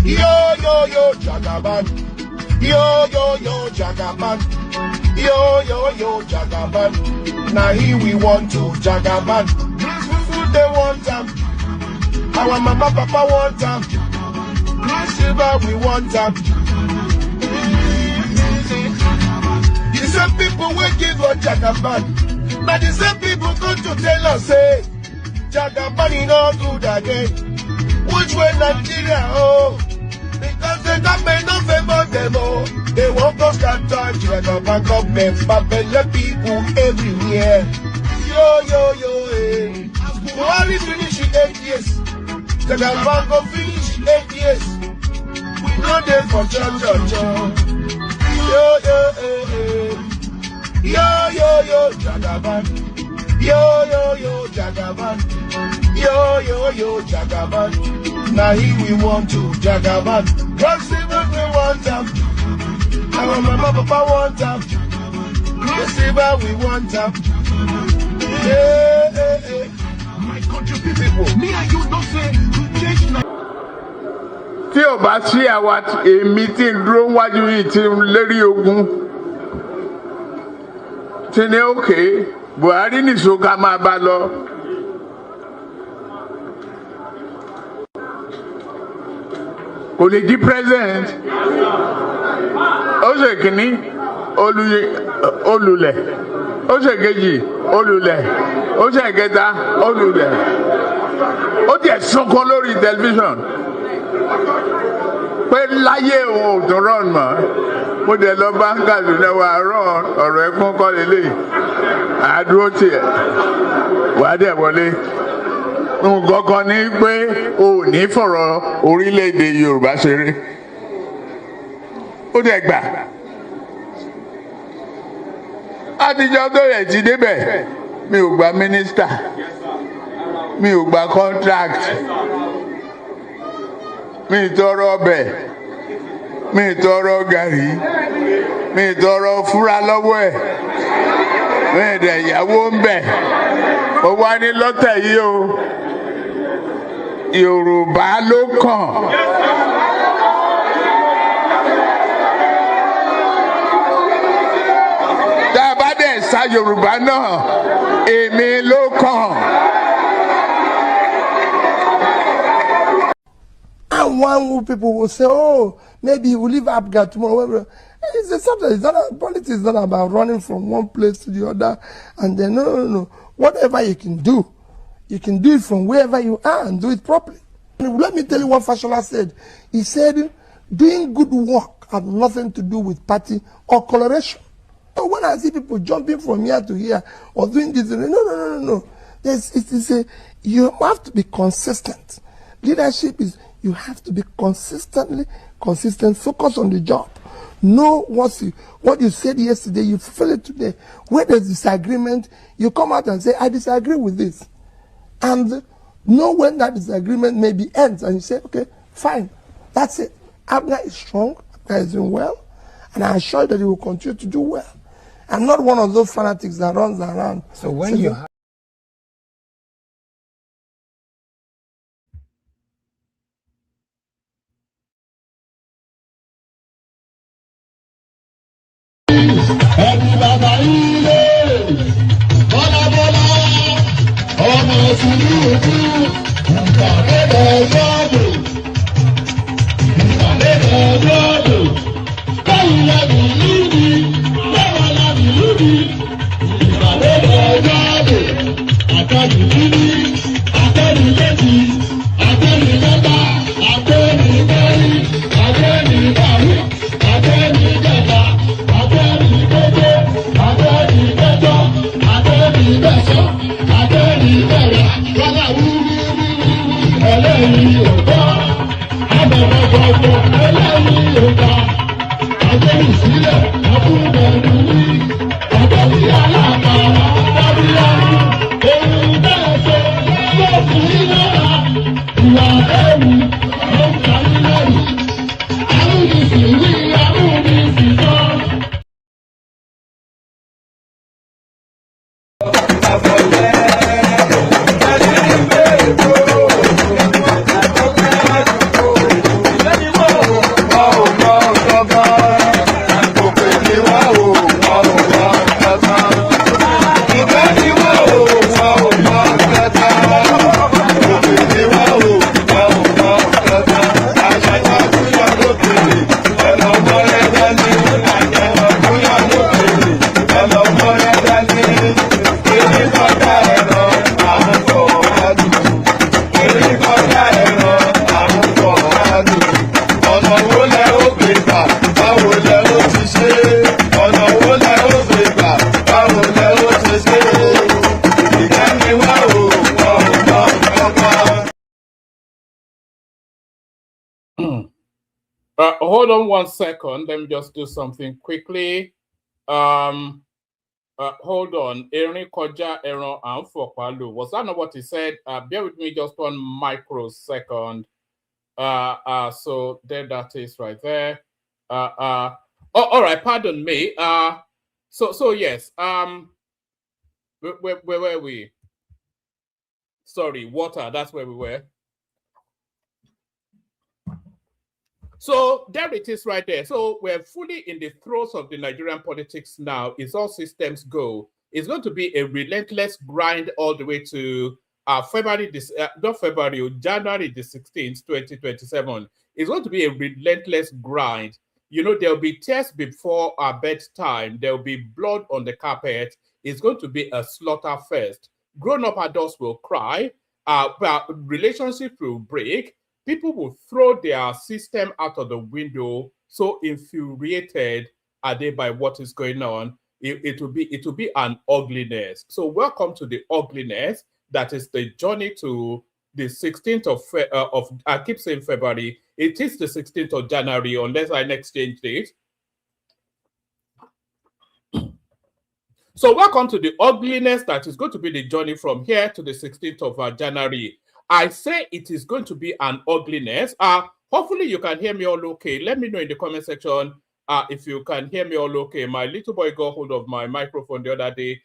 Yo, Jagaban. Yo, Jagaban. Yo, Jagaban. Now here we want to Jagaban. They want them. Our mama, papa want them. Silver, we want them. The same people will give us Jagaban. But the same people come to tell us, say, Jagaban is not good again. Which way Nigeria, oh? Because the government don't favor them, oh. They want us to touch Jagaban government, but the people everywhere. Yo, Buhari finish in 8 years. Jagaban go finish 8 years. We know them for church. Yo, Jagaban. Yo, Jagaban. Yo, Jagaban. Now here we want to Jagaban. God save us, we want them. Our mama, papa want them. God save us, we want them. My country people, me and you don't say to change now. Tí o bá sí àwa èmi tí ń dúró wájú yìí tí ń lérí ogun tí ní òkè Buhari nìṣó ká máa bá lọ. Kò lè di president. Ó ṣe kìíní olùlẹ̀. Ó ṣe kejì olùlẹ̀. Ó ṣe kẹta olùlẹ̀. Ó tiẹ̀ sunkún lórí tẹlifíṣàn pé láyé òun ò tún rán mọ́. Mo dẹ̀ lọ bá Kaduna wa rán ọ̀rọ̀ ẹkún kọ́ lélẹ̀. Àdúró tiẹ̀ wà á dẹ̀ wọlé. Nǹkan kan ní pé o ò ní fọ̀rọ̀ orílẹ̀-èdè Yorùbá ṣeré. Ó dẹ̀ gbà. Àtijọ́ tó yẹ ti débẹ̀ mi ò gba mínísítà mi ò gba contract mi ì tọrọ ọbẹ̀ mi ì tọrọ gàrí mi ì tọrọ fúra lọ́wọ́ ẹ̀ mi ì dẹ̀ ìyàwó ń bẹ̀ ó wá ní lọ́tẹ̀ yìí o Yorùbá ló kàn. Tá a bá dẹ̀ sa Yorùbá náà èmi ló kàn. And one people will say, oh, maybe he will leave Abga tomorrow. It's a subject. It's not politics. Is not about running from one place to the other. And then, no. Whatever you can do it from wherever you are and do it properly. And let me tell you what Fashola said. He said, doing good work has nothing to do with party or coloration. So when I see people jumping from here to here or doing this, no. You have to be consistent. Leadership is, you have to be consistent, focus on the job. Know what you said yesterday, you fulfill it today. Where there's disagreement, you come out and say, I disagree with this. And know when that disagreement maybe ends, and you say, okay, fine, that's it. Abner is strong, Abner is doing well, and I assure you that he will continue to do well. I'm not one of those fanatics that runs around. So when you have Ìgbàlódé Hold on 1 second. Let me just do something quickly. Hold on. Erin Koja Eron and Fopalu. Was that not what he said? Bear with me just 1 microsecond. So there that is right there. Oh, all right. Pardon me. So yes. Where were we? Sorry, water. That's where we were. So there it is right there. So we're fully in the throes of the Nigerian politics now. It's all systems go. It's going to be a relentless grind all the way to January the 16th, 2027. It's going to be a relentless grind. You know, there'll be tears before our bedtime. There'll be blood on the carpet. It's going to be a slaughter fest. Grown-up adults will cry. Relationships will break. People will throw their system out of the window. So infuriated are they by what is going on. It will be an ugliness. So welcome to the ugliness. That is the journey to the 16th of I keep saying February. It is the 16th of January, unless I next change date. So welcome to the ugliness that is going to be the journey from here to the 16th of January. I say it is going to be an ugliness. Hopefully you can hear me all okay. Let me know in the comment section if you can hear me all okay. My little boy got hold of my microphone the other day,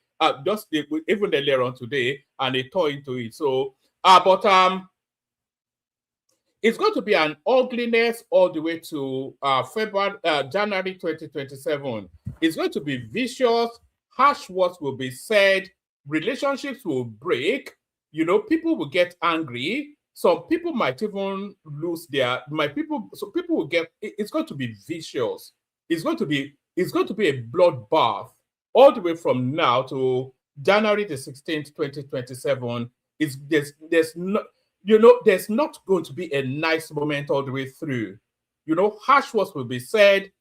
just even earlier on today, and he tore into it. So, it's going to be an ugliness all the way to January 2027. It's going to be vicious. Harsh words will be said. Relationships will break. You know, people will get angry. Some people might even lose their, so people will get, it's going to be vicious. It's going to be a bloodbath all the way from now to January the 16th, 2027. There's not going to be a nice moment all the way through. You know, harsh words will be said.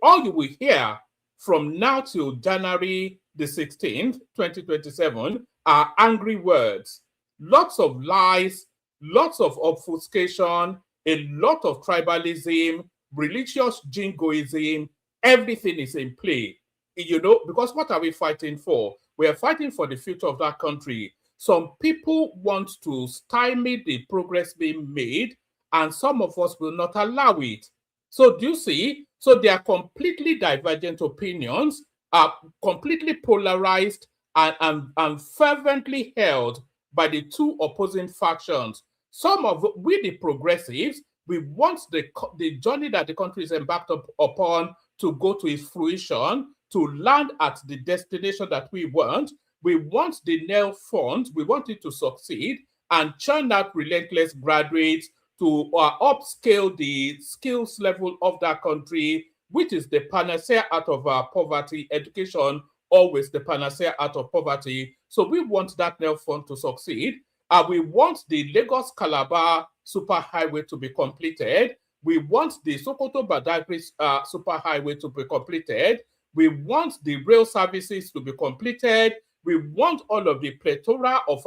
All you will hear from now till January the 16th, 2027, are angry words, lots of lies, lots of obfuscation, a lot of tribalism, religious jingoism. Everything is in play, you know, because what are we fighting for? We are fighting for the future of that country. Some people want to stymie the progress being made, and some of us will not allow it. So do you see? So they are completely divergent opinions, are completely polarized, and fervently held by the two opposing factions. We, the progressives, we want the journey that the country is embarked upon to go to its fruition, to land at the destination that we want. We want the NEL fund, we want it to succeed and churn out relentless graduates to upscale the skills level of that country, which is the panacea out of poverty. Education, always the panacea out of poverty. So we want that NEL fund to succeed. We want the Lagos-Calabar superhighway to be completed. We want the Sokoto-Badagry superhighway to be completed. We want the rail services to be completed. We want all of the plethora of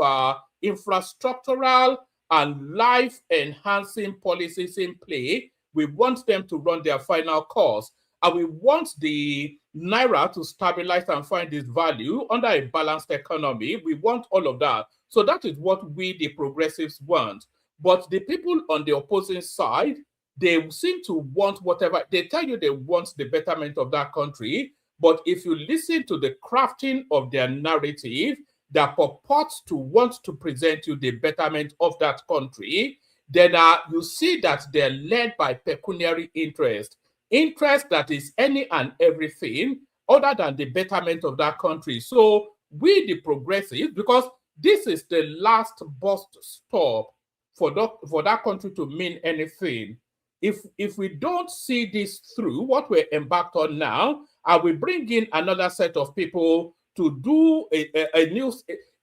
infrastructural and life-enhancing policies in play. We want them to run their final course. And we want the Naira to stabilize and find its value under a balanced economy. We want all of that. So that is what we, the progressives, want. But the people on the opposing side, they seem to want whatever. They tell you they want the betterment of that country. But if you listen to the crafting of their narrative that purports to want to present you the betterment of that country, then you see that they're led by pecuniary interest that is any and everything other than the betterment of that country. So we, the progressives, because this is the last bus stop for that country to mean anything. If we don't see this through, what we're embarked on now, I will bring in another set of people to do a new.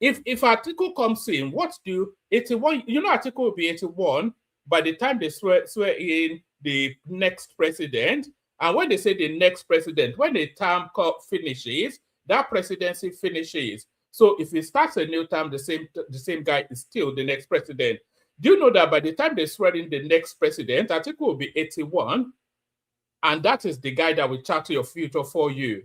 If Atiku comes in, what do 81? You know, Atiku will be 81 by the time they swear in the next president. And when they say the next president, when the term finishes, that presidency finishes. So if he starts a new term, the same guy is still the next president. Do you know that by the time they swear in the next president, Atiku will be 81, and that is the guy that will chart your future for you?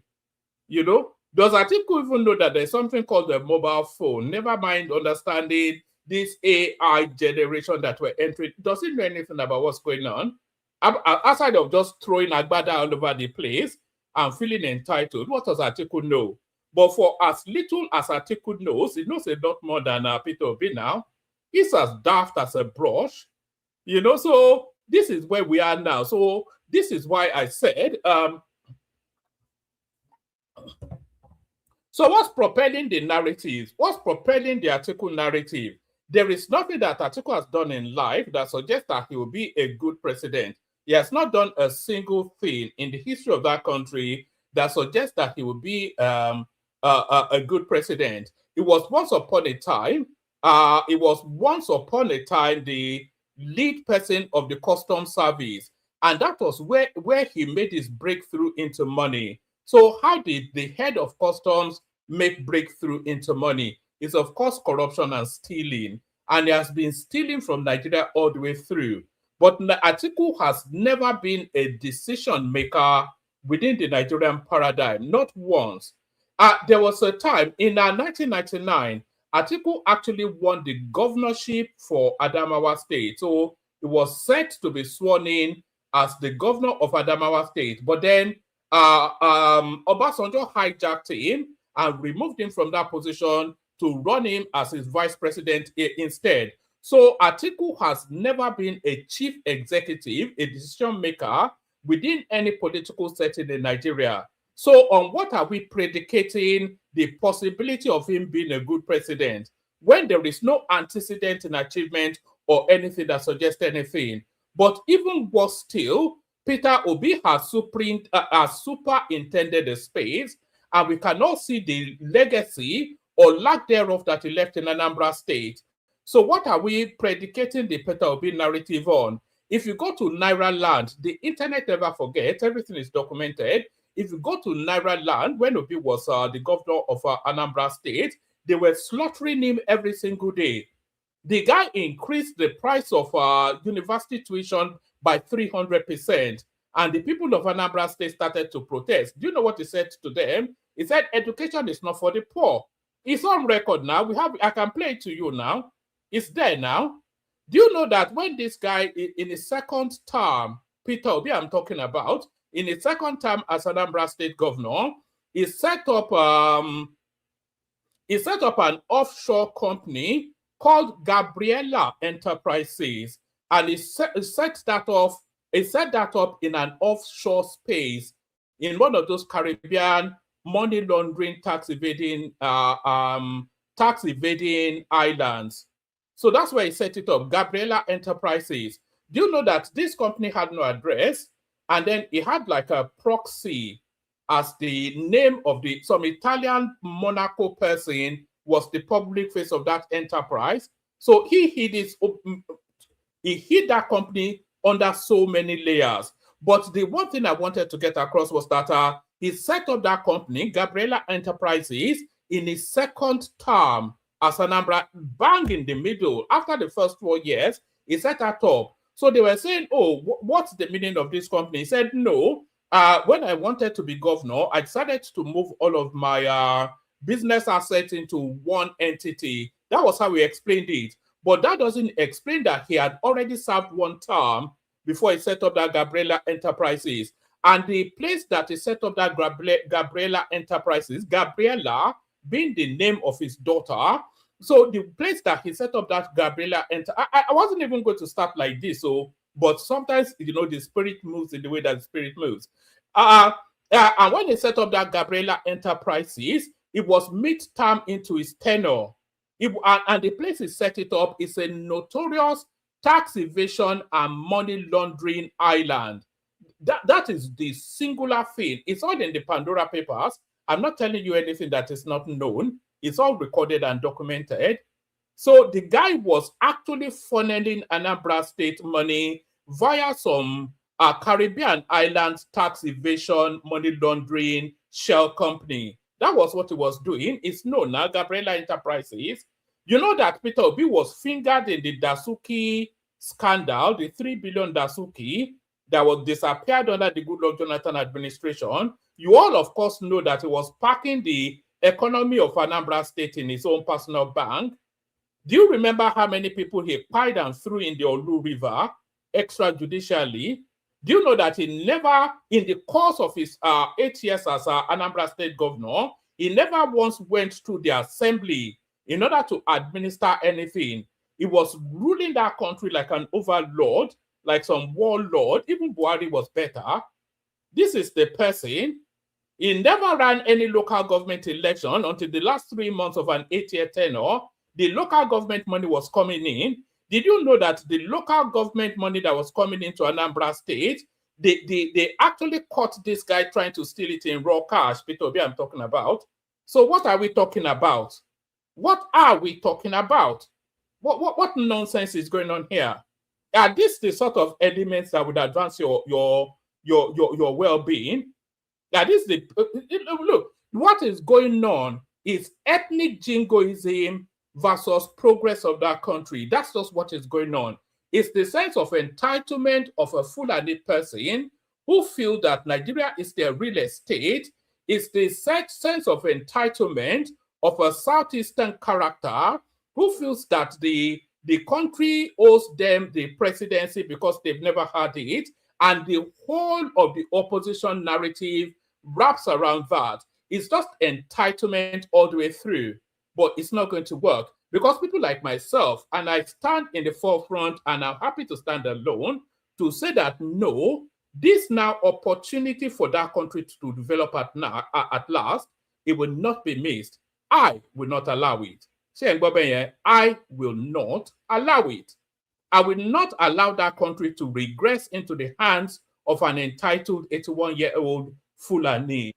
You know, does Atiku even know that there's something called the mobile phone? Never mind understanding this AI generation that we're entering. Does he know anything about what's going on? Outside of just throwing Agbada all over the place and feeling entitled, what does Atiku know? But for as little as Atiku knows, he knows a lot more than Peter Obi now. He's as daft as a brush, you know. So this is where we are now. So this is why I said, so what's propelling the narrative? What's propelling the Atiku narrative? There is nothing that Atiku has done in life that suggests that he will be a good president. He has not done a single thing in the history of that country that suggests that he will be a good president. It was once upon a time, the lead person of the customs service, and that was where he made his breakthrough into money. So how did the head of customs make breakthrough into money? It's of course corruption and stealing, and he has been stealing from Nigeria all the way through. But Atiku has never been a decision maker within the Nigerian paradigm, not once. There was a time in 1999, Atiku actually won the governorship for Adamawa State. So he was set to be sworn in as the governor of Adamawa State. But then Obasanjo hijacked him and removed him from that position to run him as his vice president instead. So Atiku has never been a chief executive, a decision maker within any political setting in Nigeria. So on what are we predicating the possibility of him being a good president when there is no antecedent in achievement or anything that suggests anything? But even worse still, Peter Obi has superintended the space, and we cannot see the legacy or lack thereof that he left in Anambra State. So what are we predicating the Peter Obi narrative on? If you go to Naira Land, the internet never forgets, everything is documented. If you go to Naira Land, when Obi was the governor of Anambra State, they were slaughtering him every single day. The guy increased the price of university tuition by 300%. And the people of Anambra State started to protest. Do you know what he said to them? He said, education is not for the poor. It's on record now. I can play it to you now. It's there now. Do you know that when this guy, in his second term, Peter Obi I'm talking about, in his second term as Anambra State governor, he set up an offshore company called Gabriela Enterprises, and he set that up in an offshore space in one of those Caribbean money laundering, tax evading islands. So that's where he set it up, Gabriela Enterprises. Do you know that this company had no address? And then he had like a proxy as the name of some Italian Monaco person was the public face of that enterprise. So he hid that company under so many layers. But the one thing I wanted to get across was that he set up that company, Gabriela Enterprises, in his second term as Anambra, bang in the middle. After the first 4 years, he set that up. So they were saying, oh, what's the meaning of this company? He said, no, when I wanted to be governor, I decided to move all of my business assets into one entity. That was how he explained it. But that doesn't explain that he had already served 1 term before he set up that Gabriela Enterprises. And the place that he set up that Gabriela Enterprises, Gabriela being the name of his daughter, so the place that he set up that Gabriela I wasn't even going to start like this, but sometimes, you know, the spirit moves in the way that the spirit moves. And when he set up that Gabriela Enterprises, it was mid-term into his tenure. And the place he set it up is a notorious tax evasion and money laundering island. That is the singular thing. It's all in the Pandora Papers. I'm not telling you anything that is not known. It's all recorded and documented. So the guy was actually funneling Anambra State money via some Caribbean islands tax evasion, money laundering shell company. That was what he was doing. It's known now, Gabriela Enterprises. You know that Peter Obi was fingered in the Dasuki scandal, the 3 billion Dasuki that was disappeared under the Goodluck Jonathan administration. You all, of course, know that he was parking the economy of Anambra State in his own personal bank. Do you remember how many people he pied and threw in the Olu River extrajudicially? Do you know that he never, in the course of his 8 years as Anambra State governor, he never once went through the assembly in order to administer anything? He was ruling that country like an overlord, like some warlord. Even Buhari was better. This is the person. He never ran any local government election until the last 3 months of an 8-year tenure. The local government money was coming in. Did you know that the local government money that was coming into Anambra State, they actually caught this guy trying to steal it in raw cash? Peter Obi, I'm talking about. So what are we talking about? What are we talking about? What nonsense is going on here? Are these the sort of elements that would advance your well-being? Are this the look? What is going on is ethnic jingoism versus progress of that country. That's just what is going on. It's the sense of entitlement of a Fulani person who feel that Nigeria is their real estate. It's the sense of entitlement of a Southeastern character who feels that the country owes them the presidency because they've never had it, and the whole of the opposition narrative wraps around that. It's just entitlement all the way through, but it's not going to work because people like myself, and I stand in the forefront and I'm happy to stand alone to say that no, this now opportunity for that country to develop at last, it will not be missed. I will not allow it. I will not allow it. I will not allow that country to regress into the hands of an entitled 81-year-old Fulani.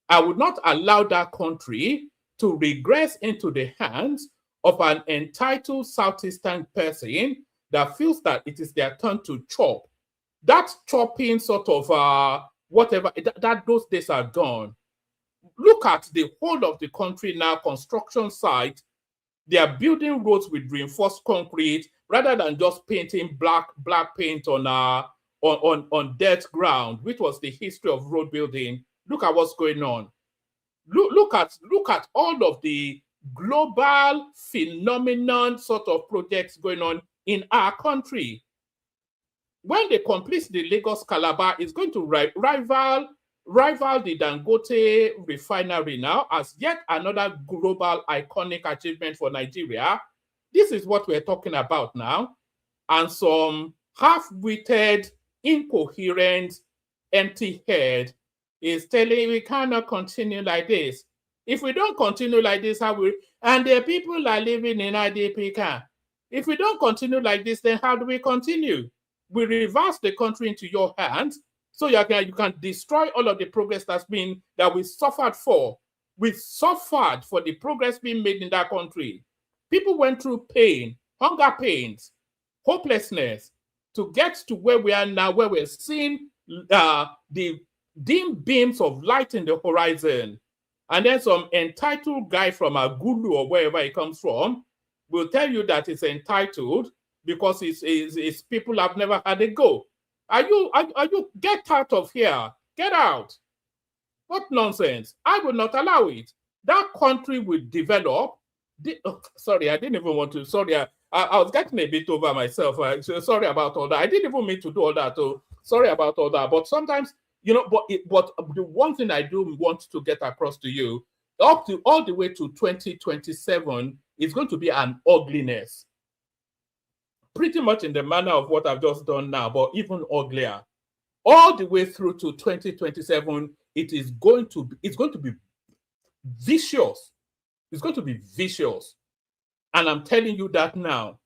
I would not allow that country to regress into the hands of an entitled Southeastern person that feels that it is their turn to chop. That chopping sort of whatever, that those days are gone. Look at the whole of the country now, construction site. They are building roads with reinforced concrete rather than just painting black paint on dirt ground, which was the history of road building. Look at what's going on. Look at all of the global phenomenon sort of projects going on in our country. When they complete the Lagos Calabar, it's going to rival the Dangote refinery now as yet another global iconic achievement for Nigeria. This is what we're talking about now. And some half-witted, incoherent, empty head is telling we cannot continue like this. If we don't continue like this, and the people are living in IDP camp. If we don't continue like this, then how do we continue? We reverse the country into your hands so you can destroy all of the progress that we suffered for. We suffered for the progress being made in that country. People went through pain, hunger pains, hopelessness to get to where we are now, where we're seeing the dim beams of light in the horizon. And then some entitled guy from Agulu or wherever he comes from will tell you that he's entitled because his people have never had a go. Are you get out of here? Get out. What nonsense. I will not allow it. That country will develop. Sorry, I didn't even want to. Sorry, I was getting a bit over myself. Sorry about all that. I didn't even mean to do all that. So sorry about all that. But sometimes, but the one thing I do want to get across to you, up to all the way to 2027, is going to be an ugliness. Pretty much in the manner of what I've just done now, but even uglier. All the way through to 2027, it's going to be vicious. It's going to be vicious. And I'm telling you that now.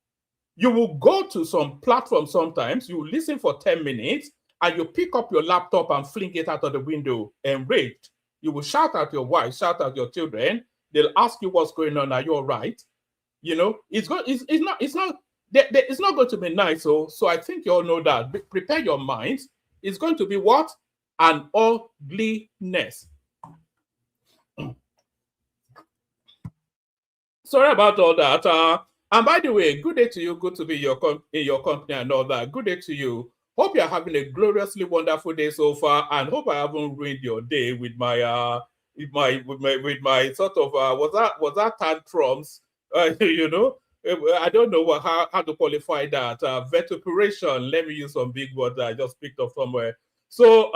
You will go to some platform sometimes, you listen for 10 minutes, and you pick up your laptop and fling it out of the window, enraged. You will shout at your wife, shout at your children. They'll ask you what's going on. Are you all right? It's not going to be nice. So I think you all know that. Prepare your minds. It's going to be what? An ugliness. So Sorry about all that. And by the way, good day to you. Good to be in your company and all that. Good day to you. Hope you're having a gloriously wonderful day so far, and hope I haven't ruined your day with my sort of was that tantrums? You know, I don't know how to qualify that. Vituperation. Let me use some big words that I just picked up somewhere. So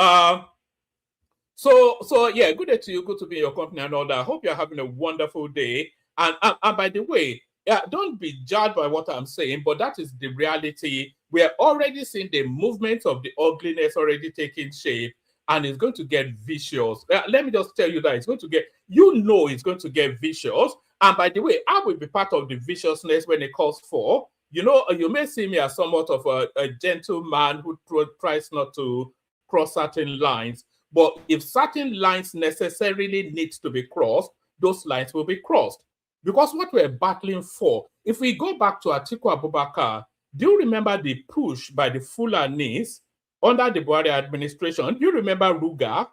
yeah, good day to you. Good to be in your company and all that. Hope you're having a wonderful day. And by the way, don't be judged by what I'm saying, but that is the reality. We are already seeing the movement of the ugliness already taking shape, and it's going to get vicious. Let me just tell you that it's going to get, it's going to get vicious. And by the way, I will be part of the viciousness when it calls for. You know, you may see me as somewhat of a gentleman who tries not to cross certain lines. But if certain lines necessarily need to be crossed, those lines will be crossed. Because what we're battling for, if we go back to Atiku Abubakar, do you remember the push by the Fulanis under the Buhari administration? Do you remember Ruga?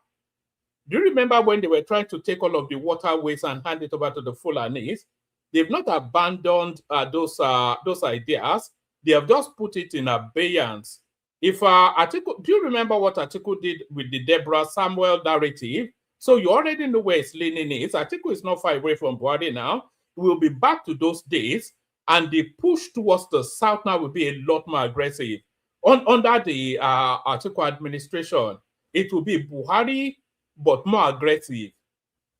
Do you remember when they were trying to take all of the waterways and hand it over to the Fulanis? They've not abandoned those ideas. They have just put it in abeyance. If Atiku, do you remember what Atiku did with the Deborah Samuel narrative? So you already know where it's leaning is. Atiku is not far away from Buhari now. We'll be back to those days, and the push towards the south now will be a lot more aggressive. Under the Atiku administration, it will be Buhari, but more aggressive.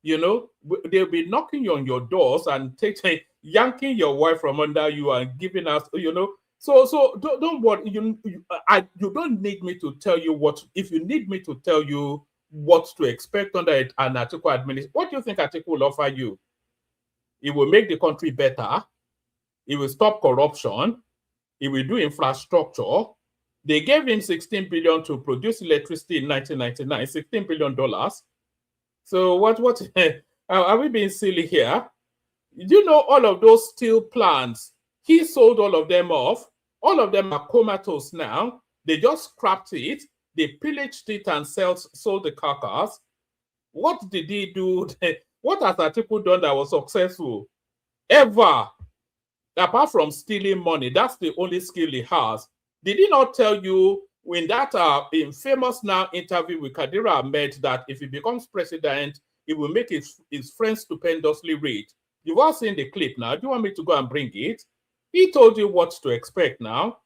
You know, they'll be knocking on your doors and yanking your wife from under you and giving us, you know. So don't worry. You don't need me to tell you what. If you need me to tell you what to expect under an Atiku administration, what do you think Atiku will offer you? It will make the country better. It will stop corruption. It will do infrastructure. They gave him $16 billion to produce electricity in 1999. $16 billion. So what? Are we being silly here? Do you know all of those steel plants? He sold all of them off. All of them are comatose now. They just scrapped it. They pillaged it and sold the carcass. What did he do? What has Atiku done that was successful? Ever. Apart from stealing money, that's the only skill he has. Did he not tell you in that famous now interview with Kadira Ahmed that if he becomes president, he will make his friends stupendously rich? You've all seen the clip now. Do you want me to go and bring it? He told you what to expect now,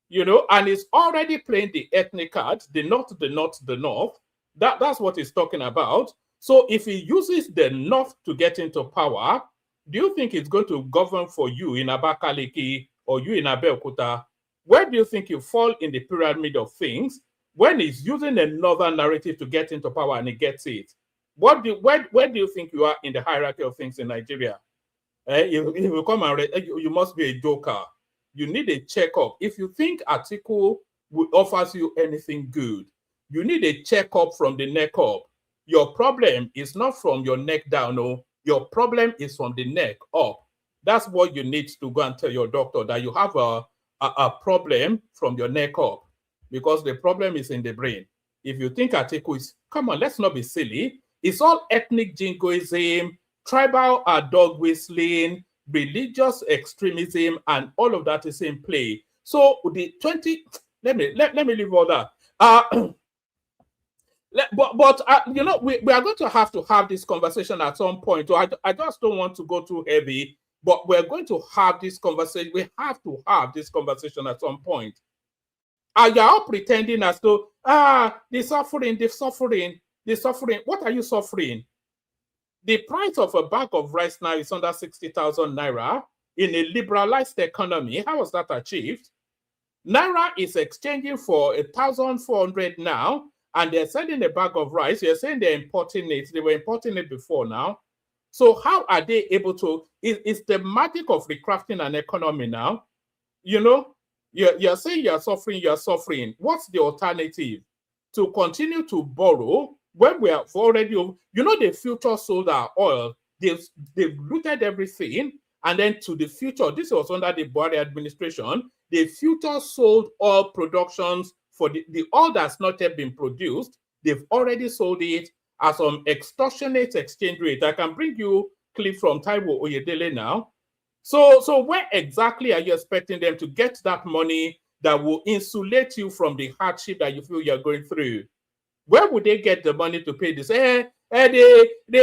you know, and he's already playing the ethnic card, the North. That's what he's talking about. So if he uses the North to get into power, do you think it's going to govern for you in Abakaliki or you in Abeokuta? Where do you think you fall in the pyramid of things when he's using another narrative to get into power and he gets it? Where do you think you are in the hierarchy of things in Nigeria? You come and you must be a joker. You need a checkup. If you think Atiku offers you anything good, you need a checkup from the neck up. Your problem is not from your neck down, no. Your problem is from the neck up. That's what you need to go and tell your doctor, that you have a problem from your neck up, because the problem is in the brain. If you think Atiku is, come on, let's not be silly. It's all ethnic jingoism, tribal dog whistling, religious extremism, and all of that is in play. So the 20, let me leave all that. But you know, we are going to have this conversation at some point. So I just don't want to go too heavy, but we're going to have this conversation. We have to have this conversation at some point. You're all pretending as though, they're suffering. What are you suffering? The price of a bag of rice now is under 60,000 naira in a liberalized economy. How was that achieved? Naira is exchanging for 1,400 now, and they're selling a bag of rice. You're saying they're importing it. They were importing it before now. So how are they able to? It's the magic of recrafting an economy now. You know, you're saying you're suffering. What's the alternative? To continue to borrow when we have already, you know, the future sold our oil. They've looted everything. And then to the future, this was under the Buhari administration, the future sold oil productions for the oil that's not yet been produced. They've already sold it at some extortionate exchange rate. I can bring you a clip from Taiwo Oyedele now. So where exactly are you expecting them to get that money that will insulate you from the hardship that you feel you're going through? Where would they get the money to pay this? They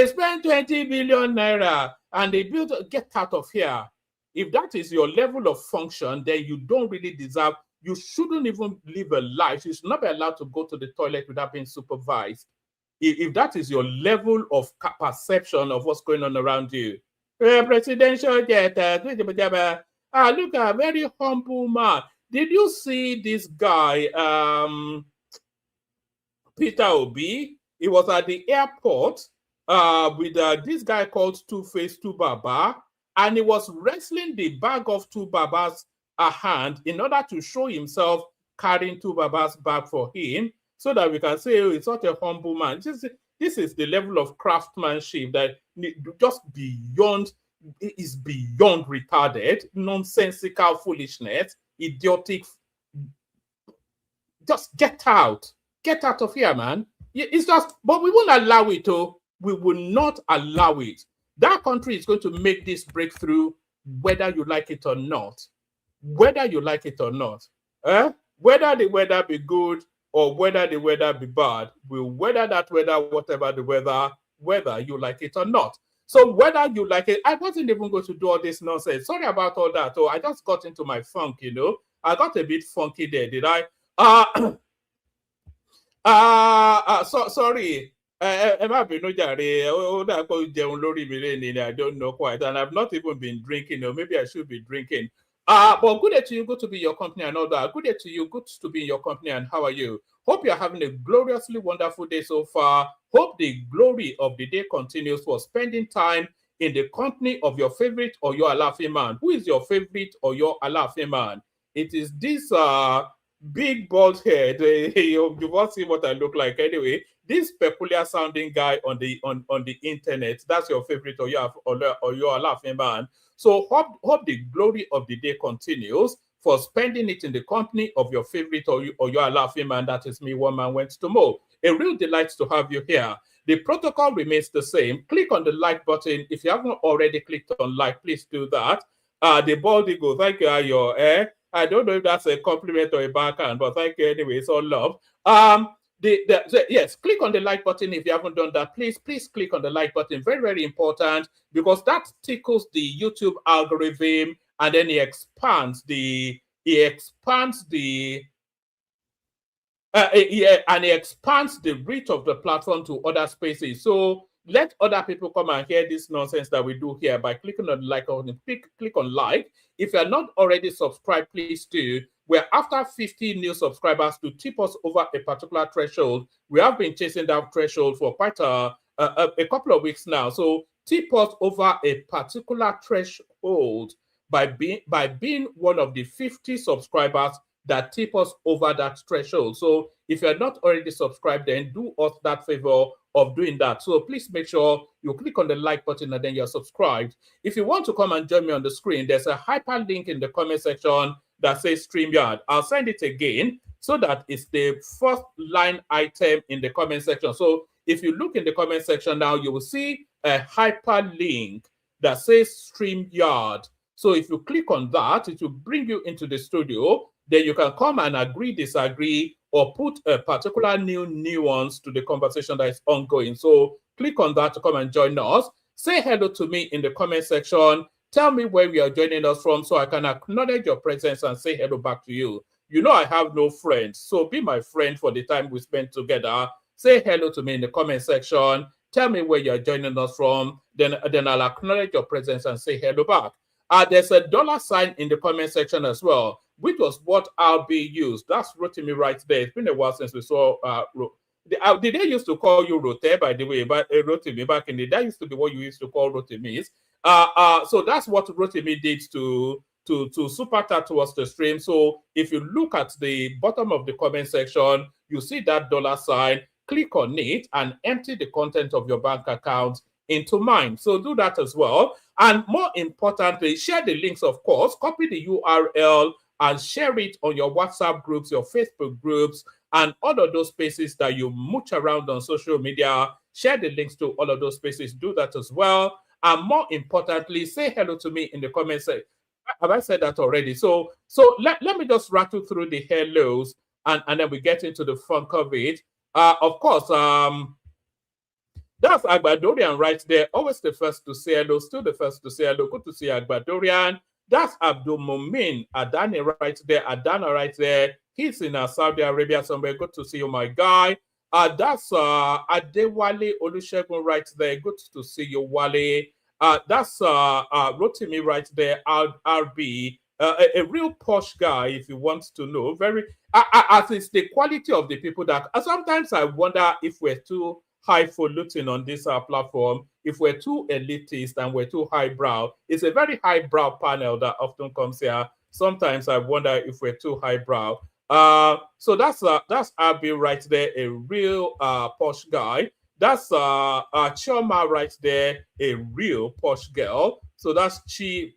spent 20 billion naira and they built, get out of here. If that is your level of function, then you don't really deserve, you shouldn't even live a life. You should not be allowed to go to the toilet without being supervised. If that is your level of perception of what's going on around you. Presidential jet, look, a very humble man. Did you see this guy, Peter Obi? He was at the airport with this guy called Two-Face Tubaba, and he was wrestling the bag of Tubaba's hand in order to show himself carrying Tubaba's bag for him, so that we can say, oh, he's such a humble man. This is the level of craftsmanship that just beyond, is beyond retarded, nonsensical foolishness, idiotic. Just get out. Get out of here, man. It's just, but we won't allow it. We will not allow it. That country is going to make this breakthrough, whether you like it or not. Whether you like it or not. Whether the weather be good or whether the weather be bad, we'll weather that weather, whatever the weather, whether you like it or not. So whether you like it, I wasn't even going to do all this nonsense. Sorry about all that. Oh, I just got into my funk, you know. I got a bit funky there, did I? Sorry. I don't know quite, and I've not even been drinking, or maybe I should be drinking. But good day to you, good to be in your company and all that. Good day to you, good to be in your company, and how are you? Hope you're having a gloriously wonderful day so far. Hope the glory of the day continues for spending time in the company of your favorite or your Alaafin man. Who is your favorite or your Alaafin man? It is this big bald head. You've all seen what I look like anyway. This peculiar sounding guy on the internet. That's your favorite or your Alaafin man. So hope the glory of the day continues for spending it in the company of your favorite or your Alaafin man. That is me, one man went to Mo. A real delight to have you here. The protocol remains the same. Click on the like button. If you haven't already clicked on like, please do that. The bald eagle, thank you, Ayo. I don't know if that's a compliment or a backhand, but thank you anyway. It's all love. Yes, click on the like button if you haven't done that. Please click on the like button. Very, very important, because that tickles the YouTube algorithm, and then it expands the reach of the platform to other spaces. So let other people come and hear this nonsense that we do here by clicking on the like button. Click on like. If you're not already subscribed, please do. We're after 50 new subscribers to tip us over a particular threshold. We have been chasing that threshold for quite a couple of weeks now. So tip us over a particular threshold by being one of the 50 subscribers that tip us over that threshold. So if you're not already subscribed, then do us that favor of doing that. So please make sure you click on the like button and then you're subscribed. If you want to come and join me on the screen, there's a hyperlink in the comment section that says StreamYard. I'll send it again so that it's the first line item in the comment section. So if you look in the comment section now, you will see a hyperlink that says StreamYard. So if you click on that, it will bring you into the studio. Then you can come and agree, disagree, or put a particular new nuance to the conversation that is ongoing. So click on that to come and join us. Say hello to me in the comment section. Tell me where you are joining us from so I can acknowledge your presence and say hello back to you. You know I have no friends, so be my friend for the time we spend together. Say hello to me in the comment section. Tell me where you are joining us from. Then I'll acknowledge your presence and say hello back. There's a $ in the comment section as well, which was what RB used. That's Rotimi right there. It's been a while since we saw did they used to call you Rote, by the way, but Rotimi back in the day? That used to be what you used to call Rotimis. So that's what Rotimi did to super chat towards the stream. So if you look at the bottom of the comment section, you see that $. Click on it and empty the content of your bank account into mine. So do that as well. And more importantly, share the links, of course. Copy the URL and share it on your WhatsApp groups, your Facebook groups, and all of those spaces that you mooch around on social media. Share the links to all of those spaces. Do that as well. and more importantly, say hello to me in the comment section. Have I said that already? So let me just rattle through the hellos, and then we get into the funk of it. Of course, that's Agbadorian right there. Always the first to say hello, still the first to say hello. Good to see Agbadorian. That's Abdul Mumin Adani right there. Adana right there. He's in Saudi Arabia somewhere. Good to see you, my guy. That's Adewale Olusegun right there. Good to see you, Wale. That's Rotimi right there. RB. A real posh guy, if you want to know. Very, as it's the quality of the people that. Sometimes I wonder if we're too highfalutin on this platform, if we're too elitist and we're too highbrow. It's a very highbrow panel that often comes here. Sometimes I wonder if we're too highbrow. So that's Abi right there, a real posh guy. That's Chioma right there, a real posh girl. So that's Chi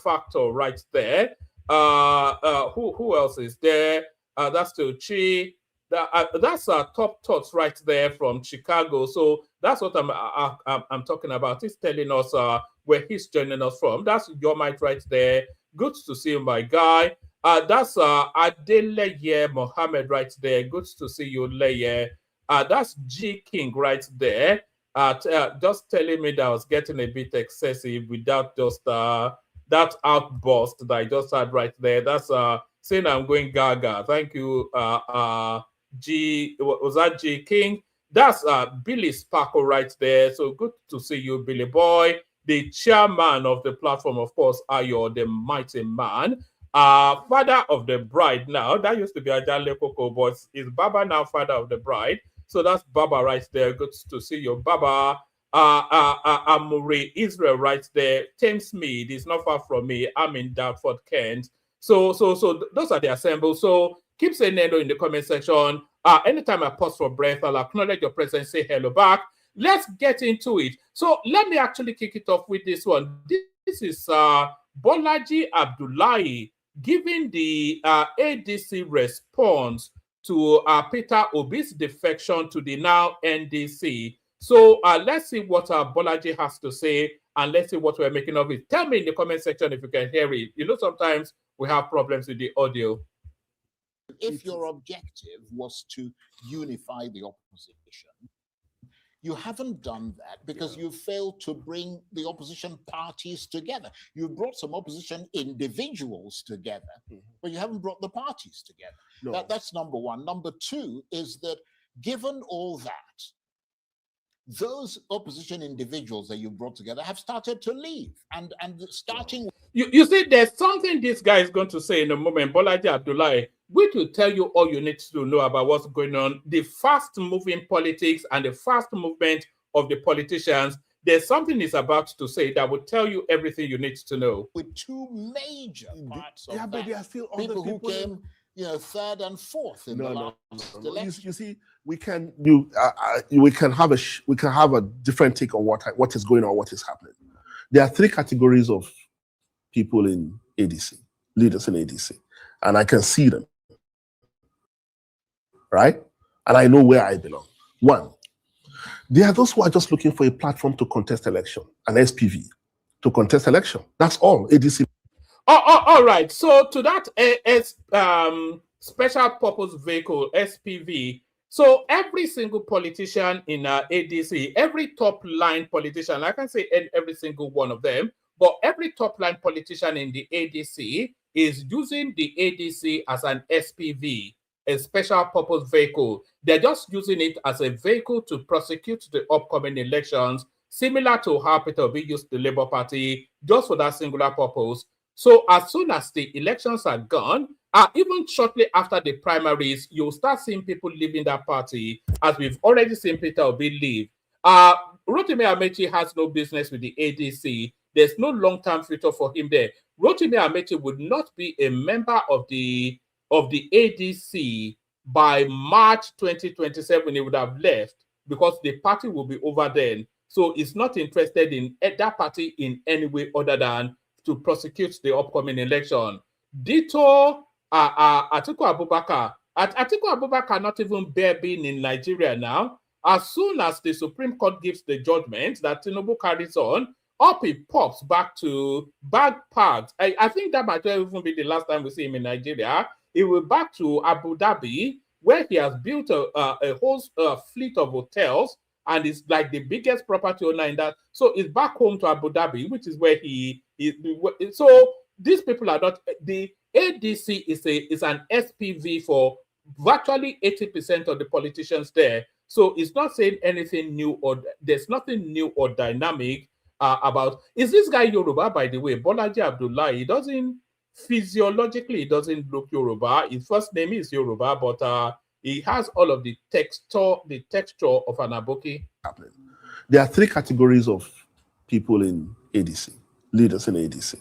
Factor right there. Who else is there? That's still Chi. That's Top Thoughts right there from Chicago. So that's what I'm talking about. He's telling us where he's joining us from. That's Yomite right there. Good to see you, my guy. That's Adeleye Mohammed right there. Good to see you, Leye. That's G King right there. Just telling me that I was getting a bit excessive without just that outburst that I just had right there. That's saying I'm going gaga. Thank you, was that G King? That's Billy Sparkle right there. So good to see you, Billy Boy. The chairman of the platform, of course, Ayo, the mighty man. Father of the bride now. That used to be Ajale Koko, but is Baba now father of the bride? So that's Baba right there. Good to see you, Baba. Amuri Israel right there. Thames Mead is not far from me. I'm in Dartford, Kent. So those are the assembles. So keep saying hello in the comment section. Anytime I pause for breath, I'll acknowledge your presence, say hello back. Let's get into it. So let me actually kick it off with this one. This is Bolaji Abdullahi giving the ADC response to Peter Obi's defection to the now NDC. So let's see what Bolaji has to say, and let's see what we're making of it. Tell me in the comment section if you can hear it. You know, sometimes we have problems with the audio. If your objective was to unify the opposition, you haven't done that because you failed to bring the opposition parties together. You brought some opposition individuals together, but you haven't brought the parties together. No. That's number one. Number two is that given all that, those opposition individuals that you brought together have started to leave. And starting... You see, there's something this guy is going to say in a moment, Bolaji Abdullahi, which will tell you all you need to know about what's going on, the fast-moving politics and the fast movement of the politicians. There's something he's about to say that will tell you everything you need to know. With two major parts of that, but there are still other people who came, third and fourth in the last election. You see, we can have a different take on what is going on, what is happening. There are three categories of people in ADC, leaders in ADC, and I can see them, right? And I know where I belong. One, there are those who are just looking for a platform to contest election, an SPV, to contest election. That's all ADC. All right. So to that special purpose vehicle, SPV, so every single politician in ADC, every top line politician, I can say every single one of them, but every top line politician in the ADC is using the ADC as an SPV, a special purpose vehicle. They're just using it as a vehicle to prosecute the upcoming elections, similar to how Peter Obi used the Labour Party, just for that singular purpose. So as soon as the elections are gone, even shortly after the primaries, you'll start seeing people leaving that party, as we've already seen Peter Obi leave. Rotimi Amechi has no business with the ADC. There's no long-term future for him there. Rotimi Amechi would not be a member of the ADC by March 2027. He would have left because the party will be over then. So he's not interested in that party in any way other than to prosecute the upcoming election. Ditto Atiku Abubakar. Atiku Abubakar not even bear being in Nigeria now. as soon as the Supreme Court gives the judgment that TINUBU carries on, up he pops back to backpacked. I think that might even be the last time we see him in Nigeria. He will back to Abu Dhabi, where he has built a whole fleet of hotels, and is like the biggest property owner in that. So he's back home to Abu Dhabi, which is where he is. So these people are not, the ADC is an SPV for virtually 80% of the politicians there. So it's not saying anything new, or there's nothing new or dynamic about. Is this guy Yoruba, by the way? Bolaji Abdullah, he doesn't, physiologically, he doesn't look Yoruba. His first name is Yoruba, but he has all of the texture of an Aboki. There are three categories of people in ADC, leaders in ADC,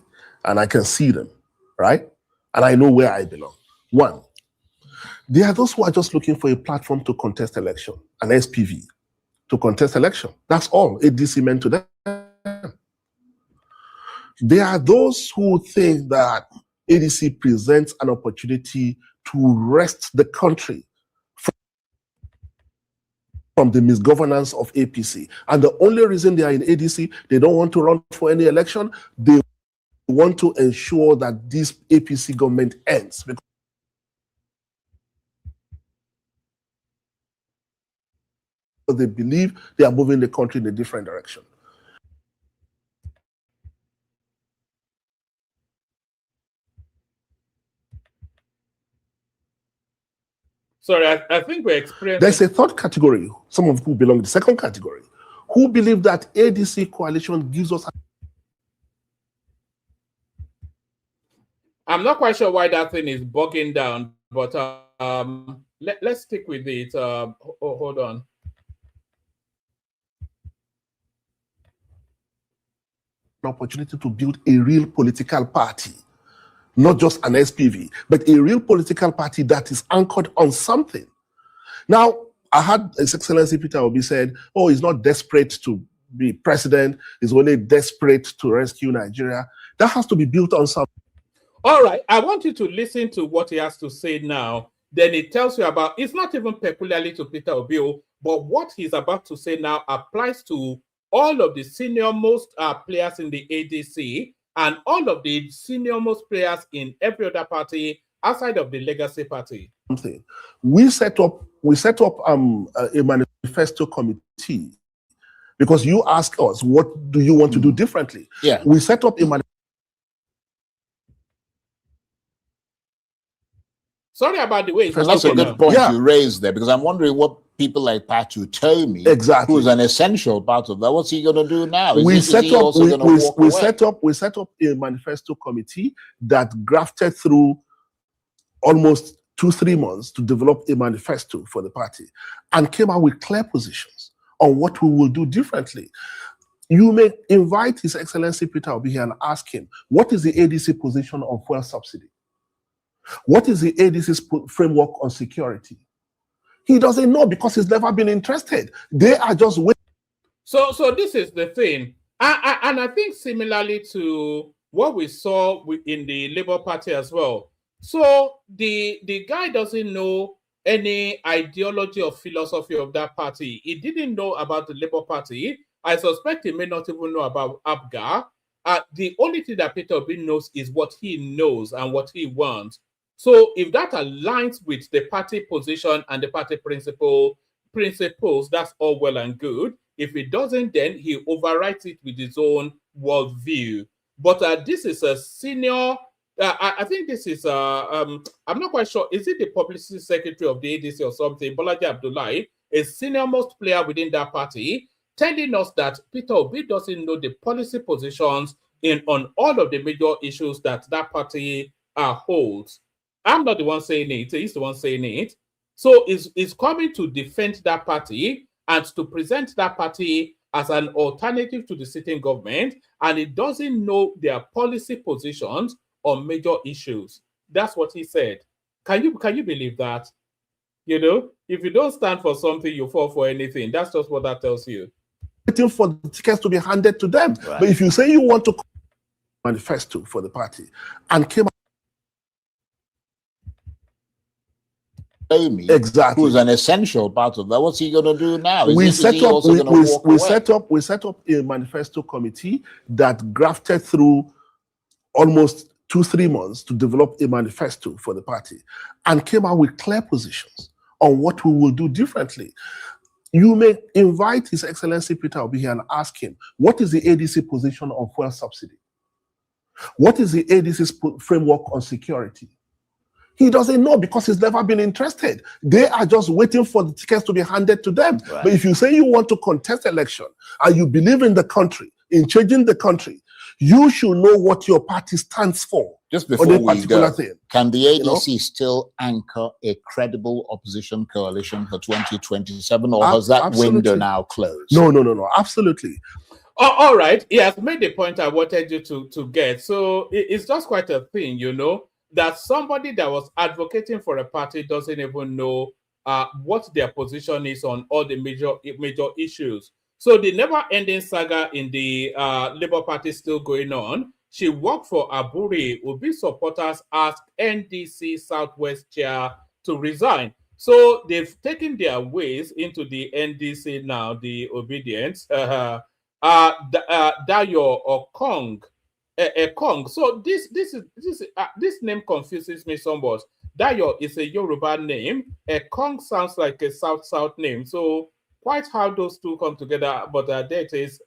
and I can see them, right? And I know where I belong. One, there are those who are just looking for a platform to contest election, an SPV, to contest election. That's all ADC meant to them. There are those who think that ADC presents an opportunity to wrest the country from the misgovernance of APC. And the only reason they are in ADC, they don't want to run for any election. They want to ensure that this APC government ends. Because they believe they are moving the country in a different direction. Sorry, I think we're experiencing... There's a third category, some of who belong to the second category, who believe that ADC coalition gives us... I'm not quite sure why that thing is bogging down, but let's stick with it. Hold on. An opportunity to build a real political party. Not just an SPV, but a real political party that is anchored on something. Now, I had His Excellency Peter Obi said, oh, he's not desperate to be president, he's only desperate to rescue Nigeria. That has to be built on something. All right, I want you to listen to what he has to say now. Then it tells you about, it's not even peculiarly to Peter Obi, but what he's about to say now applies to all of the senior-most players in the ADC, and all of the senior-most players in every other party outside of the legacy party. We set up a manifesto committee because you ask us, what do you want to do differently? Yeah. We set up a manifesto. Sorry about the way. That's a good point you raised there, because I'm wondering what people like Patu Tomi, who's an essential part of that, what's he going to do now? We set up a manifesto committee that grafted through almost 2-3 months to develop a manifesto for the party and came out with clear positions on what we will do differently. You may invite His Excellency Peter Obi here and ask him, what is the ADC position on fuel subsidy? What is the ADC's framework on security? He doesn't know because he's never been interested. They are just waiting. So this is the thing. And I think similarly to what we saw in the Labour Party as well. So the guy doesn't know any ideology or philosophy of that party. He didn't know about the Labour Party. I suspect he may not even know about APGA. The only thing that Peter Obi knows is what he knows and what he wants. So if that aligns with the party position and the party principles, that's all well and good. If it doesn't, then he overwrites it with his own worldview. But this is a senior, I think this is, I'm not quite sure, is it the publicity secretary of the ADC or something, Bolaji Abdullah, a senior-most player within that party, telling us that Peter Obi doesn't know the policy positions on all of the major issues that party holds. I'm not the one saying it, he's the one saying it. So he's coming to defend that party and to present that party as an alternative to the sitting government, and it doesn't know their policy positions on major issues. That's what he said. Can you believe that? You know, if you don't stand for something, you fall for anything. That's just what that tells you. Waiting for the tickets to be handed to them. Right. But if you say you want to manifesto for the party and came Omi, Exactly. who's an essential part of that. What's he going to do now? We set up a a manifesto committee that grafted through almost 2-3 months to develop a manifesto for the party and came out with clear positions on what we will do differently. You may invite His Excellency Peter Obi here and ask him, what is the ADC position on fuel subsidy? What is the ADC's framework on security? He doesn't know because he's never been interested. They are just waiting for the tickets to be handed to them. Right. But if you say you want to contest election and you believe in the country, in changing the country, you should know what your party stands for. Just before we go, can the ADC still anchor a credible opposition coalition for 2027, or has that window now closed? No, absolutely. Oh, all right. He has made the point I wanted you to get. So it's just quite a thing, you know, that somebody that was advocating for a party doesn't even know what their position is on all the major issues. So the never-ending saga in the Labour Party is still going on. She worked for Aburi. Obi supporters asked NDC Southwest chair to resign. So they've taken their ways into the NDC now, the obedience. Dayo Okong. Ekong. So this name confuses me somewhat. Dayo is a Yoruba name. Ekong sounds like a South name. So quite how those two come together, but there it is.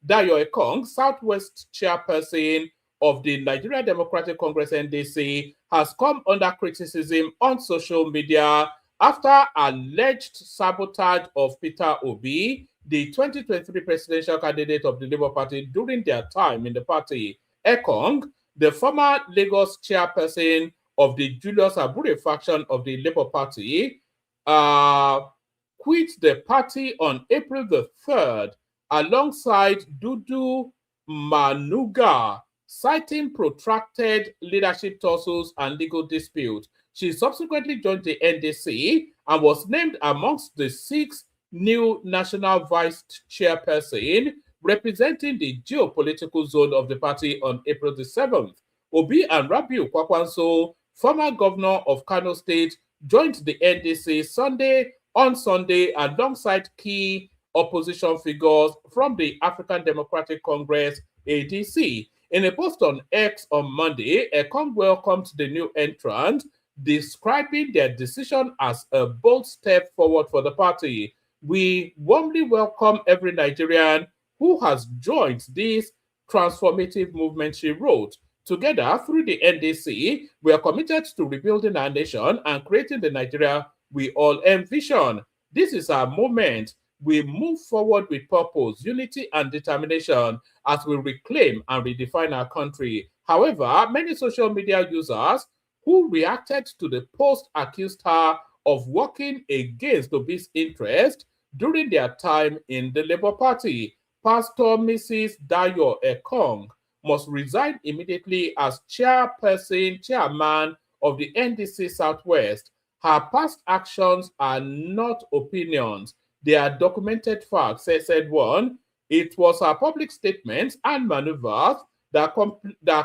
Dayo Ekong, Southwest chairperson of the Nigeria Democratic Congress NDC, has come under criticism on social media after alleged sabotage of Peter Obi, the 2023 presidential candidate of the Labour Party, during their time in the party. Ekong, the former Lagos chairperson of the Julius Abure faction of the Labour Party, quit the party on April the 3rd alongside Dudu Manuga, citing protracted leadership tussles and legal disputes. She subsequently joined the NDC and was named amongst the 6 new national vice chairperson representing the geopolitical zone of the party on April the 7th. Obi and Rabiu Kwakansko, former governor of Kano State, joined the NDC on Sunday alongside key opposition figures from the African Democratic Congress, ADC. In a post on X on Monday, Ekong welcomed the new entrant, describing their decision as a bold step forward for the party. We warmly welcome every Nigerian who has joined this transformative movement, she wrote. Together, through the NDC, we are committed to rebuilding our nation and creating the Nigeria we all envision. This is our moment. We move forward with purpose, unity, and determination as we reclaim and redefine our country. However, many social media users who reacted to the post accused her of working against Obi's interest during their time in the Labour Party. Pastor Mrs. Dayo Ekong must resign immediately as chairman of the NDC Southwest. Her past actions are not opinions. They are documented facts, said one. It was her public statements and maneuvers that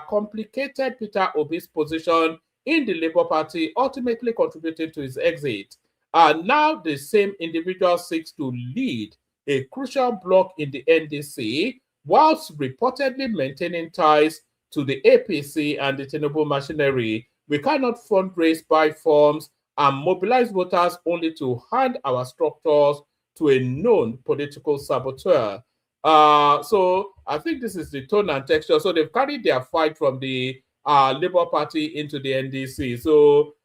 complicated Peter Obi's position in the Labour Party, ultimately contributing to his exit. And now the same individual seeks to lead a crucial bloc in the NDC, whilst reportedly maintaining ties to the APC and the TINUBU machinery. We cannot fundraise, buy forms, and mobilize voters only to hand our structures to a known political saboteur. So I think this is the tone and texture. So they've carried their fight from the Labour Party into the NDC. So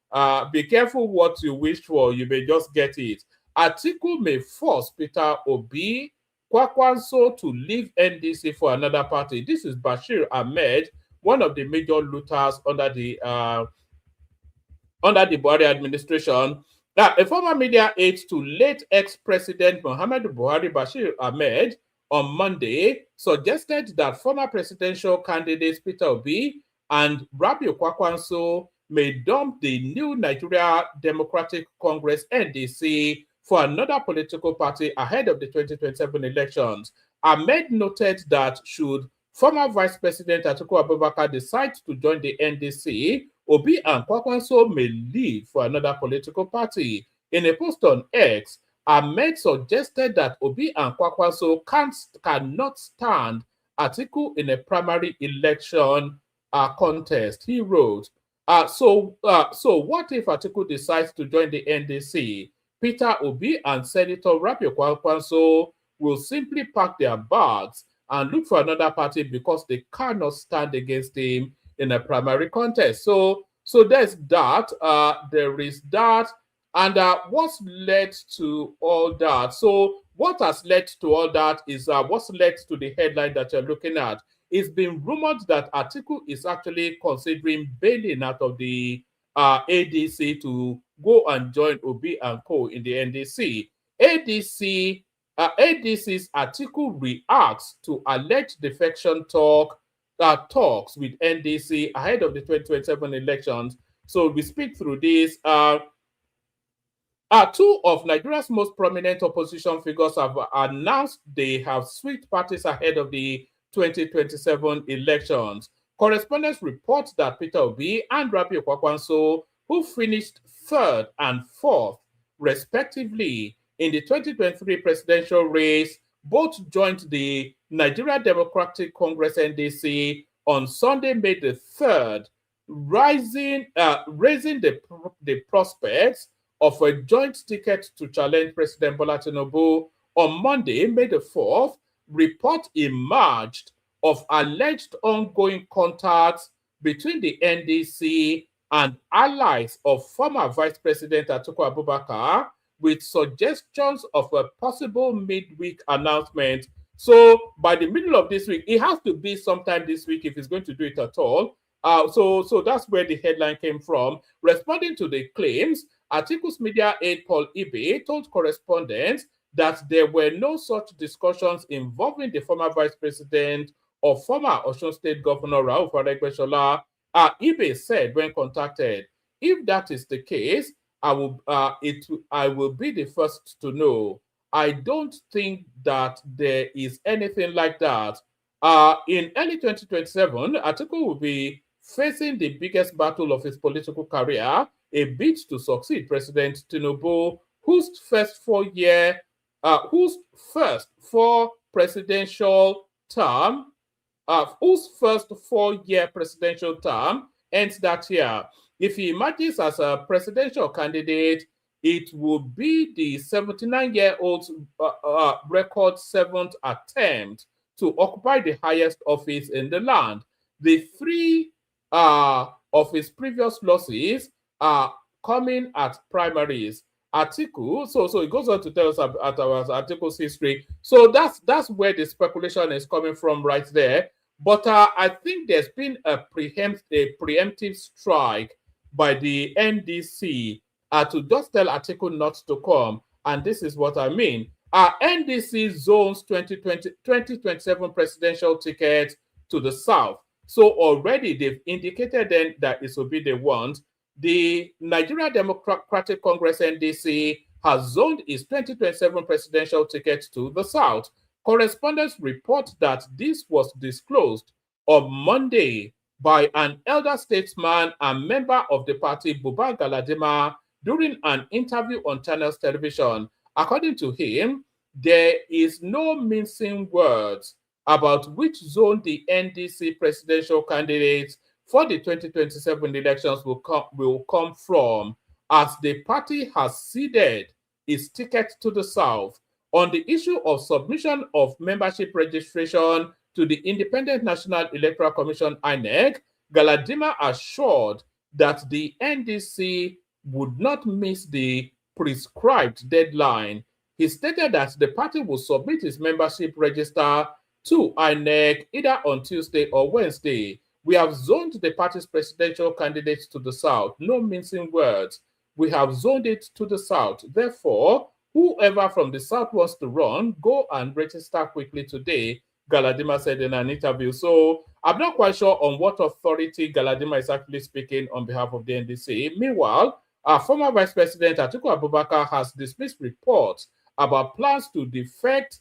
be careful what you wish for. You may just get it. Atiku may force Peter Obi Kwakansko to leave NDC for another party. This is Bashir Ahmed, one of the major looters under the Buhari administration. Now, a former media aide to late ex-president Muhammadu Buhari, Bashir Ahmed, on Monday suggested that former presidential candidates Peter Obi and Rabiu Kwakansko may dump the new Nigeria Democratic Congress NDC for another political party ahead of the 2027 elections. Ahmed noted that should former Vice President Atiku Abubakar decides to join the NDC, Obi and Kwakansko may leave for another political party. In a post on X, Ahmed suggested that Obi and Kwakansko cannot stand Atiku in a primary election contest. He wrote, so what if Atiku decides to join the NDC? Peter Obi and Senator Rabiu Kwakansko will simply pack their bags and look for another party because they cannot stand against him in a primary contest. So there's that. There is that. And what's led to all that? So what has led to all that is what's led to the headline that you're looking at. It's been rumored that Atiku is actually considering bailing out of the ADC to go and join Obi and Co. in the NDC. ADC's Atiku reacts to alleged defection talks with NDC ahead of the 2027 elections. So we speak through this. Two of Nigeria's most prominent opposition figures have announced they have switched parties ahead of the 2027 elections. Correspondents report that Peter Obi and Rabiu Kwakansko, who finished 3rd and 4th, respectively, in the 2023 presidential race, both joined the Nigeria Democratic Congress NDC on Sunday, May the 3rd, raising the prospects of a joint ticket to challenge President Bola Tinubu. On Monday, May the 4th, report emerged of alleged ongoing contacts between the NDC and allies of former Vice President Atiku Abubakar, with suggestions of a possible midweek announcement. So by the middle of this week, it has to be sometime this week if he's going to do it at all. So that's where the headline came from. Responding to the claims, Atiku's media aide Paul Ibe told correspondents that there were no such discussions involving the former Vice President or former Osun State Governor Rauf Aregbesola. Ibe said when contacted, if that is the case, I will be the first to know. I don't think that there is anything like that. In early 2027, Atiku will be facing the biggest battle of his political career, a bid to succeed President Tinubu, whose first four-year presidential term ends that year. If he emerges as a presidential candidate, it will be the 79-year-old's record 7th attempt to occupy the highest office in the land. The 3 of his previous losses are coming at primaries. Atiku, so it goes on to tell us about Atiku's history. So that's where the speculation is coming from right there. But I think there's been a preemptive strike by the NDC to just tell Atiku not to come. And this is what I mean. NDC zones 2027 presidential tickets to the south. So already they've indicated then that it will be the ones. The Nigeria Democratic Congress NDC has zoned its 2027 presidential ticket to the south. Correspondents report that this was disclosed on Monday by an elder statesman and member of the party, Buba Galadima, during an interview on Channels Television. According to him, there is no mincing words about which zone the NDC presidential candidates for the 2027 elections will come from, as the party has ceded its ticket to the south. On the issue of submission of membership registration to the Independent National Electoral Commission, INEC, Galadima assured that the NDC would not miss the prescribed deadline. He stated that the party will submit its membership register to INEC either on Tuesday or Wednesday. We have zoned the party's presidential candidates to the south. No mincing words. We have zoned it to the south. Therefore, whoever from the south wants to run, go and register quickly today, Galadima said in an interview. So I'm not quite sure on what authority Galadima is actually speaking on behalf of the NDC. Meanwhile, our former Vice President Atiku Abubakar has dismissed reports about plans to defect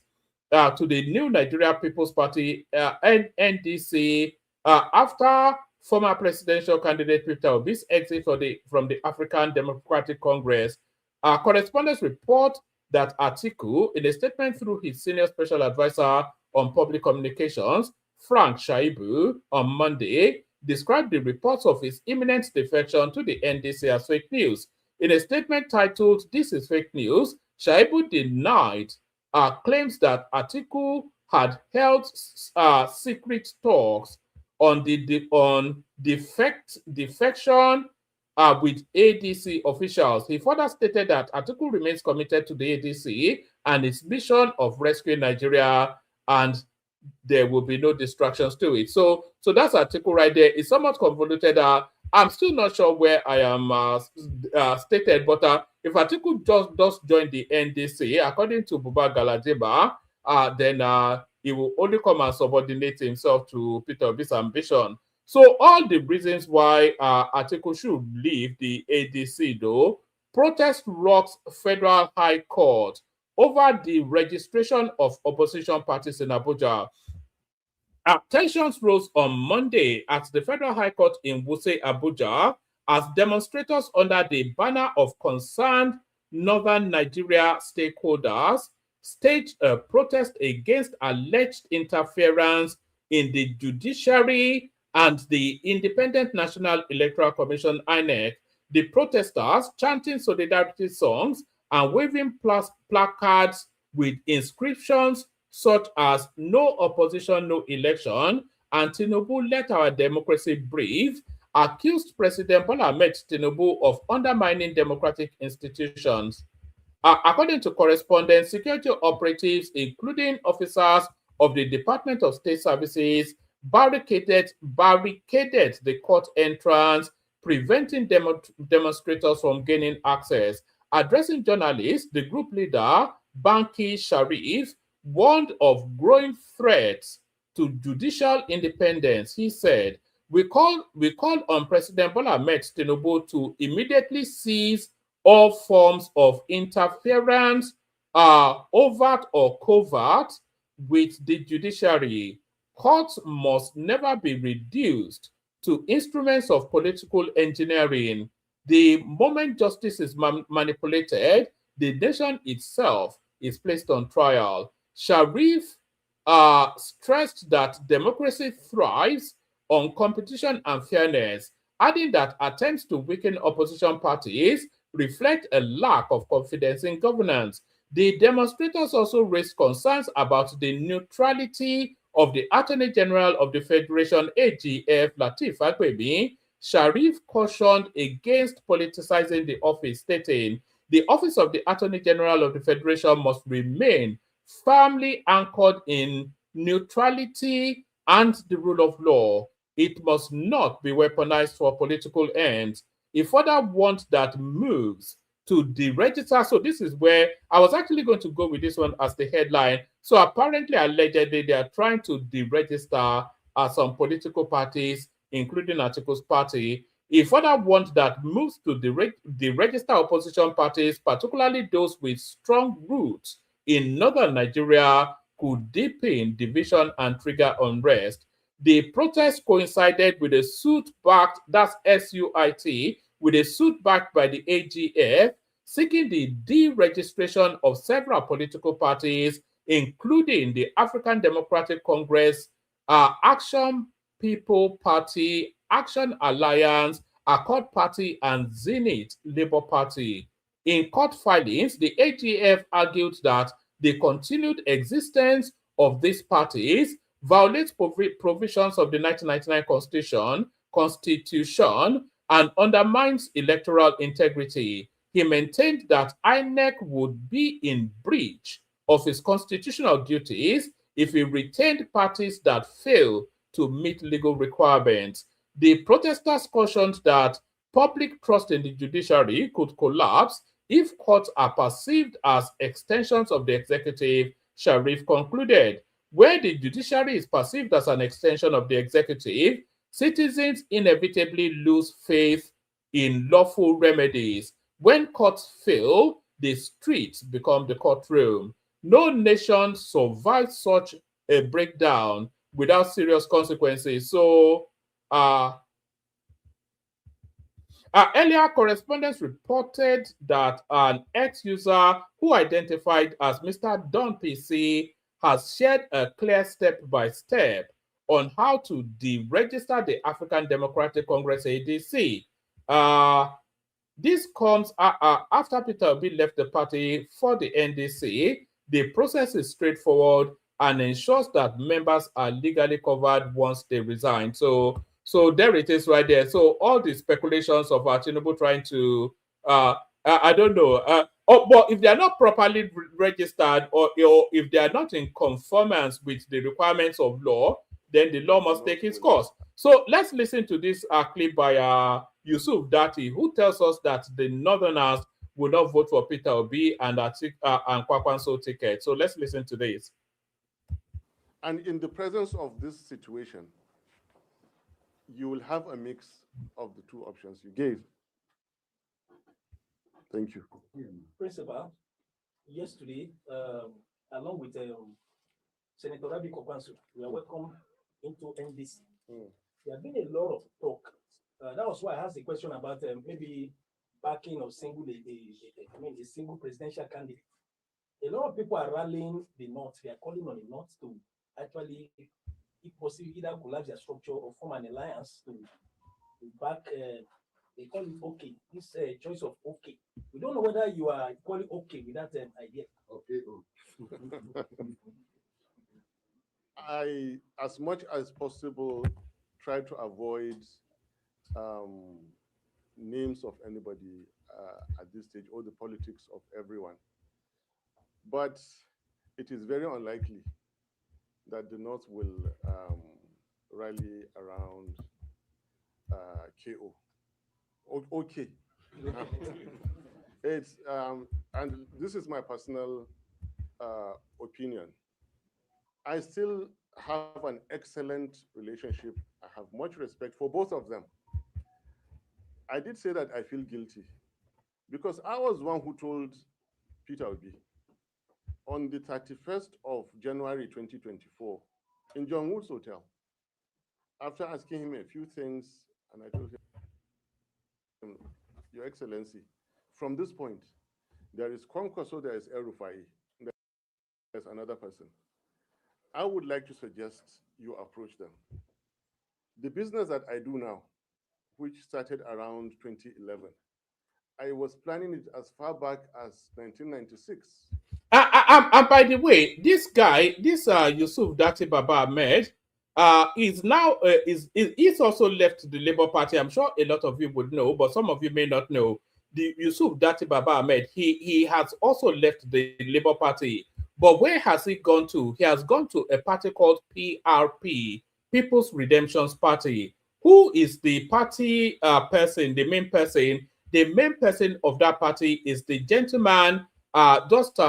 to the New Nigeria People's Party, NDC, after former presidential candidate Peter Obi's exit from the African Democratic Congress. Correspondents report that Atiku, in a statement through his senior special advisor on public communications, Frank Shaibu, on Monday, described the reports of his imminent defection to the NDC as fake news. In a statement titled, "This is Fake News," Shaibu denied claims that Atiku had held secret talks on defection with ADC officials. He further stated that Atiku remains committed to the ADC and its mission of rescuing Nigeria, and there will be no distractions to it. So that's Atiku right there. It's somewhat convoluted. I'm still not sure where I am stated, but if Atiku just join the NDC, according to Buba Galadima, then he will only come and subordinate himself to Peter Obi's ambition. So all the reasons why Atiku should leave the ADC, though, protest rocks Federal High Court over the registration of opposition parties in Abuja. Tensions rose on Monday at the Federal High Court in Wuse, Abuja, as demonstrators under the banner of concerned Northern Nigeria stakeholders staged a protest against alleged interference in the judiciary and the Independent National Electoral Commission, INEC. The protesters chanting solidarity songs and waving placards with inscriptions such as "No opposition, no election," and "TINUBU, let our democracy breathe," accused President Bola Ahmed Tinubu of undermining democratic institutions. According to correspondents, security operatives, including officers of the Department of State Services, barricaded the court entrance, preventing demonstrators from gaining access. Addressing journalists, the group leader, Banki Sharif, warned of growing threats to judicial independence. He said, we call on President Bola Ahmed Tinubu to immediately cease all forms of interference, overt or covert, with the judiciary. Courts must never be reduced to instruments of political engineering. The moment justice is manipulated, the nation itself is placed on trial. Sharif stressed that democracy thrives on competition and fairness, adding that attempts to weaken opposition parties reflect a lack of confidence in governance. The demonstrators also raised concerns about the neutrality of the Attorney General of the Federation, AGF, Lateef Fagbemi. Sharif cautioned against politicizing the office, stating, "The office of the Attorney General of the Federation must remain firmly anchored in neutrality and the rule of law. It must not be weaponized for political ends." He further warned that moves to deregister. So this is where I was actually going to go with this one as the headline. So apparently, allegedly, they are trying to deregister some political parties, including ATIKU'S party. He further warned that moves to deregister opposition parties, particularly those with strong roots in northern Nigeria, could deepen division and trigger unrest. The protest coincided with a suit backed, that's SUIT, with a suit backed by the AGF, seeking the deregistration of several political parties, including the African Democratic Congress, Action People Party, Action Alliance, Accord Party, and Zenith Labour Party. In court filings, the AGF argued that the continued existence of these parties violates provisions of the 1999 Constitution and undermines electoral integrity. He maintained that INEC would be in breach of its constitutional duties if it retained parties that fail to meet legal requirements. The protesters cautioned that public trust in the judiciary could collapse if courts are perceived as extensions of the executive. Sharif concluded, where the judiciary is perceived as an extension of the executive, citizens inevitably lose faith in lawful remedies. When courts fail, the streets become the courtroom. No nation survives such a breakdown without serious consequences. So, earlier correspondents reported that an ex-user who identified as Mr. Don PC has shared a clear step-by-step on how to deregister the African Democratic Congress ADC. This comes after Peter Obi left the party for the NDC. The process is straightforward and ensures that members are legally covered once they resign. So there it is right there. So all the speculations of TINUBU trying to, I don't know, but if they are not properly registered or if they are not in conformance with the requirements of law, then the law must take its course. So let's listen to this clip by Yusuf Datti, who tells us that the Northerners will not vote for Peter Obi and Kwakansko ticket. So let's listen to this. And in the presence of this situation, you will have a mix of the two options you gave. Thank you. Principal, yesterday, along with Senator Abubakar Kwakansko, we are welcome into NDC. There have been a lot of talk. That was why I asked the question about maybe backing of a single presidential candidate. A lot of people are rallying the North. They are calling on the North to actually, if possible, either collapse their structure or form an alliance to back. They call it okay. This choice of okay. We don't know whether you are calling okay with that idea. Okay. I, as much as possible, try to avoid names of anybody at this stage or the politics of everyone. But it is very unlikely that the North will rally around KO. Okay. It's and this is my personal opinion. I still have an excellent relationship. I have much respect for both of them. I did say that I feel guilty because I was one who told Peter Obi on the 31st of January 2024 in John Wood's hotel, after asking him a few things, and I told him, Your Excellency, from this point, there is Kwankwaso, there is El-Rufai, there's another person. I would like to suggest you approach them. The business that I do now, which started around 2011, I was planning it as far back as 1996. And by the way, this guy, Yusuf Datti Baba Ahmed, is now he's also left the Labour Party. I'm sure a lot of you would know, but some of you may not know. The Yusuf Datti Baba Ahmed, he has also left the Labour Party. But where has he gone to? He has gone to a party called PRP, People's Redemption Party. Who is the party person, the main person? The main person of that party is the gentleman just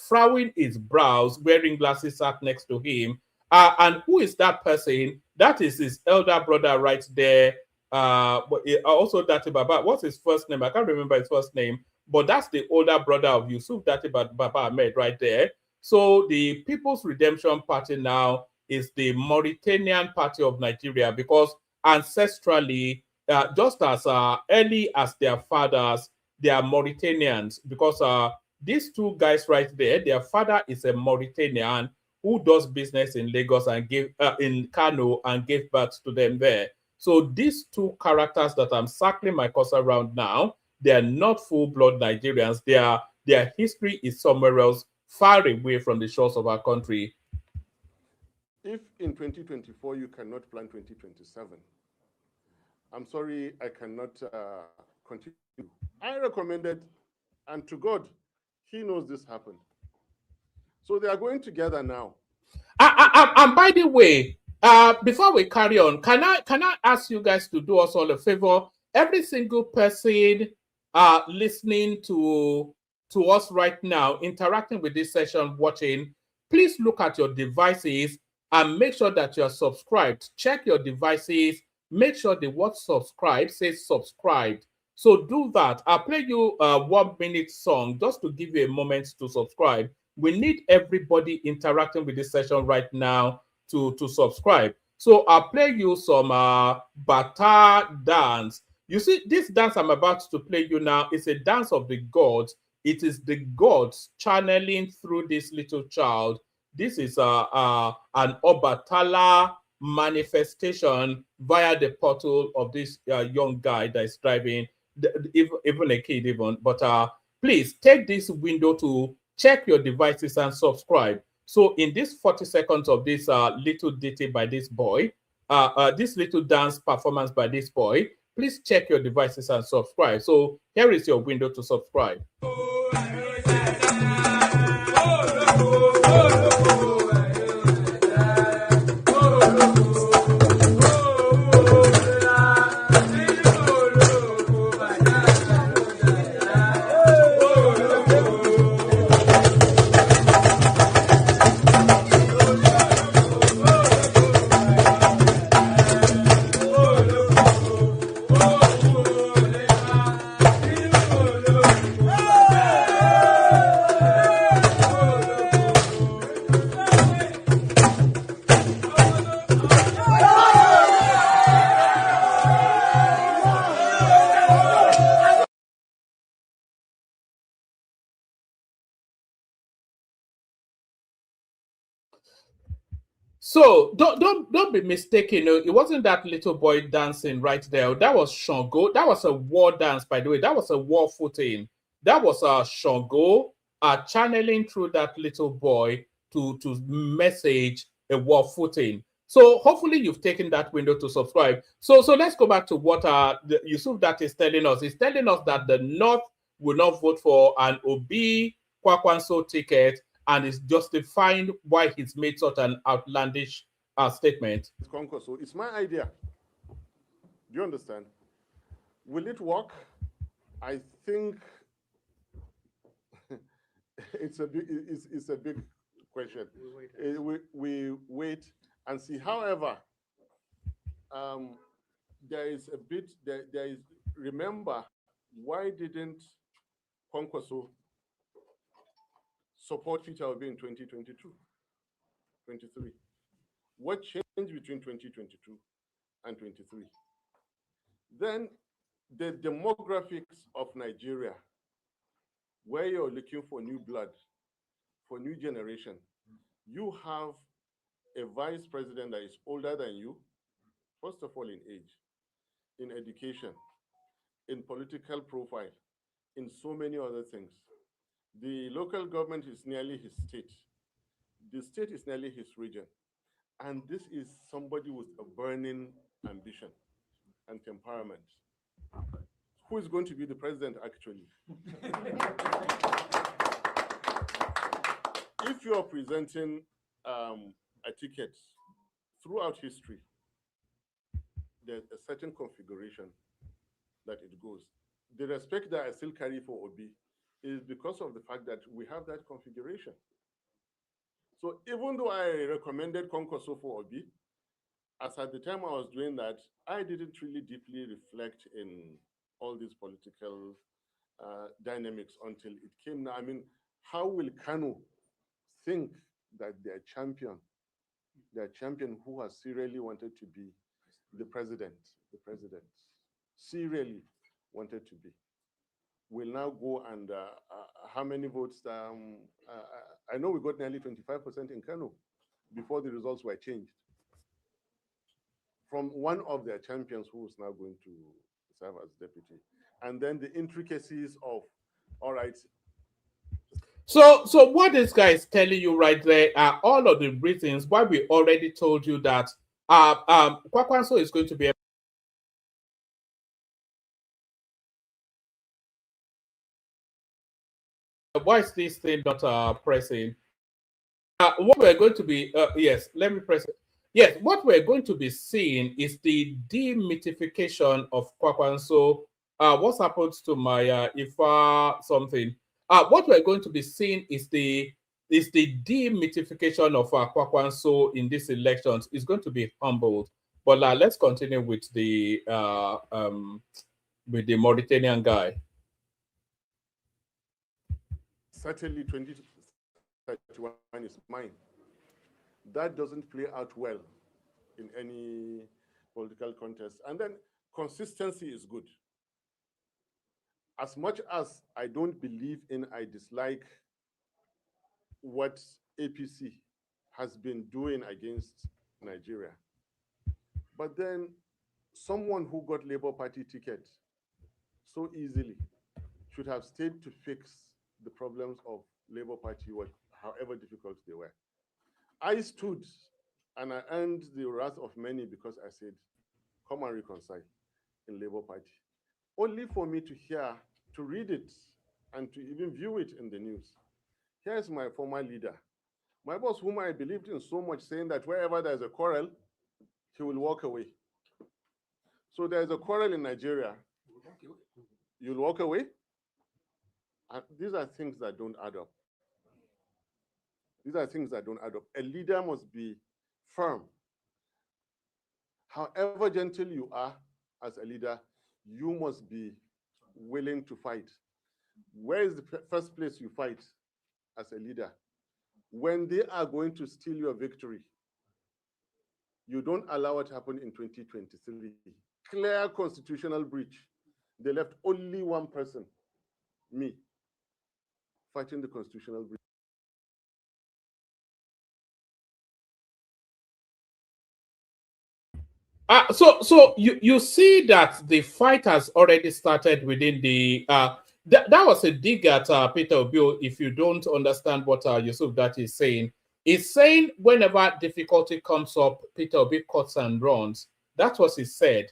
frowning his brows, wearing glasses, sat next to him. And who is that person? That is his elder brother right there. Also Datti Baba. What's his first name? I can't remember his first name. But that's the older brother of Yusuf Datti Baba Ahmed right there. So the People's Redemption Party now is the Mauritanian Party of Nigeria because ancestrally, just as early as their fathers, they are Mauritanians because these two guys right there, their father is a Mauritanian who does business in Lagos and in Kano and gave birth to them there. So these two characters that I'm circling my cursor around now, they are not full-blood Nigerians. Their history is somewhere else, far away from the shores of our country. If in 2024 you cannot plan 2027, I'm sorry, I cannot continue. I recommended, and to God, He knows this happened. So they are going together now. And by the way, before we carry on, can I ask you guys to do us all a favor? Every single person listening to us right now, interacting with this session, watching, please look at your devices and make sure that you're subscribed. Check your devices. Make sure the word subscribe says subscribed. So do that. I'll play you a 1 minute song just to give you a moment to subscribe. we need everybody interacting with this session right now to subscribe. So I'll play you some Bata dance. You see, this dance I'm about to play you now is a dance of the gods. It is the gods channeling through this little child. This is an Obatala manifestation via the portal of this young guy that is driving, even a kid even. But please take this window to check your devices and subscribe. So in this 40 seconds of this little ditty by this boy, this little dance performance by this boy, please check your devices and subscribe. So here is your window to subscribe. So don't be mistaken. It wasn't that little boy dancing right there. That was Shango. That was a war dance, by the way. That was a war footing. That was Shango channeling through that little boy to message a war footing. So hopefully you've taken that window to subscribe. So let's go back to what Yusuf Datti is telling us. He's telling us that the North will not vote for an Obi Kwakansko ticket, and is justifying why he's made such an outlandish statement. So it's my idea. Do you understand? Will it work? I think it's a big question. We wait and see. However, there is a bit. There is. Remember, why didn't Kwankwaso support Peter Obi in 2022, 23? What changed between 2022 and 23? Then the demographics of Nigeria, where you're looking for new blood, for new generation. You have a vice president that is older than you, first of all in age, in education, in political profile, in so many other things. The local government is nearly his state. The state is nearly his region. And this is somebody with a burning ambition and temperament. Who is going to be the president, actually? If you are presenting a ticket throughout history, there's a certain configuration that it goes. The respect that I still carry for Obi is because of the fact that we have that configuration. So even though I recommended Kwankwaso for Obi, as at the time I was doing that, I didn't really deeply reflect in all these political dynamics until it came now. I mean, how will Kanu think that their champion who has serially wanted to be the president, serially wanted to be, will now go and how many votes? I know we got nearly 25% in Kano before the results were changed from one of their champions who is now going to serve as deputy. And then the intricacies of, all right. So what this guy is telling you right there are all of the reasons why we already told you that Kwakansko is going to be why is this thing not pressing? What we're going to be, yes, let me press it. Yes, what we're going to be seeing is the demythification of Kwakansko. What happens to my Ifa something? What we're going to be seeing is the demythification of Kwakansko in these elections. Is going to be humbled. But let's continue with the Mauritanian guy. Certainly 31 is mine. That doesn't play out well in any political contest. And then consistency is good. As much as I don't believe in, I dislike what APC has been doing against Nigeria. But then someone who got Labour Party ticket so easily should have stayed to fix the problems of Labour Party, however difficult they were. I stood and I earned the wrath of many because I said, come and reconcile in Labour Party. Only for me to read it and to even view it in the news. Here's my former leader, my boss, whom I believed in so much, saying that wherever there's a quarrel, he will walk away. So there's a quarrel in Nigeria. You'll walk away? And these are things that don't add up. These are things that don't add up. A leader must be firm. However gentle you are as a leader, you must be willing to fight. Where is the first place you fight as a leader? When they are going to steal your victory, you don't allow it to happen in 2023. Clear constitutional breach. They left only one person, me, fighting the constitutional breach. So you see that the fight has already started within the that was a dig at Peter Obi. If you don't understand what Yusuf Datti is saying, he's saying whenever difficulty comes up, Peter Obi cuts and runs. That's what he said,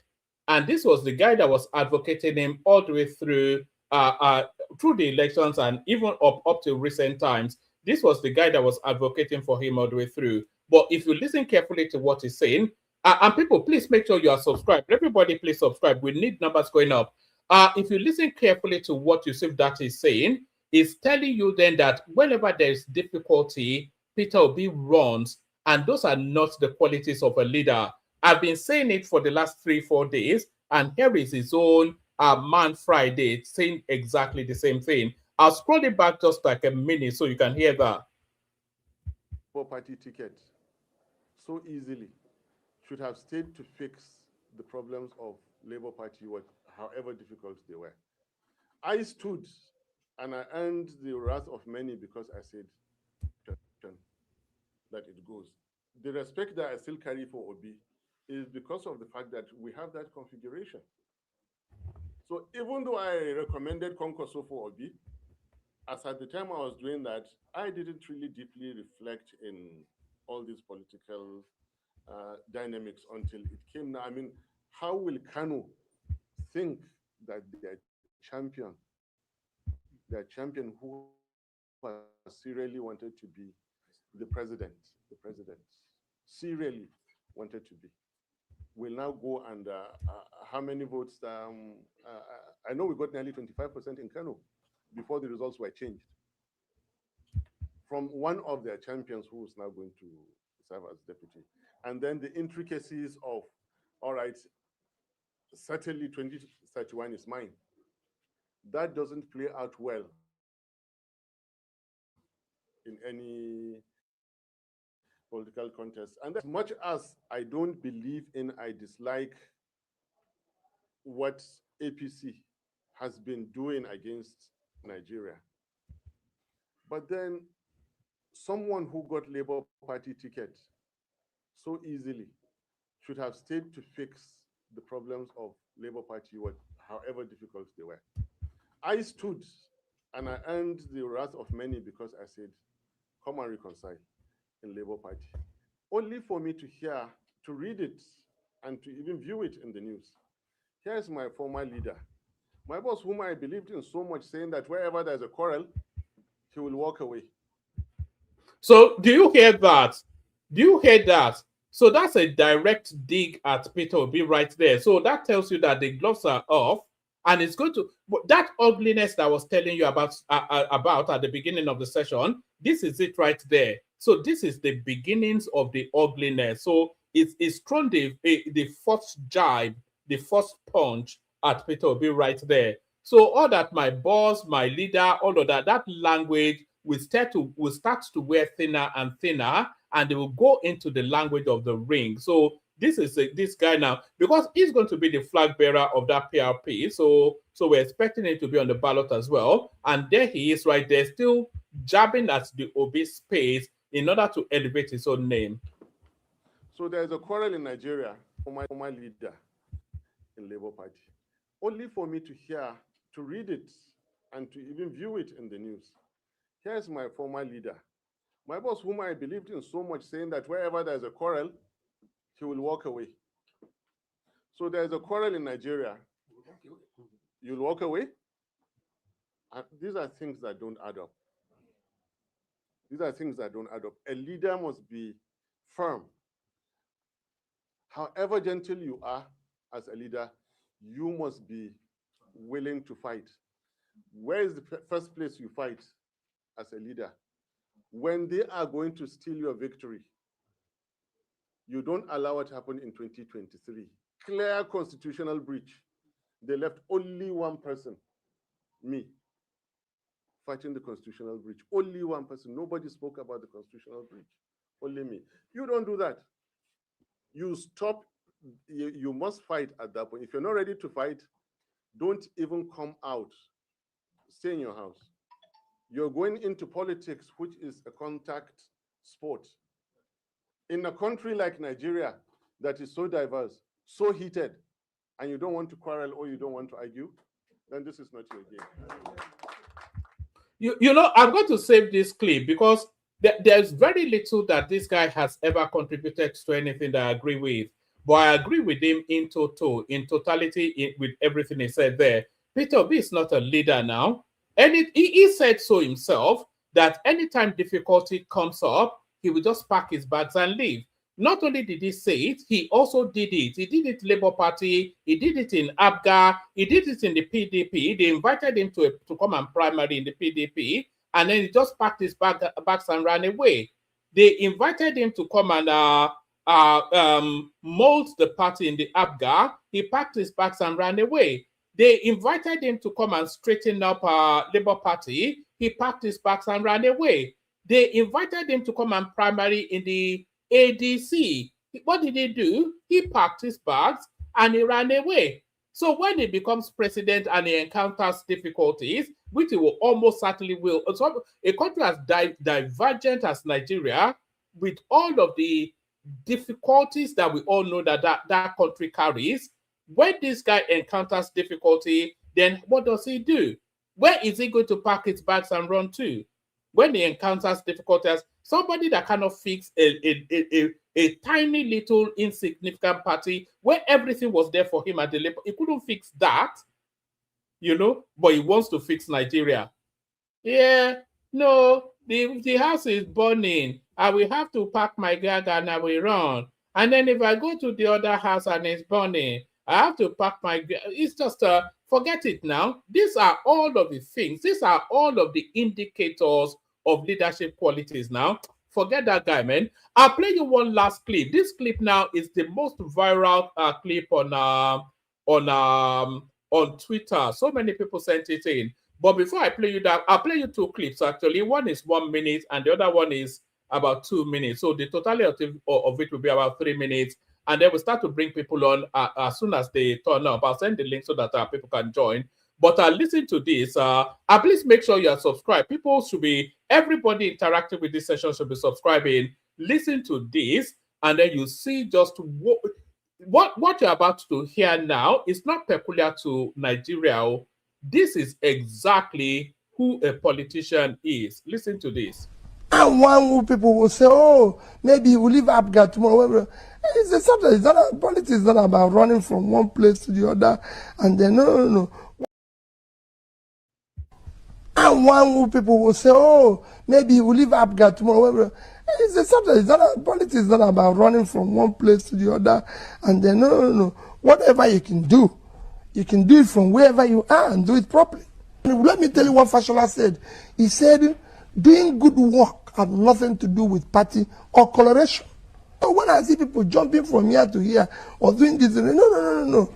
and this was the guy that was advocating him all the way through the elections and even up to recent times. This was the guy that was advocating for him all the way through. But if you listen carefully to what he's saying, and people, please make sure you are subscribed. Everybody, please subscribe. We need numbers going up. If you listen carefully to what Yusuf Datti is saying, is telling you then that whenever there is difficulty, Peter Obi runs, and those are not the qualities of a leader. I've been saying it for the last 3-4 days, and here is his own Man Friday saying exactly the same thing. I'll scroll it back just like a minute so you can hear that. For party ticket so easily should have stayed to fix the problems of Labour Party, however difficult they were. I stood and I earned the wrath of many because I said that it goes. The respect that I still carry for Obi is because of the fact that we have that configuration. So even though I recommended Kwakansko for Obi, as at the time I was doing that, I didn't really deeply reflect in all these political dynamics until it came now. I mean, how will Kano think that their champion who serially wanted to be the president, serially wanted to be, will now go and how many votes? I know we got nearly 25% in Kano before the results were changed from one of their champions who is now going to serve as deputy. And then the intricacies of, all right, certainly 2031 is mine. That doesn't play out well in any political contest. And as much as I don't believe in, I dislike what APC has been doing against Nigeria. But then someone who got Labour Party ticket so easily should have stayed to fix the problems of Labour Party, however difficult they were. I stood and I earned the wrath of many because I said, come and reconcile in Labour Party. Only for me to read it and to even view it in the news. Here's my former leader, my boss, whom I believed in so much, saying that wherever there's a quarrel, he will walk away. So do you hear that? Do you hear that? So that's a direct dig at Peter Obi right there. So that tells you that the gloves are off, and it's going to, that ugliness that I was telling you about at the beginning of the session. This is it right there. So this is the beginnings of the ugliness. So it's thrown the first jibe, the first punch at Peter Obi right there. So all that my boss, my leader, all of that language, will start to wear thinner and thinner, and they will go into the language of the ring. So this is this guy now, because he's going to be the flag bearer of that PRP. So we're expecting him to be on the ballot as well. And there he is right there, still jabbing at the Obi space in order to elevate his own name. So there's a quarrel in Nigeria for my leader in Labour Party. Only for me to read it, and to even view it in the news. Here's my former leader, my boss, whom I believed in so much, saying that wherever there's a quarrel, he will walk away. So there's a quarrel in Nigeria. You'll walk away? And these are things that don't add up. These are things that don't add up. A leader must be firm. However gentle you are as a leader, you must be willing to fight. Where is the first place you fight as a leader? When they are going to steal your victory. You don't allow it to happen in 2023. Clear constitutional breach. They left only one person, me, fighting the constitutional breach. Only one person. Nobody spoke about the constitutional breach. Only me. You don't do that. You stop. You must fight at that point. If you're not ready to fight, don't even come out. Stay in your house. You're going into politics, which is a contact sport. In a country like Nigeria that is so diverse, so heated, and you don't want to quarrel or you don't want to argue, then this is not your game. You know, I'm going to save this clip because there's very little that this guy has ever contributed to anything that I agree with. But I agree with him in totality, with everything he said there. Peter Obi is not a leader now. And he said so himself, that anytime difficulty comes up, he will just pack his bags and leave. Not only did he say it, he also did it. He did it in Labour Party, he did it in ABGA, he did it in the PDP. They invited him to come and primary in the PDP, and then he just packed his bags and ran away. They invited him to come and mold the party in the ABGA. He packed his bags and ran away. They invited him to come and straighten up Labour Party. He packed his bags and ran away. They invited him to come and primary in the ADC. What did he do? He packed his bags and he ran away. So when he becomes president and he encounters difficulties, which he will almost certainly will, so a country as divergent as Nigeria, with all of the difficulties that we all know that country carries, when this guy encounters difficulty, then what does he do? Where is he going to pack his bags and run to? When he encounters difficulties, somebody that cannot fix a tiny little insignificant party where everything was there for him at the Labour, he couldn't fix that, you know, but he wants to fix Nigeria. Yeah, no, the house is burning. I will have to pack my bag and I will run. And then if I go to the other house and it's burning, I have to pack my... It's just, forget it now. These are all of the things. These are all of the indicators of leadership qualities now. Forget that guy, man. I'll play you one last clip. This clip now is the most viral clip on Twitter. So many people sent it in. But before I play you that, I'll play you two clips, actually. One is 1 minute and the other one is about 2 minutes. So the totality of it will be about 3 minutes. And then we'll start to bring people on as soon as they turn up. I'll send the link so that people can join. But listen to this. Please make sure you are subscribed. People should be, everybody interacting with this session should be subscribing. Listen to this, and then you see just what you're about to hear now is not peculiar to Nigeria. This is exactly who a politician is. Listen to this. And one people will say, oh, maybe we'll leave ABGA tomorrow. It's a subject. It's not, politics is not about running from one place to the other. And then, no. And one people will say, oh, maybe we'll leave ABGA tomorrow. It's a subject. It's not, politics is not about running from one place to the other. And then, no. Whatever you can do it from wherever you are and do it properly. Let me tell you what Fashola said. He said, doing good work had nothing to do with party or coloration. So when I see people jumping from here to here or doing this, no.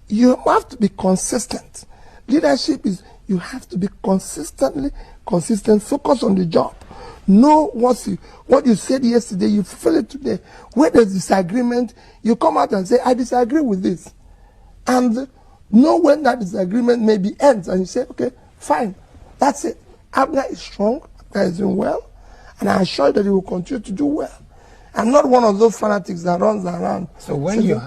You have to be consistent. Leadership is, you have to be consistently consistent, focus on the job. Know what you said yesterday, you fulfill it today. Where there's disagreement, you come out and say, I disagree with this. And know when that disagreement maybe ends, and you say, okay, fine, that's it. Abner is strong, Abner is doing well, and I assure you that he will continue to do well. I'm not one of those fanatics that runs around. So when you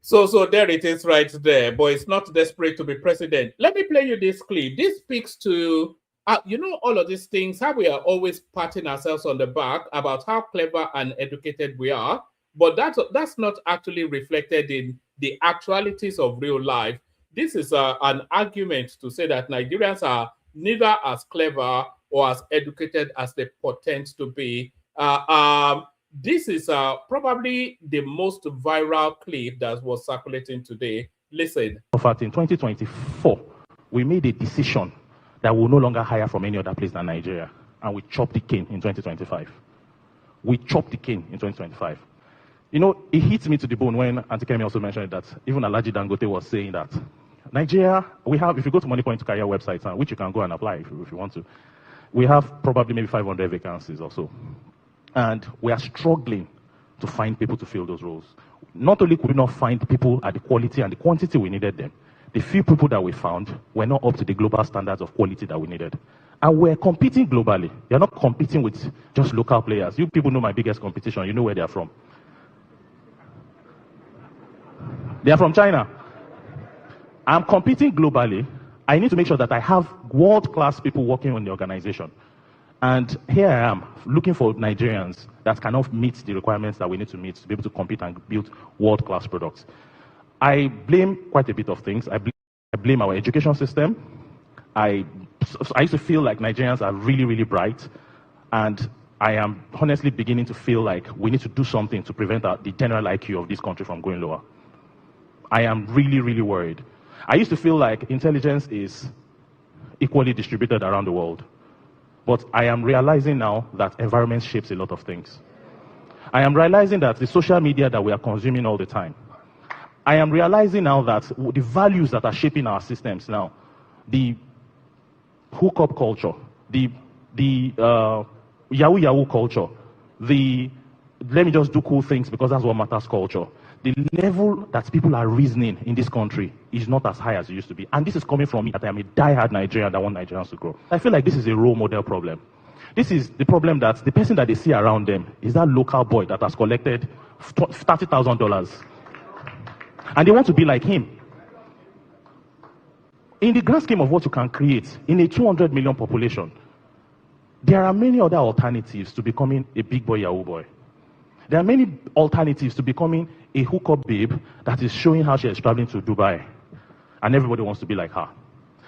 So there it is right there, but it's not desperate to be president. Let me play you this clip. This speaks to, all of these things, how we are always patting ourselves on the back about how clever and educated we are, but that's not actually reflected in the actualities of real life. This is an argument to say that Nigerians are neither as clever or as educated as they pretend to be. This is probably the most viral clip that was circulating today. Listen. In fact, in 2024, we made a decision that we'll no longer hire from any other place than Nigeria, and we chopped the cane in 2025. We chopped the cane in 2025. You know, it hits me to the bone when Auntie Kemi also mentioned that even Alhaji Dangote was saying that Nigeria, we have, if you go to Money Point Career website, which you can go and apply if you want to, we have probably maybe 500 vacancies or so. And we are struggling to find people to fill those roles. Not only could we not find people at the quality and the quantity we needed them, the few people that we found were not up to the global standards of quality that we needed. And we're competing globally. You're not competing with just local players. You people know my biggest competition. You know where they are from. They are from China. I'm competing globally. I need to make sure that I have world-class people working on the organization. And here I am, looking for Nigerians that cannot meet the requirements that we need to meet to be able to compete and build world-class products. I blame quite a bit of things. I blame our education system. I used to feel like Nigerians are really, really bright. And I am honestly beginning to feel like we need to do something to prevent the general IQ of this country from going lower. I am really, really worried. I used to feel like intelligence is equally distributed around the world. But I am realizing now that environment shapes a lot of things. I am realizing that the social media that we are consuming all the time. I am realizing now that the values that are shaping our systems now, the hookup culture, the yahoo yahoo culture, the let me just do cool things because that's what matters culture. The level that people are reasoning in this country is not as high as it used to be. And this is coming from me, that I am a diehard Nigerian that want Nigerians to grow. I feel like this is a role model problem. This is the problem that the person that they see around them is that local boy that has collected $30,000. And they want to be like him. In the grand scheme of what you can create in a 200 million population, there are many other alternatives to becoming a big boy Yahoo boy. There are many alternatives to becoming a hookup babe that is showing how she is traveling to Dubai. And everybody wants to be like her.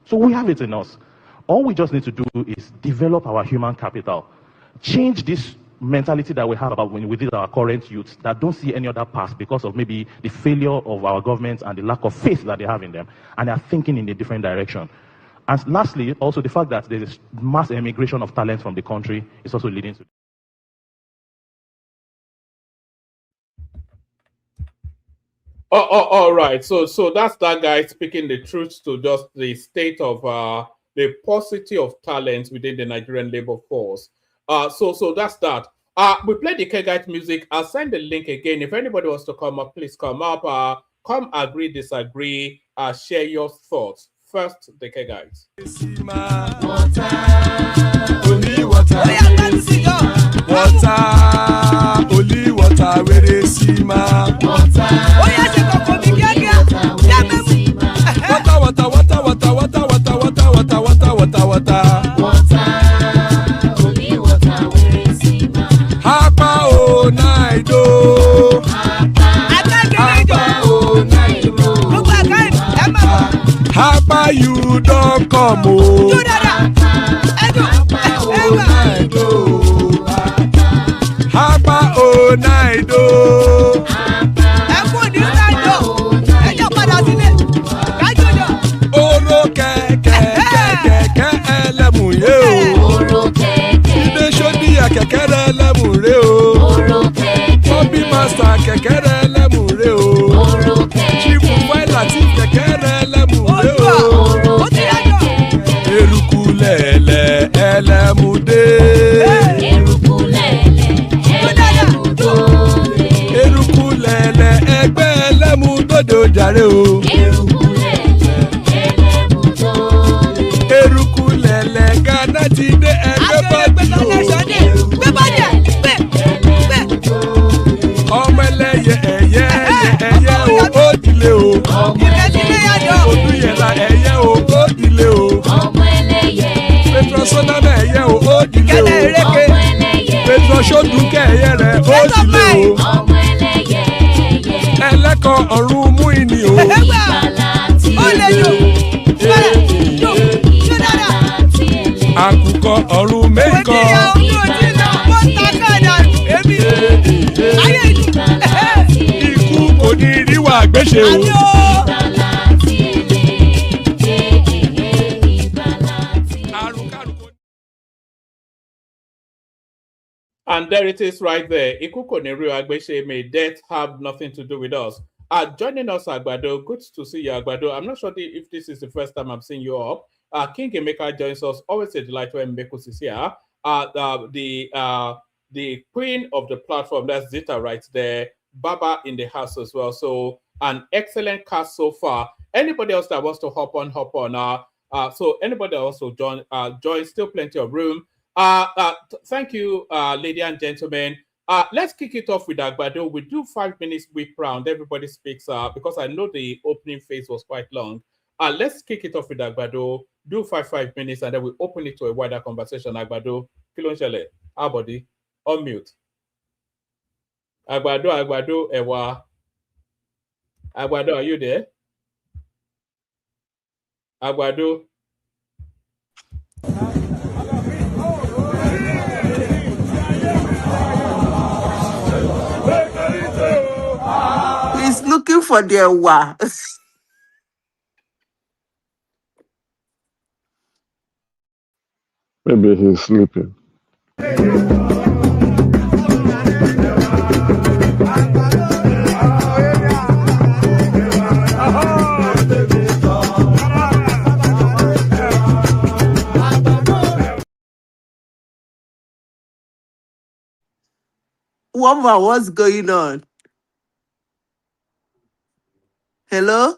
So we have it in us. All we just need to do is develop our human capital. Change this mentality that we have about within our current youth that don't see any other path because of maybe the failure of our government and the lack of faith that they have in them. And they are thinking in a different direction. And lastly, also the fact that there is mass immigration of talent from the country is also leading to. All right. So that's that guy speaking the truth to just the state of the paucity of talent within the Nigerian labor force. So that's that. We played the Kegite music. I'll send the link again. If anybody wants to come up, please come up. Come agree, disagree, share your thoughts. First, the Kegites. Only water, where they see ma. Water, only water, where they see ma. Hapa o naido. Hapa o naido. Hapa you don't come o. Hapa o naido. Hapa o naido. Oro kẹ̀kẹ́ ẹlẹ́mù yé o. Oro kẹ̀kẹ́. Ilé sọ́dí kẹ̀kẹ́ ẹlẹ́mù ré o. Oro kẹ̀kẹ́. Bobby master kẹ̀kẹ́ ẹlẹ́mù ré o. Oro kẹ̀kẹ́. Chief Wáìlà tí kẹ̀kẹ́ ẹlẹ́mù ré o. Oro kẹ̀kẹ́. jàre o. Eruku lẹ̀lẹ̀ Ghana ti dé ẹgbẹ́ bọ́dì o. Ọmọ ẹlẹ́yẹ ẹ̀yẹ o ó dilé o. Olúyẹ̀lá ẹ̀yẹ o ó dilé o. Petrosonama ẹ̀yẹ o ó dilé o. Petrosodunke ẹ̀yẹ rẹ̀ ó dilé o. Ẹlẹ́kọ̀ ọ̀run mú ìní o. Àkùkọ ọ̀run mẹ́kọ̀. Ikú kò ní ríwà gbéṣe o. And there it is right there. Ikuko Neru Agbeshe, may death have nothing to do with us. Joining us, Agbado. Good to see you, Agbado. I'm not sure if this is the first time I'm seeing you up. King Emeka joins us. Always a delight when Mbeko is here. The queen of the platform, that's Zita right there. Baba in the house as well. So an excellent cast so far. Anybody else that wants to hop on. So anybody else will join, still plenty of room. Thank you, ladies and gentlemen. Let's kick it off with Agbado. We do 5 minutes whip round. Everybody speaks because I know the opening phase was quite long. Let's kick it off with Agbado. Do 5 minutes and then we open it to a wider conversation. Agbado, Kilonchele, our body, unmute. Agbado, Ewa. Agbado, are you there? Agbado. He's looking for the Ewa. Maybe he's sleeping. Woman, what's going on? Hello?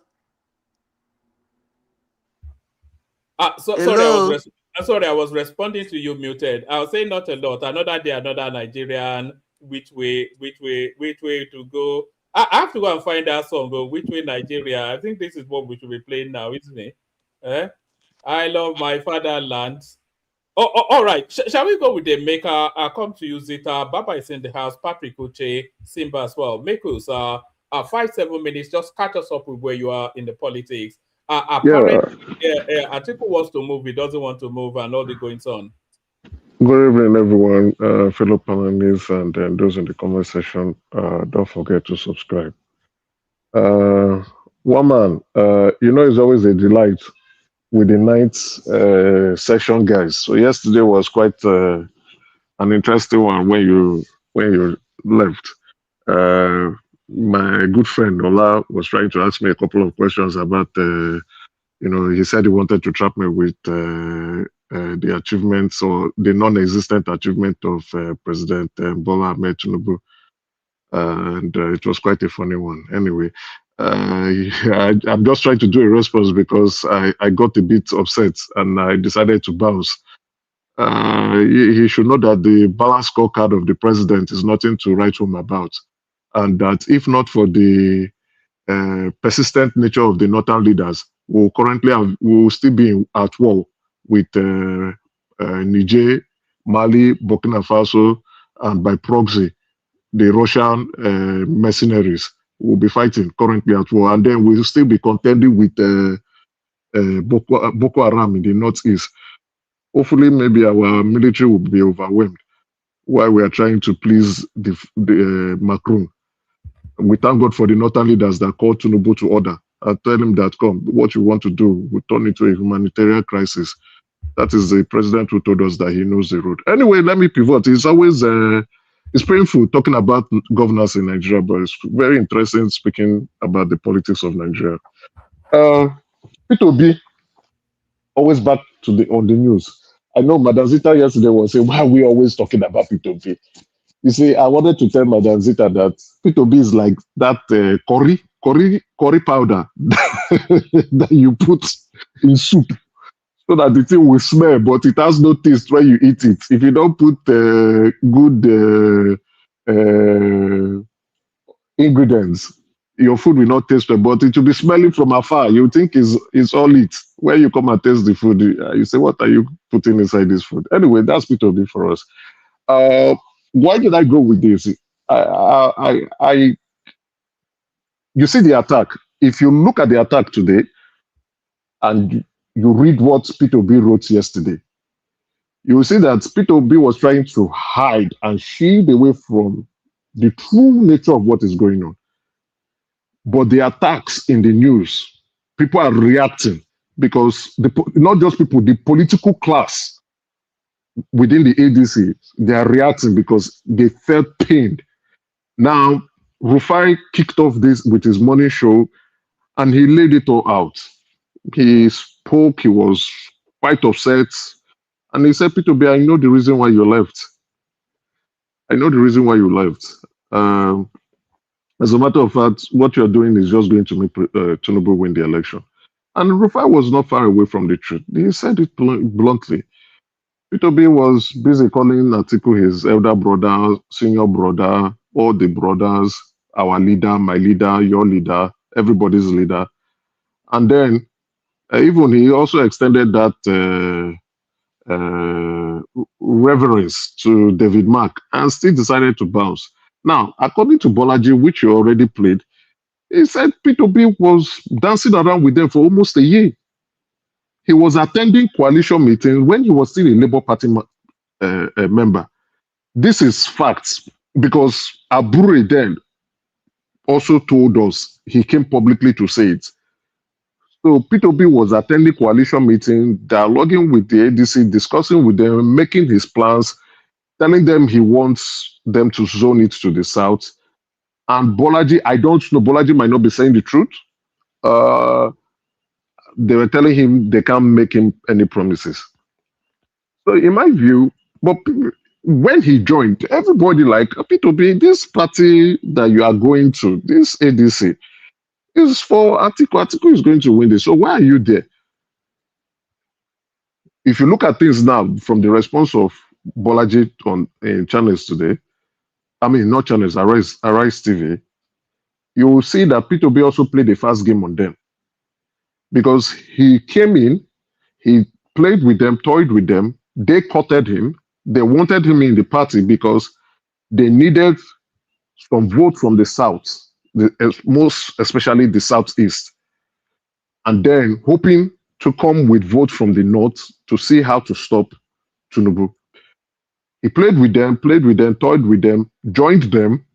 Hello? Sorry, I was responding to you muted. I was saying not a lot. Another day, another Nigerian. Which way to go? I have to go and find that song. But which way Nigeria? I think this is what we should be playing now, isn't it? I love my fatherland. Oh, all right. Shall we go with the maker? I'll come to you, Zita. Baba is in the house. Patrick Uche, Simba as well. Make us 5-7 minutes. Just catch us up with where you are in the politics. Apparently, Atiku wants to move. He doesn't want to move, and all the goings on. Good evening, everyone, fellow panelists, and those in the comment section. Don't forget to subscribe. Woman, it's always a delight with the night session, guys. So yesterday was quite an interesting one when you left. My good friend Ola was trying to ask me a couple of questions about, he said he wanted to trap me with the achievements or the non-existent achievement of President Bola Ahmed TINUBU. And it was quite a funny one. Anyway, I'm just trying to do a response because I got a bit upset and I decided to bounce. He should know that the balanced scorecard of the president is nothing to write home about. And that if not for the persistent nature of the northern leaders, we will still be at war with Niger, Mali, Burkina Faso, and by proxy, the Russian mercenaries will be fighting currently at war. And then we'll still be contending with Boko Haram in the northeast. Hopefully, maybe our military will be overwhelmed while we are trying to please the Macron. We thank God for the northern leaders that called TINUBU to order and tell him that, come, what you want to do will turn into a humanitarian crisis. That is the president who told us that he knows the road. Anyway, let me pivot. It's always it's painful talking about governance in Nigeria, but it's very interesting speaking about the politics of Nigeria. Peter Obi, always back to on the news. I know Madam Zita yesterday was saying, why are we always talking about Peter Obi? You see, I wanted to tell Madam Zita that P2B is like that curry powder that you put in soup so that the thing will smell, but it has no taste when you eat it. If you don't put good ingredients, your food will not taste well, but it will be smelling from afar. You think it's all it. When you come and taste the food, you say, what are you putting inside this food? Anyway, that's P2B for us. Why did I go with this? You see the attack. If you look at the attack today and you read what P2B wrote yesterday, you will see that P2B was trying to hide and shield away from the true nature of what is going on. But the attacks in the news, people are reacting because not just people, the political class within the ADC, they are reacting because they felt pained. Now, Rufai kicked off this with his morning show and he laid it all out. He spoke, he was quite upset, and he said, P2B, I know the reason why you left. I know the reason why you left. As a matter of fact, what you're doing is just going to make TINUBU win the election. And Rufai was not far away from the truth. He said it bluntly. P2B was busy calling Atiku his elder brother, senior brother, all the brothers, our leader, my leader, your leader, everybody's leader. And then even he also extended that reverence to David Mark and still decided to bounce. Now, according to Bolaji, which you already played, he said P2B was dancing around with them for almost a year. He was attending coalition meetings when he was still a Labour Party member. This is facts because Abure then also told us, he came publicly to say it. So P2B was attending coalition meetings, dialoguing with the ADC, discussing with them, making his plans, telling them he wants them to zone it to the south. And Bolaji, I don't know, Bolaji might not be saying the truth. They were telling him they can't make him any promises. So in my view, but when he joined, everybody like, P2B, this party that you are going to, this ADC, is for Atiku. Atiku is going to win this. So why are you there? If you look at things now from the response of Bolaji in channels today, I mean, not channels, Arise TV, you will see that P2B also played a fast game on them. Because he came in, he played with them, toyed with them, they courted him, they wanted him in the party because they needed some vote from the south, most especially the southeast, and then hoping to come with vote from the north to see how to stop TINUBU. He played with them, toyed with them, joined them,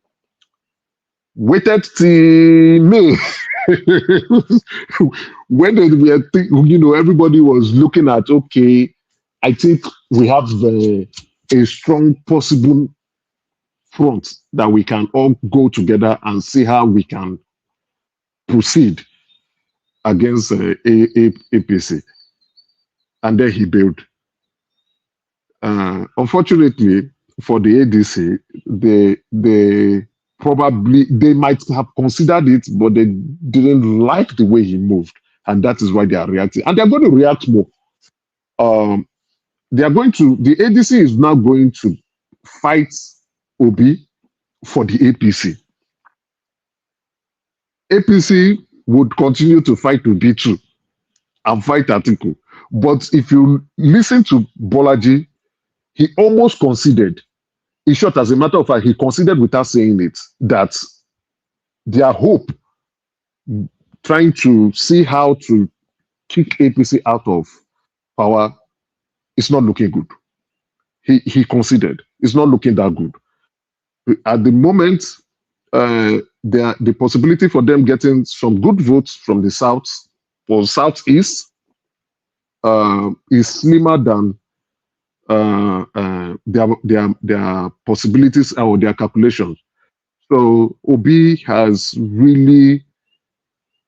waited till May. When they were, everybody was looking at, okay, I think we have a strong possible front that we can all go together and see how we can proceed against APC. And then he bailed. Unfortunately for the ADC, they might have considered it, but they didn't like the way he moved, and that is why they are reacting. And they are going to react more. The ADC is now going to fight Obi for the APC. APC would continue to fight Obi too and fight Atiku. But if you listen to Bolaji, he almost conceded. In short, as a matter of fact, he considered without saying it that their hope, trying to see how to kick APC out of power, is not looking good. He considered it's not looking that good. At the moment, the possibility for them getting some good votes from the south or southeast is slimmer than their possibilities or their calculations. So Obi has really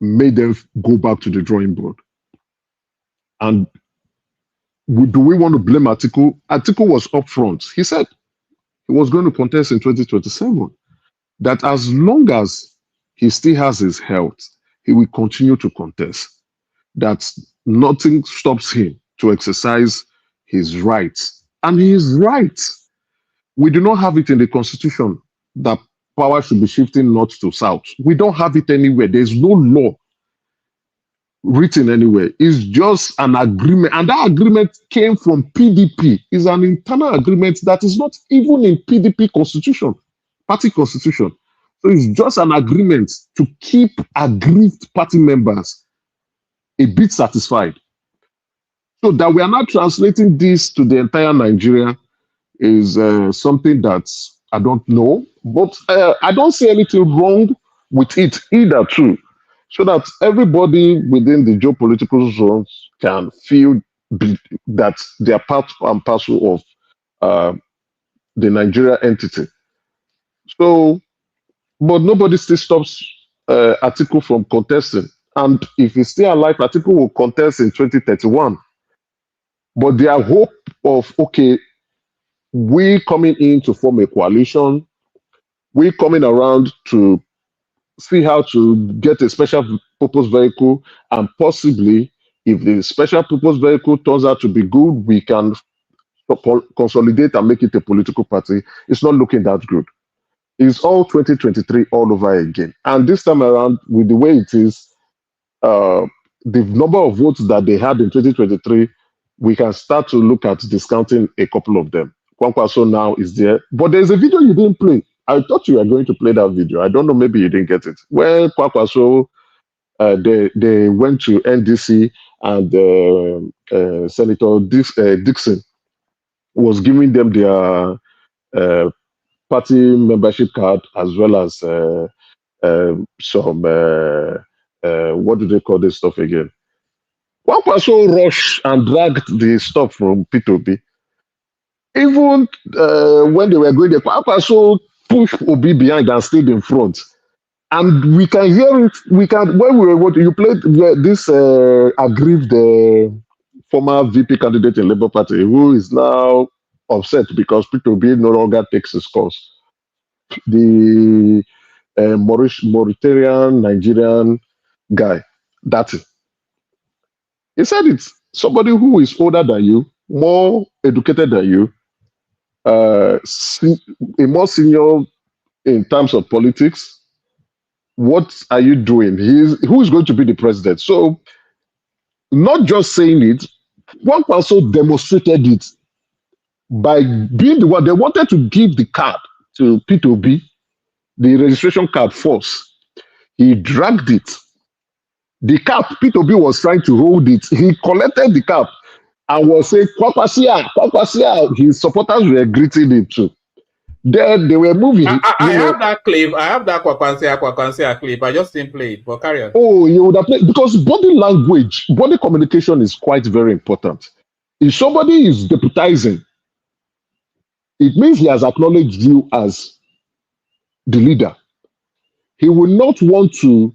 made them go back to the drawing board. And do we want to blame Atiku? Atiku was up front. He said he was going to contest in 2027. That as long as he still has his health, he will continue to contest. That nothing stops him to exercise his rights. And he is right. We do not have it in the constitution that power should be shifting north to south. We don't have it anywhere. There's no law written anywhere. It's just an agreement. And that agreement came from PDP. It's an internal agreement that is not even in PDP constitution, party constitution. So it's just an agreement to keep aggrieved party members a bit satisfied. So that we are not translating this to the entire Nigeria is something that I don't know, but I don't see anything wrong with it either too, so that everybody within the geopolitical zones can feel that they are part and parcel of the Nigeria entity. So, but nobody still stops Atiku from contesting. And if he's still alive, Atiku will contest in 2031. But their hope of, okay, we coming in to form a coalition, we coming around to see how to get a special purpose vehicle, and possibly, if the special purpose vehicle turns out to be good, we can consolidate and make it a political party. It's not looking that good. It's all 2023 all over again. And this time around, with the way it is, the number of votes that they had in 2023, we can start to look at discounting a couple of them. Kwankwaso now is there, but there's a video you didn't play. I thought you were going to play that video. I don't know, maybe you didn't get it. Where Kwankwaso, they went to NDC and Senator Dixon was giving them their party membership card, as well as some, what do they call this stuff again? Kwankwaso rushed and dragged the stuff from Peter Obi. Even when they were going there, Kwankwaso pushed Obi behind and stayed in front. And we can hear it. We can, when we were, you played this aggrieved former VP candidate in Labour Party, who is now upset because Peter Obi no longer takes his course. The Mauritanian Nigerian guy, Datti. He said it's somebody who is older than you, more educated than you, a more senior in terms of politics. What are you doing? Who is going to be the president? So, not just saying it, one person demonstrated it by being the one. They wanted to give the card to Peter Obi, the registration card first. He dragged it. The cap, Peter Obi was trying to hold it. He collected the cap and was saying, Kwakwasia, Kwakwasia. His supporters were greeting him too. Then they were moving. I have that clip. I have that Kwakansia clip. I just didn't play it, but carry on. Oh, you would have played, because body language, body communication is quite very important. If somebody is deputizing, it means he has acknowledged you as the leader. He will not want to,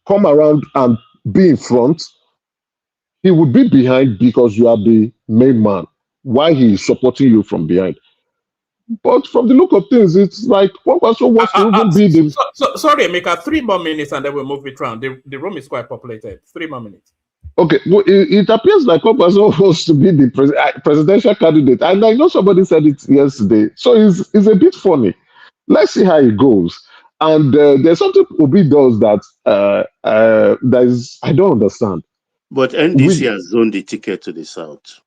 come around and be in front. He would be behind because you are the main man. Why he is supporting you from behind? But from the look of things, it's like what also wants to even be the. Sorry, Emeka, 3 more minutes and then we'll move it around. The room is quite populated. 3 more minutes. Okay, well, it appears like Kwankwaso wants to be the presidential candidate, and I know somebody said it yesterday, so it's a bit funny. Let's see how it goes. And there's something Obi does that I don't understand. But NDC has zoned the ticket to the south.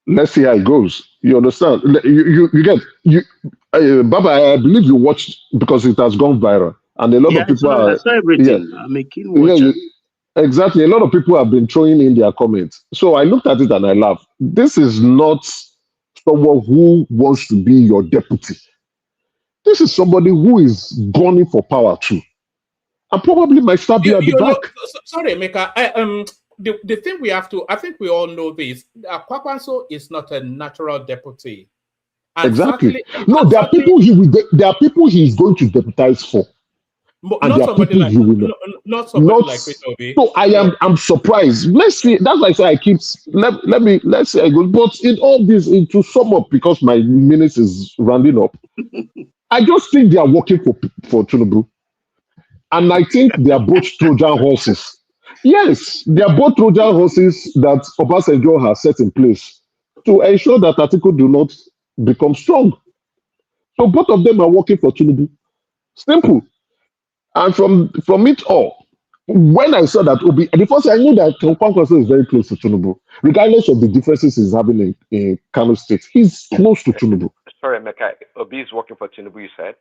Let's see how it goes. You understand? You get Baba. I believe you watched because it has gone viral, and a lot of people I saw everything. Yeah, I'm a keen watcher. Exactly. A lot of people have been throwing in their comments. So I looked at it and I laughed. This is not someone who wants to be your deputy. This is somebody who is gunning for power too, and probably might start be at the back. Sorry, Emeka. The thing we have to, I think we all know this. Kwakansko is not a natural deputy. And exactly. No, there are people he is going to deputize for. and Not there are somebody people like you will know. not somebody Not like Peter Obi. so I'm surprised. Let's see. That's why I say I keep let's say I go. But in all this, to sum up, because my minutes is rounding up, I just think they are working for TINUBU. And I think they are both Trojan horses. Yes, they are both Trojan horses that Obasanjo has set in place to ensure that Atiku do not become strong. So both of them are working for TINUBU. Simple. And from it all, when I saw that Obi, the first thing I knew that Kwakansko is very close to TINUBU, regardless of the differences he's having in Kano State. He's close to TINUBU. Sorry, Mecca. Obi is working for TINUBU, you said?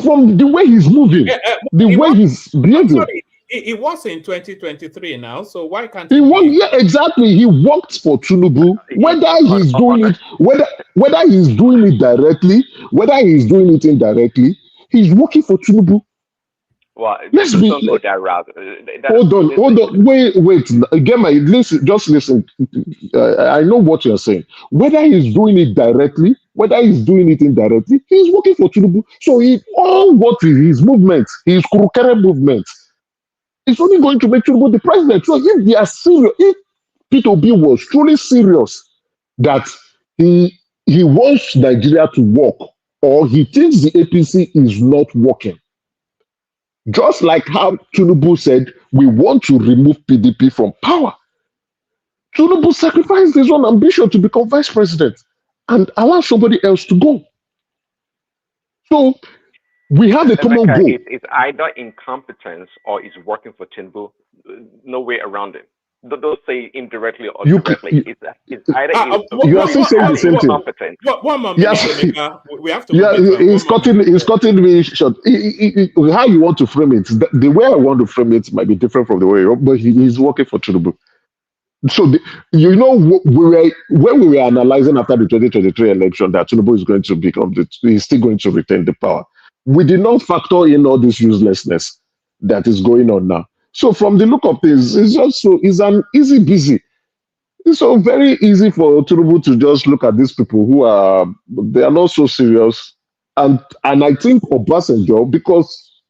From the way he's moving, the way he's behaving. Sorry, it was in 2023 now, so why can't He it won, be? yeah, exactly. He worked for TINUBU. Whether he's doing it, whether he's doing it directly, whether he's doing it indirectly, he's working for TINUBU. Well, Let's don't be. go that route. Hold on. Wait. Again, listen. Just listen. I know what you're saying. Whether he's doing it directly, whether he's doing it indirectly, he's working for TINUBU. So all what his movement, his current movement, is only going to make TINUBU the president. So if they are serious, if Peter Obi was truly serious that he wants Nigeria to work, or he thinks the APC is not working, just like how TINUBU said, we want to remove PDP from power. TINUBU sacrificed his own ambition to become vice president and allow somebody else to go. So we have a common Emeka, goal. it's either incompetence or it's working for TINUBU. No way around it. Don't say indirectly or directly. It's either you are still saying the same thing. One moment, Yes. we have to. Yeah, he's cutting me short. How you want to frame it? The way I want to frame it might be different from the way, but he's working for TINUBU. So when we were analyzing after the 2023 election that TINUBU is going to become, he's still going to retain the power. We did not factor in all this uselessness that is going on now. So from the look of things, it's an easy busy. It's so very easy for TINUBU to just look at these people they are not so serious. And I think Obasanjo, because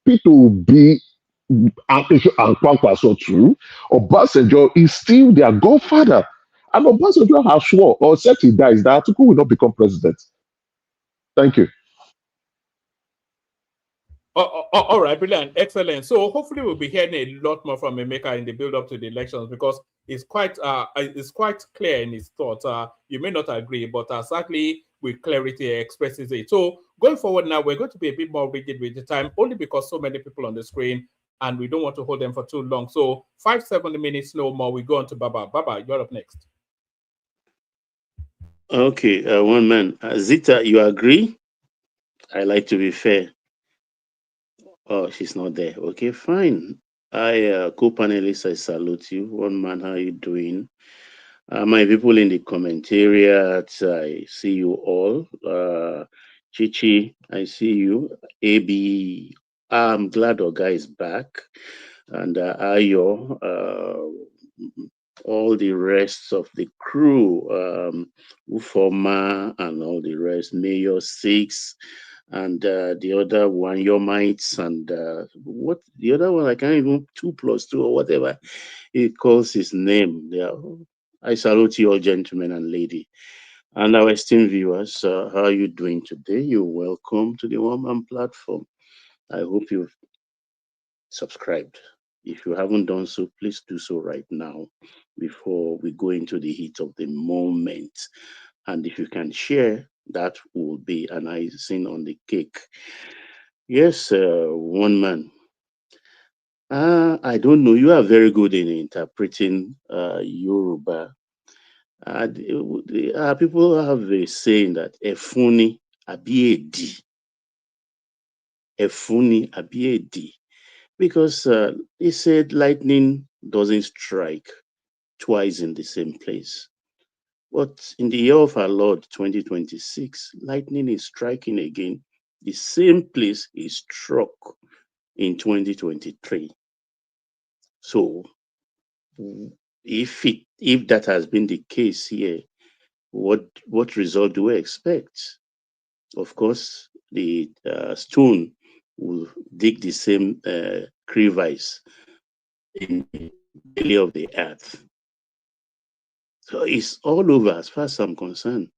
Peter Obi and Kwakansko too, Obasanjo is still their godfather. And Obasanjo has sworn or said he dies that Atiku will not become president. Thank you. All right, brilliant, excellent. So hopefully we'll be hearing a lot more from Emeka in the build-up to the elections, because it's quite clear in his thoughts. You may not agree, but exactly with clarity expresses it. So going forward now, we're going to be a bit more rigid with the time, only because so many people on the screen, and we don't want to hold them for too long. So 5-7 minutes, no more. We go on to Baba. Baba, you're up next. Okay, one man. Zita, you agree? I like to be fair. Oh, she's not there. Okay, fine. I co-panelists, I salute you. One man, how you doing? My people in the commentariat, I see you all. Chichi, I see you. AB, I'm glad Oga is back. And Ayo, all the rest of the crew, Ufoma and all the rest, Mayor 6, and the other one, your mites, and what the other one, I can't even 2+2 or whatever he calls his name. I salute you all, gentlemen and lady. And our esteemed viewers, how are you doing today? You're welcome to the One Man platform. I hope you've subscribed. If you haven't done so, please do so right now before we go into the heat of the moment. And if you can share, that will be an icing on the cake. Yes, one man. I don't know. You are very good in interpreting Yoruba. People have a saying that Efuni Abiedi. Efuni Abiedi. Because they said lightning doesn't strike twice in the same place. But in the year of our Lord 2026, lightning is striking again. The same place is struck in 2023. So if that has been the case here, what result do we expect? Of course, the stone will dig the same crevice in the belly of the earth. So it's all over as far as I'm concerned.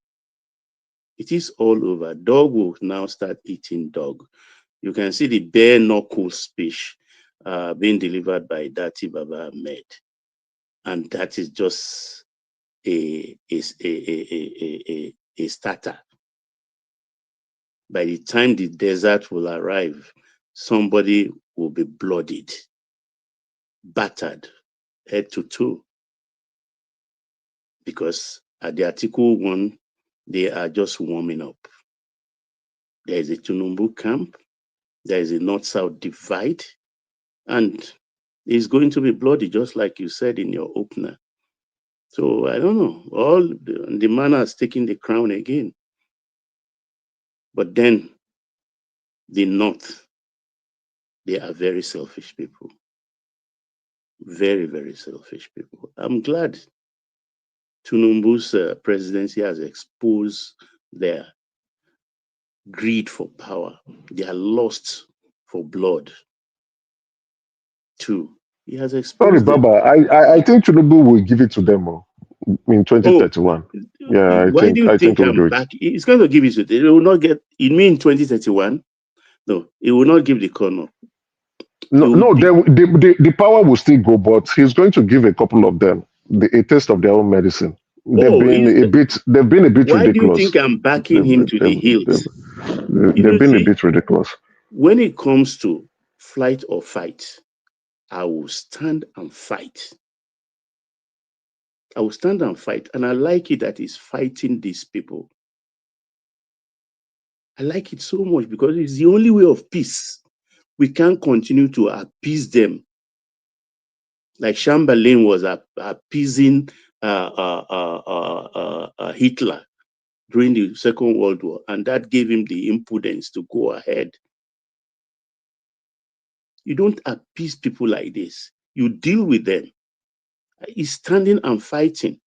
It is all over. Dog will now start eating dog. You can see the bare knuckle speech being delivered by Datti Baba Ahmed. And that is just a starter. By the time the desert will arrive, somebody will be bloodied, battered, head to toe. Because at the Article 1, they are just warming up. There is a TINUBU camp, there is a North-South divide, and it's going to be bloody, just like you said in your opener. So I don't know, all the man has taken the crown again. But then the North, they are very selfish people. Very, very selfish people. I'm glad TINUBU's presidency has exposed their greed for power, their lust for blood too. He has Sorry, exposed them. Baba. I think TINUBU will give it to them in 2031. Yeah, Why do you I think think we'll I'm do it. back? It's going to give it to them. They will not get, you mean 2031? No, he will not give the corner. No, the power will still go, but he's going to give a couple of them a taste of their own medicine. They've been a bit Why do you ridiculous. think I'm backing him to the hilt? They've been a bit ridiculous. When it comes to flight or fight, I will stand and fight. I will stand and fight. And I like it that he's fighting these people. I like it so much because it's the only way of peace. We can't continue to appease them. Like Chamberlain was appeasing Hitler during the Second World War, and that gave him the impudence to go ahead. You don't appease people like this. You deal with them. He's standing and fighting.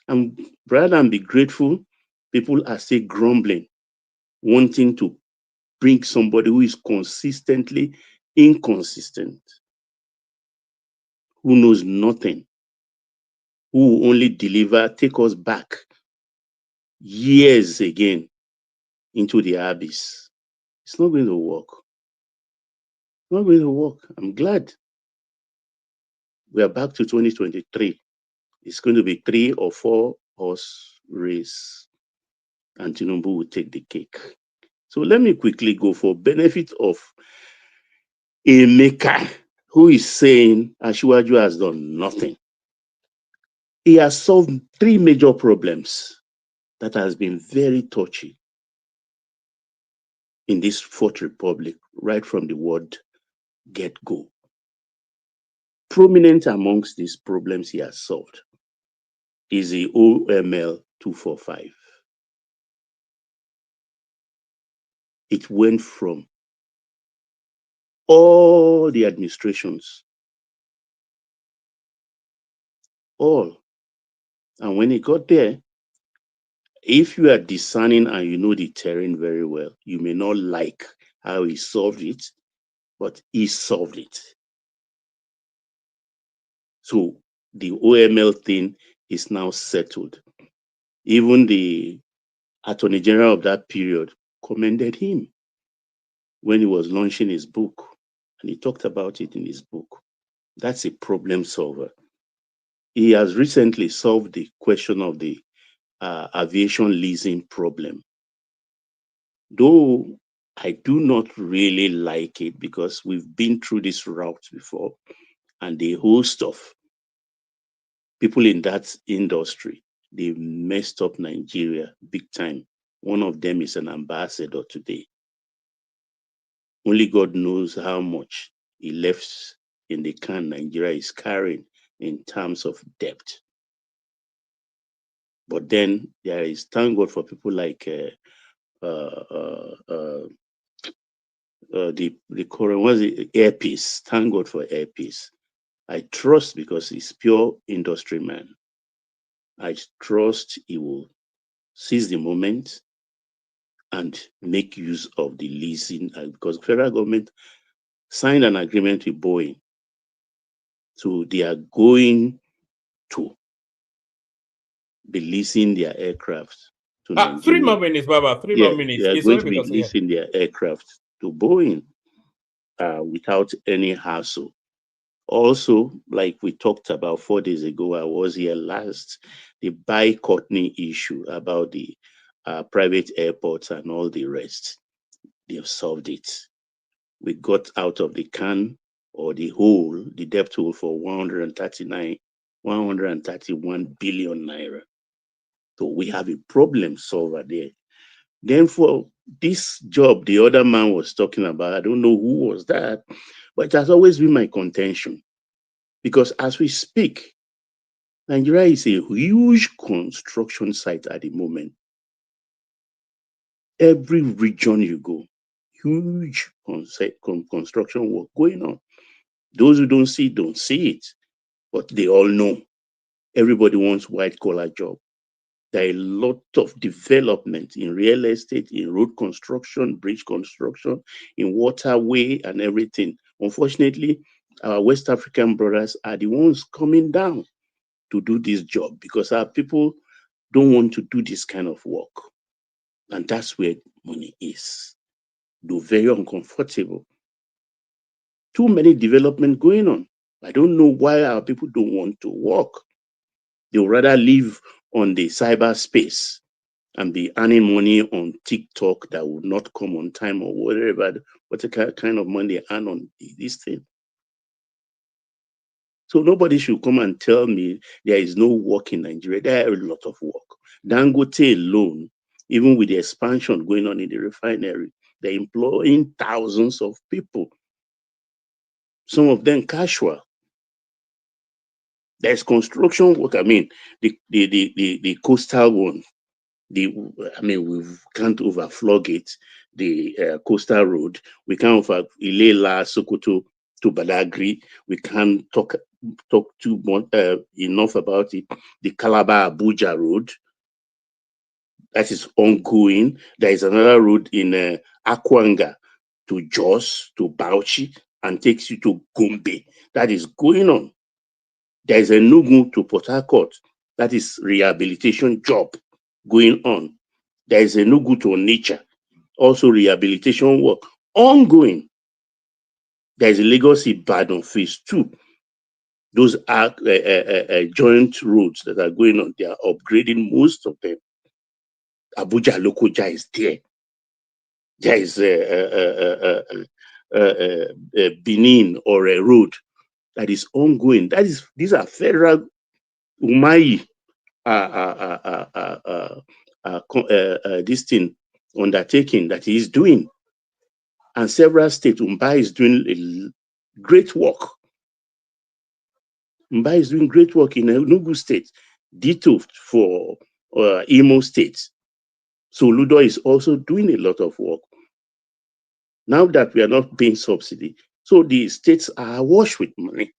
And rather than be grateful, people are still grumbling, wanting to bring somebody who is consistently inconsistent, who knows nothing, who will only deliver, take us back years again into the abyss. It's not going to work. It's not going to work. I'm glad we are back to 2023. It's going to be 3 or 4 horse race, and TINUBU will take the cake. So let me quickly go for benefit of a maker who is saying Asiwaju has done nothing. He has solved 3 major problems that has been very touchy in this Fourth Republic, right from the word get-go. Prominent amongst these problems he has solved is the OML 245. It went from all the administrations, all. And when it got there, if you are discerning and you know the terrain very well, you may not like how he solved it, but he solved it. So the OML thing is now settled. Even the Attorney General of that period commended him when he was launching his book, and he talked about it in his book. That's a problem solver. He has recently solved the question of the aviation leasing problem. Though I do not really like it because we've been through this route before, and a host of people in that industry, they messed up Nigeria big time. One of them is an ambassador today. Only God knows how much he left in the can Nigeria is carrying in terms of debt. But then there is, thank God for people like the current, what's it, Airpeace. Thank God for Airpeace. I trust because he's pure industry man. I trust he will seize the moment and make use of the leasing, because federal government signed an agreement with Boeing. So they are going to be leasing their aircraft to 3 Nigeria. more minutes, Baba. 3 Yeah, more minutes. they are It's going only to be because, yeah. leasing their aircraft to Boeing without any hassle. Also, like we talked about 4 days ago, I was here last, the Courtney issue about the private airports and all the rest. They've solved it. We got out of the can or the hole, the debt hole for 131 billion naira. So we have a problem solver there. Then for this job, the other man was talking about, I don't know who was that, but it has always been my contention. Because as we speak, Nigeria is a huge construction site at the moment. Every region you go, huge construction work going on. Those who don't see it, but they all know. Everybody wants white collar job. There are a lot of development in real estate, in road construction, bridge construction, in waterway and everything. Unfortunately, our West African brothers are the ones coming down to do this job because our people don't want to do this kind of work. And that's where money is. Though very uncomfortable. Too many development going on. I don't know why our people don't want to work. They would rather live on the cyberspace and be earning money on TikTok that would not come on time or whatever, what kind of money they earn on this thing. So nobody should come and tell me there is no work in Nigeria. There are a lot of work. Dangote alone, even with the expansion going on in the refinery, they're employing thousands of people. Some of them casual. There's construction work. I mean, the coastal one. We can't overflog it. The coastal road. We can't over Ilela, Sokoto to Badagry. We can't talk too much enough about it. The Calabar Abuja road. That is ongoing. There is another road in Akwanga to Jos, to Bauchi, and takes you to Gombe. That is going on. There is a Nugu to Port Harcourt. That is rehabilitation job going on. There is a Nugu to Onitsha. Also rehabilitation work ongoing. There is a Lagos Ibadan phase 2. Those are joint roads that are going on. They are upgrading most of them. Abuja Lokoja is there. There is Benin or a road that is ongoing. These are federal Umahi this thing undertaking that he is doing, and several states. Mumbai is doing a great work. Mumbai is doing great work in Enugu State. Ditto for Imo State. So Ludo is also doing a lot of work. Now that we are not paying subsidy, so the states are awash with money.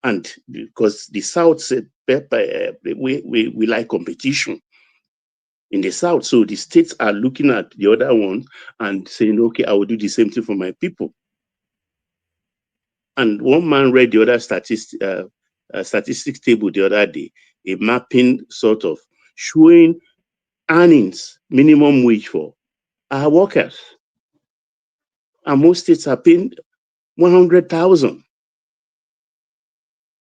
And because the South said, we like competition in the South. So the states are looking at the other one and saying, okay, I will do the same thing for my people. And one man read the other statistics table the other day, a mapping sort of showing earnings, minimum wage for our workers. And most states are paying 100,000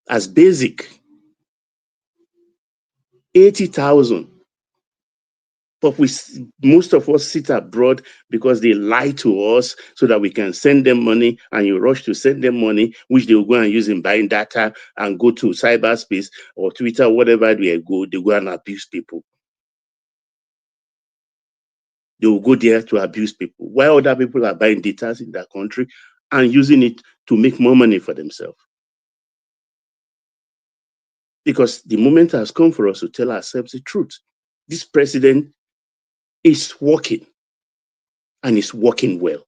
as basic, 80,000. But most of us sit abroad because they lie to us so that we can send them money, and you rush to send them money, which they will go and use in buying data and go to cyberspace or Twitter, whatever they go and abuse people. They will go there to abuse people, while other people are buying data in their country and using it to make more money for themselves. Because the moment has come for us to tell ourselves the truth. This president is working, and it's working well.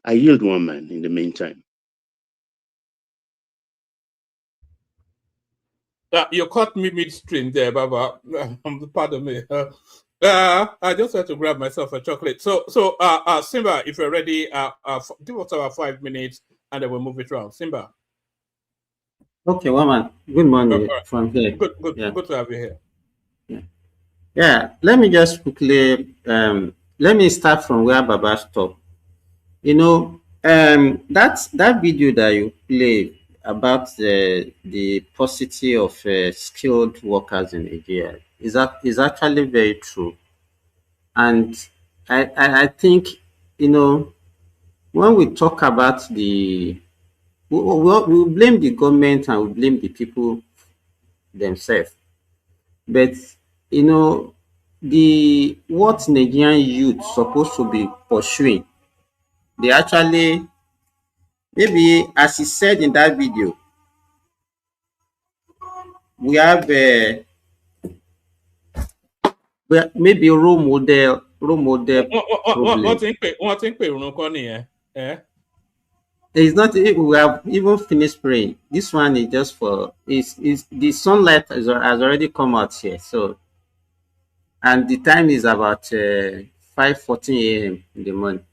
I yield one man in the meantime. You caught me midstream there, Baba. Pardon me. I just had to grab myself a chocolate. So, Simba, if you're ready, give us our 5 minutes, and then we'll move it around. Simba. Okay, woman. Good morning All right. from here. Good to have you here. Yeah. Let me just quickly let me start from where Baba stopped. You know, that video that you played about the paucity of skilled workers in Nigeria is actually very true. And I think, you know, when we talk about we blame the government and we blame the people themselves. But, you know, what Nigerian youth supposed to be pursuing, they actually, maybe as he said in that video, we have maybe role model problem. It's not, we have even finished praying. This one is just for, is the sunlight has already come out here. So, and the time is about 5:14 a.m. in the morning.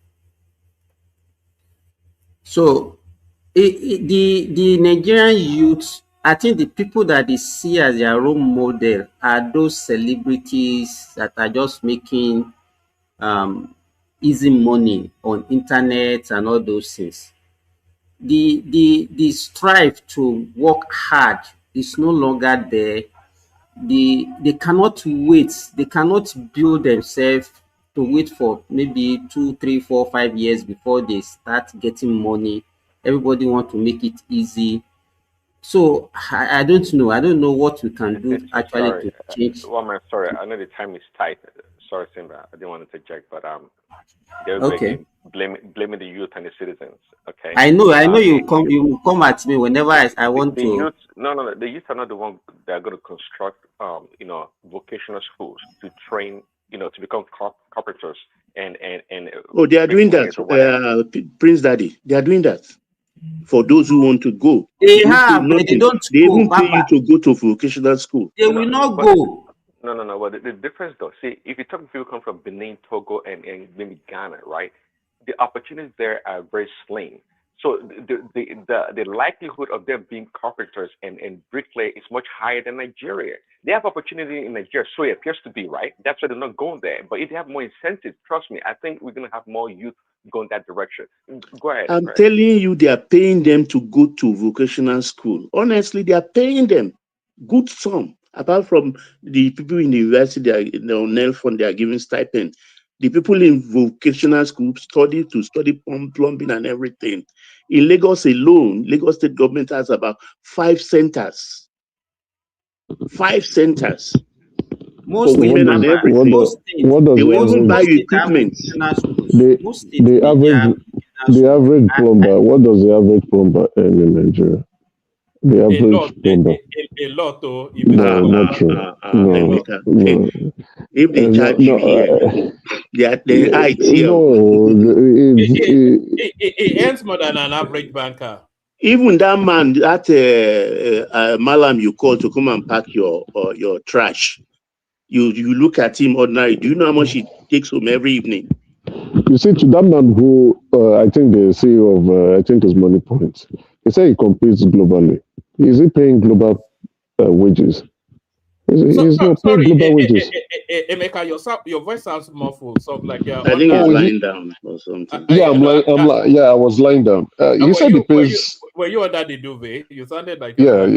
So, the Nigerian youth, I think the people that they see as their role model are those celebrities that are just making easy money on internet and all those things. The strive to work hard is no longer there. They cannot wait. They cannot build themselves to wait for maybe 2, 3, 4, 5 years before they start getting money. Everybody want to make it easy. So I don't know. I don't know what we can do actually to change. Well, I'm sorry. I know the time is tight. Sorry, Simba. I didn't want to interject, but they're Okay. blaming the youth and the citizens. Okay. I know you come at me whenever I want the to. Youth, no. The youth are not the one that are going to construct, vocational schools to train, to become carpenters and. Oh, they are doing that, Prince Daddy. They are doing that for those who want to go. They have, but they don't They go. even pay you to go to vocational school. They will not go. No. But the difference, though, see, if you talk to people who come from Benin, Togo, and maybe Ghana, right? The opportunities there are very slim. So the likelihood of them being carpenters and bricklayer is much higher than Nigeria. They have opportunity in Nigeria, so it appears to be, right? That's why they're not going there. But if they have more incentives, trust me, I think we're going to have more youth going that direction. Go ahead. I'm telling you, they are paying them to go to vocational school. Honestly, they are paying them good sum. Apart from the people in the university, they are giving stipend. The people in vocational school study plumbing and everything. In Lagos alone, Lagos state government has about 5 centers. 5 centers for women and everything. They will even buy you equipment. The average plumber, what does the average plumber earn in Nigeria? The average plumber. A lot, though. No, not true. No. If they charge you here, they IT. It earns more than an average banker. Even that man, that Malam you call to come and pack your trash, you look at him ordinary. Do you know how much he takes home every evening? You see, to that man who I think the CEO of I think is Money Point, he said he competes globally. Is he paying global wages? He's not paying global wages. Emeka, your voice sounds muffled. So like I think he's lying down or something. Yeah, I was lying down. He said he pays. Were you under the duvet? You sounded like Yeah.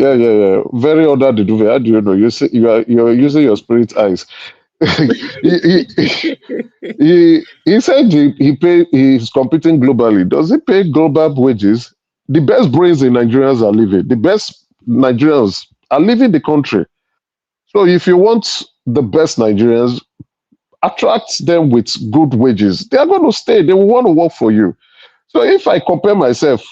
Very under the duvet. How do you know? You're using your spirit eyes. he said he's competing globally. Does he pay global wages? The best brains in Nigerians are leaving. The best Nigerians are leaving the country. So if you want the best Nigerians, attract them with good wages. They are going to stay. They will want to work for you. So if I compare myself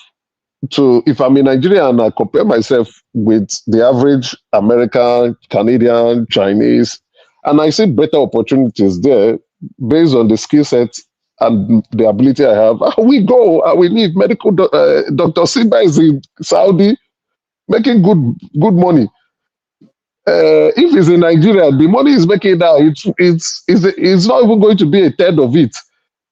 if I'm in Nigeria and I compare myself with the average American, Canadian, Chinese, and I see better opportunities there based on the skill set and the ability I have, we go and we leave. Medical Dr. Simba is in Saudi making good money. if it's in Nigeria, the money is making now. It's not even going to be a third of it.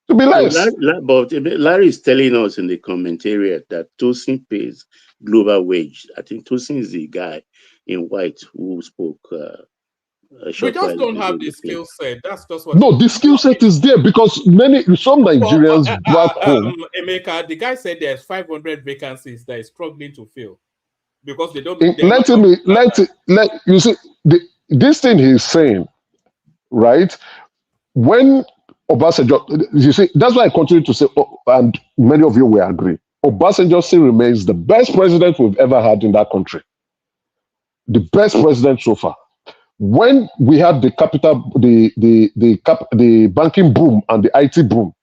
To be So less. but Larry is telling us in the commentariat that Tosin pays global wage. I think Tosin is the guy in white who spoke a We short just while don't ago have in the the place. skill set. That's just what. No, the skill set is there because some Nigerians back home. Emeka, the guy said there's 500 vacancies that is struggling to fill because they don't. You see this thing he's saying, right? When Obasanjo, you see, that's why I continue to say, and many of you will agree, Obasanjo still remains the best president we've ever had in that country. The best president so far. When we had the the banking boom and the IT boom,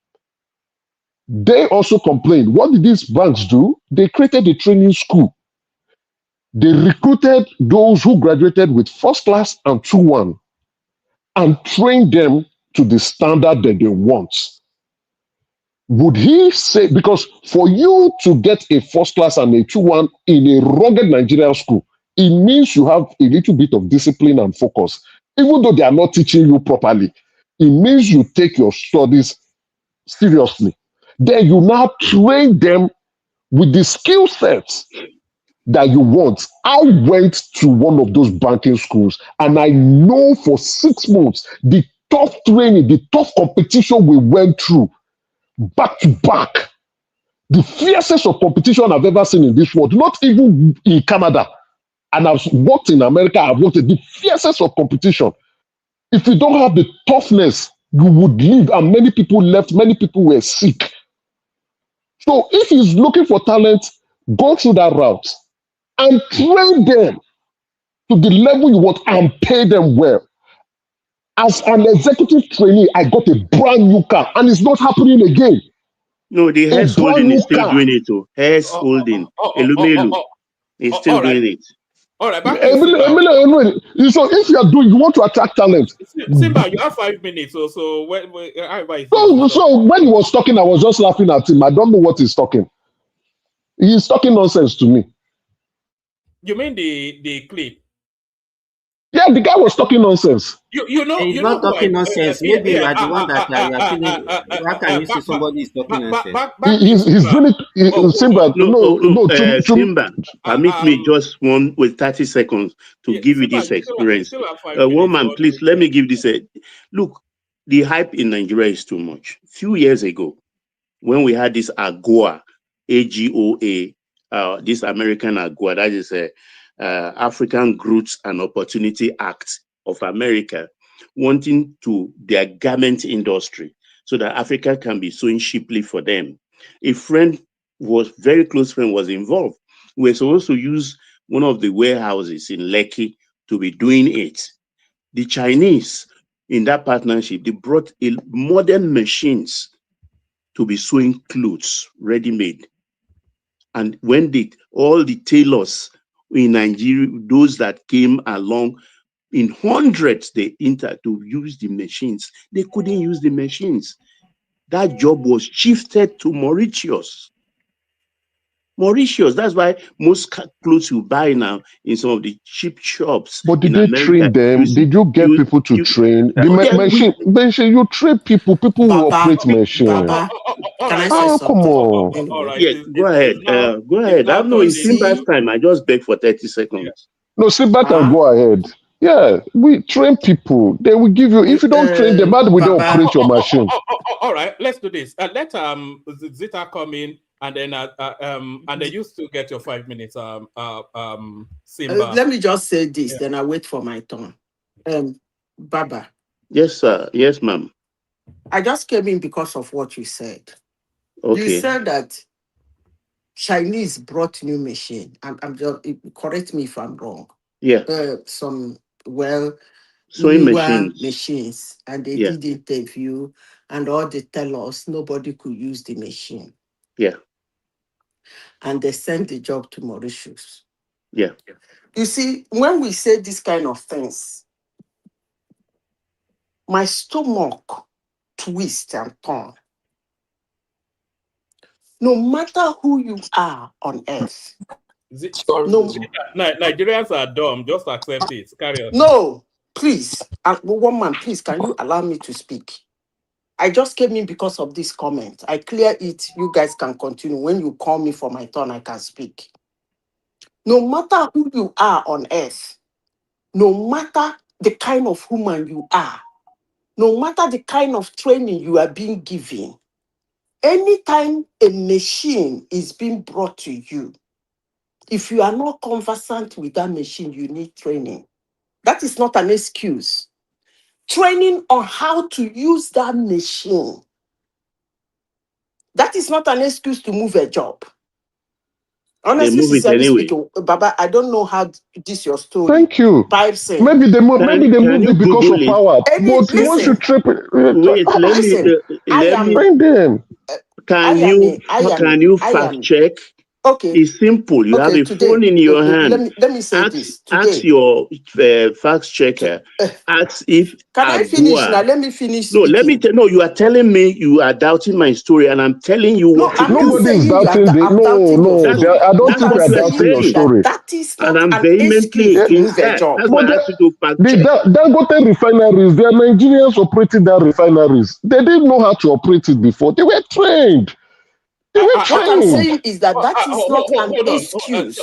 they also complained. What did these banks do? They created a training school. They recruited those who graduated with first class and 2-1 and trained them to the standard that they want. Would he say, because for you to get a first class and a 2-1 in a rugged Nigerian school, it means you have a little bit of discipline and focus. Even though they are not teaching you properly, it means you take your studies seriously. Then you now train them with the skill sets that you want. I went to one of those banking schools and I know for 6 months the tough training, the tough competition we went through back to back. The fiercest of competition I've ever seen in this world, not even in Canada. And I've worked in America, I've worked in the fiercest of competition. If you don't have the toughness, you would leave. And many people left, many people were sick. So if he's looking for talent, go through that route and train them to the level you want and pay them well. As an executive trainee, I got a brand new car and it's not happening again. No, the Hess Holding is still doing it too. Hess Holding, Elumelu is still doing it. All right, So if you are doing, you want to attract talent. Simba, you have 5 minutes. So So when he was talking, I was just laughing at him. I don't know what he's talking. He's talking nonsense to me. You mean the clip? Yeah, the guy was talking nonsense. He's not talking nonsense. Maybe you are the one that you are feeling. How can you see somebody is talking nonsense? He's really Simba. Simba, permit me just with 30 seconds to give you this experience. Woman, please let me give this. Look, the hype in Nigeria is too much. Few years ago, when we had this AGOA, AGOA, this American AGOA, that is a African Growth and Opportunity Act of America, wanting to their garment industry so that Africa can be sewing cheaply for them. A very close friend was involved. We were supposed to use one of the warehouses in Lekki to be doing it. The Chinese in that partnership, they brought modern machines to be sewing clothes, ready-made. And when all the tailors in Nigeria, those that came along in hundreds, they entered to use the machines. They couldn't use the machines. That job was shifted to Mauritius. That's why most clothes you buy now in some of the cheap shops. But did they train them? Did you get people to train? Machine, you train people. People will operate machine. Can I say something? Come on. Yes, go ahead. Go ahead. I know it's Simba's time. I just beg for 30 seconds. No, Simba can go ahead. Yeah, we train people. They will give you. If you don't train them, how do we don't operate your machine? All right, let's do this. Let Zita come in, and then you still get your 5 minutes. Simba. Let me just say this, then I wait for my turn. Baba. Yes, sir. Yes, ma'am. I just came in because of what you said. Okay. You said that Chinese brought new machine. I'm just correct me if I'm wrong. Yeah. Some sewing machines, and they did interview, and all they tell us nobody could use the machine. Yeah. And they sent the job to Mauritius. Yeah. You see, when we say this kind of things, my stomach twists and turns. No matter who you are on earth, No, Nigerians are dumb. Just accept it. Carry on. no, please. One man, please, can you allow me to speak? I just came in because of this comment. I clear it. You guys can continue. When you call me for my turn, I can speak. No matter who you are on earth, no matter the kind of human you are, no matter the kind of training you are being given, anytime a machine is being brought to you, if you are not conversant with that machine, you need training. That is not an excuse. Training on how to use that machine. That is not an excuse to move a job. Honestly, move it sincerely anyway. speaking, Baba, I don't know how this your story. Thank you. Pipes in. Maybe they moved Can you it because of Google it? power. Any, But once you listen, trip it, Wait, let me listen, I let am, me. find them. Can you fact check? Okay. It's simple. You have Okay, a phone today, in your hand. let me say this. Ask Today, your fact checker. Ask if can I finish now? Adua. Let me finish No, let me speaking. no. You are telling me you are doubting my story, and I'm telling you No, what to I'm do. not Nobody is saying you are doubting the I'm doubting your no. story. I don't That's think What we I'm are what you are doubting saying your is saying, that story. that is and not I'm an vehemently excuse to against move a that. job. That's why But I asked you to fact the check. Dangote refineries, they are Nigerians operating that refineries. They didn't know how to operate it before. They were trained. They were What I'm trained. saying is that that is not an Hold on. excuse.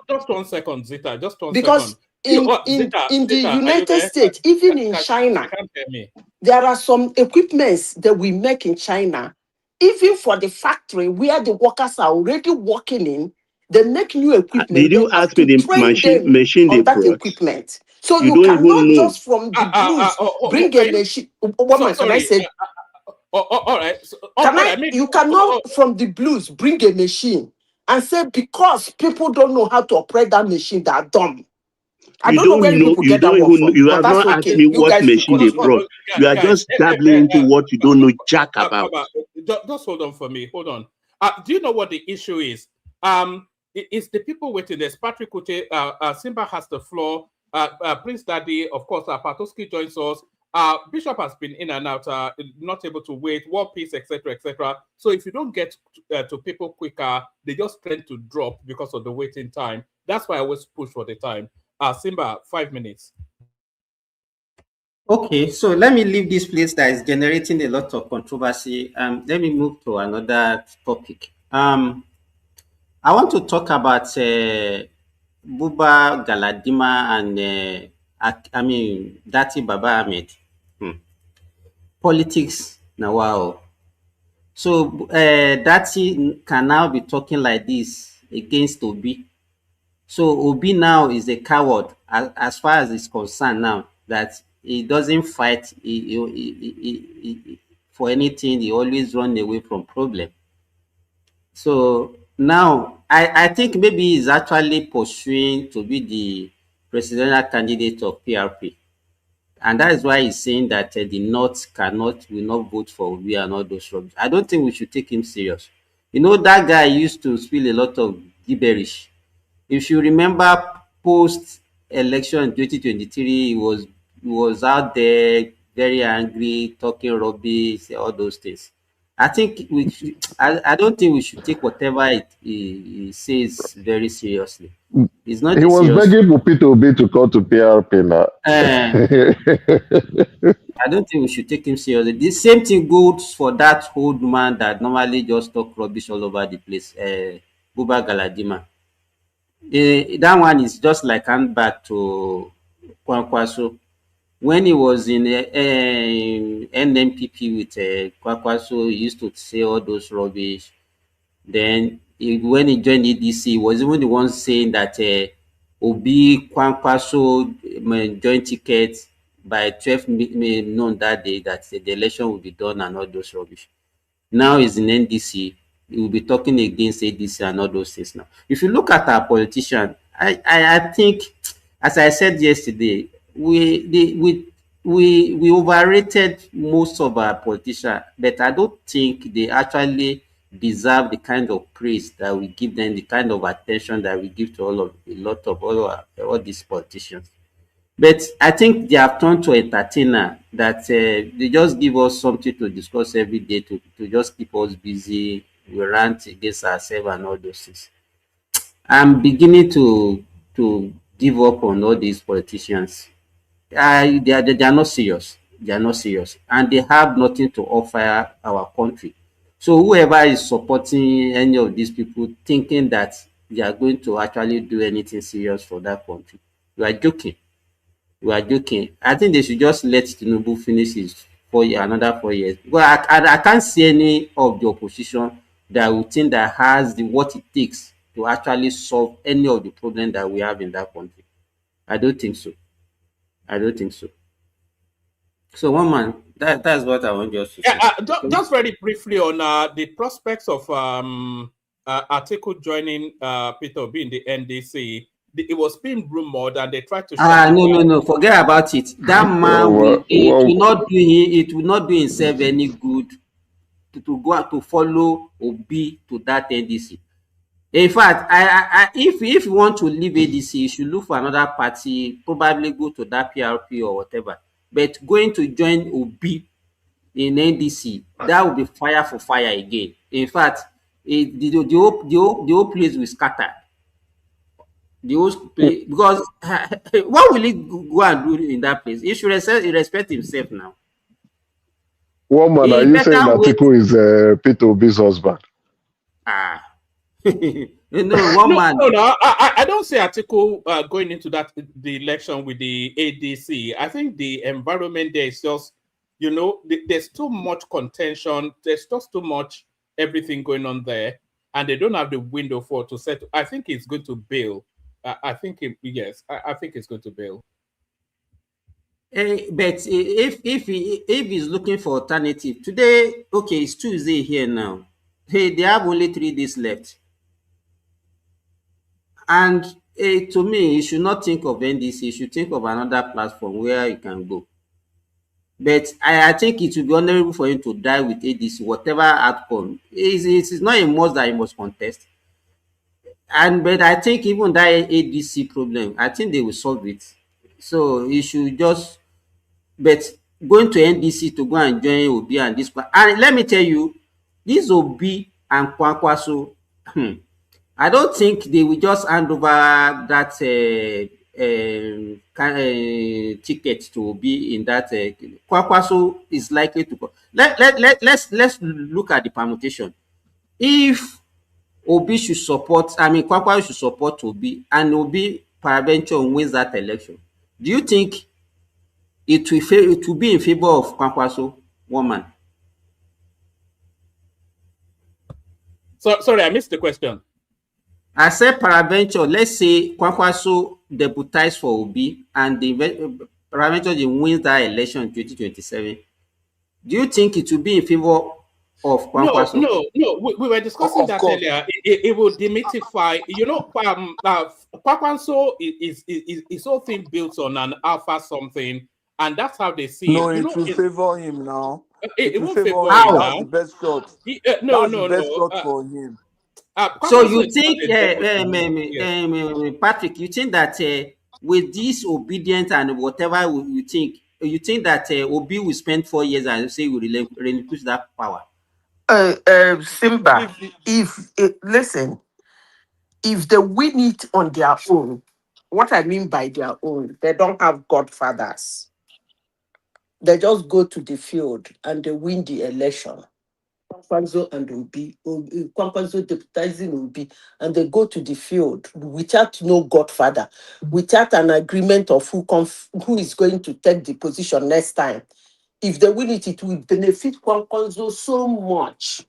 Just 1 second, Zita. Just 1 second. Because in the Zita, are you United there? States, even in You China, can't hear me. there are some equipments that we make in China, even for the factory where the workers are already working in, they make new equipment. Did They you have ask me to the train them machine they on that brought? equipment. So You you don't even cannot know. just from the blues bring a machine. What man can I Sorry. say? All right. Can I? You cannot from the blues bring a machine and say because people don't know how to operate that machine, they are dumb. I You don't know don't where you know. people You get that don't one even know. from, You but have that's not asked okay. me You what guys will machine they continue. brought. You are Guys, just dabbling into what you don't know jack about. Baba, just hold on for me. Hold on. Do you know what the issue is? It's the people waiting. There's Patrick Kute. Simba has the floor. Prince Daddy, of course. Patoski joins us. Bishop has been in and out, not able to wait. War Peace, etc., etc. So if you don't get to people quicker, they just tend to drop because of the waiting time. That's why I always push for the time. Simba, 5 minutes. Okay, so let me leave this place that is generating a lot of controversy. Let me move to another topic. I want to talk about Buba Galadima and Dati Baba Ahmed. Politics now, wow. So Dati can now be talking like this against Obi. So Obi now is a coward as far as it's concerned now that he doesn't fight for anything. He always run away from problem. So now I think maybe he's actually pursuing to be the presidential candidate of PRP. And that is why he's saying that the North will not vote for Obi and all those rubbish. I don't think we should take him serious. You know, that guy used to spill a lot of gibberish. If you remember post election in 2023, he was out there very angry, talking rubbish, all those things. I think I don't think we should take whatever he says very seriously. It's not He a was serious. begging for Peter Obi to come to PRP now. Uh, I don't think we should take him seriously. The same thing goes for that old man that normally just talk rubbish all over the place, Buba Galadima. That one is just like hand back to Kwankwaso. When he was in NMPP with Kwankwaso, he used to say all those rubbish. Then when he joined ADC, he was even the one saying that Obi Kwankwaso joint ticket by 12 noon that day, that the election will be done and all those rubbish. Now he's in NDC. He will be talking against ADC and all those things now. If you look at our politician, I think, as I said yesterday, we overrated most of our politicians, but I don't think they actually deserve the kind of praise that we give them, the kind of attention that we give to all these politicians. But I think they have turned to entertainer that they just give us something to discuss every day to just keep us busy. We rant against ourselves and all those things. I'm beginning to give up on all these politicians. They are not serious. They are not serious, and they have nothing to offer our country. So whoever is supporting any of these people, thinking that they are going to actually do anything serious for that country, you are joking. You are joking. I think they should just let Tinubu finish his another 4 years. Well, I can't see any of the opposition that will think that has what it takes to actually solve any of the problem that we have in that country. I don't think so. I don't think so. So one man, that's what I want just to Yeah, say. just very briefly on the prospects of Atiku joining Peter Obi in the NDC. It was being rumored, and they tried to shut it down. No, forget about it. That man will it will not do himself any good to go out to follow Obi to that NDC. In fact, if you want to leave ADC, you should look for another party, probably go to that PRP or whatever. But going to join Obi in NDC, that will be fire for fire again. In fact, the whole place will scatter. The whole place, because what will he go and do in that place? He should respect himself now. Woman, are He you saying better wait. Atiku is Peter Obi's husband? One man. No. I don't see Atiku going into the election with the ADC. I think the environment there is just, there's too much contention. There's just too much everything going on there, and they don't have the window to settle. I think it's going to bail. I think it's going to bail. But if he's looking for alternative today, okay, it's Tuesday here now. Hey, they have only 3 days left. And to me, you should not think of NDC, you should think of another platform where you can go. But I think it will be honorable for him to die with ADC, whatever outcome. It's not a must that he must contest. But I think even that ADC problem, I think they will solve it. So he should just, but going to NDC to go and join Obi and this, and let me tell you, this Obi and Kwankwaso, I don't think they will just hand over that ticket to be in that. Kwankwaso is likely to go. Let's look at the permutation. If Obi should support, Kwankwaso should support Obi, and Obi peradventure wins that election, do you think it will be in favor of Kwankwaso, woman? So sorry, I missed the question. I said peradventure, let's say Kwankwaso deputize for Obi and peradventure he wins that election in 2027. Do you think it will be in favor of Kwankwaso? No. We were discussing that earlier. It will demystify. Kwankwaso is whole thing built on an alpha something, and that's how they see No, it. it will favor him now. It will won't favor favor him. him That's now. the best shot. No. The best shot for him. So you think, Patrick, you think that with this obedience and whatever you think that Obi will spend 4 years and say will relinquish that power? Simba, listen, if they win it on their own, what I mean by their own, they don't have godfathers. They just go to the field and they win the election. Kwankwaso and Obi, Kwankwaso deputizing Obi, and they go to the field without no godfather, without an agreement of who is going to take the position next time. If they win it, it will benefit Kwankwaso so much.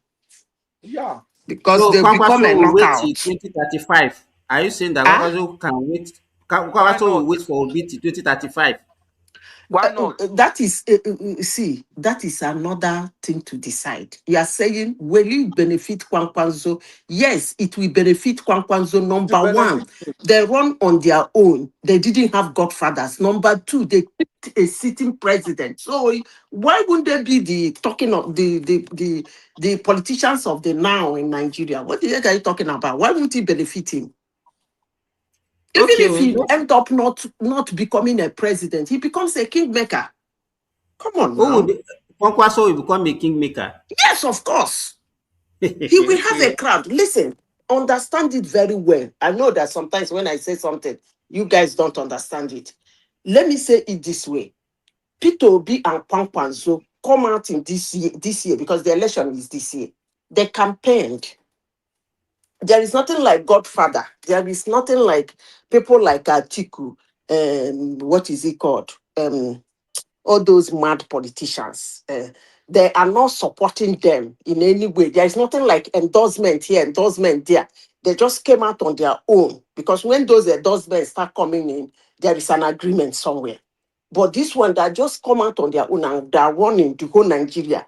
Yeah. Because so they become a will wait knockout. till 2035. Are you saying that Kwankwaso can wait? Kwankwaso will wait for Obi till 2035. Why not? That is, see, that is another thing to decide. You are saying, will it benefit Kwankwaso? Yes, it will benefit Kwankwaso. Number one, they run on their own. They didn't have godfathers. Number two, they picked a sitting president. So why wouldn't they be the politicians of the now in Nigeria? What the heck are you talking about? Why wouldn't it benefit him? Even if he end up not becoming a president, he becomes a kingmaker. Come on now. Kwankwaso will become a kingmaker. Yes, of course. He will have a crowd. Listen, understand it very well. I know that sometimes when I say something, you guys don't understand it. Let me say it this way. Peter Obi and Kwakansko come out in this year because the election is this year. They campaigned. There is nothing like Godfather. There is nothing like people like ATIKU, what is it called? All those mad politicians. They are not supporting them in any way. There is nothing like endorsement here, endorsement there. They just came out on their own because when those endorsements start coming in, there is an agreement somewhere. But this one, that just come out on their own and they are running the whole Nigeria.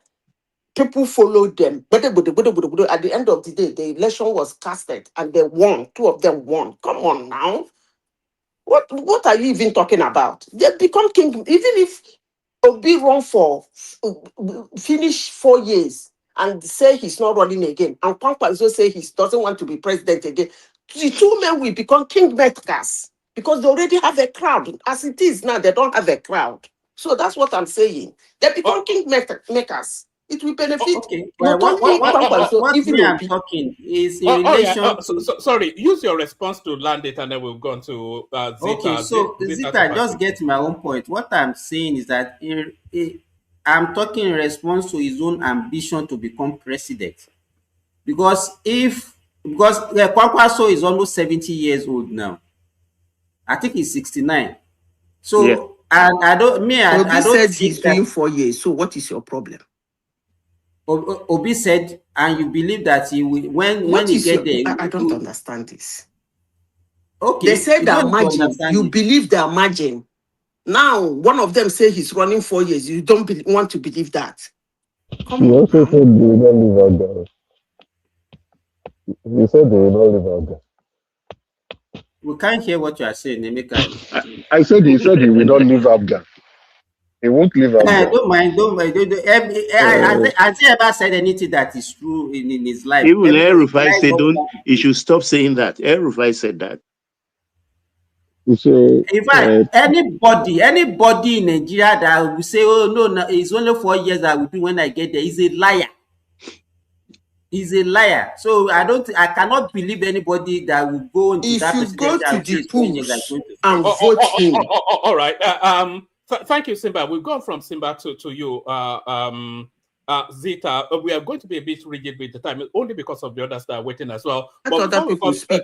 People followed them. At the end of the day, the election was casted and they won. Two of them won. Come on now. What are you even talking about? They become king. Even if Obi run for finish 4 years and say he's not running again, and Kwakansko say he doesn't want to be president again, the two men will become kingmakers because they already have a crowd. As it is now, they don't have a crowd. So that's what I'm saying. They become kingmakers. It will benefit Okay. not Well, only Kwakansko, what even me I'm Obi. talking is in relation to. Sorry, use your response to land it, and then we've gone to Zita. Okay, so Zita, just get my own point. What I'm saying is that I'm talking in response to his own ambition to become president. Because Kwakansko is almost 70 years old now. I think he's 69. So Yeah. and I don't said think he's that doing 4 years. So what is your problem? Obi said, and you believe that he will when What he is get your? there. I don't understand this. Okay, They said you that don't margin. understand You it. believe their margin. Now, one of them say he's running 4 years. You don't want to believe that. Come You on also now. said they will not live out there. You said they will not live out there. We can't hear what you are saying, Emeka. I said he said he will not live out there. He won't live out there. Don't mind. Has he ever said anything that is true in his life? Even El Rufai Lies said, don't come. you should stop saying that. El Rufai said that. So, In fact, anybody in Nigeria that will say, "Oh no, it's only 4 years I will do when I get there," is a liar. He's a liar. So I cannot believe anybody that will go into If that you go presidential to and say the it's 4 years I'm polls going to and stay. vote him, all right. Thank you, Simba. We've gone from Simba to you, Zita. We are going to be a bit rigid with the time, only because of the others that are waiting as well. let But other before we people come, speak.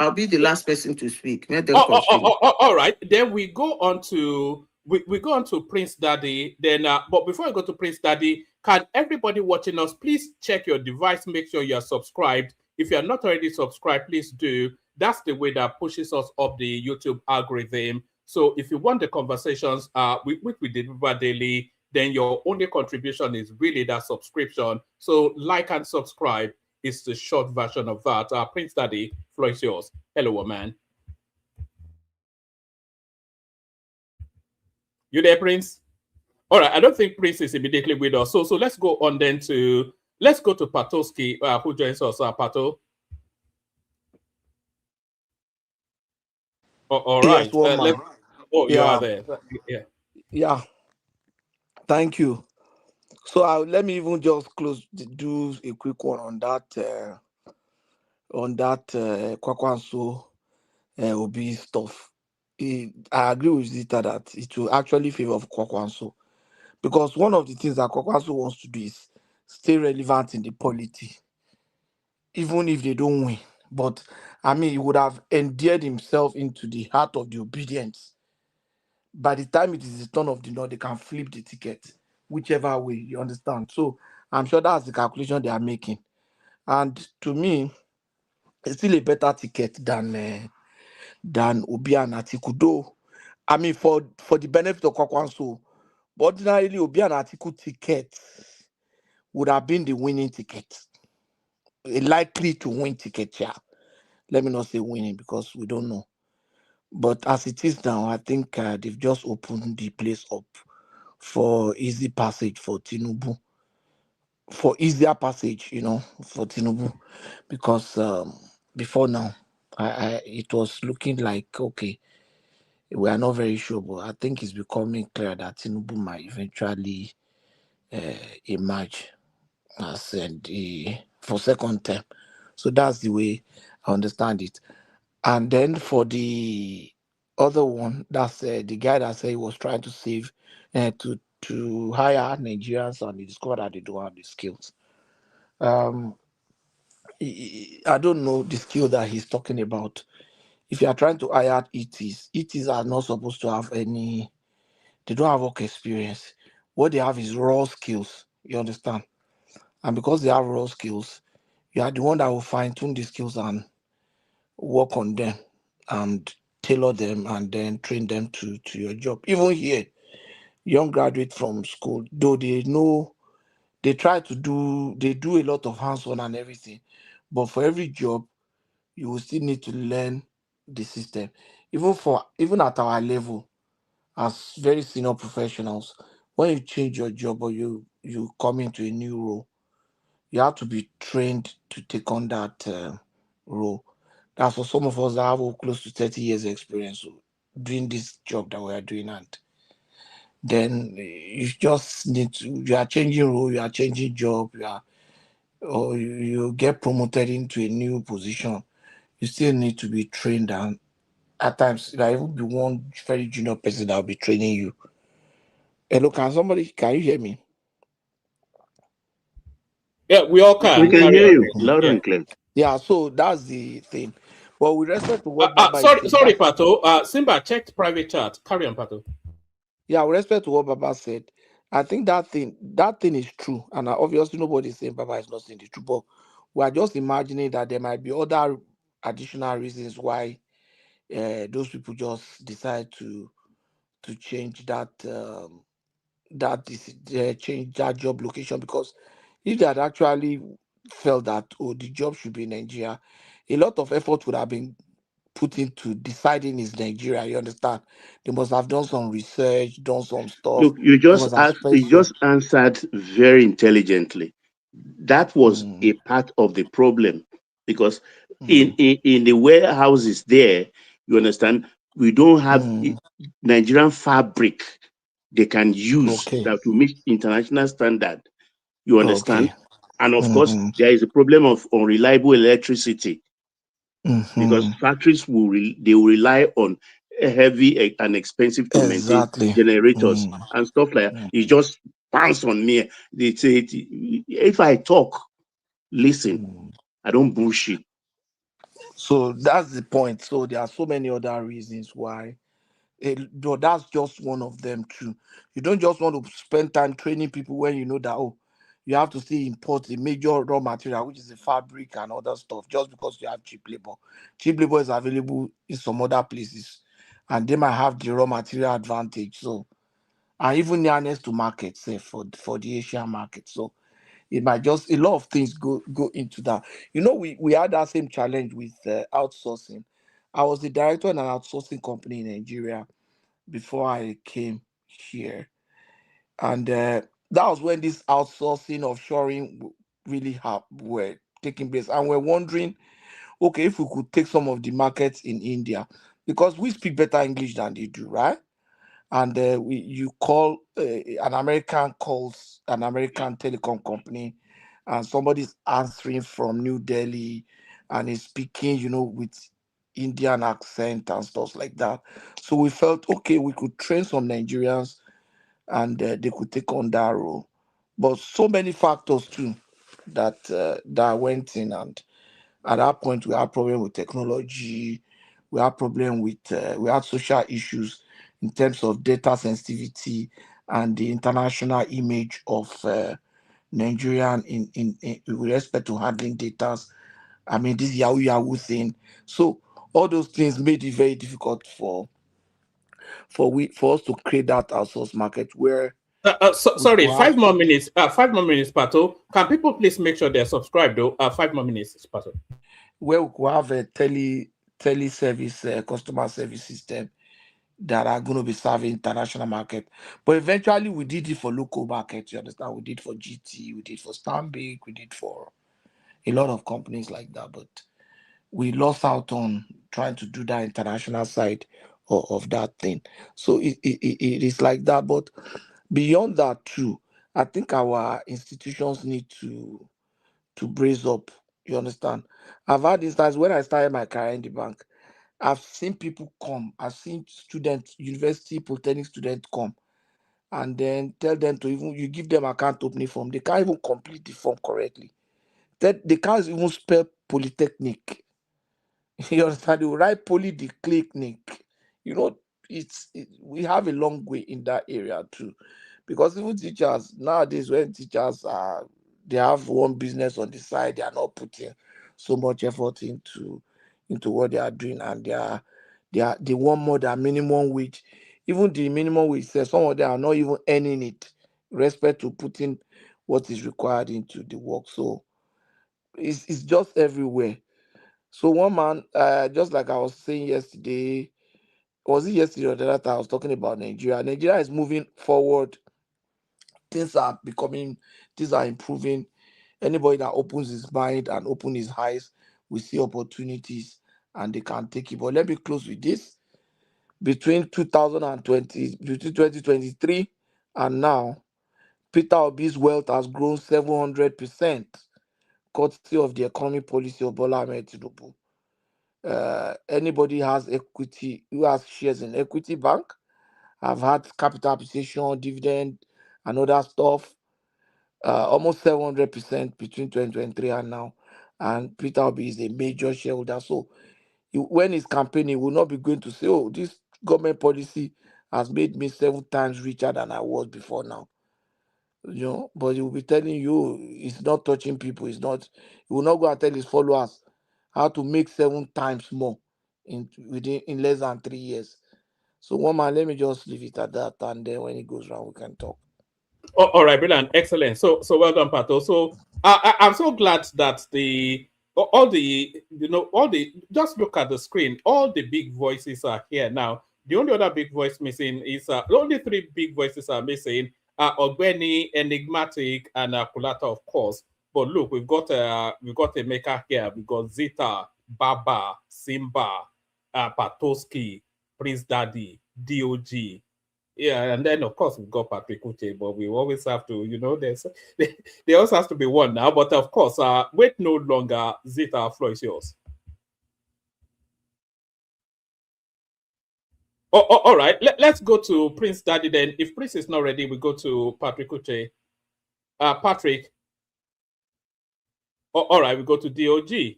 I'll be the last person to speak. Let them continue. all right. Then we go on to Prince Daddy. Then, but before I go to Prince Daddy, can everybody watching us please check your device? Make sure you are subscribed. If you are not already subscribed, please do. That's the way that pushes us up the YouTube algorithm. So if you want the conversations, which we deliver daily, then your only contribution is really that subscription. So like and subscribe is the short version of that. Prince Daddy, floor is yours. Hello, man. You there, Prince? All right. I don't think Prince is immediately with us. So let's go on then to Patoski, who joins us. Pato. All right. Yes, woman. You are there. Yeah. Thank you. So let me even just do a quick one on that Kwakansko Obi stuff. I agree with Zita that it will actually favor Kwakansko, because one of the things that Kwakansko wants to do is stay relevant in the polity, even if they don't win. But I mean, he would have endeared himself into the heart of the obedience. By the time it is the turn of the North, they can flip the ticket, whichever way, you understand? So I'm sure that's the calculation they are making. And to me, it's still a better ticket than Obi and Atiku. Though, I mean, for the benefit of Kwakansko, but ordinarily Obi and Atiku ticket would have been the winning ticket, a likely to win ticket. Yeah, let me not say winning because we don't know. But as it is now, I think they've just opened the place up for easy passage for TINUBU, for easier passage, for TINUBU, because before now, it was looking like, okay, we are not very sure, but I think it's becoming clear that TINUBU might eventually emerge as for second term. So that's the way I understand it. And then for the other one, that's the guy that said he was trying to save, to hire Nigerians, and he discovered that they don't have the skills. Um, I don't know the skill that he's talking about. If you are trying to hire ETs are not supposed to have any. They don't have work experience. What they have is raw skills. You understand? And because they have raw skills, you are the one that will fine tune the skills and work on them and tailor them and then train them to your job. Even here, young graduates from school, though they know they do a lot of hands-on and everything. But for every job, you will still need to learn the system. Even at our level, as very senior professionals, when you change your job or you come into a new role, you have to be trained to take on that role. That's for some of us that have close to 30 years experience doing this job that we are doing, and then you just need to, you are changing role, you are changing job, or you get promoted into a new position. You still need to be trained, and at times there will be one very junior person that will be training you. Hello, can you hear me? Yeah, we all We can can carry hear on. you loud Yeah. and clear. Yeah, so that's the thing. Well, with respect to what Baba is Sorry, saying, sorry, Pato. Simba checked private chat. Carry on, Pato. yeah, with respect to what Baba said, I think that thing is true, and obviously nobody is saying Baba is not saying the truth, but we are just imagining that there might be other additional reasons why those people just decide to change change that job location, because if they had actually felt that, oh, the job should be in Nigeria, a lot of effort would have been put into deciding is Nigeria. You understand? They must have done some research, done some stuff. Look, you They just must have asked, spent you some. just answered very intelligently. That was Mm, a part of the problem because mm, in the warehouses there, you understand, we don't have mm. Nigerian fabric they can use Okay. that to meet international standard. You understand? Okay. And of course, Mm-hmm. there is a problem of unreliable electricity because Mm-hmm. factories they will rely on heavy and expensive to maintain Exactly. generators Mm, and stuff like that. mm, It just bounce on me. They say, if I talk, listen. mm. I don't bullshit. So that's the point. So there are so many other reasons why. But that's just one of them too. You don't just want to spend time training people when you know that, oh, you have to still import the major raw material, which is the fabric and other stuff, just because you have cheap labor. Cheap labor is available in some other places, and they might have the raw material advantage. So, and even nearness to market, say for the Asian market. So it might just, a lot of things go into that. We had that same challenge with outsourcing. I was the director in an outsourcing company in Nigeria before I came here. And that was when this outsourcing, offshoring really were taking place. And we're wondering, okay, if we could take some of the markets in India, because we speak better English than they do, right? And you call an American calls an American telecom company, and somebody's answering from New Delhi, and is speaking, with Indian accent and stuff like that. So we felt, okay, we could train some Nigerians, and they could take on that role. But so many factors too that went in, and at that point we had problem with technology, we had problem with we had social issues in terms of data sensitivity and the international image of Nigerian in with respect to handling data. I mean, this Yahoo Yahoo thing. So all those things made it very difficult for us to create that outsource market where we Sorry, could have 5 more minutes. 5 more minutes, Pato. Can people please make sure they're subscribed, though? 5 more minutes, Pato. where we could have a tele service customer service system that are going to be serving international market. But eventually we did it for local markets. You understand? We did for GT, we did for Stanbic, we did for a lot of companies like that. But we lost out on trying to do that international side of that thing. So it is like that. But beyond that too, I think our institutions need to brace up You understand? I've had instances when I started my career in the bank. I've seen people come. I've seen students, university, polytechnic students come, and then tell them to even you give them account opening form. They can't even complete the form correctly. They can't even spell polytechnic. You understand? They will write polytechnic. You know, we have a long way in that area too, because even teachers nowadays, when teachers are they have one business on the side, they are not putting so much effort into what they are doing, and they want more than minimum wage. Even the minimum wage says some of them are not even earning it, respect to putting what is required into the work. So it's just everywhere. So one man, just like I was saying yesterday, was it yesterday or the other time I was talking about Nigeria? Nigeria is moving forward. Things are becoming, things are improving. Anybody that opens his mind and open his eyes will see opportunities and they can take it. But let me close with this. Between 2023 and now, Peter Obi's wealth has grown 700%, courtesy of the economic policy of Bola Ahmed Tinubu. Anybody has equity, who has shares in Equity Bank, have had capital appreciation, dividend, and other stuff, almost 700% between 2023 and now. And Peter Obi is a major shareholder. So when he's campaigning, he will not be going to say, oh, this government policy has made me 7 times richer than I was before now. You know, but he will be telling you it's not touching people. It's not, he will not go and tell his followers how to make 7 times more in less than 3 years. So one man, let me just leave it at that, and then when it goes round, we can talk. Oh, all right, brilliant, excellent. So well done, Pato. So I'm so glad that all the just look at the screen. All the big voices are here now. The only other big voice missing is the only 3 big voices are missing. Ogbeni, Enigmatic, and Kulata, of course. But look, we've got a maker here. We've got Zita, Baba, Simba, Patoski, Prince Daddy, DOG. Yeah, and then of course we've got Patrick Uche, but we always have to, there also has to be one now. But of course, wait no longer. Zita, floor is yours. All right, let's go to Prince Daddy then. If Prince is not ready, we go to Patrick Uche. Patrick. All right, we go to DOG.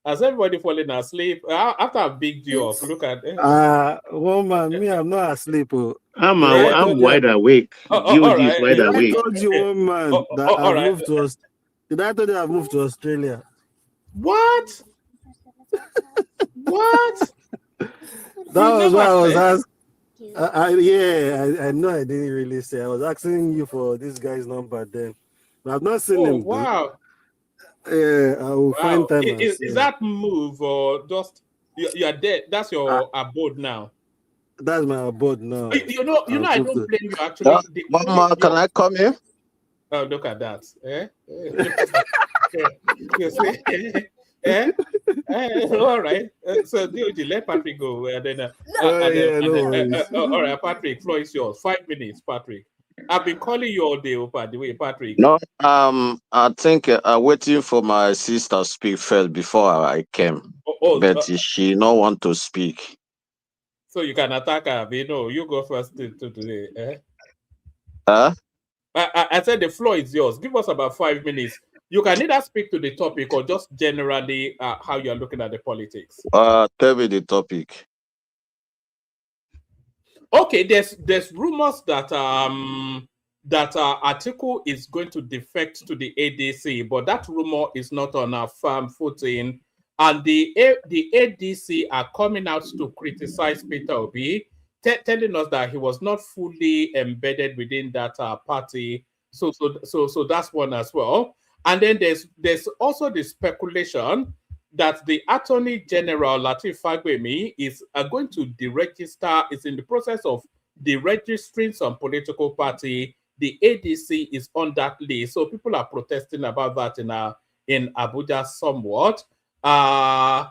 Has everybody fallen asleep? After a big deal, look at woman, me, I'm not asleep. I'm wide awake. DOG is wide awake. I told you, woman, that I've moved to Did I tell you I've moved to Australia? What? What? That was what I was asking. I know I didn't really say. I was asking you for this guy's number then. But I've not seen him. Wow. Yeah, I will find time. Is that move or just you are dead? That's your abode now. That's my abode now. You know, I don't blame you actually. Mama, can I come here? Oh, look at that. You see? All right. So DOG, let Patrick go. And then, all right, Patrick, floor is yours. 5 minutes, Patrick. I've been calling you all day, by the way, Patrick. No, I think I'm waiting for my sister to speak first before I came. But she not want to speak. So you can attack her, you go first today. I said the floor is yours. Give us about 5 minutes. You can either speak to the topic or just generally how you are looking at the politics. Tell me the topic. Okay, there's rumors that Atiku is going to defect to the ADC, but that rumor is not on a firm footing. And the ADC are coming out to criticize Peter Obi, telling us that he was not fully embedded within that party. So that's one as well. And then there's also the speculation that the Attorney General Lateef Fagbemi is going to deregister, is in the process of deregistering some political party. The ADC is on that list. So people are protesting about that in Abuja somewhat. And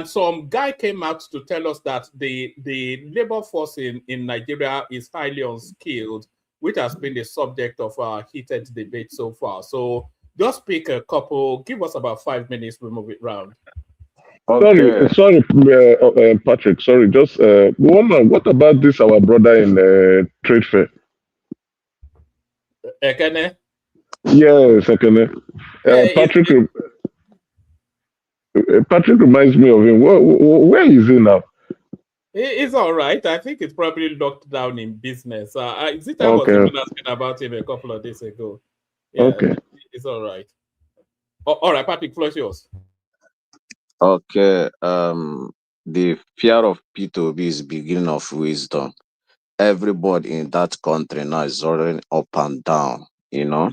some guy came out to tell us that the labor force in Nigeria is highly unskilled, which has been the subject of heated debate so far. So just pick a couple, give us about 5 minutes, we'll move it round. Sorry, Patrick. Sorry, just woman. What about this? Our brother in trade fair. Ekene? Yes, Ekene. Patrick. Patrick reminds me of him. Where is he now? It's all right. I think it's probably locked down in business. Zita was Okay. even asking about him a couple of days ago. Yeah, Okay. it's all right. All right, Patrick, floor is yours. Okay. The fear of Peter Obi is beginning of wisdom. Everybody in that country now is running up and down, you know.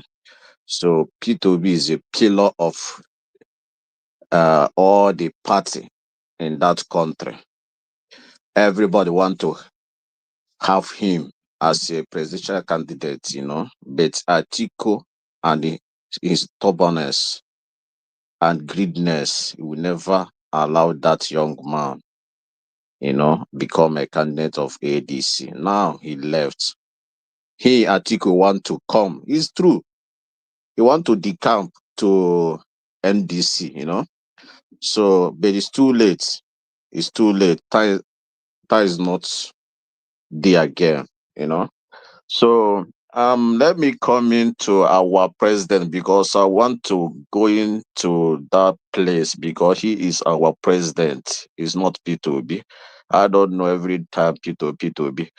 So Peter Obi is a pillar of all the party in that country. Everybody want to have him as a presidential candidate, you know. But Atiku and his stubbornness and greediness will never allow that young man, you know, become a candidate of ADC. Now he left. He, Atiku, want to come. It's true. He want to decamp to NDC, you know. So, but it's too late. It's too late. Time is not there again, you know. So let me come into our president because I want to go into that place because he is our president. He's not Peter Obi. I don't know every time Peter Obi.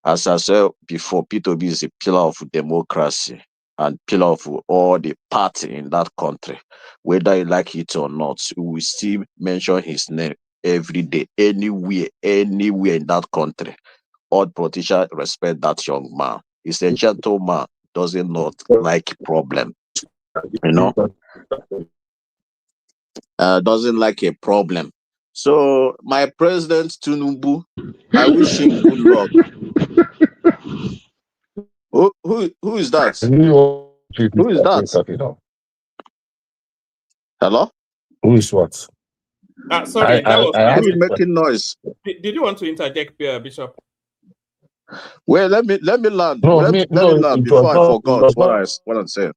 As I said before, Peter Obi is a pillar of democracy and pillar of all the party in that country. Whether you like it or not, we will still mention his name every day, anywhere in that country. All politicians respect that young man. He's a gentleman, doesn't not like problem, you know. Doesn't like a problem. So my president TINUBU, I wish him good luck. Who is that? Who is that? Hello? Who is what? Sorry, that was who is making noise? Did you want to interject, Bishop? Well, let me land. No, let me land before I forgot what I'm saying.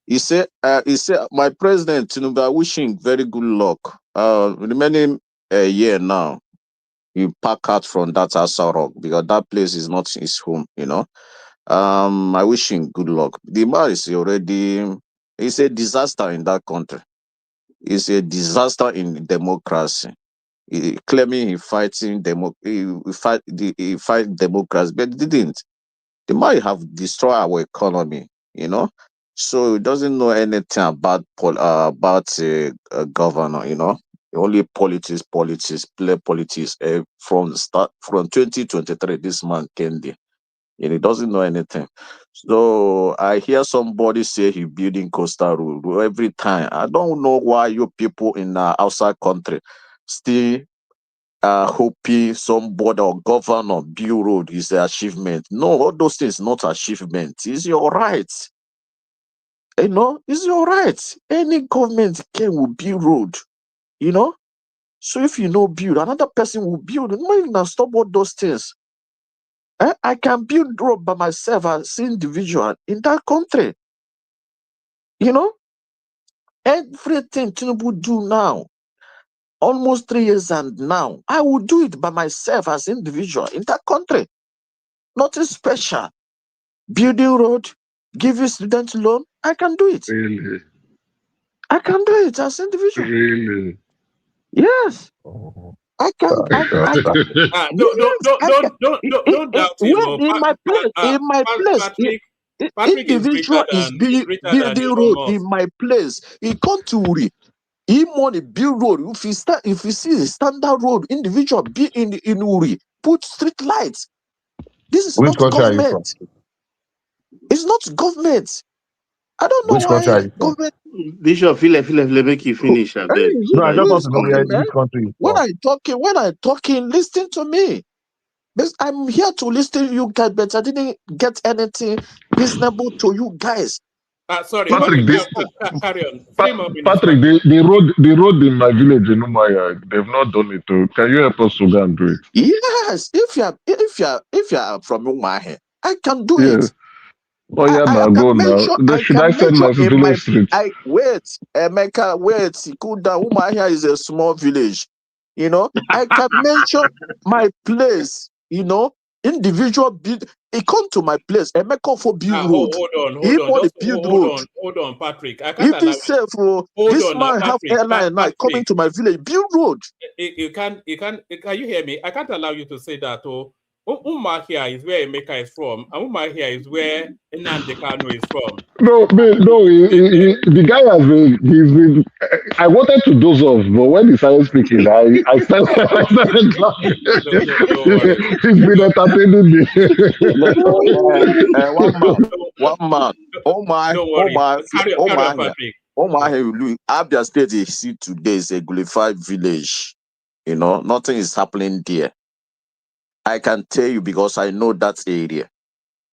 He said, my president TINUBU, I wish him very good luck. Remaining a year now, you pack out from that Asarok because that place is not his home, you know. I wish him good luck. The man is already, it's a disaster in that country. It's a disaster in democracy. Claiming he fight democracy, but didn't. The man have destroyed our economy, you know. So he doesn't know anything about governor, you know. Only politics, play politics. From 2023, this man came there, and he doesn't know anything. So I hear somebody say he building coastal road every time. I don't know why you people in outside country still hoping somebody or governor build road is the achievement. No, all those things not achievement. It's your right. You know, it's your right. Any government will build road, you know. So if you know build, another person will build. No, you can stop all those things. I can build road by myself as individual in that country. You know, everything TINUBU do now, almost 3 years and now, I will do it by myself as individual in that country. Nothing special. Building road, giving student loan, I can do it. Really? I can do it as individual. Really? Yes. I can. Don't doubt him. In my place, individual is building road in my place. He come to Uri. He money build road. If you see the standard road, individual be in Uri, put street lights. This is Which not country are you from? government. It's not government. I don't know Which country why are you from? government. Bishop, feel make you finish. I beg. No, I just want to know which country you When from. I talking, listen to me. Because I'm here to listen to you guys, but I didn't get anything reasonable to you guys. Sorry, Patrick, carry on. 3 more minutes. Patrick, the road in my village in Umaya, they've not done it. Can you help us to go and do it? Yes, if you are from Umahe, I can do it. Oh yeah, now go now. Should I send my village street? Emeka, wait, cool down. Umahia is a small village. You know, I can mention my place, you know, individual build. He come to my place, Emeka for build road. Hold He on. for the Just build hold road. on, Patrick. I can't If he allow say for Hold this on now, man have Patrick. airline now coming to my village, build road. Can you hear me? I can't allow you to say that. Umahia is where Emeka is from, and Umahia is where Nnamdi Kanu is from. No, the guy has been. I wanted to doze off, but when he started speaking, I started laughing. Don't worry. He's been entertaining me. One man. Oh my, Carry on, Patrick. Abia State you see today is a glorified village. You know, nothing is happening there. I can tell you because I know that area.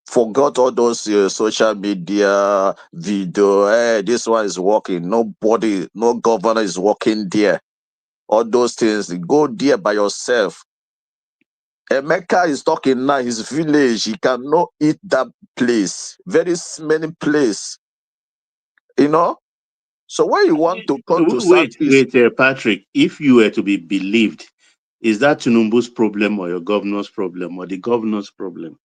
Forgot all those social media video. This one is working. Nobody, no governor is working there. All those things. Go there by yourself. Emeka is talking now. His village. He cannot eat that place. Very many place. You know. So when you want to come to Southeast, Patrick, if you were to be believed, is that TINUBU's problem or your governor's problem or the governor's problem?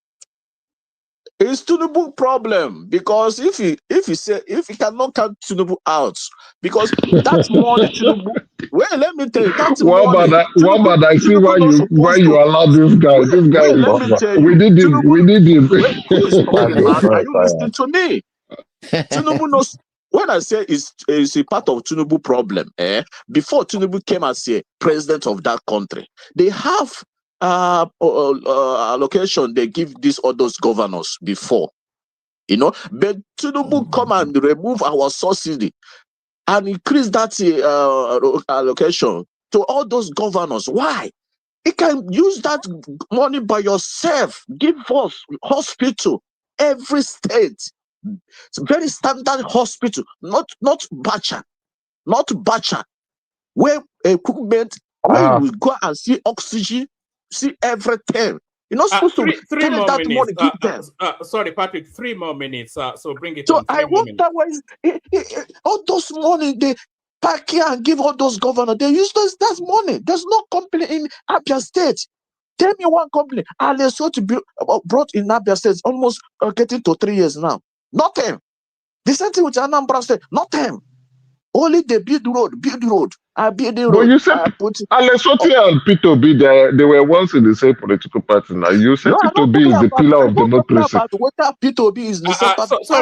It's TINUBU problem because if you cannot count TINUBU out, because that money TINUBU. Well, let me tell you, that's money. One I see why you allow this guy. This guy is let me tell you, we need him. Who is talking, man? Are you listening to me? TINUBU knows. When I say it's a part of TINUBU problem, before TINUBU came as a president of that country, they have allocation they give these others governors before, you know. But TINUBU come and remove our subsidy and increase that allocation to all those governors. Why? You can use that money by yourself. Give us hospital every state. It's very standard hospital, not Bacha, where equipment, where you go and see oxygen, see everything. You're not supposed to three more that minutes. money, give them. Sorry, Patrick, 3 more minutes. So bring it So on. I wonder why all those money they pack here and give all those governors. They use that money. There's no company in Abia State. Tell me one company. Lesotho brought in Abia State almost getting to 3 years now. Nothing. The same thing with Anambra State. Nothing. Only they build road. I build the road. But you said Lesotho and Peter Obi, they were once in the same political party. Now you said Peter Obi is the pillar of democracy. Whether Peter Obi is the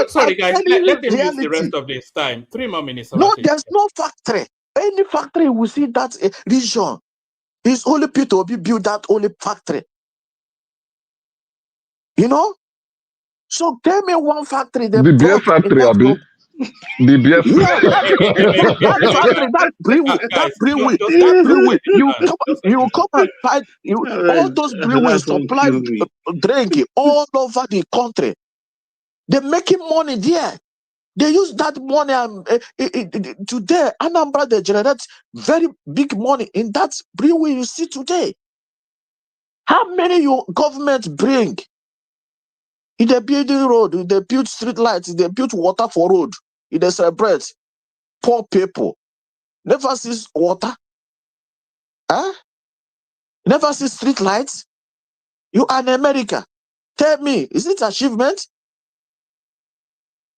sorry, guys. Let him use the rest of this time. 3 more minutes. No, there's no factory. Any factory we see that region. It's only Peter Obi build that only factory. You know? So tell me one factory. The beer factory, Abi. The beer factory. That factory, that brewery. You come and find all those breweries supply drink all over the country. They're making money there. They use that money today. Anambra, they generate very big money in that brewery you see today. How many your government bring? If they build the road, if they build street lights, if they build water for road, if they celebrate poor people, never see water, never see street lights. You are in America. Tell me, is it achievement?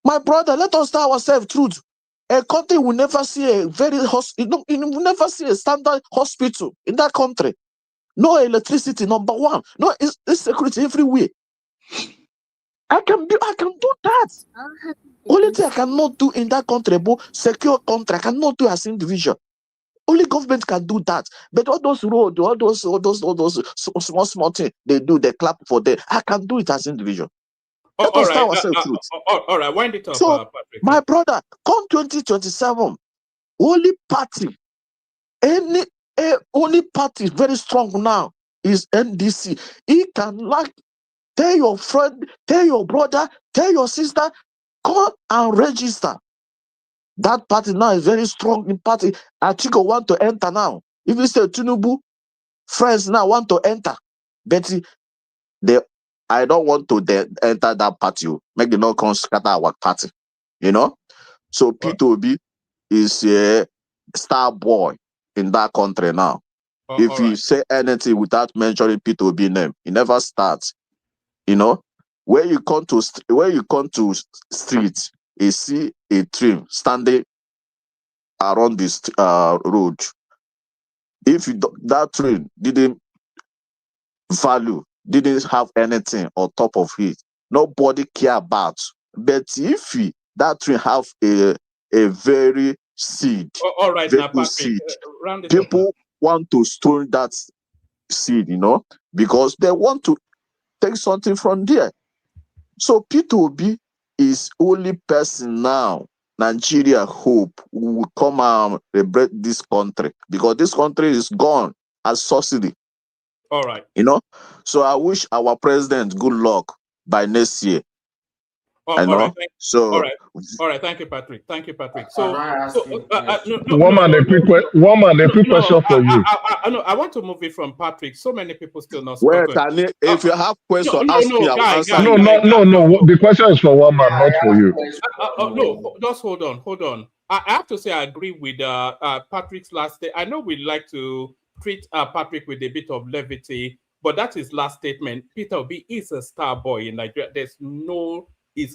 My brother, let us tell ourselves truth. A country will never see a will never see a standard hospital in that country. No electricity, number one. No insecurity everywhere. I can do that. Only thing I cannot do in that country, but secure country, I cannot do as individual. Only government can do that. But all those roads, all those small things they do, they clap for them. I can do it as individual. Let us tell ourselves truth. All right, wind it up, So, Patrick. my brother, come 2027, only party, only party very strong now is NDC. He can tell your friend, tell your brother, tell your sister, come and register. That party now is very strong in party. ATIKU'S want to enter now. If you say TINUBU, friends now want to enter. But the I don't want to enter that party. Make the no come scatter our party. You know? So Peter Obi is a star boy in that country now. If you say anything without mentioning Peter Obi name, he never starts. You know? When you come to street, you see a tree standing around this road. If that tree didn't didn't have anything on top of it, nobody care about. But if that tree have a very seed, All right, very now, good Patrick, seed, round it up now. people want to stone that seed, you know, because they want to take something from there. So Peter Obi is only person now Nigeria hope will come and liberate this country, because this country is gone as subsidy. All right. You know, so I wish our president good luck by next year. I know. All right. So All right. Thank you, Patrick. Thank you, Patrick. So, One man, a quick question for you. I want to move it from Patrick. So many people still not Well, spoken. if you have questions, ask me. I will answer. No. The question is for one man, not for you. No, just hold on. I have to say I agree with Patrick's last day. I know we like to treat Patrick with a bit of levity, but that's his last statement. Peter Obi is a star boy in Nigeria.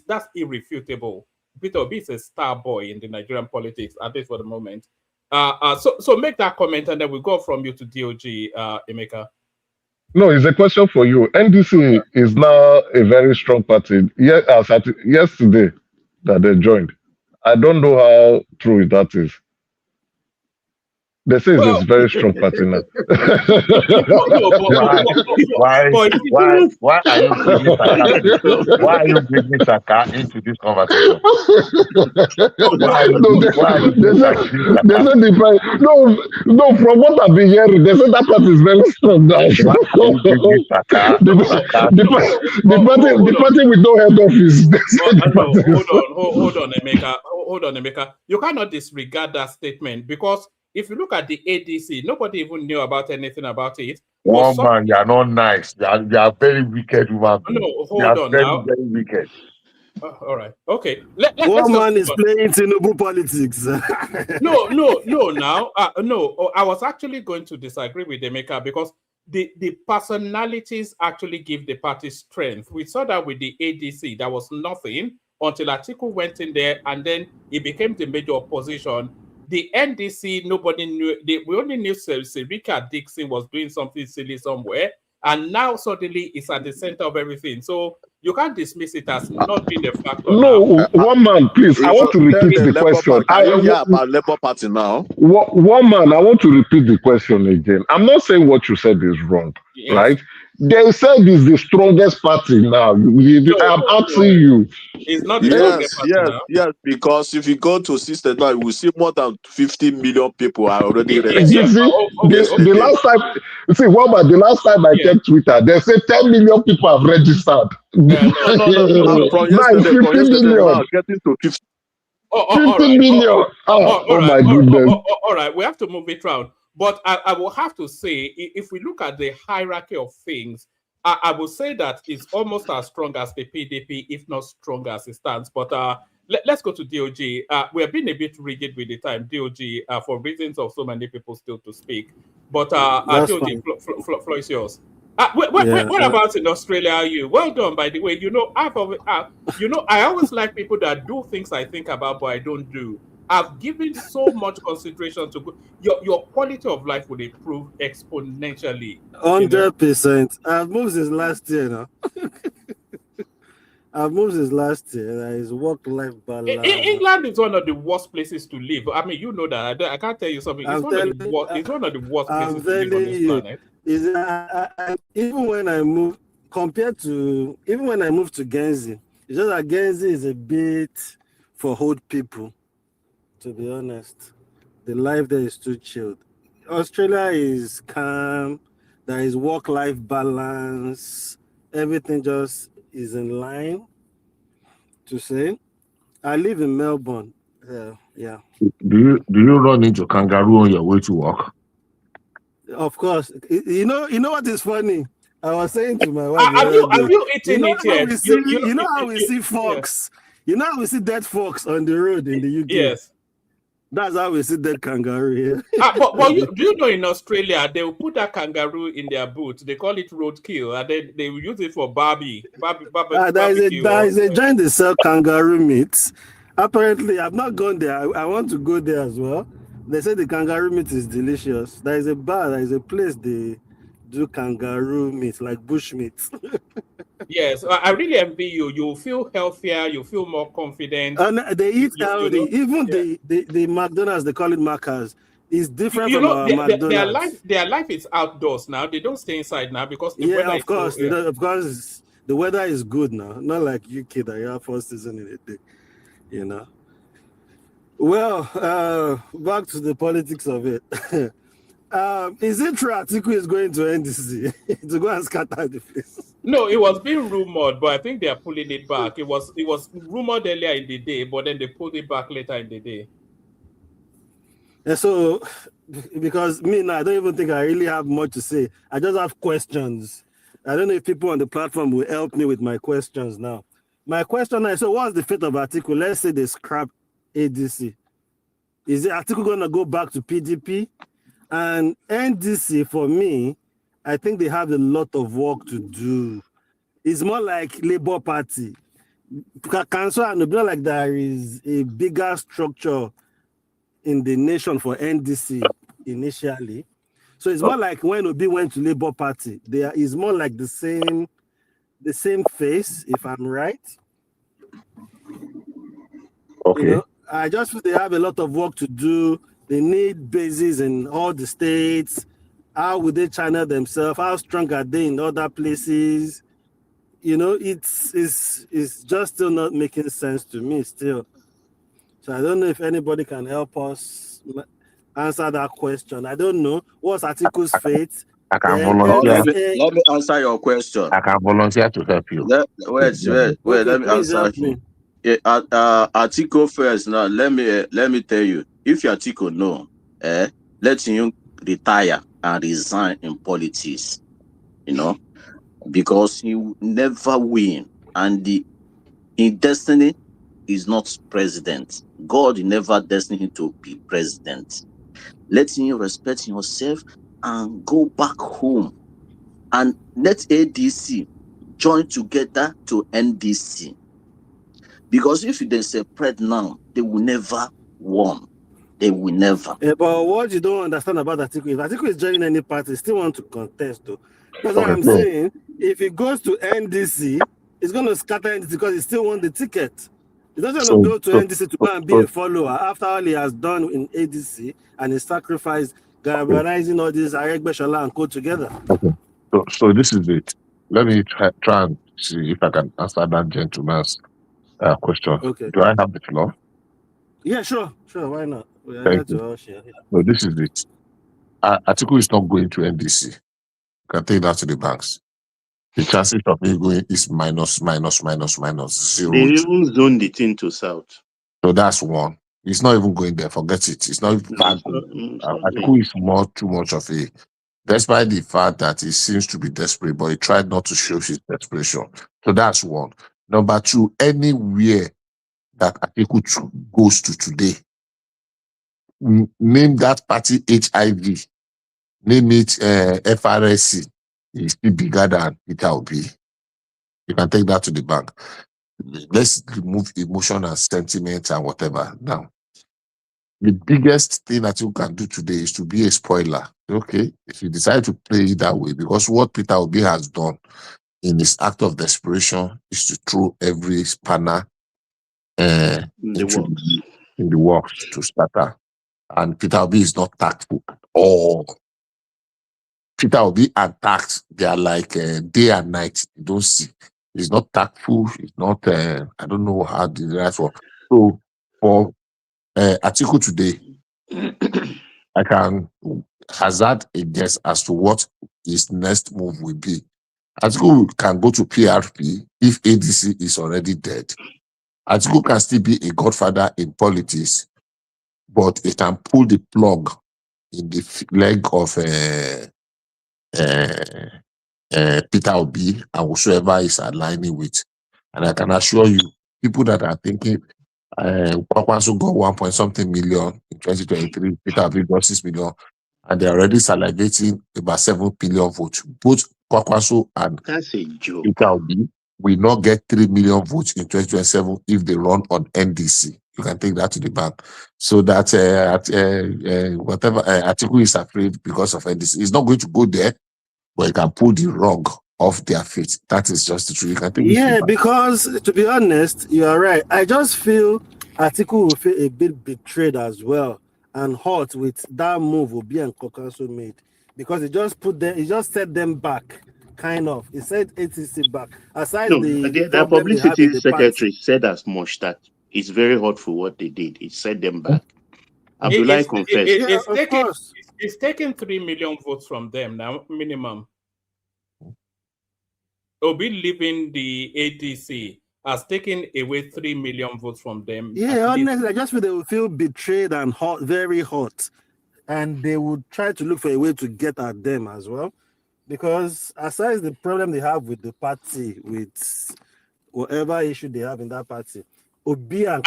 That's irrefutable. Peter Obi is a star boy in the Nigerian politics, at least for the moment. So make that comment, and then we go from you to DOG, Emeka. No, it's a question for you. NDC is now a very strong party. Yesterday that they joined. I don't know how true that is. They say it's a very strong party now. Why are you bringing Saka? Why are you bringing Saka into this conversation? No, from what I've been hearing, they say that party is very strong now. The party with no head office. Hold on, Emeka. You cannot disregard that statement, because if you look at the ADC, nobody even knew about anything about it. One man, you are not nice. You are very wicked, woman. No, hold on now. Very wicked. All right. Okay. One man is playing TINUBU politics. No. Now, I was actually going to disagree with Emeka, because the personalities actually give the party strength. We saw that with the ADC. There was nothing until Atiku went in there, and then it became the major opposition. The NDC, nobody knew. We only knew Serika Dixon was doing something silly somewhere, and now suddenly it's at the center of everything. So you can't dismiss it as not being a factor. No, one man, please. I want to repeat the question. I hear about Labour Party now. One man, I want to repeat the question again. I'm not saying what you said is wrong, right? They said it's the strongest party now. I'm asking you. It's not the strongest party now. Yes, because if you go to system now, you will see more than 50 million people are already registered. You see, the last time, the last time I checked Twitter, they said 10 million people have registered. No. From yesterday, now getting to 50. 50 million. Oh my goodness. All right, we have to move it around. But I will have to say, if we look at the hierarchy of things, I will say that it's almost as strong as the PDP, if not stronger as it stands. But let's go to DOG. We have been a bit rigid with the time, DOG, for reasons of so many people still to speak. But DOG, floor is yours. What about in Australia? Are you well done? By the way, I always like people that do things I think about, but I don't do. I've given so much consideration to your quality of life will improve exponentially. 100%. I've moved since last year now. I've moved since last year. That is work-life balance. England is one of the worst places to live. I mean, you know that. I can't tell you something. It's one of the worst places to live on this planet. Even when I moved to Guernsey, it's just that Guernsey is a bit for old people. To be honest, the life there is too chilled. Australia is calm. There is work-life balance. Everything just is in line. To say, I live in Melbourne. Yeah. Do you run into kangaroo on your way to work? Of course. You know what is funny? I was saying to my wife the Have other you day, eaten it yet? you know how we see fox, you know how we see dead fox on the road in the UK. Yes. That's how we see dead kangaroo here. But do you know in Australia they will put that kangaroo in their boot? They call it roadkill, and then they will use it for barbecue. There is a joint they sell kangaroo meat. Apparently, I've not gone there. I want to go there as well. They say the kangaroo meat is delicious. There is a bar, there is a place they do kangaroo meat, like bush meat. Yes, I really envy you. You feel healthier. You feel more confident. And they eat healthy. You know? Even the McDonald's, they call it Macca's, is different You from know, our McDonald's. their life is outdoors now. They don't stay inside now because the Yeah, weather of course. is so, Of course, the weather is good now. Not like UK that you have 4 seasons in a day, you know. Well, back to the politics of it. Is it true Atiku is going to NDC to go and scatter the place? No, it was being rumored, but I think they are pulling it back. It was rumored earlier in the day, but then they pulled it back later in the day. And so, because me now, I don't even think I really have much to say. I just have questions. I don't know if people on the platform will help me with my questions now. My question is, so what's the fate of Atiku? Let's say they scrap ADC. Is it Atiku going to go back to PDP? And NDC, for me, I think they have a lot of work to do. It's more like Labour Party. Kwakansko and not like there is a bigger structure in the nation for NDC initially. So it's more like when Obi went to Labour Party, there is more like the same face, if I'm right. Okay. You know, I just feel they have a lot of work to do. They need bases in all the states. How would they channel themselves? How strong are they in other places? You know, it's just still not making sense to me still. So I don't know if anybody can help us answer that question. I don't know. What's Atiku's fate? I can volunteer. Let me answer your question. I can volunteer to help you. Wait. Let me answer him. Atiku first. Now, let me tell you. If you Atiku no, let him retire and resign in politics. You know, because he will never win, and in destiny is not president. God never destined him to be president. Let him respect yourself and go back home, and let ADC join together to NDC. Because if they separate now, they will never win. They will never. Yeah, but what you don't understand about Atiku, if Atiku is joining any party, still want to contest though. That's what I'm saying. If he goes to NDC, it's going to scatter NDC because he still wants the ticket. He doesn't want to go to NDC to go and be a follower after all he has done in ADC and he sacrificed galvanizing all these Aregbe, Shola and Co together. Okay. So this is it. Let me try and see if I can answer that gentleman's question. Okay. Do I have the floor? Yeah, sure. Why not? We are Thank here you. to all share. Yeah. No, this is it. Atiku is not going to NDC. You can take that to the banks. The chances of me going is minus 0. They even zone the thing to south. So that's one. He's not even going there. Forget it. It's not even bad. Atiku is too much of a, despite the fact that he seems to be desperate, but he tried not to show his desperation. So that's one. Number two, anywhere that Atiku goes to today, name that party HIV, name it FRSC, is still bigger than Peter Obi. You can take that to the bank. Let's remove emotion and sentiment and whatever. Now, the biggest thing that you can do today is to be a spoiler. Okay, if you decide to play it that way, because what Peter Obi has done in his act of desperation is to throw every spanner in the works to scatter. And Peter Obi is not tactful at all. Peter Obi and tact, they are like day and night. You don't see. He's not tactful. He's not, I don't know how the right one. So for Atiku today, I can hazard a guess as to what his next move will be. Atiku can go to PRP if ADC is already dead. Atiku can still be a godfather in politics, but he can pull the plug in the leg of Peter Obi and whosoever is aligning with. And I can assure you, people that are thinking Kwakansko got 1 point something million in 2023, Peter Obi got 6 million, and they're already salivating about 7 billion votes. Both Kwakansko and That's a joke. Peter Obi will not get 3 million votes in 2027 if they run on NDC. You can take that to the bank. So that whatever Atiku is afraid because of NDC, he's not going to go there, but he can pull the rug off their feet. That is just the truth. You can take it to the Yeah, bank. because to be honest, you are right. I just feel Atiku will feel a bit betrayed as well and hurt with that move Obi and Kwakansko made, because it just set them back, kind of. It set ATC back. Aside No, the the problem they have in publicity the party. secretary said as much, that it's very hurtful what they did. It set them back. Abdullah confessed. It's taking 3 million votes from them now, minimum. Obi leaving the ATC has taken away 3 million votes from them. Yeah, honestly, I just feel they will feel betrayed and hot, very hot, and they would try to look for a way to get at them as well, because aside the problem they have with the party, with whatever issue they have in that party, Obi and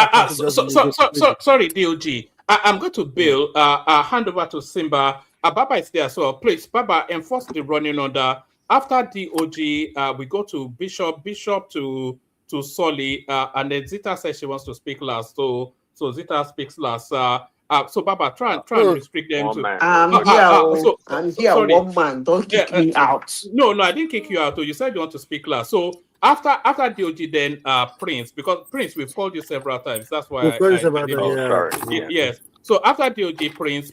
sorry, DOG. I'm going to Bill. Hand over to Simba. Baba is there, so please, Baba, enforce the running order. After DOG, we go to Bishop to Solly, and then Zita says she wants to speak last. So Zita speaks last. So Baba, try and restrict them to. I'm here, sorry. one man. Don't kick me out. No, I didn't kick you out. You said you want to speak last. So after DOG, then Prince, because Prince, we've called you several times. That's why yes. So after DOG, Prince,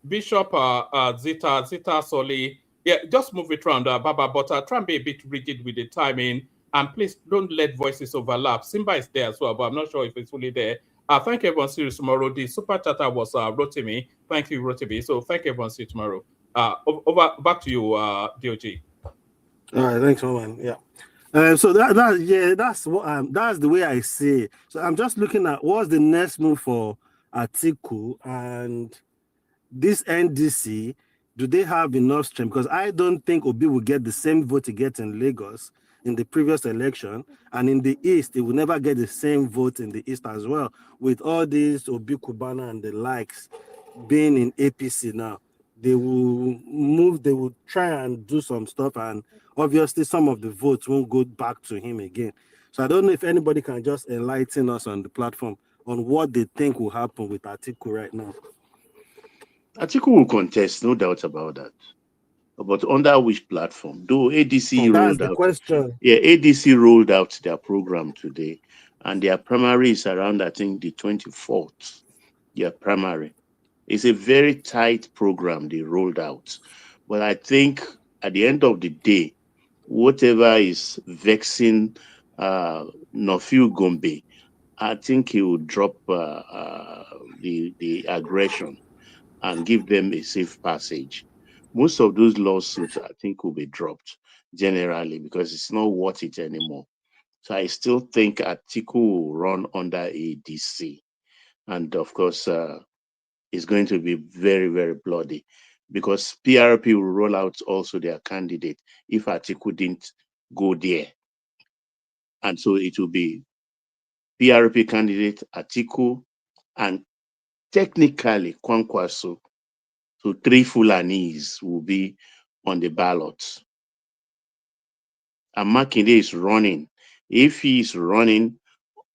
Bishop, Zita, Soli. Yeah, just move it around, Baba. But try and be a bit rigid with the timing, and please don't let voices overlap. Simba is there as well, but I'm not sure if it's fully there. Thank you, everyone. See you tomorrow. The super chatter was Rotimi. Thank you, Rotimi. So thank you, everyone. See you tomorrow. Back to you, DOG. All right, thanks, man. Yeah. So that's what that's the way I see it. So I'm just looking at what's the next move for Atiku and this NDC. Do they have enough strength? Because I don't think Obi will get the same vote he gets in Lagos in the previous election, and in the East, he will never get the same vote in the East as well. With all these Obi Kubana and the likes being in APC now, they will move, they will try and do some stuff, and obviously some of the votes won't go back to him again. So I don't know if anybody can just enlighten us on the platform on what they think will happen with Atiku right now. Atiku will contest, no doubt about that. But under which platform? Though ADC rolled out. Question. Yeah, ADC rolled out their program today, and their primary is around, I think, the 24th. Their primary. It's a very tight program they rolled out. But I think at the end of the day, whatever is vexing Nofiu Gombe, I think he will drop the aggression and give them a safe passage. Most of those lawsuits, I think, will be dropped generally because it's not worth it anymore. So I still think Atiku will run under ADC. And of course, it's going to be very, very bloody because PRP will roll out also their candidate if Atiku didn't go there. And so it will be PRP candidate, Atiku, and technically Kwankwaso. So 3 Fulanis will be on the ballot. And Makinde is running. If he is running,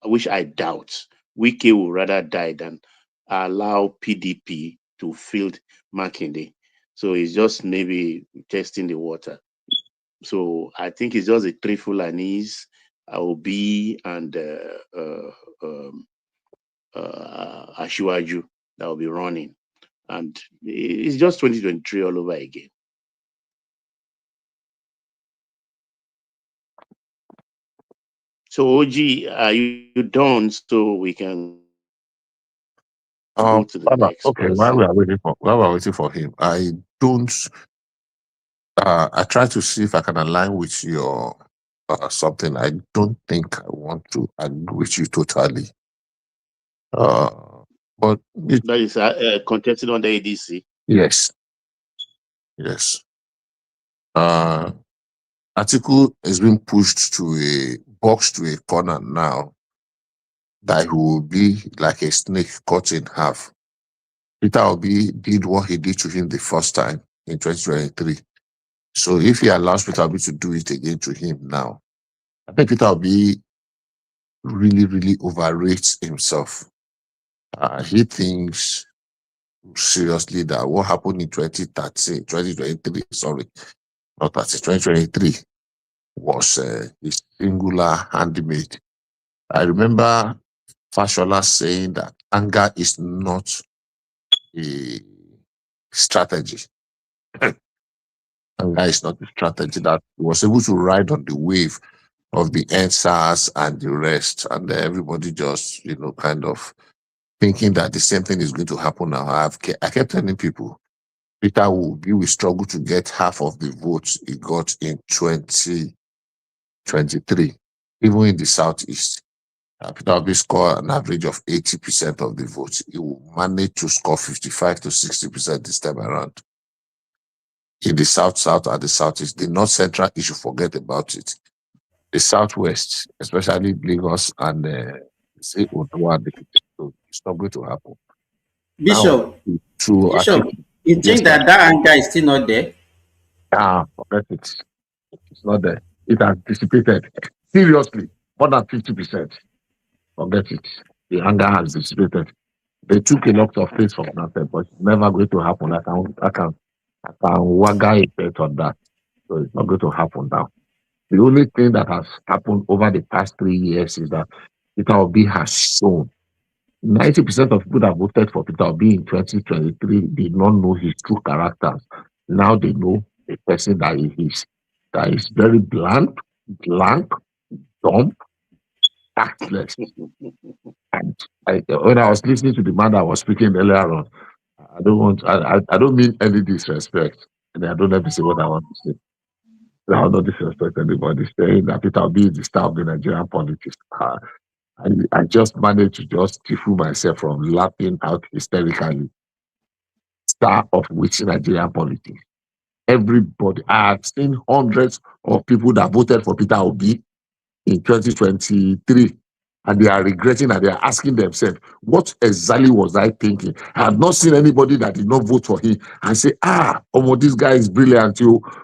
which I doubt, Wike will rather die than allow PDP to field Makinde. So it's just maybe testing the water. So I think it's just the 3 Fulanis, Obi and Ashiwaju that will be running. And it's just 2023 all over again. So OG, are you done so we can go to the next Okay, person? while we're waiting for him, I try to see if I can align with your something. I don't think I want to agree with you totally. But that is contested on the ADC. Yes. Yes. Atiku is being pushed to a box to a corner now that he will be like a snake cut in half. Peter Obi did what he did to him the first time in 2023. So if he allows Peter Obi to do it again to him now, I think Peter Obi really, really overrates himself. He thinks seriously that what happened in 2023, sorry, not 2023, was a singular handmade. I remember Fashola saying that anger is not a strategy. Anger is not a strategy, that he was able to ride on the wave of the NSAS and the rest, and everybody just, kind of thinking that the same thing is going to happen now. I kept telling people, Peter Obi will struggle to get half of the votes he got in 2023, even in the Southeast. Peter Obi scored an average of 80% of the votes. He will manage to score 55 to 60% this time around. In the South and the Southeast, the North Central issue, forget about it. The Southwest, especially Lagos and say Ottawa, it's not going to happen. Bishop, Now, Bishop, you think that anger is still not there? Forget it. It's not there. It has dissipated. Seriously, more than 50%. Forget it. The anger has dissipated. They took a lot of things from that, but it's never going to happen. I can wagga a bet on that. So it's not going to happen now. The only thing that has happened over the past 3 years is that Peter Obi has shown 90% of people that voted for Peter Obi in 2023 did not know his true characters. Now they know the person that he is. That is very blank, dumb, tactless. And when I was listening to the man that was speaking earlier on, I don't mean any disrespect, and I don't ever say what I want to say. I will not disrespect anybody saying that Peter Obi is the star of the Nigerian politics. I just managed to just tiffle myself from laughing out hysterically. Star of which Nigerian politics? Everybody. I have seen hundreds of people that voted for Peter Obi in 2023, and they are regretting and they are asking themselves, what exactly was I thinking? I have not seen anybody that did not vote for him and say, this guy is brilliant.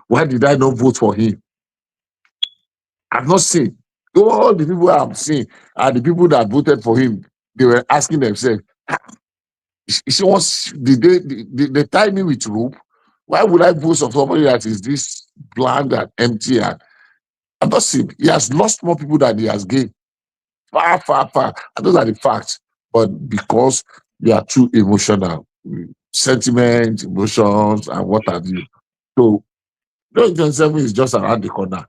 Why did I not vote for him? I've not seen. All the people I've seen are the people that voted for him. They were asking themselves, they tie me with rope. Why would I vote for somebody that is this bland and empty? And I've not seen. He has lost more people than he has gained. Far, far, far. And those are the facts. But because they are too emotional, sentiment, emotions, and what have you. So, 2027 is just around the corner.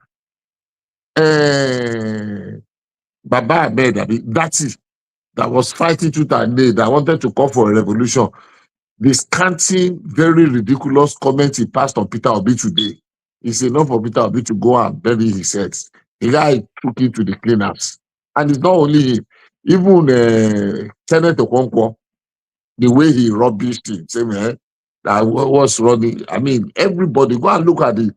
Baba Ahmed, that was fighting tooth and nail, that wanted to call for a revolution. The scanty, very ridiculous comment he passed on Peter Obi today is enough for Peter Obi to go and bury his head. The guy took him to the cleaners. And it's not only him, even Kenneth Okonkwo, the way he rubbished him, say, man, that was running. I mean, everybody, go and look at it.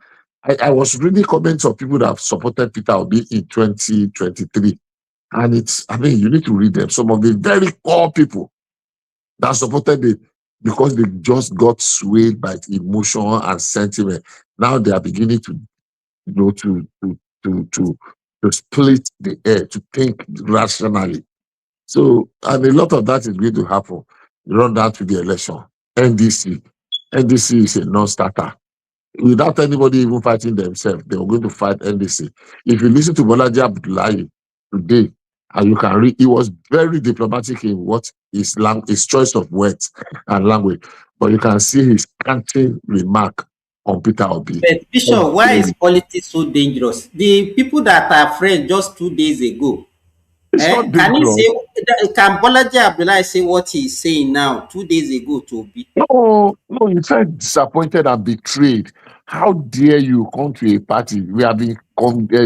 I was reading comments of people that have supported Peter Obi in 2023. And you need to read them. Some of the very core people that supported it because they just got swayed by emotion and sentiment. Now they are beginning to, to split the air, to think rationally. So, and a lot of that is going to happen. Run down to the election. NDC is a non-starter. Without anybody even fighting themselves, they were going to fight NDC. If you listen to Bolaji Abdullahi today, and you can read, he was very diplomatic in what his choice of words and language, but you can see his scanty remark on Peter Obi. But Bishop, why is politics so dangerous? The people that are afraid just 2 days ago, can Bolaji Abdullahi say what he's saying now 2 days ago to Obi? No, you felt disappointed and betrayed. How dare you come to a party? We have been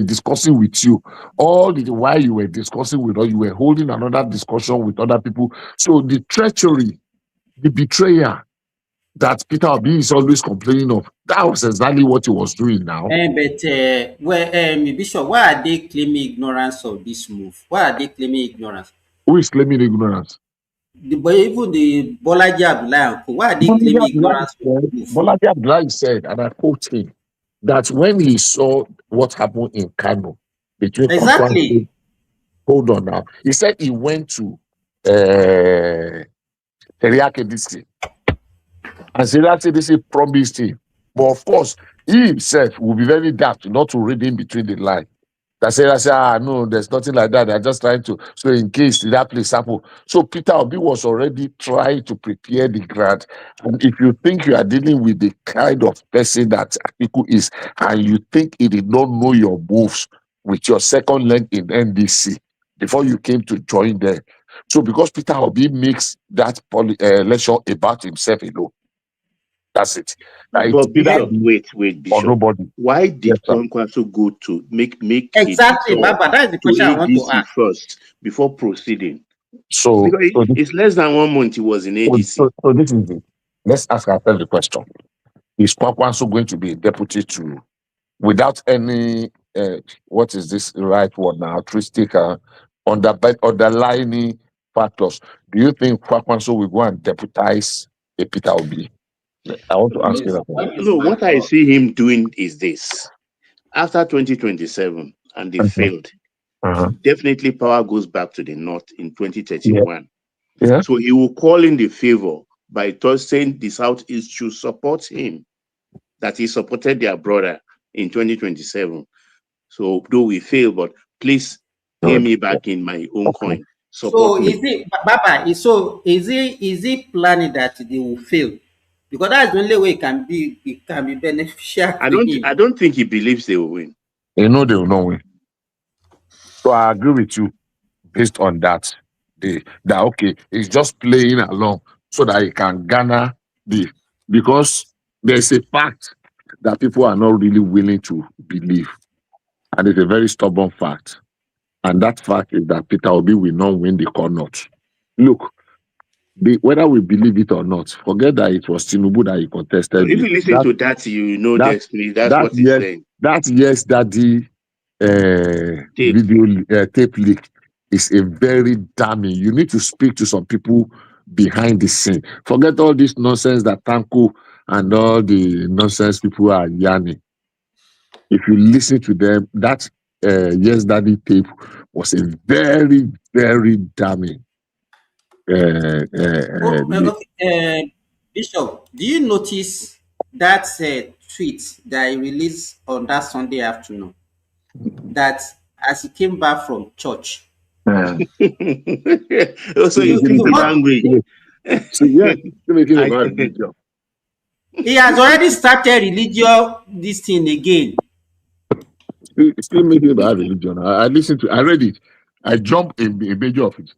discussing with you all the while you were discussing with us. You were holding another discussion with other people. So the treachery, the betrayal that Peter Obi is always complaining of, That was exactly what he was doing now. Bishop, why are they claiming ignorance of this move? Why are they claiming ignorance? Who is claiming ignorance? But even the Bolaji Abdullahi uncle, why are they Bolaji claiming Abdullahi ignorance of said, the move? Bolaji Abdullahi said, and I quote him, that when he saw what happened in Kano between Exactly. hold on now. He said he went to Teriake DC, and Teriake DC promised him. But of course, he himself will be very daft not to read in between the line. That said, no, there's nothing like that. They're just trying to, so in case that place happen. So Peter Obi was already trying to prepare the ground. And if you think you are dealing with the kind of person that Atiku is, and you think he did not know your moves with your second leg in NDC before you came to join them. So because Peter Obi makes that election about himself alone, that's it. But Bishop, wait, Bishop. Nobody. Why did Yes, Kwankwaso go to make exactly, Baba? That is the question I want to ADC ask first before proceeding? So, because it's less than 1 month he was in ADC. So this is it. Let's ask ourselves the question: is Kwankwaso going to be a deputy to, without any what is this right word now? Altruistic underlining factors? Do you think Kwankwaso will go and deputize a Peter Obi? I want to ask you that. No, what I see him doing is this: after 2027, and they failed, definitely power goes back to the North in 2031. Yeah. So he will call in the favor by saying the Southeast should support him, that he supported their brother in 2027. So though we fail, but please pay me back in my own coin. Support me. Is it, Baba? Is he planning that they will fail? Because that's the only way it can be beneficial. I don't think he believes they will win. They know they will not win. So I agree with you based on that. That okay, it's just playing along so that he can garner because there's a fact that people are not really willing to believe. And it's a very stubborn fact. And that fact is that Peter Obi will not win the Connaught. Look, whether we believe it or not, forget that it was TINUBU that he contested. So if you listen to that, you know that's what he's saying. That yes, daddy video tape leak is a very damning. You need to speak to some people behind the scene. Forget all this nonsense that Tanko and all the nonsense people are yarning. If you listen to them, that yes, daddy tape was a very, very damning. Bishop, do you notice that tweet that he released on that Sunday afternoon? That as he came back from church. Also, you speak the language. He has already started this thing again. Still making about religion. I listened to, I read it. I jumped in a major of it.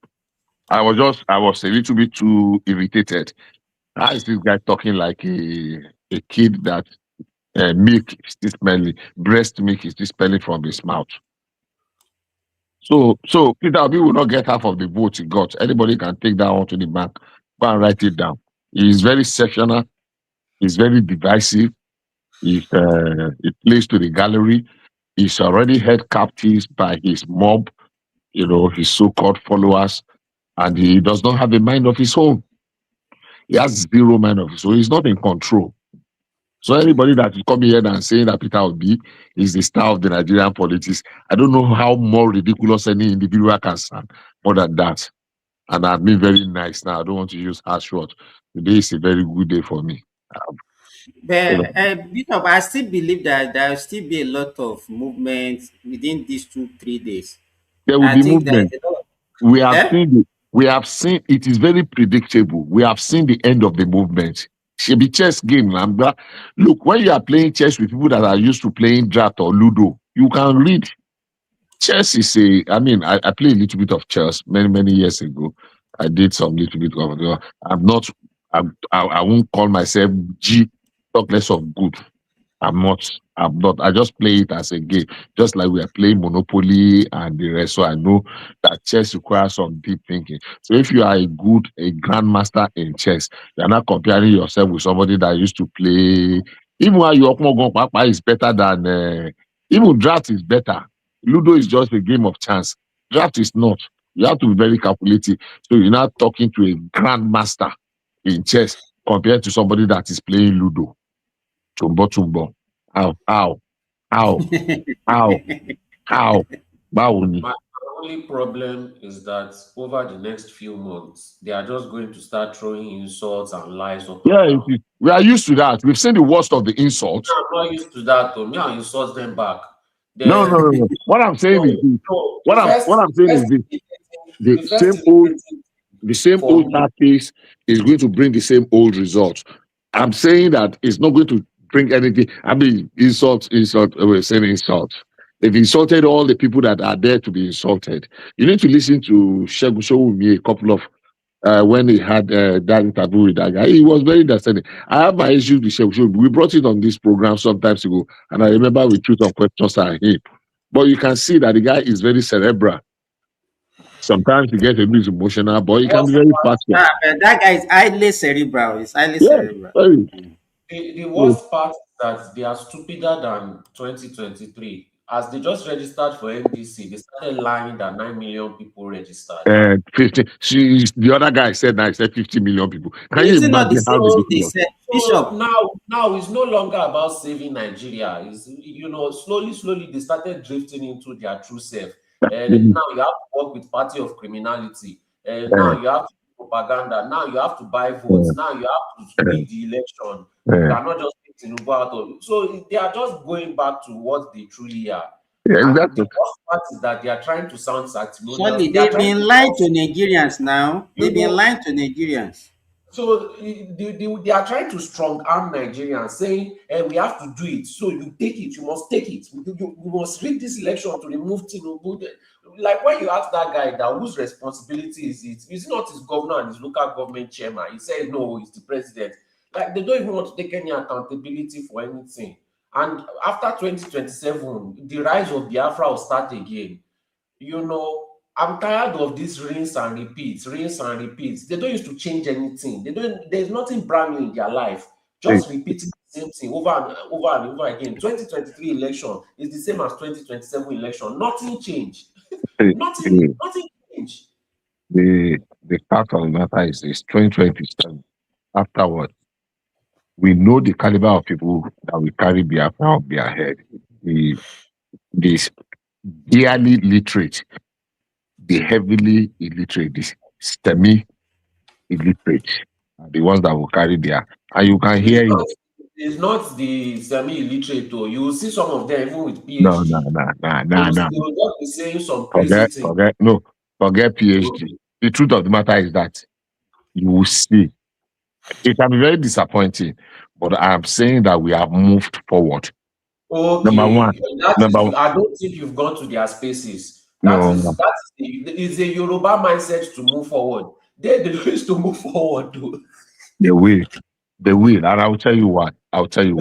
I was a little bit too irritated. How is this guy talking like a kid that milk is still smelling, breast milk is still smelling from his mouth? So Peter Obi will not get half of the votes he got. Anybody can take that one to the bank. Go and write it down. He is very sectional. He's very divisive. He plays to the gallery. He's already held captives by his mob, his so-called followers, and he does not have a mind of his own. He has zero mind of his own. He's not in control. So anybody that is coming here and saying that Peter Obi is the star of the Nigerian politics, I don't know how more ridiculous any individual can sound more than that. And I've been very nice now. I don't want to use harsh words. Today is a very good day for me. But I still believe that there will still be a lot of movement within these 2-3 days. There will be movement. We have seen it is very predictable. We have seen the end of the movement. Should be chess game. Look, when you are playing chess with people that are used to playing draft or Ludo, you can read. Chess is I played a little bit of chess many years ago. I did some little bit of it. I won't call myself G, talk less of good. I'm not. I just play it as a game, just like we are playing Monopoly and the rest. So I know that chess requires some deep thinking. So if you are a grandmaster in chess, you're not comparing yourself with somebody that used to play Even while your Okmogon Papa is better than even draft is better. Ludo is just a game of chance. Draft is not. You have to be very calculative. So you're not talking to a grandmaster in chess compared to somebody that is playing Ludo. Chumbo. How? Báwo ni? My only problem is that over the next few months, they are just going to start throwing insults and lies up Yeah, and down. we are used to that. We've seen the worst of the insults. I'm not used to that, though. Me, I insult them back. No. Then, What I'm saying is this. no, What I'm saying is this. The same for old me. tactics is going to bring the same old results. I'm saying that it's not going to bring anything. I mean, insult. We're saying insult. They've insulted all the people that are there to be insulted. You need to listen to Shegun Sowunmi a couple of when he had that interview with that guy. He was very understanding. I have my issues with Shegun Sowunmi. We brought it on this program some times ago, and I remember we threw some questions at him. But you can see that the guy is very cerebral. Sometimes he gets a bit emotional, but he can be very factual. That guy is highly cerebral. He's highly Yeah, cerebral. very. The worst part is that they are stupider than 2023. As they just registered for NDC, they started lying that 9 million people registered. 50. The other guy said that he said 50 million people. Can you Is it not the imagine how same they ridiculous? said, So Bishop? now it's no longer about saving Nigeria. It's, slowly they started drifting into their true self. And now you have to work with party of criminality. And now you have to do propaganda. Now you have to buy votes. Now you have to rig the election. You cannot just take TINUBU out of it. So they are just going back to what they truly are. Yeah, And exactly. the worst part is that they are trying to sound sanctimonious. Surely They are they've trying been to lying to Nigerians now. They've been lying to Nigerians. So they are trying to strong arm Nigerians, saying, we have to do it. So you take it, you must take it. You must rig this election to remove TINUBU. Like when you ask that guy that whose responsibility is it? Is it not his governor and his local government chairman? He said no, it's the president. Like they don't even want to take any accountability for anything. And after 2027, the rise of Biafra will start again. I'm tired of this rinse and repeat. They don't used to change anything. There's nothing brand new in their life. Just repeating the same thing over and over again. 2023 election is the same as 2027 election. Nothing changed. Nothing changed. The fact of the matter is this 2027. Afterward, we know the caliber of people that we carry Biafra on their head. The barely literate, the heavily illiterate, the semi-illiterate, are the ones that will carry their, and you can hear it. It's not the semi-illiterate, though. You will see some of them even with PhD. No. They will just be saying some crazy things. Forget PhD. The truth of the matter is that you will see. It can be very disappointing, but I'm saying that we have moved forward. Okay. Number one. I don't think you've gone to their spaces. No. It's a Yoruba mindset to move forward. They're the ways to move forward, though. They will, and I'll tell you what. Okay.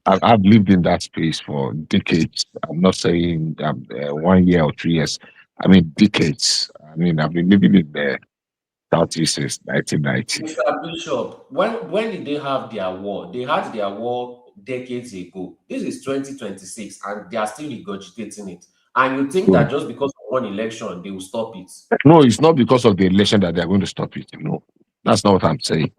I've lived in that space for decades. I'm not saying 1 year or 3 years. I mean decades. I mean I've been living in the Southeast since 1990. Mr. Bishop, when did they have their war? They had their war decades ago. This is 2026, and they are still regurgitating it. And you think that just because of one election, they will stop it? No, it's not because of the election that they're going to stop it. No, that's not what I'm saying.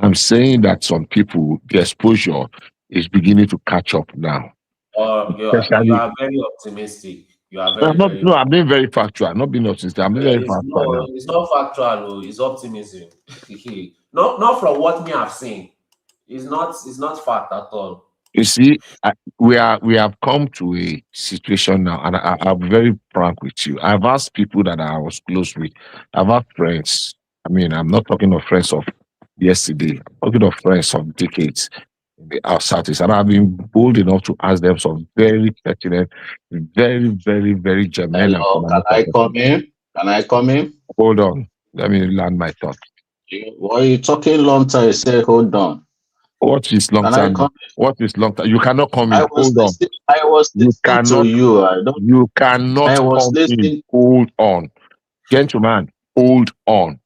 I'm saying that some people, the exposure is beginning to catch up now. You are very optimistic. You are very, No, I'm being very factual. I'm not being optimistic. I'm being very factual now. It's not factual. It's optimism. not from what me have seen. It's not fact at all. You see, we have come to a situation now, and I'm very frank with you. I've asked people that I was close with. I've had friends. I mean, I'm not talking of friends of yesterday. I'm talking of friends of decades in the Southeast, and I've been bold enough to ask them some very pertinent, very, very, very germane. Can I come in? Hold on. Let me land my thought. Why are you talking long time? Say, hold on. What is long time? What is long time? You cannot come in. Hold on. I was listening to you. You cannot come in. Hold on. Gentlemen, hold on.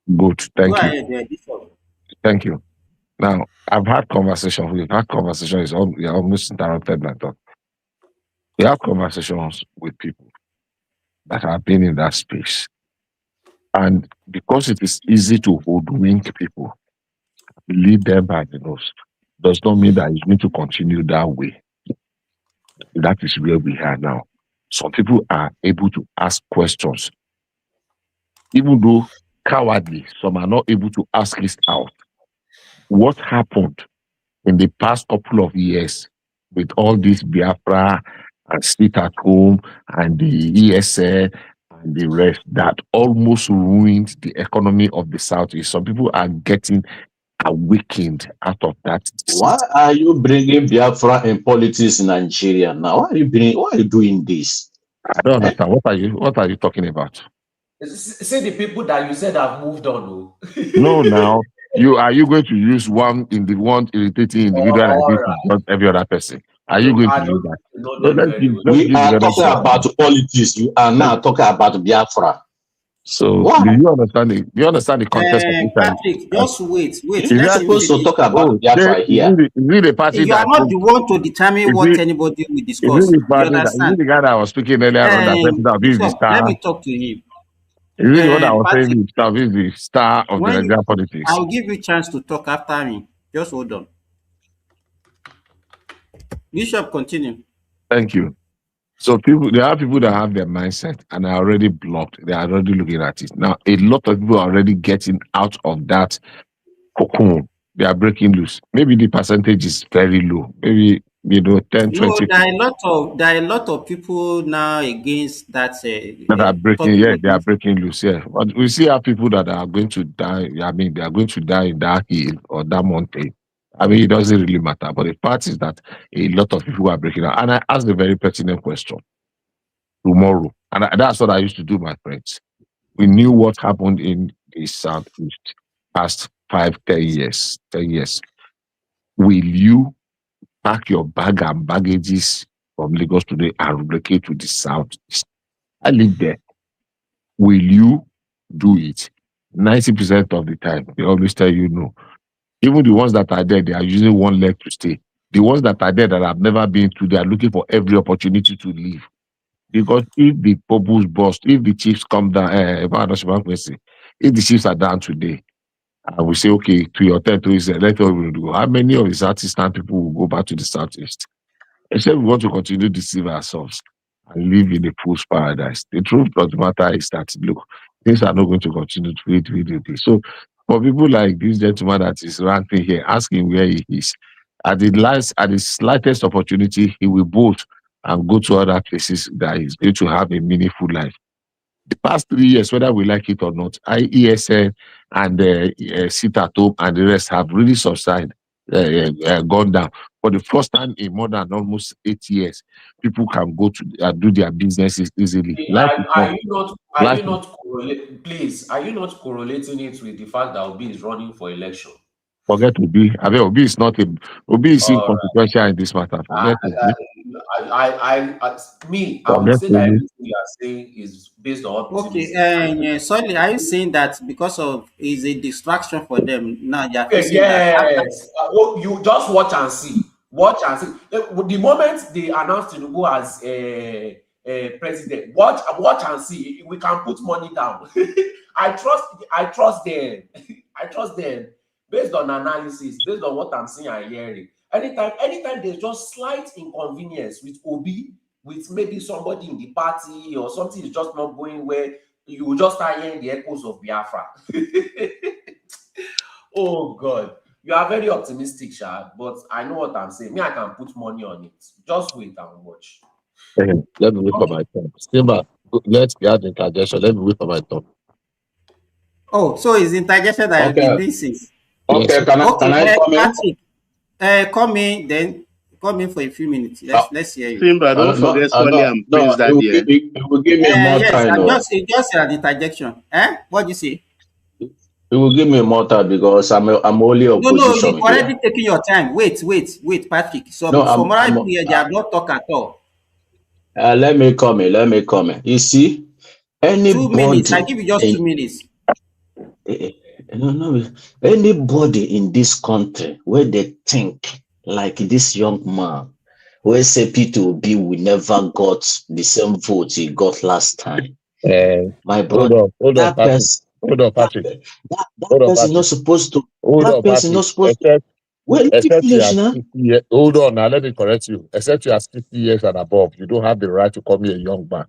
Good. Go Thank you. ahead, Bishop. Thank you. Now, we've had conversation is you almost interrupted my thought. We have conversations with people that have been in that space. And because it is easy to hoodwink people, lead them by the nose, does not mean that it's going to continue that way. That is where we are now. Some people are able to ask questions, even though cowardly, some are not able to ask it out. What happened in the past couple of years with all this Biafra and sit at home and the ESL and the rest that almost ruined the economy of the Southeast? Some people are getting awakened out of that. Why are you bringing Biafra in politics in Nigeria now? Why are you doing this? I don't understand. What are you talking about? Say the people that you said have moved on. Oh. No, now are you going to use one irritating individual like this to judge every other person? Are you going to do that? No, we are talking about politics. You are now talking about Biafra. So what? Do you understand the context of this? Patrick, just wait. You're supposed to talk about Biafra here. You are not the one to determine what anybody will discuss. You understand? Is the guy that I was speaking earlier on that said that is the star? Let me talk to him. Is really what I was saying? Is the star of the Nigerian politics. I'll give you a chance to talk after me. Just hold on. Bishop, continue. Thank you. So there are people that have their mindset and are already blocked. They are already looking at it. Now, a lot of people are already getting out of that cocoon. They are breaking loose. Maybe the percentage is very low. Maybe 10, 20. No, there are a lot of people now against that. That are breaking, they are breaking loose. Yeah, but we see how people that are going to die. I mean, they are going to die in that hill or that mountain. I mean, it doesn't really matter. But the fact is that a lot of people are breaking out. And I asked a very pertinent question tomorrow, and that's what I used to do, my friends. We knew what happened in the Southeast past 5, 10 years. 10 years. Will you pack your bag and baggages from Lagos today and relocate to the Southeast? I live there. Will you do it? 90% of the time, they always tell you no. Even the ones that are there, they are using one leg to stay. The ones that are there that have never been to, they are looking for every opportunity to leave. Because if the bubbles burst, if the chiefs come down, if the chiefs are down today, and we say, okay, to your territory, let's go. How many of the Southeastern people will go back to the Southeast? Except we want to continue to deceive ourselves and live in a fool's paradise. The truth of the matter is that, look, things are not going to continue to be. So, for people like this gentleman that is ranting here, asking where he is, at the slightest opportunity, he will bolt and go to other places that is going to have a meaningful life. The past 3 years, whether we like it or not, ESN and sit at home and the rest have really subsided, gone down. For the first time in more than almost 8 years, people can go to do their businesses easily. Are you not correlating it with the fact that Obi is running for election? Forget Obi. I mean, Obi is inconsequential in this matter. Forget Obi. I would say that everything you are saying is based on okay. Sorry, are you saying that because of is a distraction for them now? They are facing yes. You just watch and see. The moment they announce TINUBU as a president, watch and see. We can put money down. I trust them. I trust them based on analysis, based on what I'm seeing and hearing. Anytime there's just slight inconvenience with Obi, with maybe somebody in the party or something is just not going where you will just start hearing the echoes of Biafra. Oh God, you are very optimistic, Sha, but I know what I'm saying. I can put money on it. Just wait and watch. Let me wait for my turn. Simba, let's get the interjection. Let me wait for my turn. Oh, so it's interjection that I've been listening. Okay, can I come in? Come in for a few minutes. Let's hear you. Simba, don't forget Swally and Prince that year. It will give me more time. Just an interjection. What do you say? It will give me more time because I'm only opposition. No, you've already taken your time. Wait, Patrick. So from what I hear, they have not talked at all. Let me come in. You see, anybody 2 minutes. I give you just 2 minutes. No, anybody in this country where they think like this young man, where say Peter Obi will never got the same vote he got last time. My brother, Hold on, that Patrick. person, Hold on, Patrick. that person not supposed to. Hold That on, person not Patrick. supposed to. Wait, let me Except you finish are now. 60 years. Hold on now, let me correct you. Except you are 60 years and above, you don't have the right to call me a young man.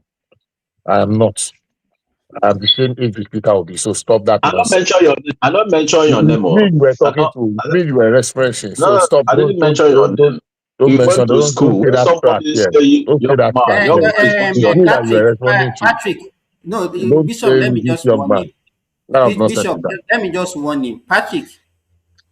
I am not. I am the same age with Peter Obi, so stop that I don't nonsense. mention your name. I don't mention your name. Me you were talking I to, me you were referencing. So no, stop. I didn't mention your name. Don't You mention. went to Don't school say where that track somebody here. say Don't say young that track man. Young here. man is putting your Me name. that you are responding to. Patrick, no, Don't Bishop, say let me this just young warn man. him. Kind of nonsense Bishop, is that? let me just warn him. Patrick,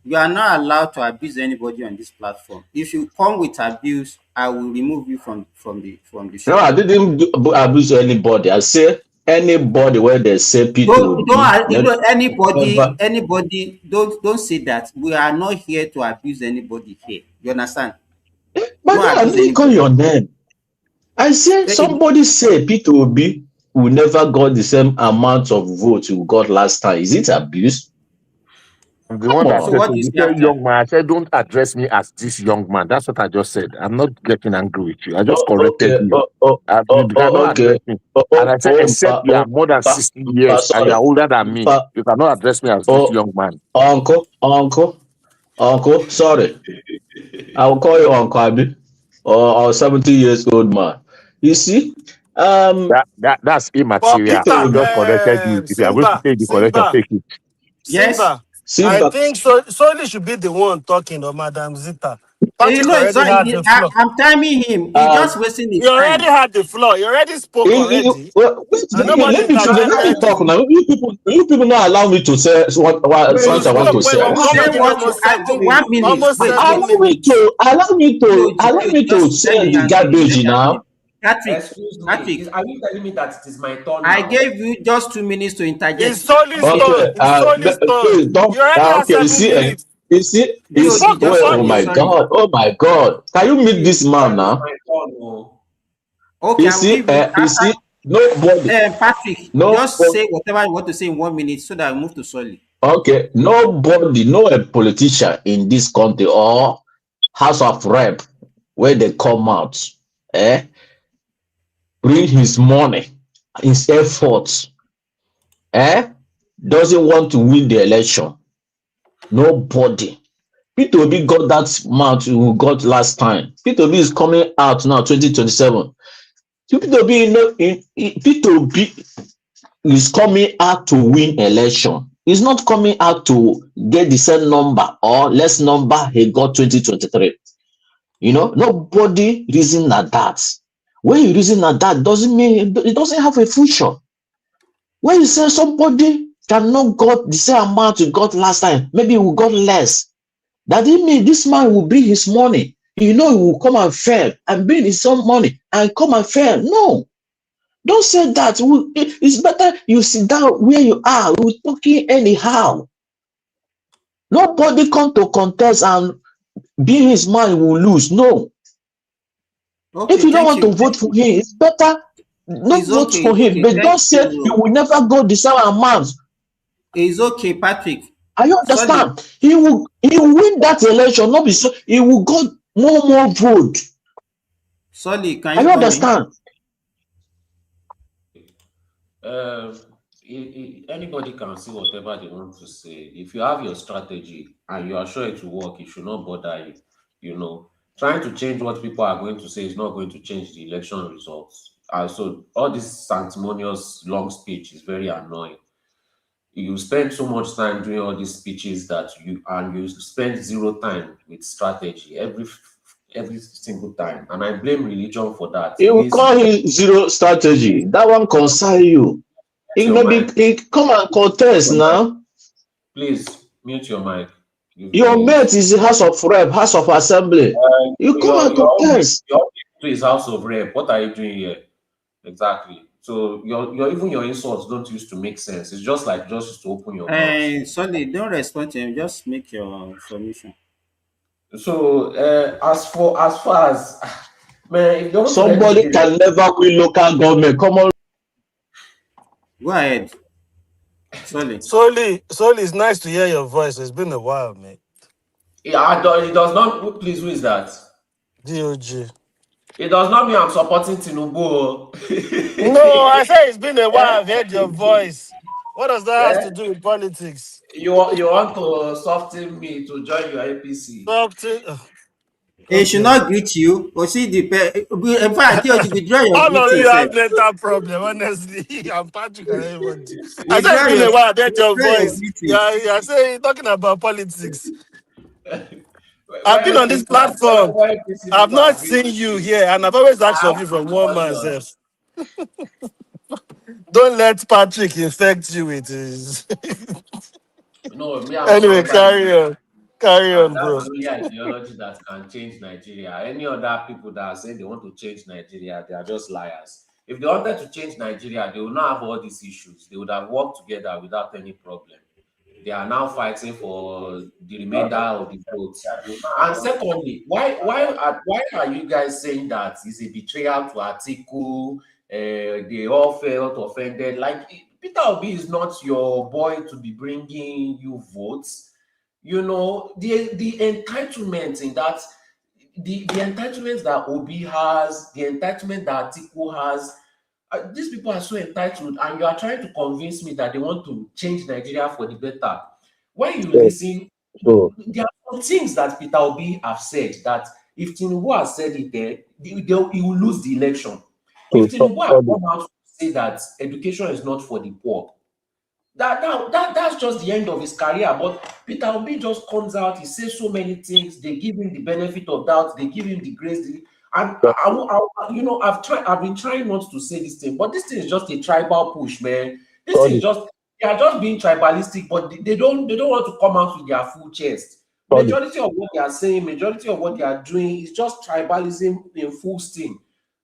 you are not allowed to abuse anybody on this platform. If you come with abuse, I will remove you from the No, show. I didn't abuse anybody. I say anybody where they say P2B. Anybody. Don't say that. We are not here to abuse anybody here. You understand? But Don't I abuse didn't call anybody. your name. I say somebody say P2B will never got the same amount of votes you got last time. Is it abuse? I'm the one that So said, what so do you you say say after? young man. I said, don't address me as this young man. That's what I just said. I'm not getting angry with you. I just corrected Okay. you. You cannot Okay. address me. And I said, except you are more than 60 years and you Sorry. are older than me, you cannot address me as this young man. Uncle, sorry. I will call you Uncle Abi or 70 years old man. You see, That's immaterial. I just corrected you. If you are going to take the correction, take it. Yes. I think Soli should be the one talking, or Madam Zita. Patrick It's already not, had the floor. I'm timing him. He's just wasting his You already time. had the floor. You already spoke already. And nobody let me interjected talk you. now. You people not allow me to say You what I want to spoke when say. we're already almost 1 minute. almost Wait. 7 minutes. Allow me to Let say me the answer you. garbage now. Excuse me. Are you telling me that it is my turn I now? gave you just 2 minutes to interject. It's Soli's turn. Okay, It's Soli's turn. please don't. You already have Okay, 7 minutes. you You see. spoke Wait, before oh my him. God, Can you meet this man now? Okay, You I will see, give you after. nobody, Patrick, just say whatever you want to say in 1 minute so that I move to Soli. okay, nobody, no a politician in this country or House of Rep where they come out, bring his money, his efforts, doesn't want to win the election. Nobody. Peter Obi got that amount we got last time. Peter Obi is coming out now, 2027. Peter Obi is coming out to win election. He's not coming out to get the same number or less number he got 2023. Nobody reason like that. When you reason like that, doesn't mean it doesn't have a future. When you say somebody cannot got the same amount you got last time, maybe we got less. That didn't mean this man will bring his money. He will come and fail and bring his own money and come and fail. No. Don't say that. It's better you sit down where you are. We're talking anyhow. Nobody come to contest and being his man will lose. No. Okay, If you don't want to vote for him, it's better not vote for him. But don't say you will never go the same amount. It's okay, Patrick. I understand. Sorry. He will win that election. Not be so. He will go more vote. Sorry, can you understand? Anybody can say whatever they want to say. If you have your strategy and you are sure it will work, it should not bother you. Trying to change what people are going to say is not going to change the election results. So all this sanctimonious long speech is very annoying. You spend so much time doing all these speeches that you spend zero time with strategy every single time, and I blame religion for that. You will call him zero strategy. That one concern you. It maybe come and contest now. Please mute your mic. Your mate is the House of Rep, House of Assembly. You come and contest. Please, House of Rep. What are you doing here? Exactly. So your insults don't used to make sense. It's just to open your mouth. Sorry, don't respond to him. Just make your submission. So as far as man, if somebody can never win local government. Come on. Go ahead. Sorry. Soli, it's nice to hear your voice. It's been a while, mate. Yeah, it does not. Please, who is that? DOG. It does not mean I'm supporting TINUBU. No, I say it's been a while. Eh? I've heard your voice. What does that have Eh? to do with politics? You want to soften me to join your APC? Something. He should not greet you. Or see the in fact, you withdraw your All of greeting, you sir. have mental problem, honestly. I'm Patrick and everybody. I said it's Withdraw been your a while. I heard your withdraw your voice. greeting. Yeah, you're saying talking about politics. I've been Why on this APC? platform. Why APC I've people not are seen greeting you you? here, and I've always asked I of have you to from call one man you. self. Don't let Patrick infect you with his. No, me, I'm Anyway, stronger than carry on. Carry and on, that's bro. the only ideology that can change Nigeria. Any other people that say they want to change Nigeria, they are just liars. If they wanted to change Nigeria, they would not have all these issues. They would have worked together without any problem. They are now fighting for the remainder of the votes. And secondly, why are you guys saying that it's a betrayal to Atiku? They all felt offended. Like Peter Obi is not your boy to be bringing you votes. You know the entitlement in that the entitlement that Obi has, the entitlement that Atiku has, these people are so entitled, and you are trying to convince me that they want to change Nigeria for the better. When you So, listen, so there are some things that Peter Obi have said that if Tinubu has said it there, he will lose the election. If Tinubu has sorry, come out to say that education is not for the poor, that's just the end of his career. But Peter Obi just comes out, he says so many things, they give him the benefit of doubt, they give him the grace, and I've been trying not to say this thing, but this thing is just a tribal push, man. This thing is sorry, just they are just being tribalistic, but they don't want to come out with their full chest. sorry. Majority of what they are saying, majority of what they are doing is just tribalism in full steam.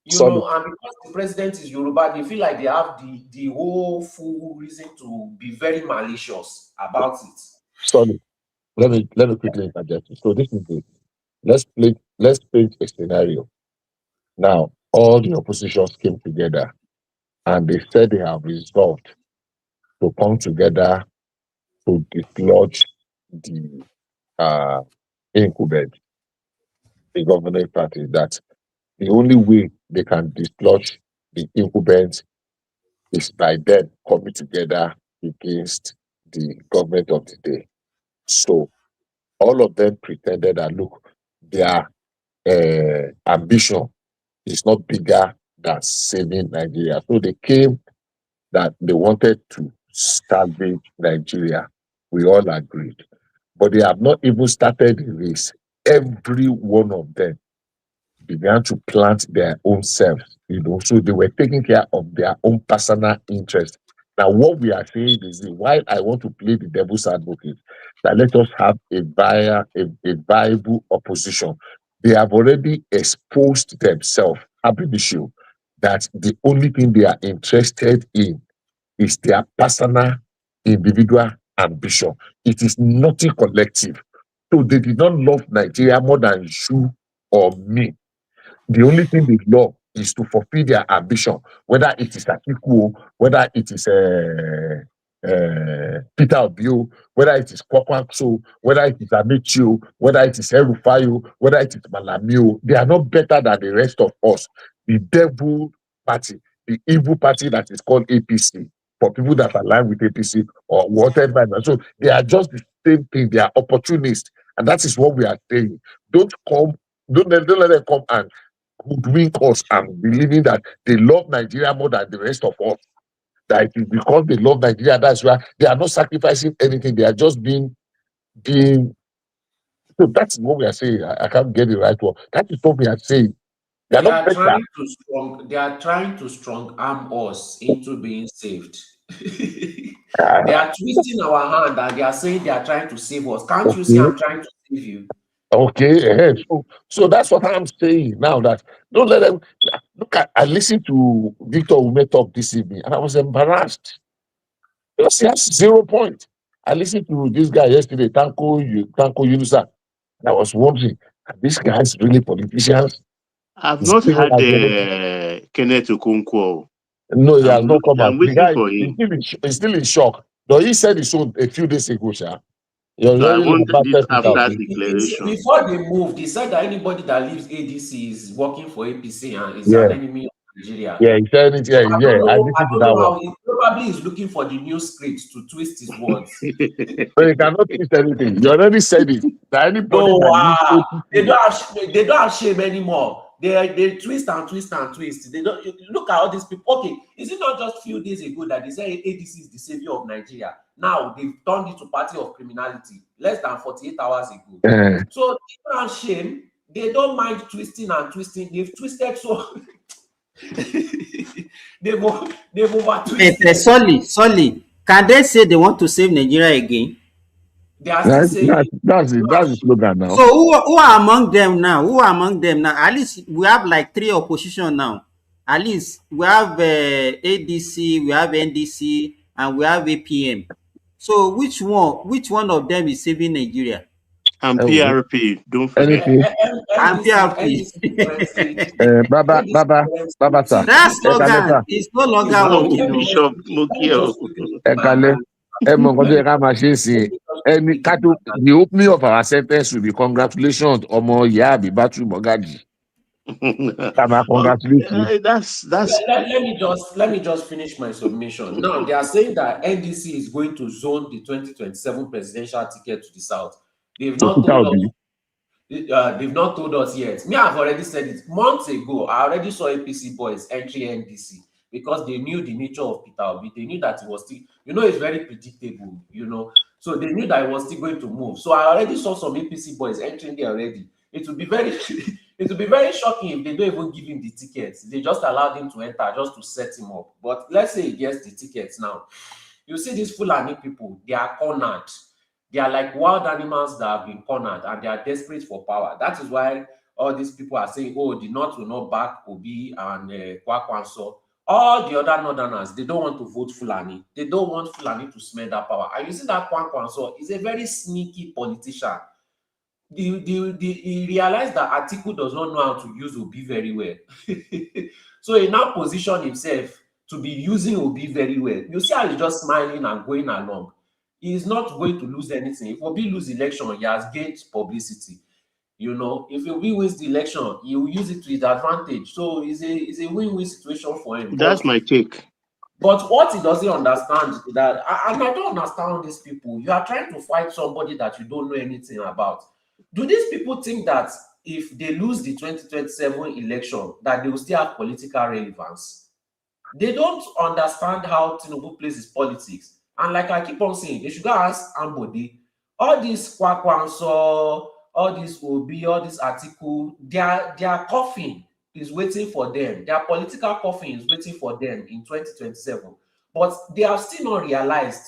Sorry, And because the president is Yoruba, they feel like they have the whole full reason to be very malicious about it. sorry. Let me quickly interject. So this is it. Let's paint a scenario. Now, all the oppositions came together and they said they have resolved to come together to dislodge the incumbent, the governing party. That the only way they can dislodge the incumbent is by them coming together against the government of the day. So all of them pretended that look, their ambition is not bigger than saving Nigeria. So they came that they wanted to salvage Nigeria. We all agreed. But they have not even started the race. Every one of them began to plant their own selves. So they were taking care of their own personal interest. Now, what we are saying is why I want to play the devil's advocate, that let us have a viable opposition. They have already exposed themselves, having the show, that the only thing they are interested in is their personal, individual ambition. It is nothing collective. So they did not love Nigeria more than you or me. The only thing they love is to fulfill their ambition, whether it is Atiku, whether it is Peter Obi, whether it is Kwakansko, whether it is Amici, whether it is Erufayo, whether it is Malami. They are not better than the rest of us. The devil party, the evil party that is called APC, for people that align with APC or whatever. So they are just the same thing. They are opportunists, and that is what we are saying. Don't let them come and hoodwink us and believing that they love Nigeria more than the rest of us. That it is because they love Nigeria, that's why they are not sacrificing anything. They are just being. So that's what we are saying. I can't get the right word. That is what we are saying. They are They not are better. trying to strong arm us into being saved. They are twisting our hand and they are saying they are trying to save us. Can't you see Okay. I'm trying to save you? Okay. So that's what I'm saying now. That don't let them look at. I listened to Victor Ume talk this evening, and I was embarrassed. Because he has 0 point. I listened to this guy yesterday, Tanko Yunusa, and I was wondering, are these guys really politicians? I've Is not he had ideology? Kenneth Okonkwo. No, he has not come I'm out. The waiting guy for is him. still in shock. No, he said it so a few days ago, sir. He was So I very want this lambasted with after that. declaration. Before they moved, they said that anybody that leaves ADC is working for APC and is Yeah, an enemy of Nigeria. yeah, he said it. Yeah, So I yeah, don't I know. I listened to don't that know one. how he probably is looking for the new script to twist his words. So you cannot twist anything. You already said it. That anybody No, that leaves they APC, don't have shame anymore. They twist and twist and twist. They don't look at all these people. Okay, is it not just few days ago that they said ADC is the savior of Nigeria? Now they've turned it to party of criminality less than 48 hours ago. So they don't have shame. They don't mind twisting and twisting. They've twisted so they've over twisted. Sorry. Can they say they want to save Nigeria again? They are still saying that's the slogan now. So who are among them now? Who are among them now? At least we have like 3 opposition now. At least we have ADC, we have NDC, and we have APM. So which one of them is saving Nigeria? And PRP, don't forget. And PRP. Baba, sir. That slogan is no longer working. Bishop Mokio. The opening of our sentence will be congratulations, Omo Yabi Batu Mogaji. That's let me just finish my submission. Now they are saying that NDC is going to zone the 2027 presidential ticket to the south. They've not told us. They've not told us yet. Me, I've already said it months ago. I already saw APC boys entry NDC because they knew the nature of Peter Obi. They knew that it was still, it's very predictable, So they knew that it was still going to move. So I already saw some APC boys entering there already. It would be very shocking if they don't even give him the tickets. They just allowed him to enter just to set him up. But let's say he gets the tickets now. You see these Fulani people, they are cornered. They are like wild animals that have been cornered and they are desperate for power. That is why all these people are saying, oh, the North will not back Obi and Kwakansko. All the other Northerners, they don't want to vote Fulani. They don't want Fulani to smell that power. And you see that Kwakansko is a very sneaky politician. He realized that Atiku does not know how to use Obi very well. So he now positioned himself to be using Obi very well. You see how he's just smiling and going along. He is not going to lose anything. If Obi lose election, he has gained publicity. If Obi wins the election, he will use it to his advantage. So it's a win-win situation for him. That's my take. But what he doesn't understand is that, and I don't understand these people. You are trying to fight somebody that you don't know anything about. Do these people think that if they lose the 2027 election, that they will still have political relevance? They don't understand how TINUBU plays his politics. And like I keep on saying, they should go ask Ambodi. All these Kwakansko, all this Obi, all this Atiku, their coffin is waiting for them. Their political coffin is waiting for them in 2027. But they have still not realized.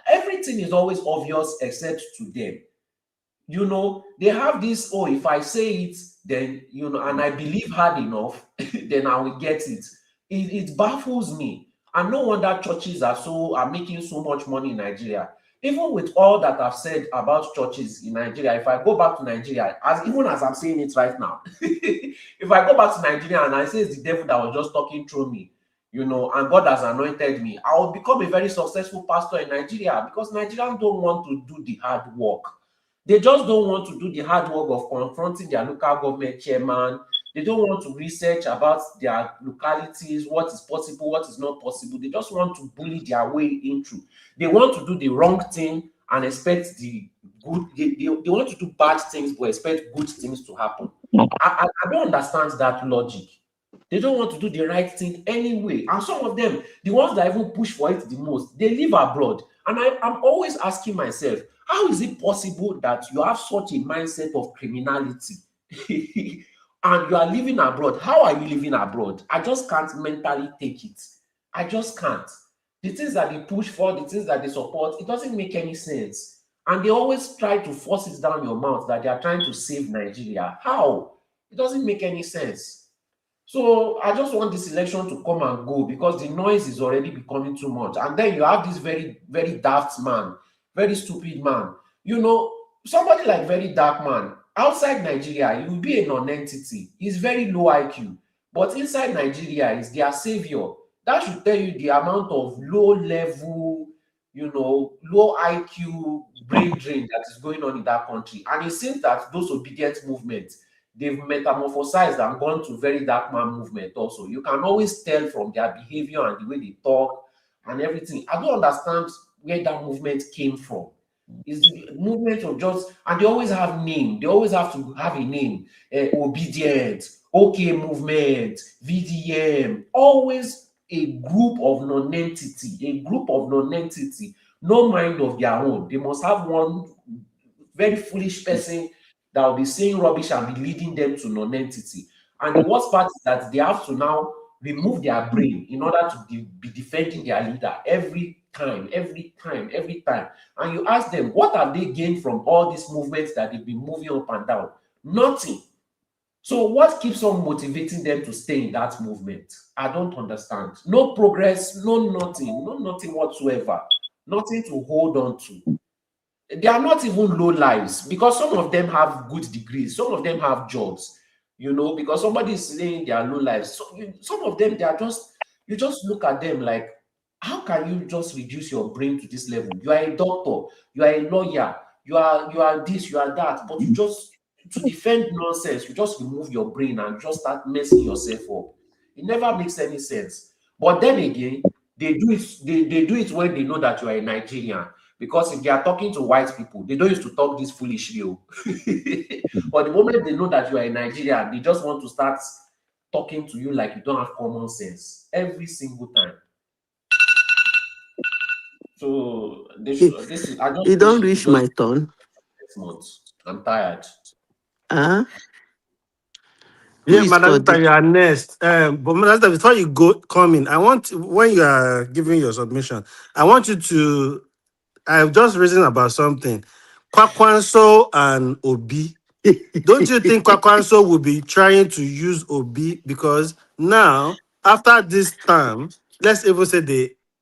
Everything is always obvious except to them. They have this, if I say it, then, and I believe hard enough, then I will get it. It baffles me. And no wonder churches are making so much money in Nigeria. Even with all that I've said about churches in Nigeria, if I go back to Nigeria, even as I'm saying it right now, if I go back to Nigeria and I say it's the devil that was just talking through me, and God has anointed me, I will become a very successful pastor in Nigeria because Nigerians don't want to do the hard work. They just don't want to do the hard work of confronting their local government chairman. They don't want to research about their localities, what is possible, what is not possible. They just want to bully their way into. They want to do the wrong thing and expect the good. They want to do bad things but expect good things to happen. I don't understand that logic. They don't want to do the right thing anyway. And some of them, the ones that even push for it the most, they live abroad. And I'm always asking myself, how is it possible that you have such a mindset of criminality and you are living abroad? How are you living abroad? I just can't mentally take it. I just can't. The things that they push for, the things that they support, it doesn't make any sense. And they always try to force it down your mouth that they are trying to save Nigeria. How? It doesn't make any sense. So I just want this election to come and go because the noise is already becoming too much. And then you have this very, very daft man, very stupid man. Somebody like very dark man, outside Nigeria, he will be a non-entity. He's very low IQ. But inside Nigeria, he's their savior. That should tell you the amount of low-level low IQ brain drain that is going on in that country. And it seems that those obedient movements, they've metamorphosized and gone to very dark man movement also. You can always tell from their behavior and the way they talk and everything. I don't understand where that movement came from. Is the movement of just, and they always have name. They always have to have a name. Obedient, OK movement, VDM. Always a group of non-entity. No mind of their own. They must have one very foolish person that will be saying rubbish and be leading them to non-entity. And the worst part is that they have to now remove their brain in order to be defending their leader every time. And you ask them, what have they gained from all these movements that they've been moving up and down? Nothing. So what keeps on motivating them to stay in that movement? I don't understand. No progress, no nothing whatsoever. Nothing to hold on to. They are not even low lives because some of them have good degrees, some of them have jobs, because somebody is saying they are low lives. So some of them, they are just, you just look at them like, how can you just reduce your brain to this level? You are a doctor, you are a lawyer, you are this, you are that, but you just, to defend nonsense, you just remove your brain and just start messing yourself up. It never makes any sense. But then again, they do it when they know that you are a Nigerian. Because if they are talking to white people, they don't used to talk this foolishly. But the moment they know that you are a Nigerian, they just want to start talking to you like you don't have common sense every single time. So this is, I just You wish don't it reach could just my turn. next month. I'm tired. Huh? Who Yeah, is Madam, Todd? you are next. But Madam, before you come in, I want, when you are giving your submission, I want you to, I've just reasoned about something. Kwakwanso and Obi. Don't you think Kwakwanso will be trying to use Obi? Because now, after this term, let's even say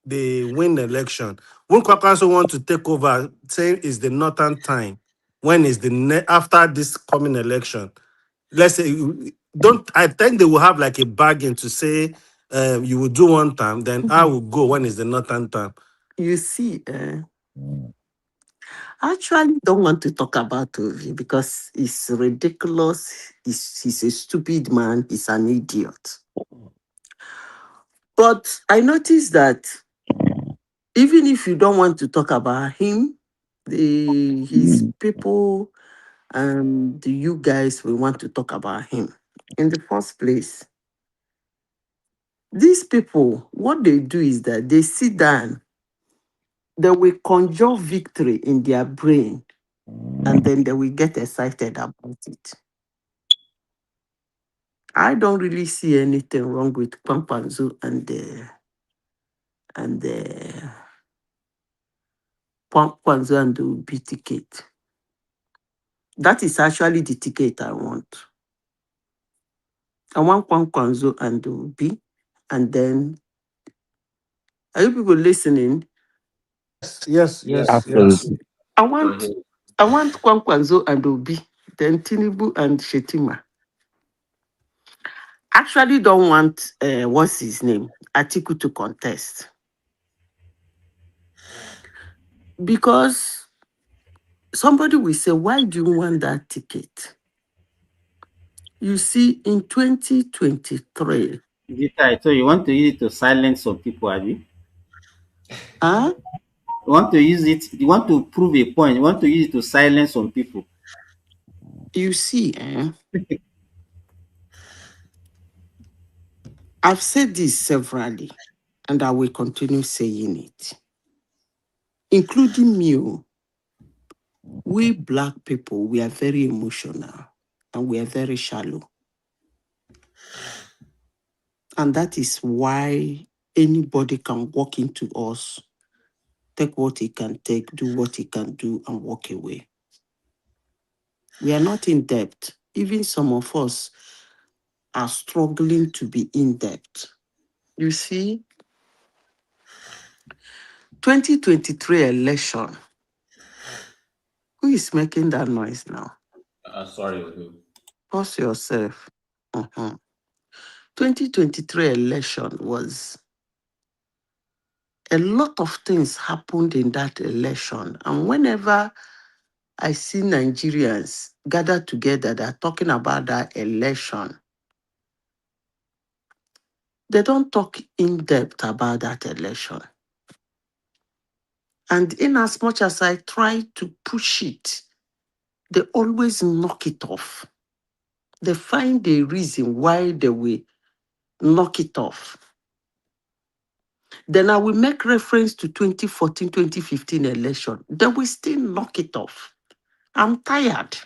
they win the election. When Kwakwanso want to take over, saying it's the northern time, when is the after this coming election? Let's say, don't, I think they will have like a bargain to say, you will do one time, then I will go when it's the northern time. You see, I actually don't want to talk about Ovi because it's ridiculous. He's a stupid man. He's an idiot. But I noticed that even if you don't want to talk about him, his people and you guys will want to talk about him. In the first place, these people, what they do is that they sit down, they will conjure victory in their brain, and then they will get excited about it. I don't really see anything wrong with Kwampanzu and the Kwampanzu and the Ubi ticket. That is actually the ticket I want. I want Kwampanzu and the Ubi, and then, are you people listening? Yes. Absolutely. I want Kwampanzu and Obi, then TINUBU and Shetima. Actually don't want what's his name, Atiku, to contest. Because somebody will say, why do you want that ticket? You see, in 2023, So you want to use it to silence some people, have you? huh? You want to use it, you want to prove a point, you want to use it to silence some people. You see, I've said this severally, and I will continue saying it, including me. We Black people, we are very emotional and we are very shallow. And that is why anybody can walk into us, take what he can take, do what he can do, and walk away. We are not in debt. Even some of us are struggling to be in debt. You see, 2023 election, who is making that noise now? Sorry, Odu. Pause yourself. 2023 election was A lot of things happened in that election. And whenever I see Nigerians gather together that are talking about that election, they don't talk in depth about that election. And in as much as I try to push it, they always knock it off. They find a reason why they will knock it off. Then I will make reference to 2014, 2015 election. They will still knock it off. I'm tired.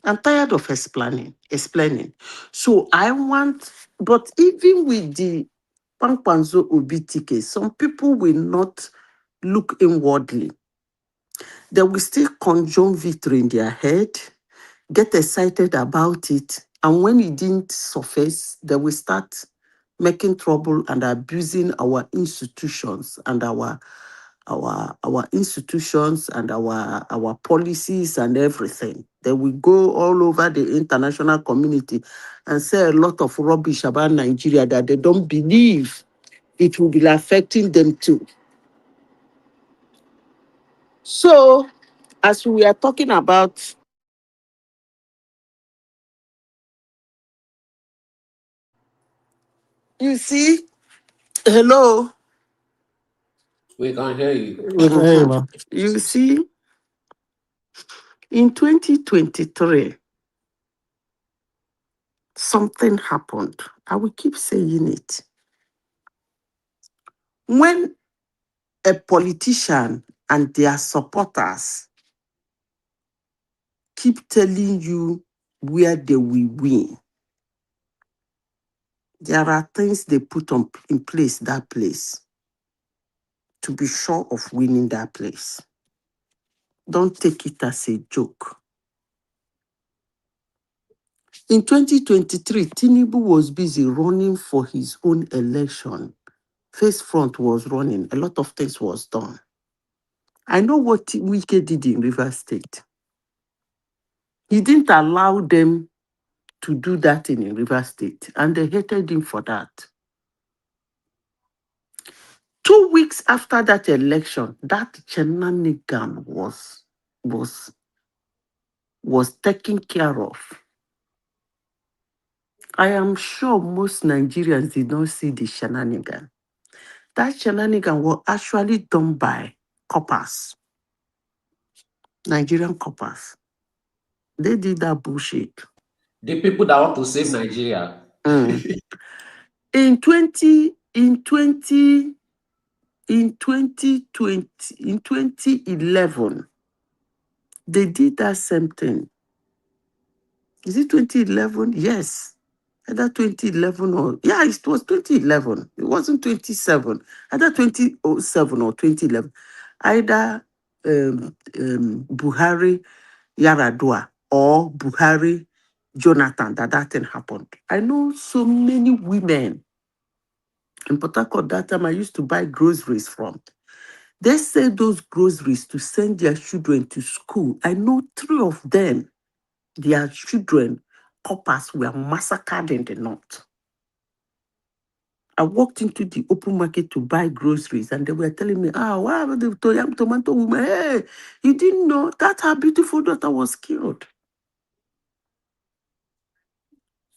I'm tired of explaining. So I want, but even with the Pankpanzo Obitike, some people will not look inwardly. They will still conjure victory in their head, get excited about it, and when it didn't surface, they will start making trouble and abusing our institutions and our institutions and our policies and everything. They will go all over the international community and say a lot of rubbish about Nigeria that they don't believe it will be affecting them too. So, as we are talking about, you see, hello. We can hear you. We can hear you, man. You see, in 2023, something happened. I will keep saying it. When a politician and their supporters keep telling you where they will win, there are things they put in place that place to be sure of winning that place. Don't take it as a joke. In 2023, TINUBU was busy running for his own election. Face Front was running. A lot of things was done. I know what Wike did in River State. He didn't allow them to do that in River State, and they hated him for that. 2 weeks after that election, that shenanigan was taken care of. I am sure most Nigerians did not see the shenanigan. That shenanigan was actually done by coppers, Nigerian coppers. They did that bullshit. The people that want to save Nigeria. In 2011, they did that same thing. Is it 2011? Yes. Either 2011 or, yeah, it was 2011. It wasn't 27. Either 2007 or 2011. Either Buhari Yaradua or Buhari Jonathan that thing happened. I know so many women in Port Harcourt that time I used to buy groceries from. They sell those groceries to send their children to school. I know 3 of them, their children, coppers, were massacred in the north. I walked into the open market to buy groceries and they were telling me, why are the tomato woman? Hey, you didn't know that our beautiful daughter was killed.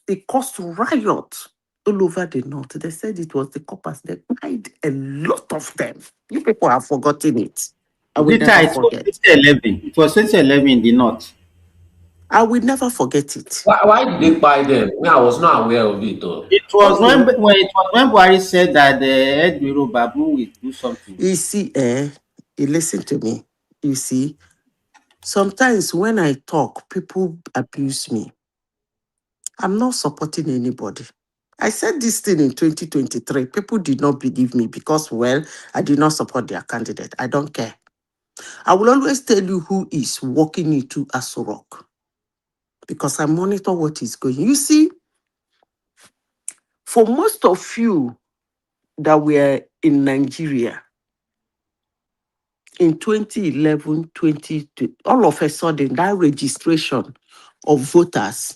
It caused riot all over the north. They said it was the coppers. They died, a lot of them. You people have forgotten it. I will Peter, never it was forget. 2011. It was 2011 in the north. I will never forget it. Why did they buy them? I was not aware of it though. It was when Buhari said that the head bureau Babu will do something. You see, you listen to me. You see, sometimes when I talk, people abuse me. I'm not supporting anybody. I said this thing in 2023. People did not believe me because, well, I did not support their candidate. I don't care. I will always tell you who is walking into Aso Rock because I monitor what is going. You see, for most of you that were in Nigeria in 2011, all of a sudden, that registration of voters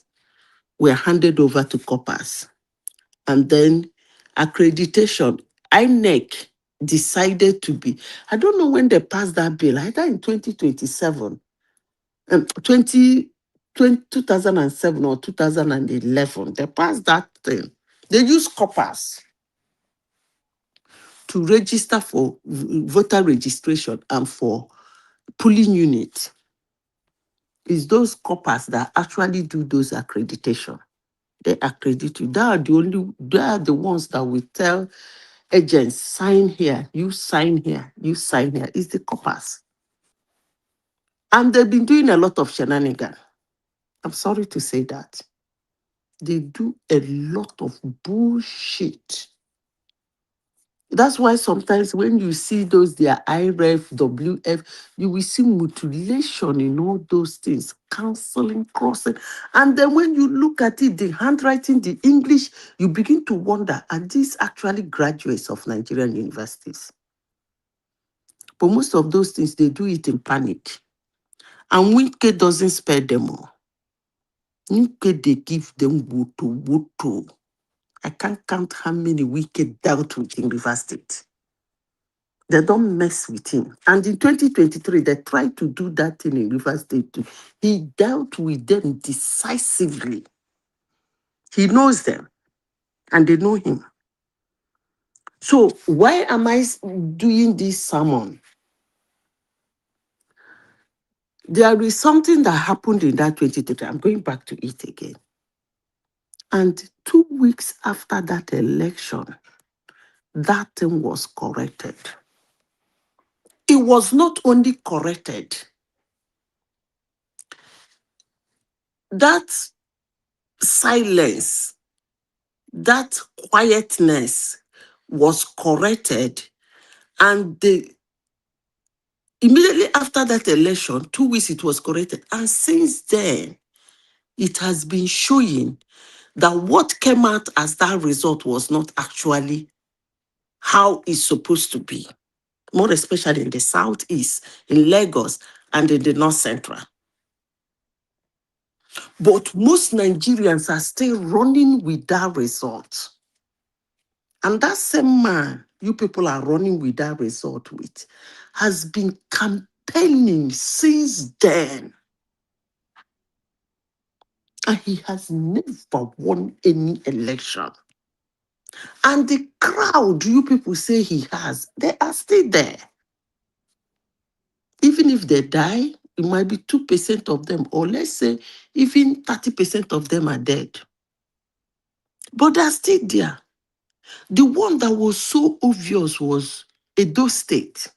were handed over to coppers. And then accreditation, INEC decided to be. I don't know when they passed that bill, either in 2027, 2007 or 2011. They passed that thing. They use coppers to register for voter registration and for polling unit. It's those coppers that actually do those accreditation. They accredit you. They are the ones that will tell agents, sign here, you sign here, you sign here. It's the coppers. And they've been doing a lot of shenanigans. I'm sorry to say that. They do a lot of bullshit. That's why sometimes when you see those, their IREF, WF, you will see mutilation in all those things, canceling, crossing. And then when you look at it, the handwriting, the English, you begin to wonder, are these actually graduates of Nigerian universities? But most of those things, they do it in panic. And Winke doesn't spare them all. Winke, they give them woto. I can't count how many Winke dealt with in River State. They don't mess with him. And in 2023, they tried to do that thing in River State too. He dealt with them decisively. He knows them, and they know him. So why am I doing this sermon? There is something that happened in that 2023. I'm going back to it again. And 2 weeks after that election, that thing was corrected. It was not only corrected, that silence, that quietness was corrected. And immediately after that election, 2 weeks it was corrected. And since then, it has been showing that what came out as that result was not actually how it's supposed to be, more especially in the Southeast, in Lagos, and in the North Central. But most Nigerians are still running with that result. And that same man you people are running with that result with has been campaigning since then. And he has never won any election. And the crowd you people say he has, they are still there. Even if they die, it might be 2% of them, or let's say even 30% of them are dead. But they're still there. The one that was so obvious was Edo State.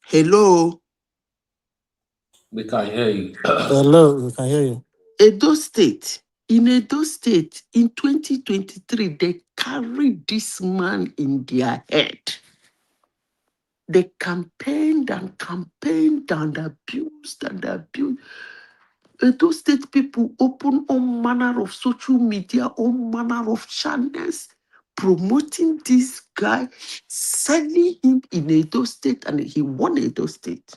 Hello? We can hear you. Hello, we can hear you. Edo State. In Edo State, in 2023, they carried this man in their head. They campaigned and campaigned and abused and abused. Edo State people open all manner of social media, all manner of channels, promoting this guy, selling him in Edo State, and he won Edo State.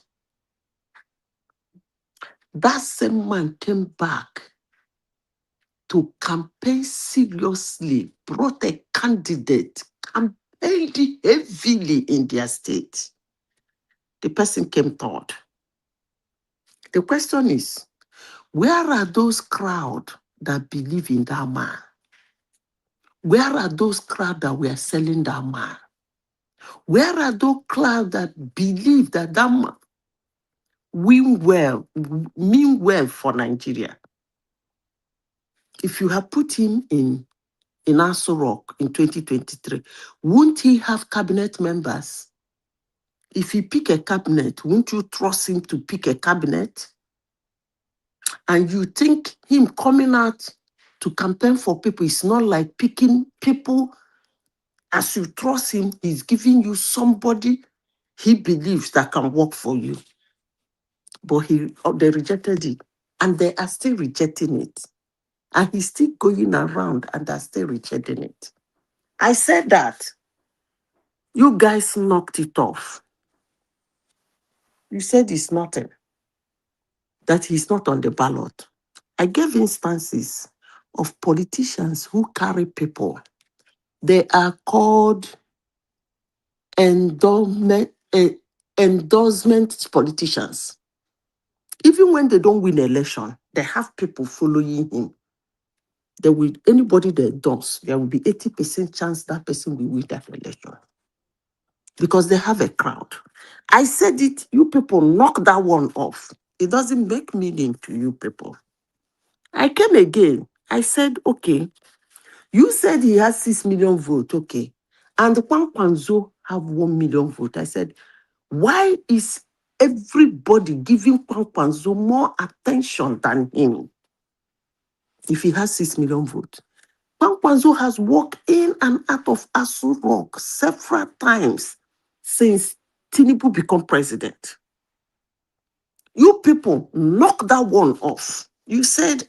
That same man came back to campaign seriously, brought a candidate, campaigned heavily in their state. The person came third. The question is, where are those crowds that believe in that man? Where are those crowds that were selling that man? Where are those crowds that believe that that man mean well for Nigeria? If you have put him in Aso Rock in 2023, won't he have cabinet members? If he pick a cabinet, won't you trust him to pick a cabinet? And you think him coming out to campaign for people is not like picking people. As you trust him, he's giving you somebody he believes that can work for you. But they rejected it. And they are still rejecting it. And he's still going around and they're still rejecting it. I said that. You guys knocked it off. You said it's nothing. That he's not on the ballot. I gave instances of politicians who carry people. They are called endorsement politicians. Even when they don't win election, they have people following him. There will anybody that endorse, there will be 80% chance that person will win that election. Because they have a crowd. I said it, you people knock that one off. It doesn't make meaning to you people. I came again. I said, okay, you said he has 6 million votes, okay. And Kwankwanzo have 1 million votes. I said, why is everybody giving Kwankwanzo more attention than him if he has 6 million votes? Kwankwanzo has walked in and out of Asu Rock several times since TINUBU become president. You people knock that one off. You said,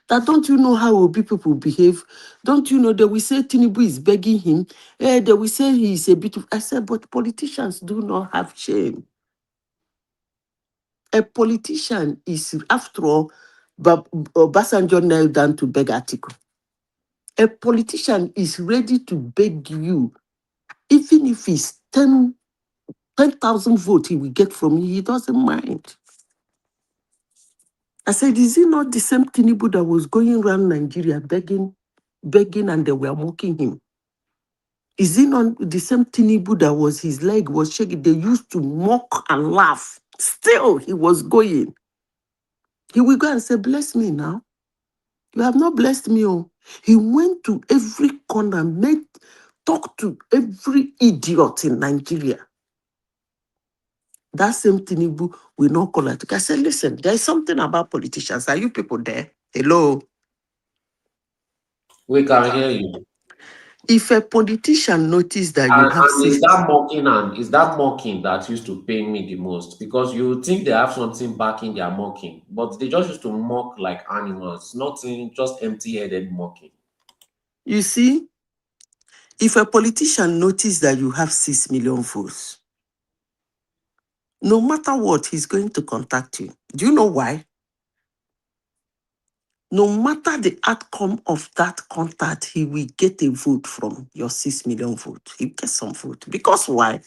that don't you know how Obi people behave? Don't you know they will say TINUBU is begging him? They will say he is a bit of... I said, but politicians do not have shame. A politician is, after all, Obasanjo knelt down to beg Atiku. A politician is ready to beg you, even if it's 10,000 votes he will get from you, he doesn't mind. I said, is it not the same TINUBU that was going around Nigeria begging, and they were mocking him? Is it not the same TINUBU that was, his leg was shaking? They used to mock and laugh. Still, he was going. He will go and say, bless me now. You have not blessed me. Oh. He went to every corner, talked to every idiot in Nigeria. That same TINUBU will not call it. I said, listen, there's something about politicians. Are you people there? Hello? We can hear you. If a politician notices that you have And is that mocking that used to pain me the most? Because you think they have something backing their mocking, but they just used to mock like animals, nothing, just empty-headed mocking. You see, if a politician notices that you have 6 million votes, no matter what, he's going to contact you. Do you know why? No matter the outcome of that contact, he will get a vote from your 6 million votes. He gets some vote. Because why?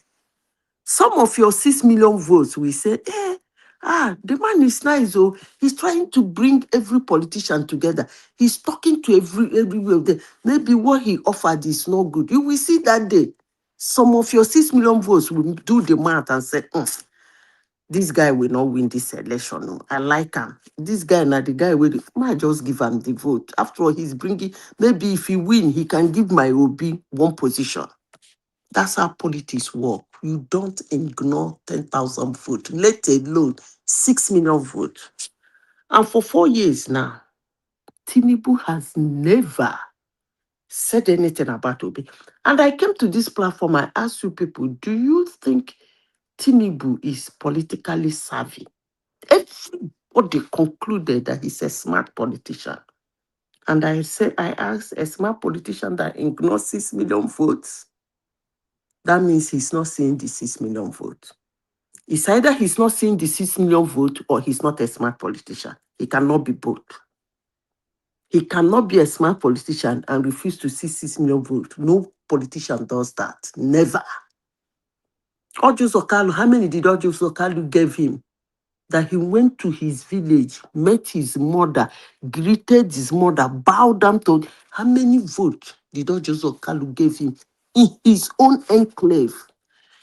Some of your 6 million votes will say, the man is nice. Oh, he's trying to bring every politician together. He's talking to everywhere. Maybe what he offered is not good. You will see that day. Some of your 6 million votes will do the math and say, this guy will not win this election. No. I like him. This guy, now the guy will might just give him the vote. After all, he's bringing, maybe if he win, he can give my Obi one position. That's how politics work. You don't ignore 10,000 votes, let alone 6 million votes. And for 4 years now, TINUBU has never said anything about Obi. And I came to this platform, I asked you people, do you think TINUBU is politically savvy? Everybody concluded that he's a smart politician. And I asked, a smart politician that ignores 6 million votes, that means he's not seeing the 6 million votes. It's either he's not seeing the 6 million votes or he's not a smart politician. He cannot be both. He cannot be a smart politician and refuse to see 6 million votes. No politician does that. Never. Ojus Okalu, how many did Ojus Okalu give him? That he went to his village, met his mother, greeted his mother, bowed down to. How many votes did Ojus Okalu give him in his own enclave?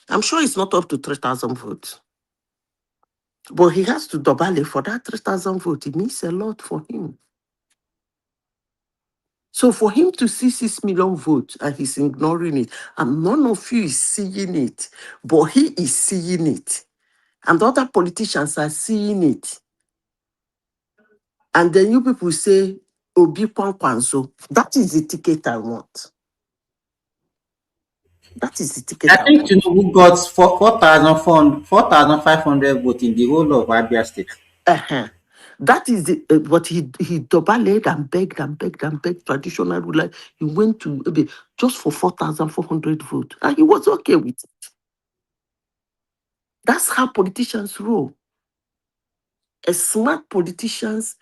I'm sure it's not up to 3,000 votes. But he has to double it for that 3,000 votes. It means a lot for him. So for him to see 6 million votes and he's ignoring it, and none of you is seeing it, but he is seeing it, and the other politicians are seeing it, and then you people say, Obi Kwankwanzo, that is the ticket I want. That is the ticket I think TINUBU got 4,500 votes in the whole of Abia State. That is the but he doubled and begged traditional ruler. He went to just for 4,400 votes, and he was okay with it. That's how politicians roll. A smart politicians,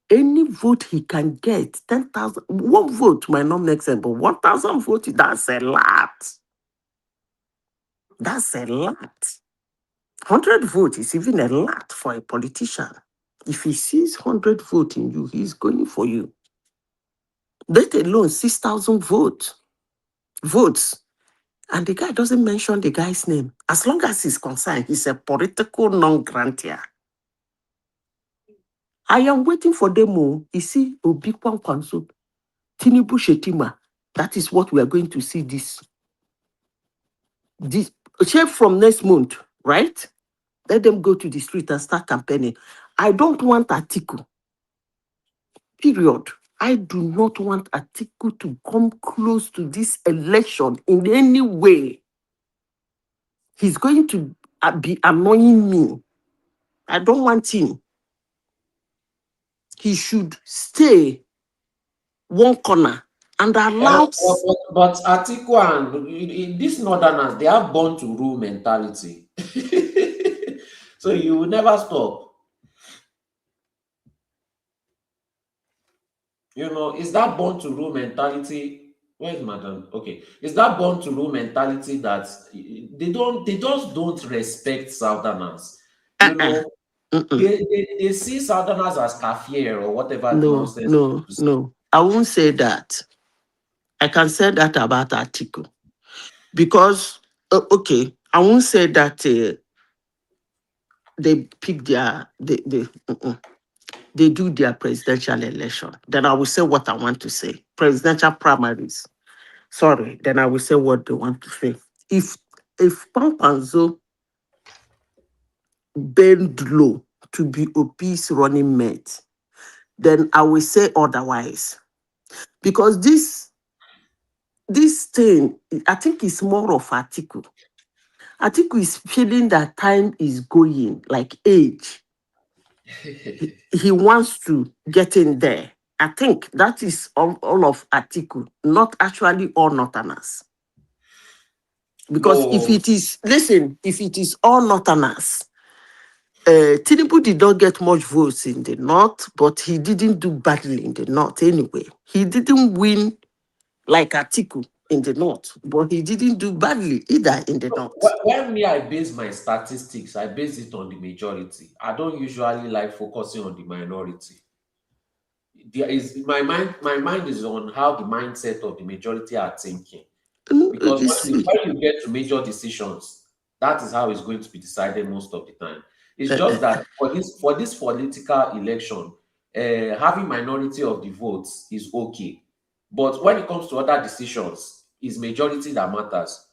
any vote he can get, 10,000, one vote might not make sense, but 1,000 votes, that's a lot. That's a lot. 100 votes is even a lot for a politician. If he sees 100 votes in you, he's going for you. Let alone 6,000 votes. And the guy doesn't mention the guy's name. As long as he's concerned, he's a political non-grantor. I am waiting for them. You see, Obi Kwakansko, TINUBU Shetima. That is what we are going to see this shape from next month, right? Let them go to the street and start campaigning. I don't want Atiku. Period. I do not want Atiku to come close to this election in any way. He's going to be annoying me. I don't want him. He should stay one corner and allow. But Atiku and these northerners, they are born to rule mentality. So you will never stop. You know, is that born to rule mentality? Where's madam? Okay. Is that born to rule mentality that they just don't respect Southerners? You know, they see Southerners as kafir or whatever nonsense. No. I won't say that. I can say that about Atiku. Because, okay, I won't say that they pick they do their presidential election. Then I will say what I want to say. Presidential primaries. Sorry, then I will say what they want to say. If Kwankwanso bend low to be Obi's running mate, then I will say otherwise. Because this thing, I think it's more of Atiku. Atiku is feeling that time is going, like age. He wants to get in there. I think that is all of Atiku, not actually all Northerners. Because if it is all Northerners, TINUBU did not get much votes in the North, but he didn't do badly in the North anyway. He didn't win like Atiku in the North, but he didn't do badly either in the North. When I base my statistics, I base it on the majority. I don't usually like focusing on the minority. My mind is on how the mindset of the majority are thinking. Because when you get to major decisions, that is how it's going to be decided most of the time. It's just that for this political election, having minority of the votes is okay. But when it comes to other decisions, it's majority that matters.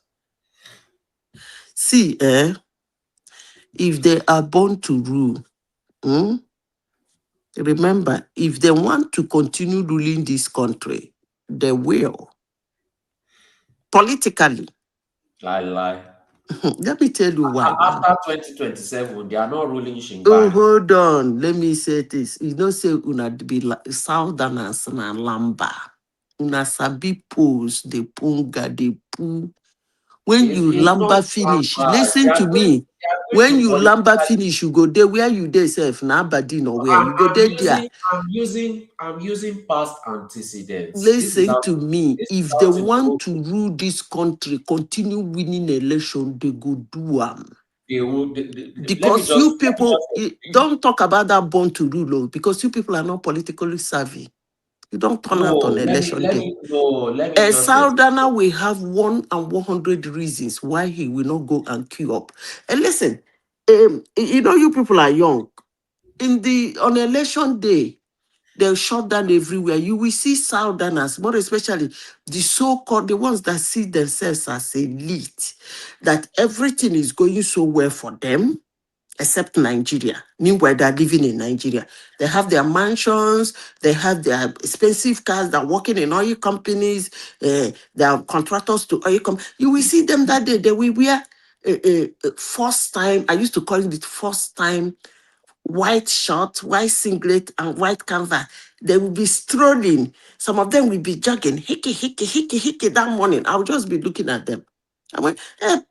See, if they are born to rule, remember, if they want to continue ruling this country, they will. Politically. Lie. Let me tell you why. After 2027, they are not ruling Shingai. Oh, hold on. Let me say this. You don't say una be Southerners na lamba. Una sabi pose, the punga, the poo. When you lamba finish, listen to me. When you lamba finish, you go there where you there self na Aberdeen or where you go there. I'm using past antecedents. Listen to me. If they want to rule this country, continue winning election, they go do them. Because you people don't talk about that born to rule, because you people are not politically savvy. You don't turn out on election day. A Southerner will have 100 reasons why he will not go and queue up. And listen, you know you people are young. On election day, they'll shut down everywhere. You will see Southerners, more especially the so-called, the ones that see themselves as elite, that everything is going so well for them, except Nigeria. Meanwhile, they're living in Nigeria. They have their mansions, they have their expensive cars, they're working in oil companies, they are contractors to oil companies. You will see them that day. They will wear first time, I used to call it first time, white shirt, white singlet, and white canvas. They will be strolling. Some of them will be jogging, hickey that morning. I'll just be looking at them. I went,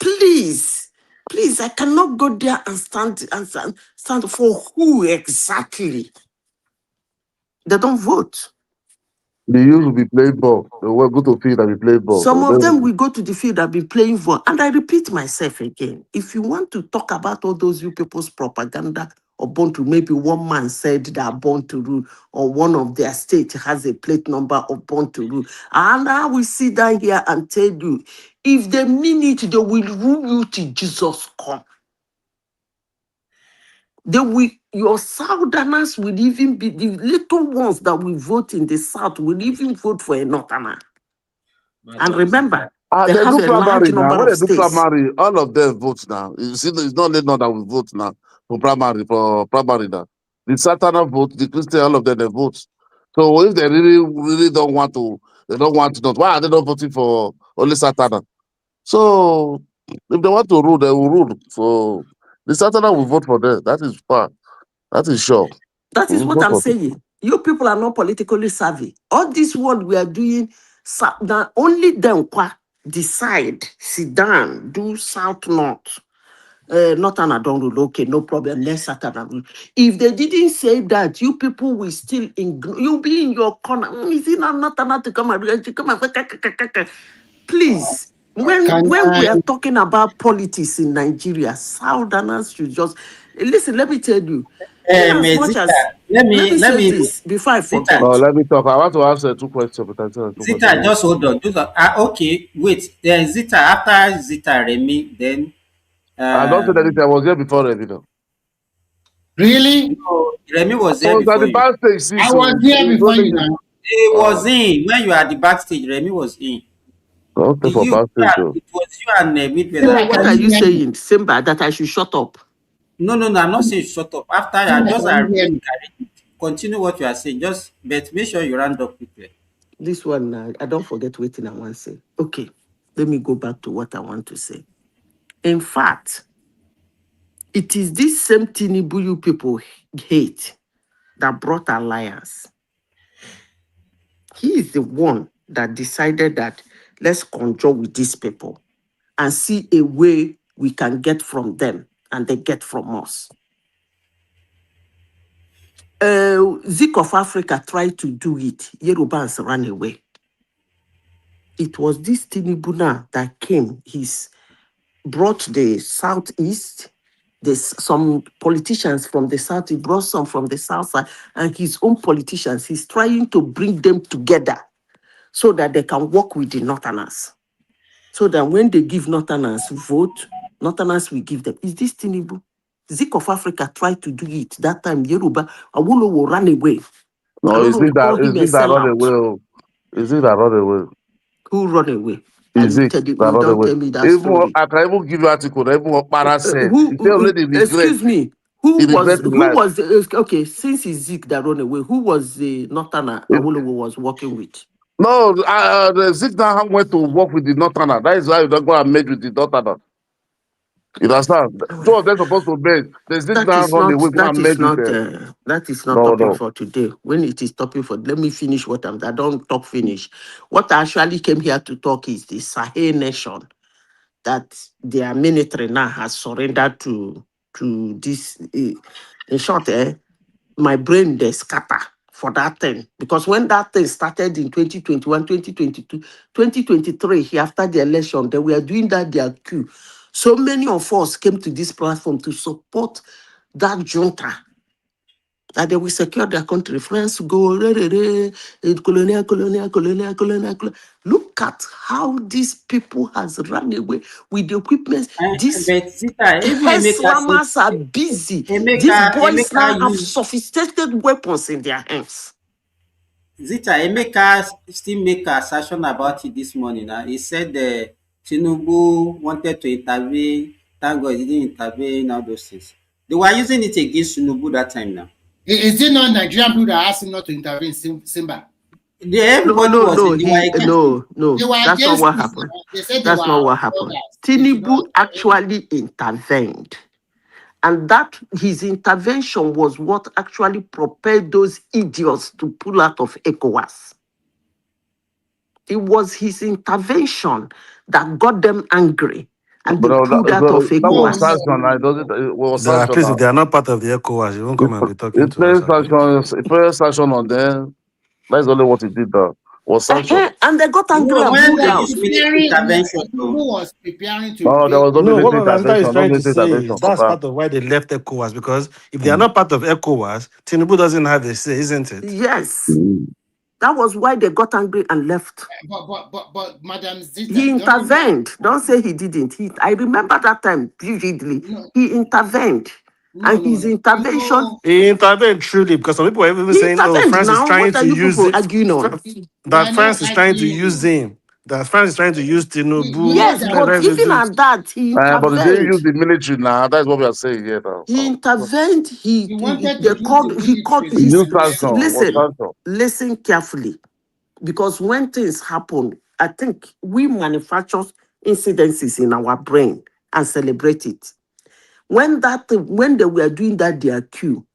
please, I cannot go there and stand for who exactly? They don't vote. The youth will be playing ball. They will go to field and be playing ball. Some So of them then, will go to the field and be playing for. And I repeat myself again. If you want to talk about all those you people's propaganda or born to, maybe one man said they are born to rule, or one of their state has a plate number of born to rule. And I will sit down here and tell you, if they mean it, they will rule you till Jesus come. Your Southerners will even be the little ones that will vote in the South will even vote for a Northerner. And remember, they they have do a large primary now. number When of they do states. primary, all of them vote now. You see, it's not only that we vote now for primary now. The Satana vote, the Christian, all of them they vote. So if they really don't want to, they don't want to. Why are they not voting for only Satana? So if they want to rule, they will rule. So the Satana will vote for them. That is fine. That is sure. That is what Vote I'm for them. saying. You people are not politically savvy. All this work we are doing, now only them decide, sit down, do south north. Northern I don't rule, okay, no problem. Let's Southern rule. If they didn't say that, you people will still you'll be in your corner. Is it not Northern to come and please? When we are talking about politics in Nigeria, Southerners should just listen. Let me tell you, in as much Zita, as let let me me let say me this before I Zita, forget. No, let me talk. I want to answer two questions, but I said two Zita, questions. just hold on. Okay, wait. Then Zita, after Zita Remy, then I don't say anything. I was here before Remy. No, Really? no, Remy was I there was at before the you. backstage, see, I so was here it's before only you him. now. He was in when you are at the backstage. Remy was in. Don't stay for backstage, though. It was you and Midweek Simba, that What can are carried. you you hear me? saying, Simba? That I should shut up? No, I'm not saying shut up. After I Simba, just can you hear Remy me? carried it. Continue what you are saying. Just but make sure you round up quickly. This one, I don't forget waiting I want to say. Okay, let me go back to what I want to say. In fact, it is this same TINUBU you people hate that brought alliance. He is the one that decided that let's conjure with these people and see a way we can get from them and they get from us. Zik of Africa tried to do it. Yorubans ran away. It was this TINUBU now that came. He's brought the Southeast. There's some politicians from the South. He brought some from the South side and his own politicians. He's trying to bring them together so that they can work with the Northerners. So that when they give Northerners vote, Northerners will give them. Is this TINUBU? Zik of Africa tried to do it. That time, Yoruba, Awolowo will run away. I No, don't know, we call him a is it that run sellout. away? Is it that run away? Who run away? Is it that You run don't away? tell me that Even story. I can even give you article. Even what Para said. He said already regret. Excuse me, He regret in life. okay, since it's Zeke that run away, who was the Northerner Awolowo was working with? No, the Zigna went to work with the Northerner. That is why you don't go and meet with the Northerner. You understand? Two of them supposed to meet. The Zigna run away, go and meet with them. That is not No, topic no. for today. When it is topic for, let me finish I don't talk finish. What I actually came here to talk is the Sahel nation that their military now has surrendered to this. In short, my brain they scatter for that thing. Because when that thing started in 2021, 2022, 2023, after the election, they were doing that their coup. So many of us came to this platform to support that junta, that they will secure their country. France go, colonial. Look at how these people has run away with the equipment. These But Zita, even Emeka slammers are busy. These boys now Emeka have use sophisticated weapons in their hands. Zita, Emeka still make assertion about it this morning. He said Tinubu wanted to intervene. Thank God he didn't intervene, all those things. They were using it against Tinubu that time now. Is it not Nigerian people that asked him not to intervene, Simba? Everybody was they were against him. They were That's not against what this. happened. They said they That's were not what orders. happened. They should not TINUBU actually intervened. And that his intervention was what actually propelled those idiots to pull out of ECOWAS. It was his intervention that got them angry and they But pulled out of that was ECOWAS. sanction. I doesn't. It was sanction. Please, if they are not part of the ECOWAS, you won't come and be talking It to us. plays sanction. It plays sanction on them. That's only what he did. Though. was sanctioned. And they got angry and When pulled they out. use military intervention, Who was preparing to No, there invade? was no No, what military my mentor is intervention. No trying to military say intervention. is that's Confirm. part of why they left ECOWAS, because if they are not part of ECOWAS, TINUBU doesn't have a say, isn't it? Yes. That was why they got angry and left. But Madam Zita, He intervened. Don't say he didn't. I remember that time vividly. He intervened. And his intervention, He intervened truly, because some people were even he saying, "Oh, intervened. France is Now, trying what are to you use people it." arguing on? That France is trying to use him. That France is trying to use TINUBU. Yes, but even at that, he But they didn't use intervened. the military now. That's what we are saying here now. He intervened. He wanted they to use called. the He called. The new sanction was Listen, sanction. listen carefully, because when things happen, I think we manufacture incidences in our brain and celebrate it. When they were doing that, their queue,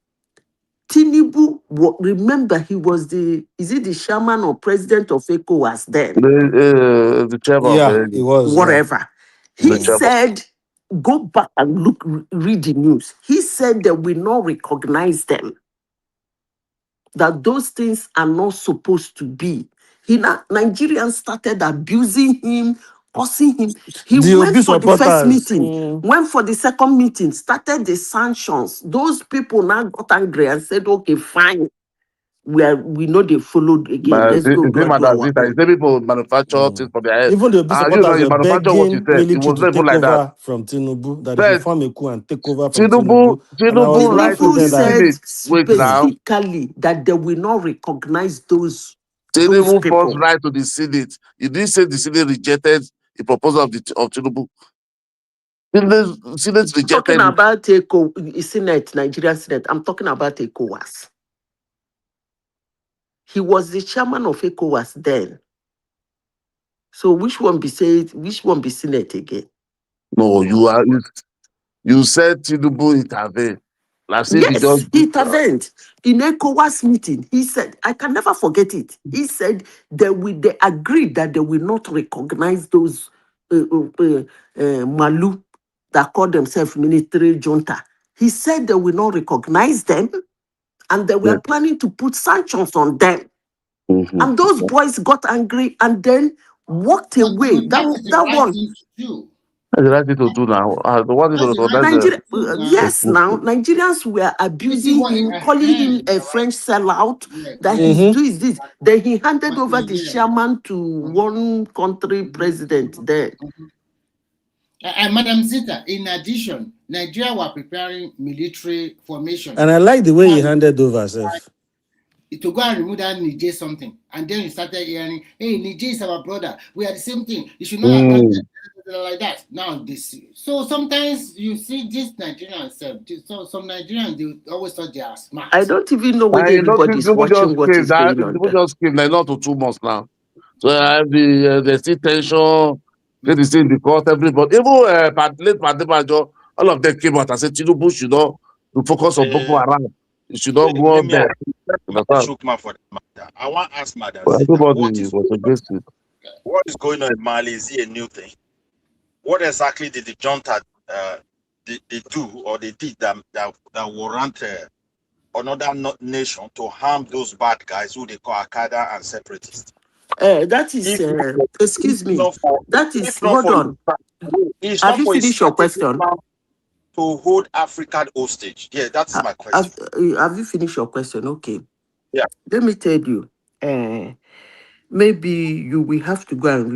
TINUBU, remember he was the chairman or president of ECOWAS then? The chairman of Yeah, the it was. Whatever. The He chairman. said, go back and read the news. He said they will not recognize them. That those things are not supposed to be. Nigerians started abusing him, cursing him. He The went Obi for the first supporters. meeting, went for the second meeting, started the sanctions. Those people now got angry and said, okay, fine. We know they followed again. Let's go do our own. Say people manufacture things for their head. Even the Obi You know, supporters you were manufacture what you begging said. It military was to not even take like that. over from TINUBU, that they should But form a coup and take over from TINUBU. And I was Tinubu write to laughing the then that, said Senate. Wait now. specifically that they will not recognize those Tinubu people. first write to the Senate. He didn't say the Senate rejected the proposal of Tinubu. The Senate I'm talking rejected it. about Senate, Nigerian Senate. I'm talking about ECOWAS. He was the chairman of ECOWAS then. So which one be Senate again? No, you said Tinubu intervened. Like say Yes, he intervened in ECOWAS meeting. He said, I can never forget it. He said they agreed that they will not recognize those Malu that call themselves military junta. He said they will not recognize them, and they were planning to put sanctions on them. And those boys got angry and then walked away. That one. That's the right thing to do now. The one thing to recognize Yes, now Nigerians were abusing him, calling him a French sellout. That he's doing this. Then he handed over the chairman to one country president there. And Madam Zita, in addition, Nigeria were preparing military formation. and I like the way he handed over herself. To go and remove that Niger something. And then you started hearing, hey, Niger is our brother. We are the same thing. You should not attack them like that. Now, so sometimes you see these Nigerians, so some Nigerians, they always thought they are smart. I don't even know whether everybody's watching what is going on. People just came like not to 2 months now. So there's still tension. Get the in the court, everybody. Even late Padebajo, all of them came out and said Tinubu should not focus on Boko Haram. You should not go on there. I want to ask Madam Well, Zita, everybody was against it. what is going on in Mali? Is it a new thing? What exactly did the junta they do or they did that warrant another nation to harm those bad guys who they call Al-Qaeda and separatists? That is, excuse me, that is, hold on. Have you finished your question? To hold Africa hostage. Yeah, that's my question. Have you finished your question? Okay. Yeah. Let me tell you, maybe you will have to go and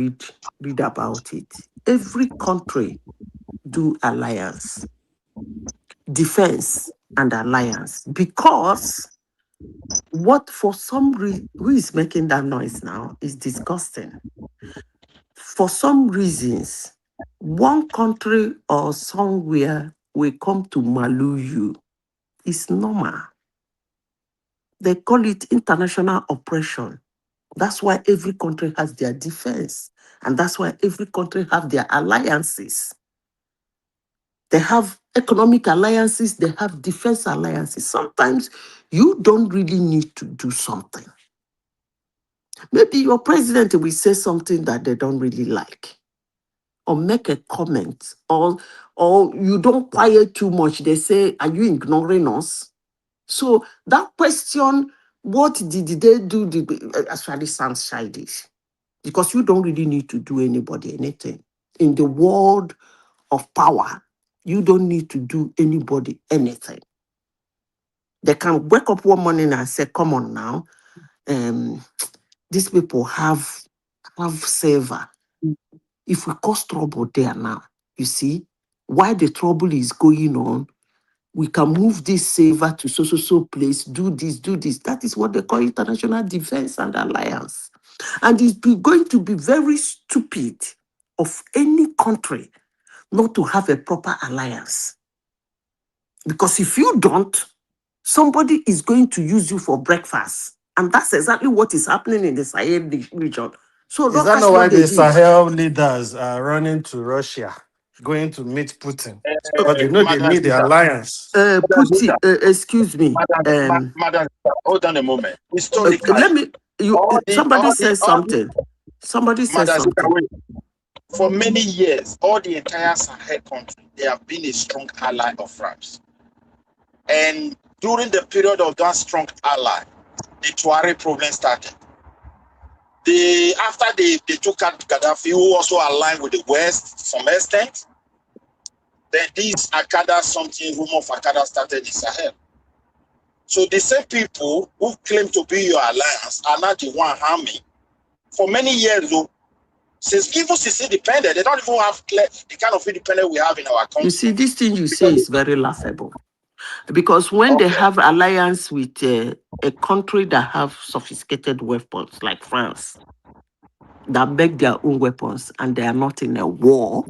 read about it. Every country do alliance, defense and alliance, because what for some reason, who is making that noise now is disgusting. For some reasons, one country or somewhere will come to malu you. It's normal. They call it international oppression. That's why every country has their defense. And that's why every country have their alliances. They have economic alliances, they have defense alliances. Sometimes you don't really need to do something. Maybe your president will say something that they don't really like, or make a comment, or you don't quiet too much. They say, are you ignoring us? So that question What did they do? Actually, sounds childish because you don't really need to do anybody anything in the world of power. You don't need to do anybody anything. They can wake up one morning and say, "Come on now, these people have savor. If we cause trouble there now, you see, while the trouble is going on, we can move this saver to so place, do this. That is what they call international defense and alliance. And it's going to be very stupid of any country not to have a proper alliance. Because if you don't, somebody is going to use you for breakfast. And that's exactly what is happening in the Sahel region. So Is that not why the Sahel leaders are running to Russia, going to meet Putin? Because they know they need the alliance. Putin, excuse me. Madam, hold on a moment. Historically, somebody says something. Somebody says something. For many years, all the entire Sahel country, they have been a strong ally of France. And during the period of that strong ally, the Tuareg problem started. After they took out Gaddafi, who also aligned with the West to some extent, then this Akada, rumor of Akada started in Sahel. So the same people who claim to be your alliance are not the one harming. For many years, though, since independent, they don't even have the kind of independence we have in our country. You see, this thing you say is very laughable. Because when they have alliance with a country that have sophisticated weapons like France, that make their own weapons and they are not in a war.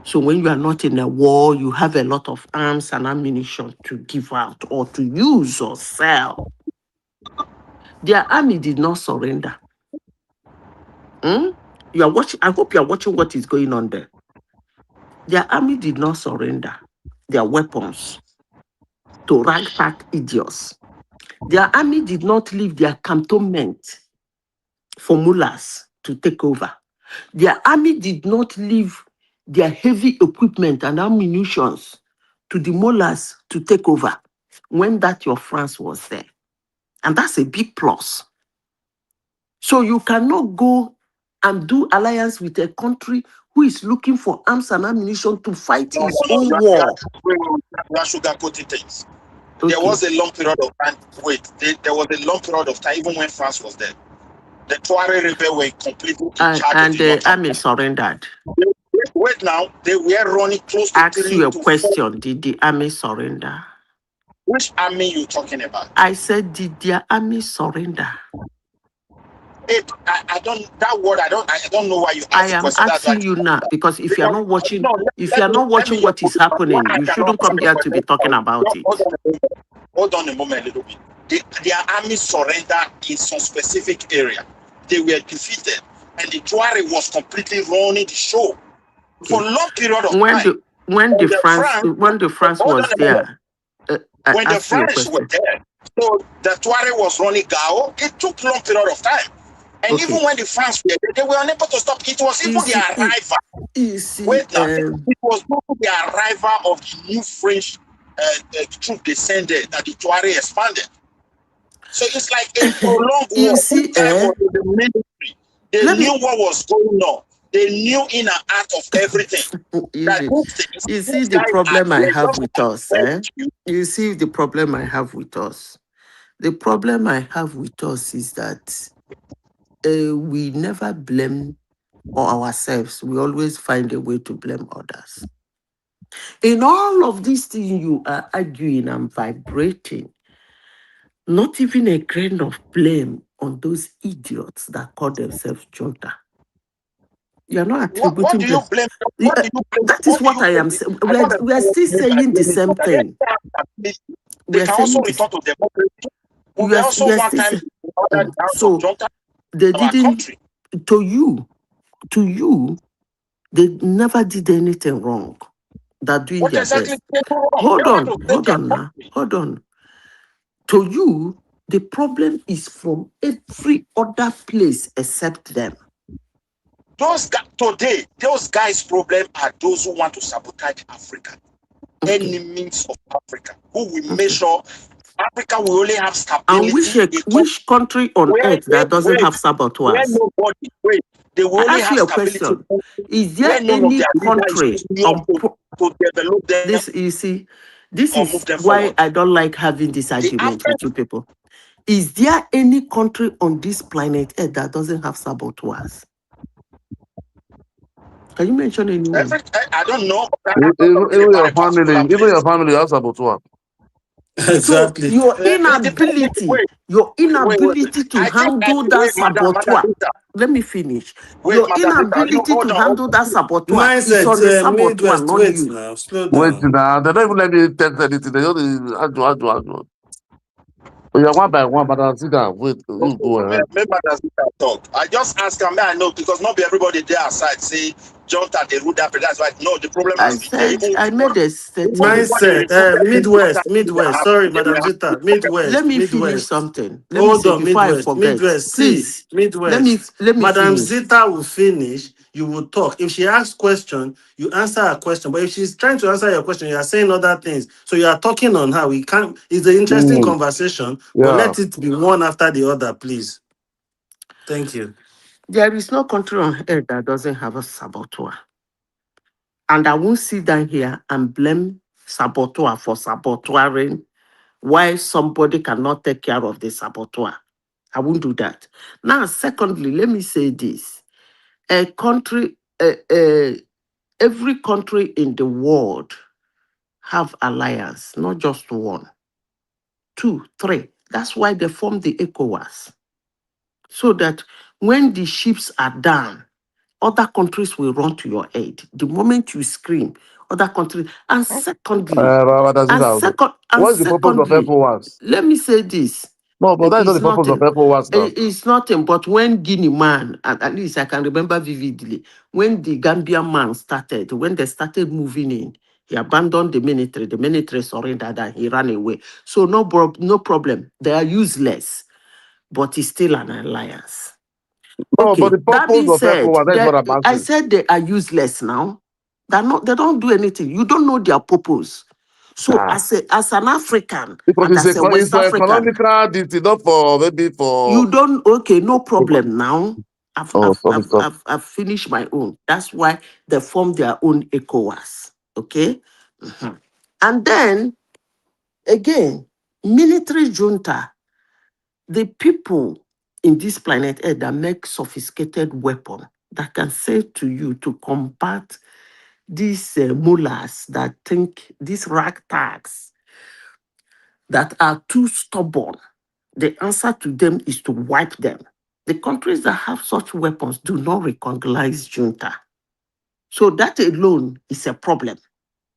So when you are not in a war, you have a lot of arms and ammunition to give out or to use or sell. Their army did not surrender. You are watching. I hope you are watching what is going on there. Their army did not surrender their weapons to ragtag idiots. Their army did not leave their cantonment for mullahs to take over. Their army did not leave their heavy equipment and ammunitions to the mullahs to take over when that your France was there. And that's a big plus. So you cannot go and do alliance with a country who is looking for arms and ammunition to fight his own war. You are sugarcoating things. Okay. There was a long period of time. There was a long period of time, even when France was there. The Tuareg rebels were completely in charge and of the the army surrendered. Wait now, they were running close to Ask you a question. 4. Did the army surrender? Which army you talking about? I said, did their army surrender? I don't know why you asked the question. I am asking you now because if you are not watching, what is happening, you shouldn't come here to be talking about it. Hold on a moment, a little bit. Their army surrendered in some specific area. They were defeated, and the Tuareg was completely running the show for a long period of time. When the France was there, when the French were there, so the Tuareg was running Gao. It took a long period of time. And even when the France were there, they were unable to stop. It was even the arrival. It was not the arrival of the new French troop descended that the Tuareg expanded. So it's like a prolonged war. The military, they knew what was going on. They knew in and out of everything. You see the problem I have with us. You see the problem I have with us. The problem I have with us is that we never blame ourselves. We always find a way to blame others. In all of these things you are arguing and vibrating, not even a grain of blame on those idiots that call themselves junta. You are not attributing what do you blame? That is what I am saying. We are still saying the same thing. They can also return to democracy. We also one time they didn't. To you, they never did anything wrong. They're doing their best. Hold on. To you, the problem is from every other place except them. Those guys' problem are those who want to sabotage Africa, enemies of Africa, who will make sure Africa will only have And stability. which country on earth that doesn't have Where saboteurs? nobody, wait, they will I only ask have you a stability question. Is where there none of any their leaders is country pushing up to develop them this? You see, this or is move them why forward. I don't like having this The argument African with you people. Is there any country on this planet Earth that doesn't have saboteurs? Can you mention anyone? I don't know. But I Even, know something even about your a family, particular even your place. family has saboteur. So Exactly. your It depends. inability, Wait. your inability to I just handle that wait, Madam saboteur. Zita. Let me finish. Wait, Your Madam Zita. You inability hold to on. handle that saboteur is Mindset, on the saboteur, Midwest, not wait you. now, slow Wait down. now, they don't even let me test anything. They just add. Oh, yeah, one by one, but I'll sit down. Wait, you go ahead. Make Madam Zita talk. I just ask her, may I know, because not be everybody there aside say Jonta they rule that place. That's why no, the problem I has been there. said I made a Even statement. before they Mindset, recruited Midwest. Sorry, Madam Zita, Let me finish Midwest. something. Let me Hold say on, before I Midwest. forget. See, Please, Midwest. let me Madam finish. Zita will finish. You will talk. If she asks question, you answer her question. But if she's trying to answer your question, you are saying other things. So you are talking on her. We can't. It's an interesting conversation, but Yeah. let it be one after the other, please. Thank you. There is no country on earth that doesn't have a saboteur. And I won't sit down here and blame saboteur for saboteuring why somebody cannot take care of the saboteur. I won't do that. Now, secondly, let me say this. Every country in the world have alliance, not just one, 2, 3. That's why they formed the ECOWAS. So that when the ships are down, other countries will run to your aid. The moment you scream, other countries. And secondly, What's the purpose of ECOWAS? let me say this. No, but that's not the purpose of ECOWAS now. It's nothing, but when Guinea man, at least I can remember vividly, when the Gambian man started, when they started moving in, he abandoned the military surrendered and he ran away. So no problem. They are useless, but it's still an alliance. No, but Okay, the that purpose being of said, ECOWAS, that's what I'm I asking. said they are useless now. They don't do anything. You don't know their purpose. So as an African Because and it's, as a West for African, economical, it's not for maybe for. you don't, okay, no problem now. Oh, stop. I've finished my own. That's why they formed their own ECOWAS. Okay? Mhm. And then, again, military junta, the people in this planet Earth that make sophisticated weapons that can say to you to combat these mullahs that think, these ragtags that are too stubborn, the answer to them is to wipe them. The countries that have such weapons do not recognize junta. So that alone is a problem.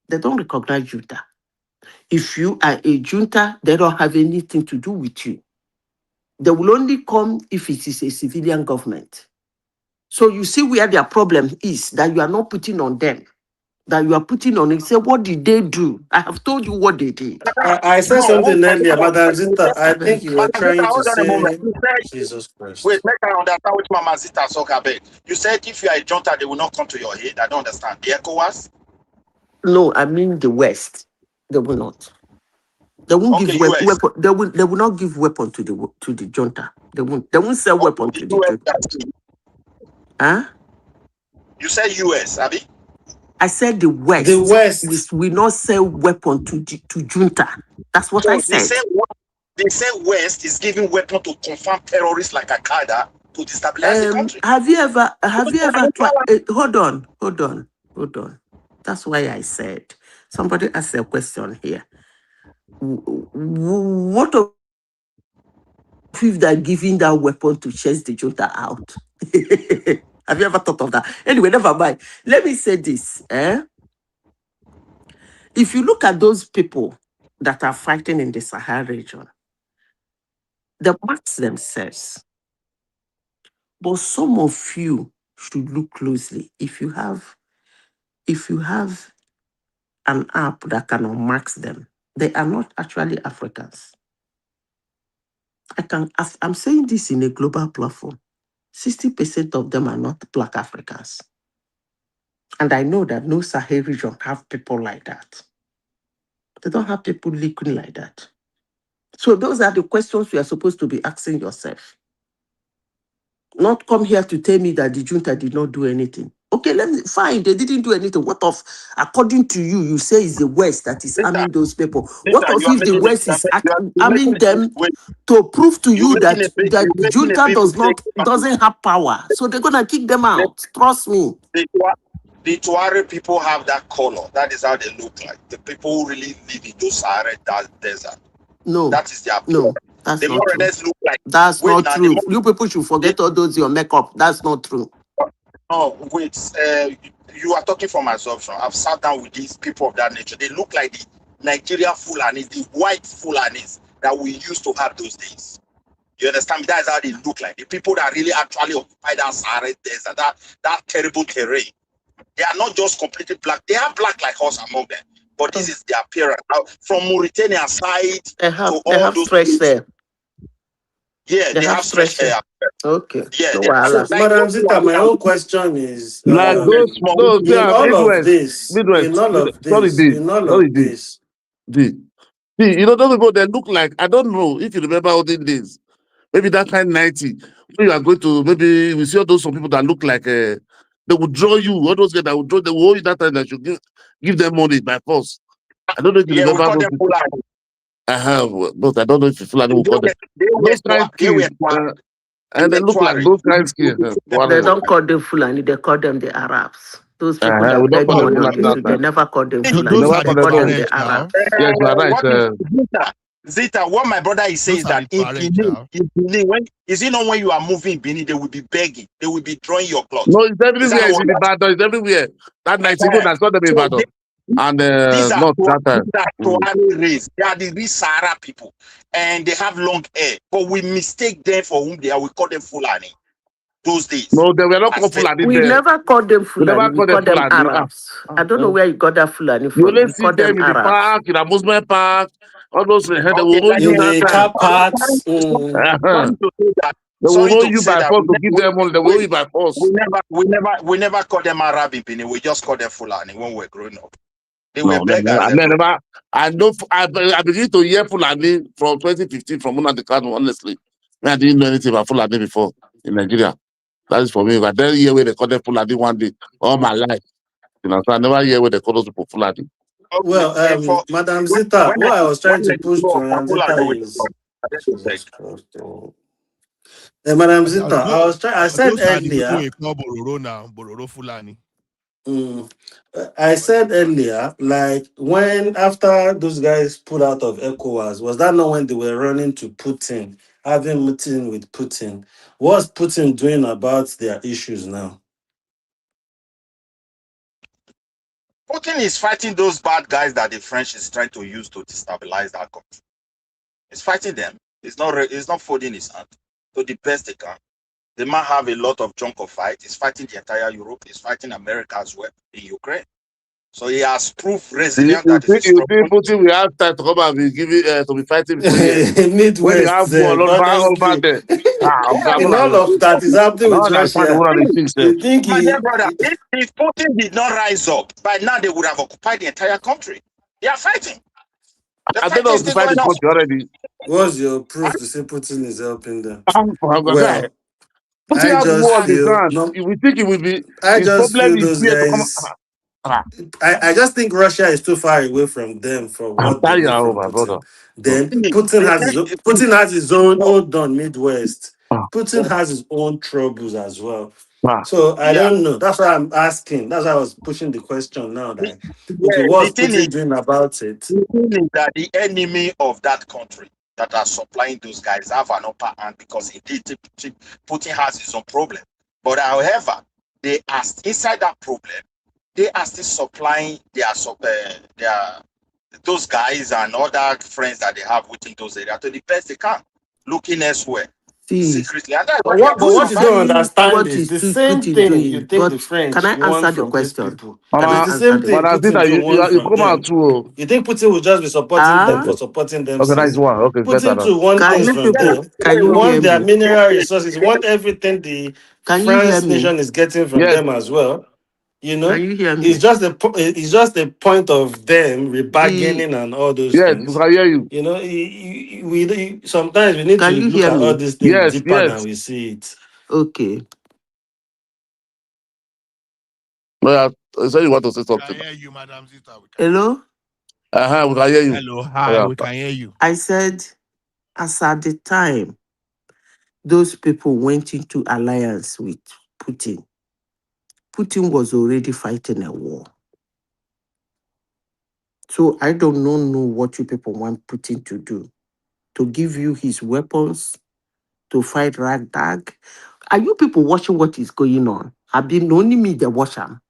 They don't recognize junta. If you are a junta, they don't have anything to do with you. They will only come if it is a civilian government. So you see where their problem is, that you are not putting on them, that you are putting on it. Say, what did they do? I have told you what they did. I said something earlier, Madam Zita. I think you were Madam Zita, trying to hold on a moment. say You said, Jesus Christ. wait, make I understand which Mama Zita talk about. You said if you are a junta, they will not come to your aid. I don't understand. The ECOWAS? No, I mean the West. They will not. They won't Okay, give US. weapon. They will not give weapon to the junta. They won't. They won't sell Okay, weapon the to the US. junta. Huh? You said US, Abby? I said the West will not sell weapon to junta. That's what I So said. they say West is giving weapon to confirm terrorists like Al-Qaeda to destabilize the country. Have you ever tried? Hold on. That's why I said somebody asked a question here. What if they're giving that weapon to chase the junta out? Have you ever thought of that? Anyway, never mind. Let me say this. If you look at those people that are fighting in the Sahel region, they mask themselves. But some of you should look closely. If you have an app that can unmask them, they are not actually Africans. I'm saying this in a global platform. 60% of them are not Black Africans. And I know that no Sahel region have people like that. They don't have people looking like that. So those are the questions you are supposed to be asking yourself. Not come here to tell me that the junta did not do anything. Okay, fine, they didn't do anything. What of, according to you, you say it's the West that is arming those people. What of You are if the making West is arming making them wait, to prove to you making that, a big that you're the making a junta big mistake. doesn't have power? So they're gonna kick them The, out. Trust me. the Tuareg people have that color. That is how they look like. The people who really live in those Sahara desert. No, That is their no, color. that's The not true. Morenese look like. That's Wait not now, true. You people should forget all those your makeup. That's not true. no, wait. You are talking from assumption. I've sat down with these people of that nature. They look like the Nigeria Fulanis, the white Fulanis that we used to have those days. You understand me? That is how they look like. The people that really actually occupy that Sahara desert, that terrible terrain. They are not just completely black. They are black like us among them. But this is their appearance. Now, from Mauritania side They have those stretched there. yeah, they have stretched hair. Okay. Yeah, No, like Madam those Zita, my own question is, Like those, in all of Midwest, See, those people, they look like, I don't know if you remember olden days, maybe that time 90, when you are going to, maybe we see all those some people that look like, they would draw you, all those guys that would draw, they will hold you that time that you give them money by force. I don't know if you we remember call those them people. Fulani. I have, but I don't know if you Fulani will call them. Those kind of skins, and they look like those kind of skins. They don't call them Fulani, they call them the Arabs. Those people We that don't beg call them money on Fulani the that street, they time. never call them Fulani. Those They are the call them Tuareg the Arabs. Yes, you are right. What is Zita, what my brother is saying is that in Benin, when is it not when you are moving in Benin, they will be begging, they will be drawing your clothes. No, it's everywhere. It's in Ibadan. It's everywhere. That night, even I saw them in Ibadan. And these are not that time. Tuareg race. They are the real Sahara people, and they have long hair. But we mistake them for whom they are. We call them Fulani. Those days. No, they were not called Fulani. We never call them We never Fulani. We call them Arabs. I don't know where you got that Fulani You from. only We see call them them in the Arabs. park, in amusement park, all those. They will know you in that the time. car parks. They will know you by force to give them money. They will know you by force. We never call them Arab in Benin. We just call them Fulani when we were growing up. They were beggars. I began to hear Fulani from 2015 from one of the card, honestly. I didn't know anything about Fulani before in Nigeria. That is for me. But then hear where they call them Fulani one day all my life. You know, so I never hear where they call those people Fulani. Well, Madam Zita, what I was trying to push to Madam Zita is Madam Zita, I said earlier. I said earlier, like when after those guys pulled out of ECOWAS, was that not when they were running to Putin, having meeting with Putin? What's Putin doing about their issues now? Putin is fighting those bad guys that the French is trying to use to destabilize that country. He's fighting them. He's not folding his hand to the best they can. They might have a lot of junk of fight. He's fighting the entire Europe. He's fighting America as well in Ukraine. So he has proved resilient. You think Putin will have time to come and be giving to be fighting Midwest, when you have war over there? In all of that is happening with Russia. You think brother, if Putin did not rise up, by now they would have occupied the entire country. They are fighting. I don't know occupied the country already. What's your proof to say Putin is helping them? Well, Putin has war on his hands. We think it will be. I just feel those guys. I just think Russia is too far away from them for what they need from Putin. Then Putin has his own. Hold on, Midwest. Putin has his own troubles as well. So I don't know. That's why I'm asking. That's why I was pushing the question now. That okay, what's Putin doing about it? The thing is that the enemy of that country that are supplying those guys have an upper hand because Putin has his own problem. But however, they are inside that problem. They are still supplying those guys and other friends that they have within those areas to the best they can, looking elsewhere. Secretly. And what you don't understand is the same thing you take the French. Can I answer the question? It's the same thing. You think Putin will just be supporting them for supporting them? Okay, nice one. Okay, Putin to want things from them. You want their mineral resources. You want everything the France nation is getting from them as well. You Can know, you hear it's me? just it's just the point of them The rebargaining and all those Yes, we things. can hear you. You know, sometimes we need Can to you look hear at all me? these things Yes, deeper than yes. we see it. Okay. Well, I said you want to say We can something. hear you, Madam Zita. We can hear Hello? We can hear you. you. Hello, hi, Yeah. we can hear you. I said, as at the time, those people went into alliance with Putin. Putin was already fighting a war. So I don't know what you people want Putin to do. To give you his weapons, to fight ragtag. Are you people watching what is going on? I've been only me the watcher.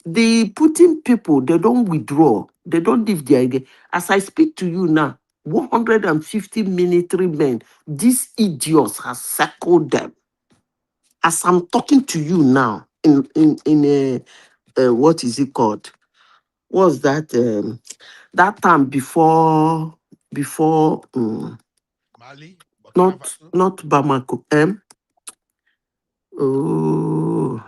The Putin people, they don't withdraw. They don't leave their idea. As I speak to you now, 150 military men, these idiots have circled them. As I'm talking to you now, in a what is it called? What's that? That time before Mali, Burkina not Bamako. Oh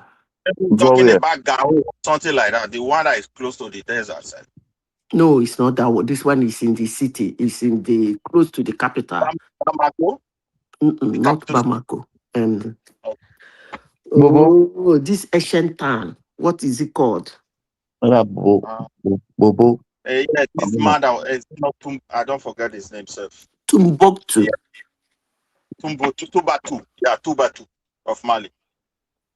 Talking about Gao or something like that, the one that is close to the desert side. no, it's not that one. This one is in the city. It's in the close to the capital. Bamako? Not Bamako. Bobo. Oh, this ancient town. What is it called? Bobo. Yeah, this man that is not I don't forget his name, sir. Timbuktu. Yeah. Tubatu. Yeah, Tubatu of Mali.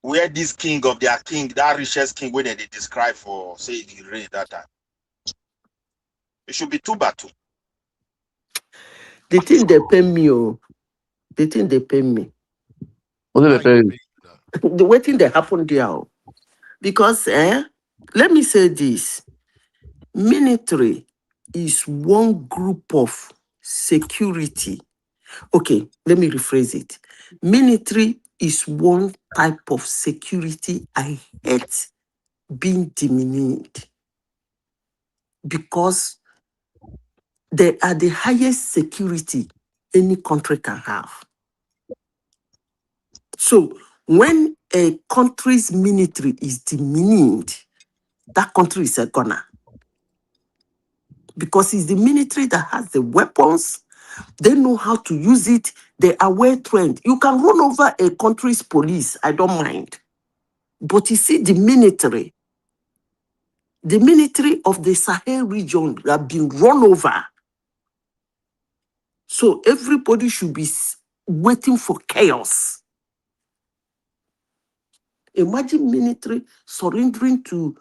Where this king of their king, that richest king, where they describe for say the reign that time. It should be Tubatu. The thing they pay me, oh. The thing they pay me. What did they pay you? The waiting that happened there. Oh. Because let me say this. Military is one group of security. Okay, let me rephrase it. Military is one type of security I hate being diminished because they are the highest security any country can have. So when a country's military is diminished, that country is a goner. Because it's the military that has the weapons, they know how to use it, they are well trained. You can run over a country's police, I don't mind. But you see, the military of the Sahel region have been run over. So everybody should be waiting for chaos. Imagine military surrendering to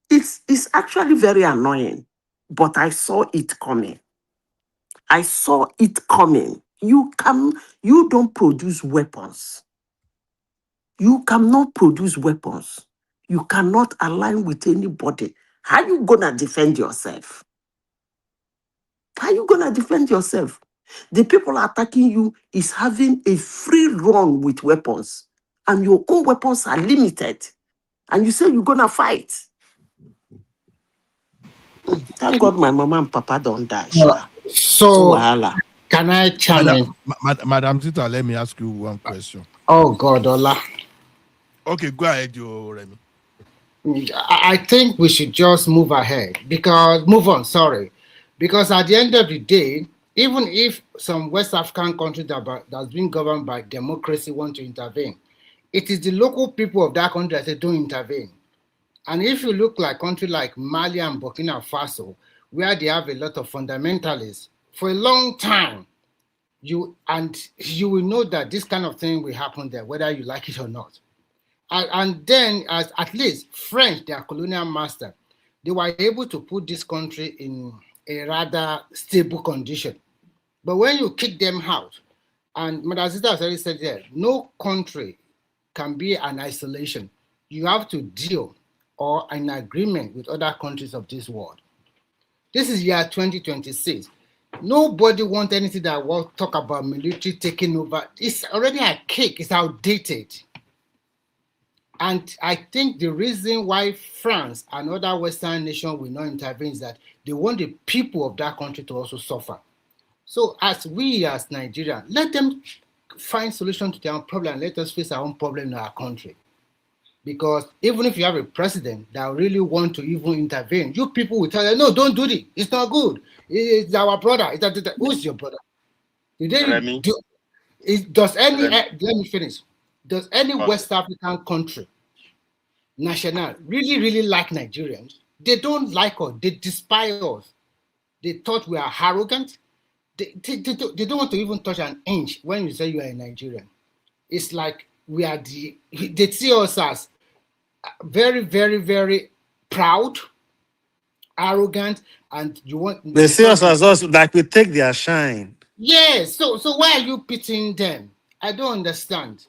it's actually very annoying, but I saw it coming. You don't produce weapons. You cannot produce weapons. You cannot align with anybody. How are you gonna defend yourself? How are you gonna defend yourself? The people attacking you is having a free run with weapons, and your own weapons are limited. And you say you're gonna fight. Thank God my mama and papa don't die. Sha. So, Wahala. can I chime in? Madam Zita, let me ask you one question. Oh God, Ola. Okay, go ahead, Remy. I think we should just move on, sorry. Because at the end of the day, even if some West African countries that's been governed by democracy want to intervene, it is the local people of that country that say don't intervene. And if you look like countries like Mali and Burkina Faso, where they have a lot of fundamentalists, for a long time, you will know that this kind of thing will happen there, whether you like it or not. And then, as at least French, their colonial master, they were able to put this country in a rather stable condition. But when you kick them out, and Madam Zita has already said there, no country can be an isolation. You have to deal or an agreement with other countries of this world. This is year 2026. Nobody wants anything that will talk about military taking over. It's already archaic, it's outdated. And I think the reason why France and other Western nations will not intervene is that they want the people of that country to also suffer. So as Nigerians, let them find solution to their own problem. Let us face our own problem in our country. Because even if you have a president that really want to even intervene, you people will tell them, no, don't do it. It's not good. It's our brother. Who's your brother? Does any, let me finish. Does any West African country, national, really like Nigerians? They don't like us. They despise us. They thought we are arrogant. They don't want to even touch an inch when you say you are a Nigerian. It's like we are they see us as very, very, very proud, arrogant, and you want. They see us as us like we take their shine. Yes. So why are you pitying them? I don't understand.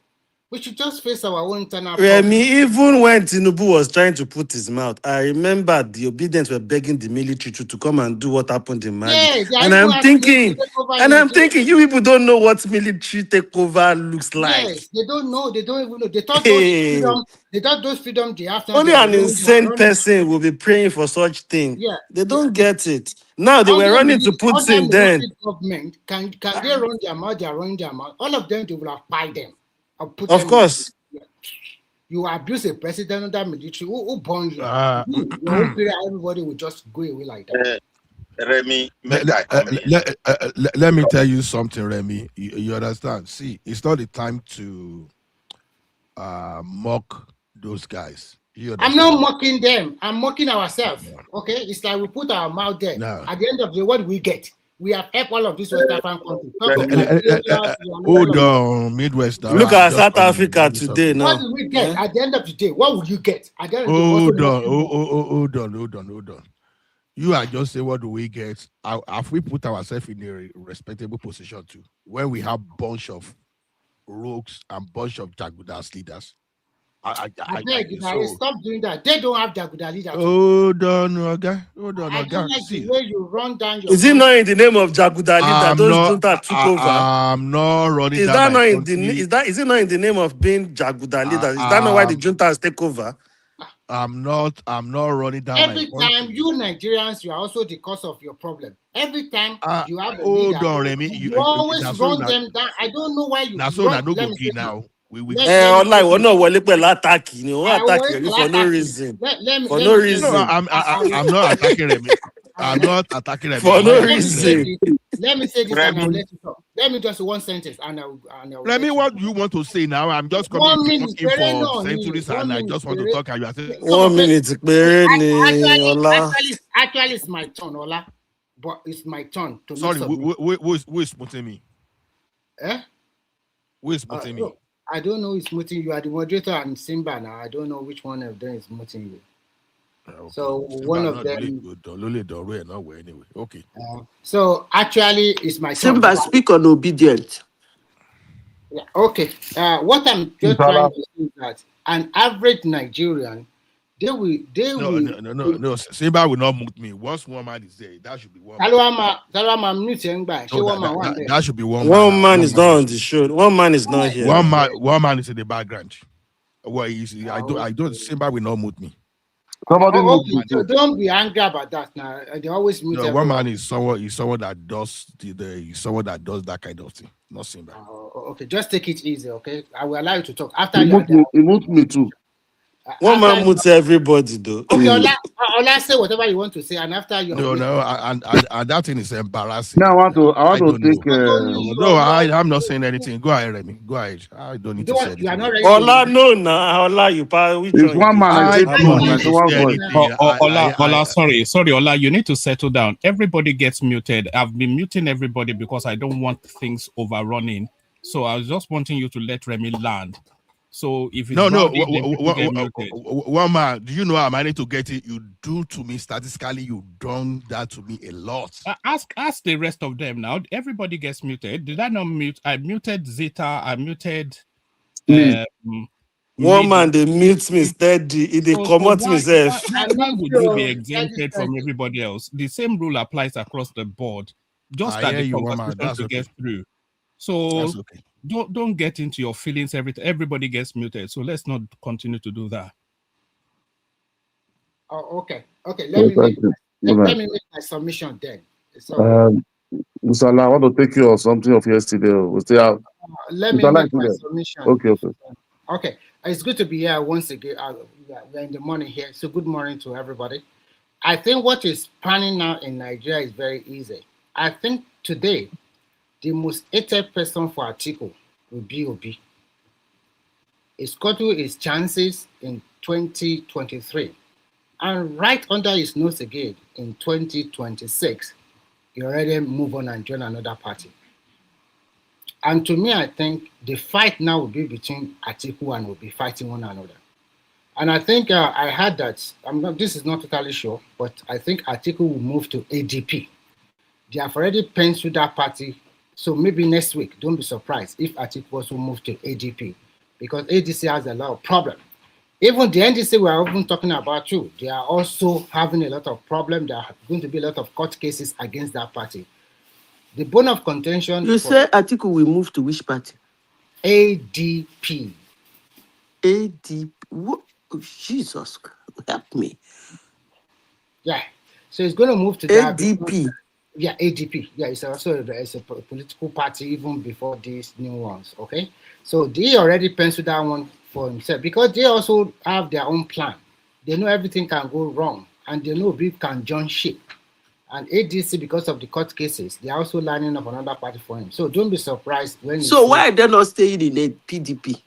We should just face our own internal problem. Even when TINUBU was trying to put his mouth, I remember the obedience were begging the military to come and do what happened in Mali. Yes, and I'm thinking, you people don't know what military takeover looks like. Yes, they don't know. They don't even know. They thought those freedom they have. Only an insane person will be praying for such thing. Yeah, they don't get it. Now they were running to Putin then. Government can they run their mouth? They are running their mouth. All of them, they will apply them. Of course. You abuse a president under military. Who born you? Everybody will just go away like that. Remy, let me tell you something, Remy. You understand? See, it's not the time to mock those guys. I'm not mocking them. I'm mocking ourselves. Okay, it's like we put our mouth there. No. At the end of the day, what do we get? We have helped all of these West African countries. Hold on, Midwest. Look at South Africa today now. What do we get at the end of the day? What would you get at the end of the day? Hold on. You are just saying, what do we get? Have we put ourselves in a respectable position too? When we have bunch of rogues and bunch of Jagudas leaders. I beg, stop doing that. They don't have Jaguda leaders. Hold on, okay. I don't like the way you run down your. Is it not in the name of Jaguda leader? Those junta took over. I'm not running. Is that not in the? Is it not in the name of being Jaguda leader? Is that not why the juntas take over? I'm not running down. Every time you Nigerians, you are also the cause of your problem. Every time you have a leader, hold on, Remy. You always run them down. I don't know why you. Now, so I don't go now. We're not attacking you. For no reason. For no reason. No, I'm not attacking Remy. I'm not attacking Remy. For no reason. Let me say this and I'll let you talk. Let me just one sentence and I'll Remy, what you want to say now? I'm just coming for centuries and I just want to talk and you are saying 1 minute. Actually, it's my turn, Ola. But it's my turn to. Sorry, who is putting me? Who is putting me? I don't know who's muting you. You are the moderator and Simba now. I don't know which one of them is muting you. Okay. So one of them. Anyway, okay. So actually, it's my turn. Simba, speak on obedient. Yeah. Okay. What I'm just trying to say is that an average Nigerian, they will. No. Simba will not mute me. Once one man is there, that should be one. That should be one. One man is not on the show. One man is not here. One man is in the background. Well, I don't. Simba will not mute me. So don't be angry about that. Now they always mute. No, one man is someone that does that kind of thing. Not Simba. Okay, just take it easy. Okay, I will allow you to talk after he mute me too. One man mutes everybody though. Okay, Ola, say whatever you want to say, and after you. No, and that thing is embarrassing. Now I want to take. No, I'm not saying anything. Go ahead, Remy. Go ahead. I don't need to say anything. Ola, no, now Ola, you which it's one man. Ola, sorry, Ola, you need to settle down. Everybody gets muted. I've been muting everybody because I don't want things overrunning. So I was just wanting you to let Remy land. So if it's one man, do you know I'm managed to get it? You do to me statistically, you've done that to me a lot. Ask the rest of them now. Everybody gets muted. Did I not mute? I muted Zeta. I muted. One man they mute me steady. They come myself. Why would you be exempted from everybody else? The same rule applies across the board. Just that the conversation to get through. So that's okay. Don't get into your feelings. Everybody gets muted. So let's not continue to do that. Oh, okay. Let me make my submission then. Musala, I want to take you on something of yesterday. We still have Let me Mr. make my Light, submission. okay. Okay, it's good to be here once again. We're in the morning here, so good morning to everybody. I think what is panning now in Nigeria is very easy. I think today the most hated person for Atiku will be Obi. He's got to his chances in 2023, and right under his nose again in 2026, he already move on and join another party. And to me, I think the fight now will be between Atiku and will be fighting one another. And I think I heard that, this is not totally sure, but I think Atiku will move to ADP. They have already penciled that party. So maybe next week, don't be surprised if Atiku also move to ADP, because ADC has a lot of problems. Even the NDC we are even talking about too, they are also having a lot of problems. There are going to be a lot of court cases against that party. The bone of contention. You say Atiku will move to which party? ADP. ADP. What? Oh, Jesus, help me. Yeah. So it's going to move to that. ADP. Yeah, ADP. Yeah, it's also a political party even before these new ones. Okay. So they already penciled that one for himself because they also have their own plan. They know everything can go wrong and they know people can join ship. And ADC, because of the court cases, they're also lining up another party for him. So don't be surprised when you So why are they not staying in a PDP?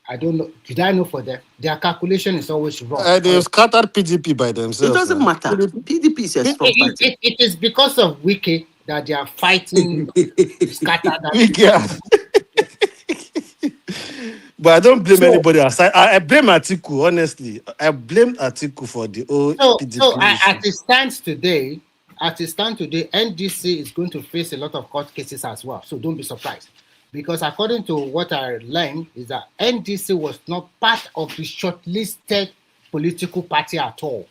I don't know. Did I know for them? Their calculation is always wrong. They've scattered PDP by themselves. It doesn't matter. PDP is a strong party. It is because of Wiki that they are fighting scattered. But I don't blame anybody aside. I blame Atiku, honestly. I blame Atiku for the old PDP. So as it stands today, NDC is going to face a lot of court cases as well. So don't be surprised. Because according to what I learned, is that NDC was not part of the shortlisted political party at all.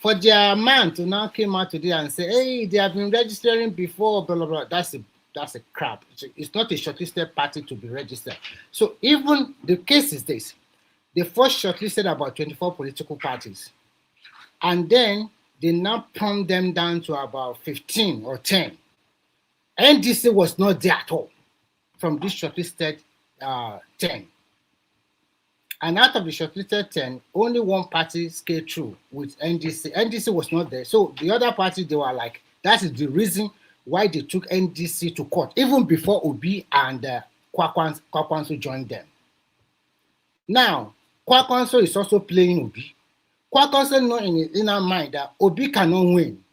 For their man to now came out today and say, hey, they have been registering before, blah, blah, blah, that's a crap. It's not a shortlisted party to be registered. So even the case is this. They first shortlisted about 24 political parties. And then they now pumped them down to about 15 or 10. NDC was not there at all from this shortlisted 10. And out of the shortlisted 10, only one party scaled through with NDC. NDC was not there. So the other party, they were like, that is the reason why they took NDC to court, even before Obi and Kwakansko joined them. Now, Kwakansko is also playing Obi. Kwakansko knows in his inner mind that Obi cannot win.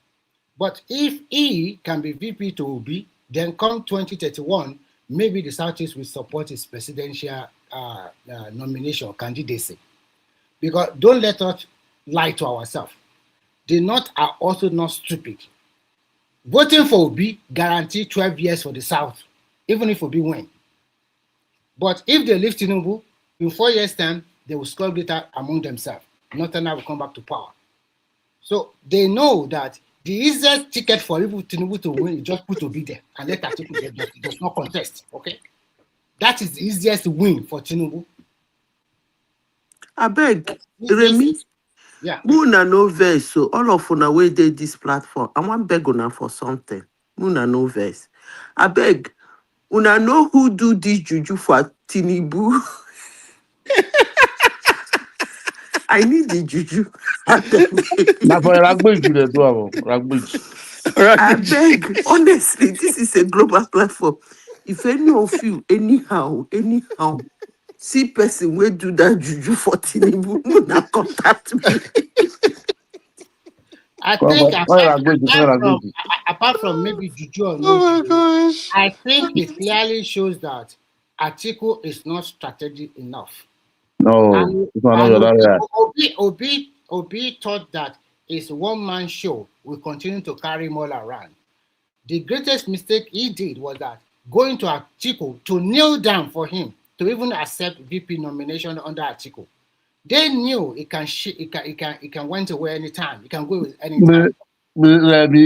But if he can be VP to Obi, then come 2031, maybe the Southeast will support his presidential nomination or candidacy. Because don't let us lie to ourselves. The North are also not stupid. Voting for Obi guarantee 12 years for the South, even if Obi win. But if they leave TINUBU, in 4 years' time, they will score greater among themselves. Northern will come back to power. So they know that the easiest ticket for TINUBU to win is just put Obi there and let Atiku does not contest. Okay, that is the easiest win for TINUBU. I beg, Remy. Yeah. Muna no verse, so all of una wey dey this platform. I want beg una for something. Muna no verse. I beg, una know who do this juju for TINUBU. I need the juju. Now for Ragbage, they do Ragbage. I beg, honestly, this is a global platform. If any of you, anyhow, see person will do that juju for TINUBU, una contact me. I think apart from maybe juju or no juju, I think it clearly shows that Atiku is not strategic enough. No, Obi thought that his one-man show will continue to carry him all around. The greatest mistake he did was that going to Atiku to kneel down for him to even accept VP nomination under Atiku. They knew it can went away anytime. It can go anytime.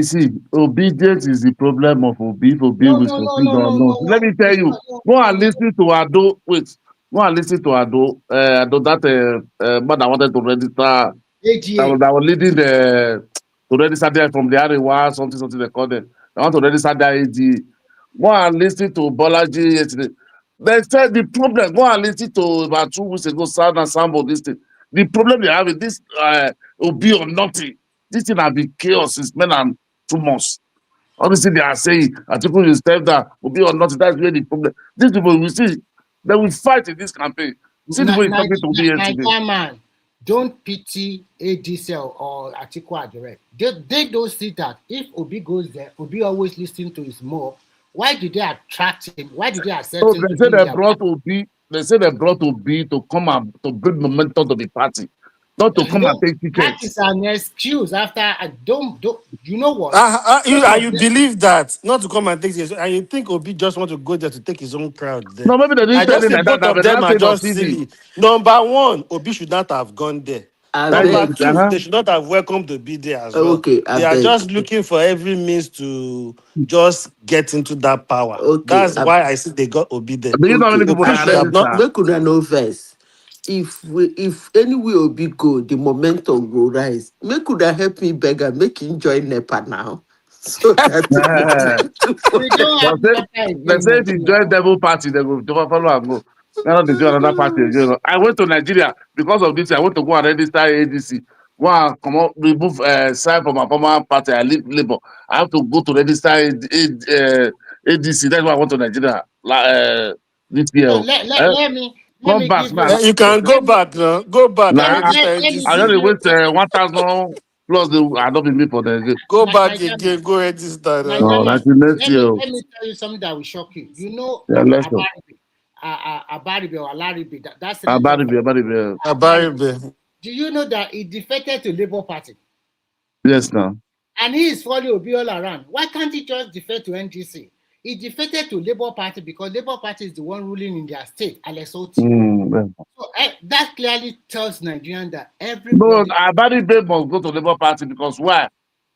See, obedience is the problem of Obi. No. Let me tell you, go and listen to Ado. Wait, go and listen to Ado. Ado that man that wanted to register. That was leading to register there from the Arewa, something they call them. I want to register their AG. Go and listen to Bolaji yesterday. They said the problem. Go and listen to about 2 weeks ago, Sound and Sambo, this thing. The problem they have with this will be or nothing. This thing has been chaos since men and 2 months. Obviously, they are saying, Atiku will step down, will be or nothing. That's really the problem. These people, we see, they will fight in this campaign. See the way he's talking to me yesterday. Man, don't pity ADCL or Atiku direct. They don't see that if Obi goes there, Obi always listening to his more. Why did they attract him? Why did they accept So him? they say they brought Obi. They say they brought Obi to come and to bring momentum to the party, not to come and take That tickets. is an excuse. After I don't you know what? You believe that not to come and take this, and you think Obi just want to go there to take his own crowd there? No, maybe they I didn't tell just him think like that. both of But them that's are it on just TV. silly. Number one, Obi should not have gone there. Number two, they should not have welcomed Obi there as well. Okay, I They are beg. just looking for every means to just get into that power. Okay, That's why I see they got Obi there. Do you know how many people Obi that should have not. Make una no vex. If anywhere Obi go, the momentum go rise. Make una help me beg and make him join NEPA now. So that we don't have They say if you join Devil Party, they go follow and go. Now they join another party. I went to Nigeria because of this. I went to go and register ADC. Go and come out, remove sign from my former party. I leave Labour. I have to go to register ADC. That's why I went to Nigeria this year. No, let me back, give man. You can go back now. Go back and register I NDC. only wait 1,000 plus. I don't be me for the Go back again. Go register. No, that's the next year. Let me tell you something that will shock you. You know, Yeah, let's go. Abaribe or Alaribe. That's Abaribe. Do you know that he defected to Labour Party? Yes, now. And he is following Obi all around. Why can't he just defect to NGC? He defected to Labour Party because Labour Party is the one ruling in their state, Lesotho. So that clearly tells Nigerians that everybody. No, Abaribe must go to Labour Party because why?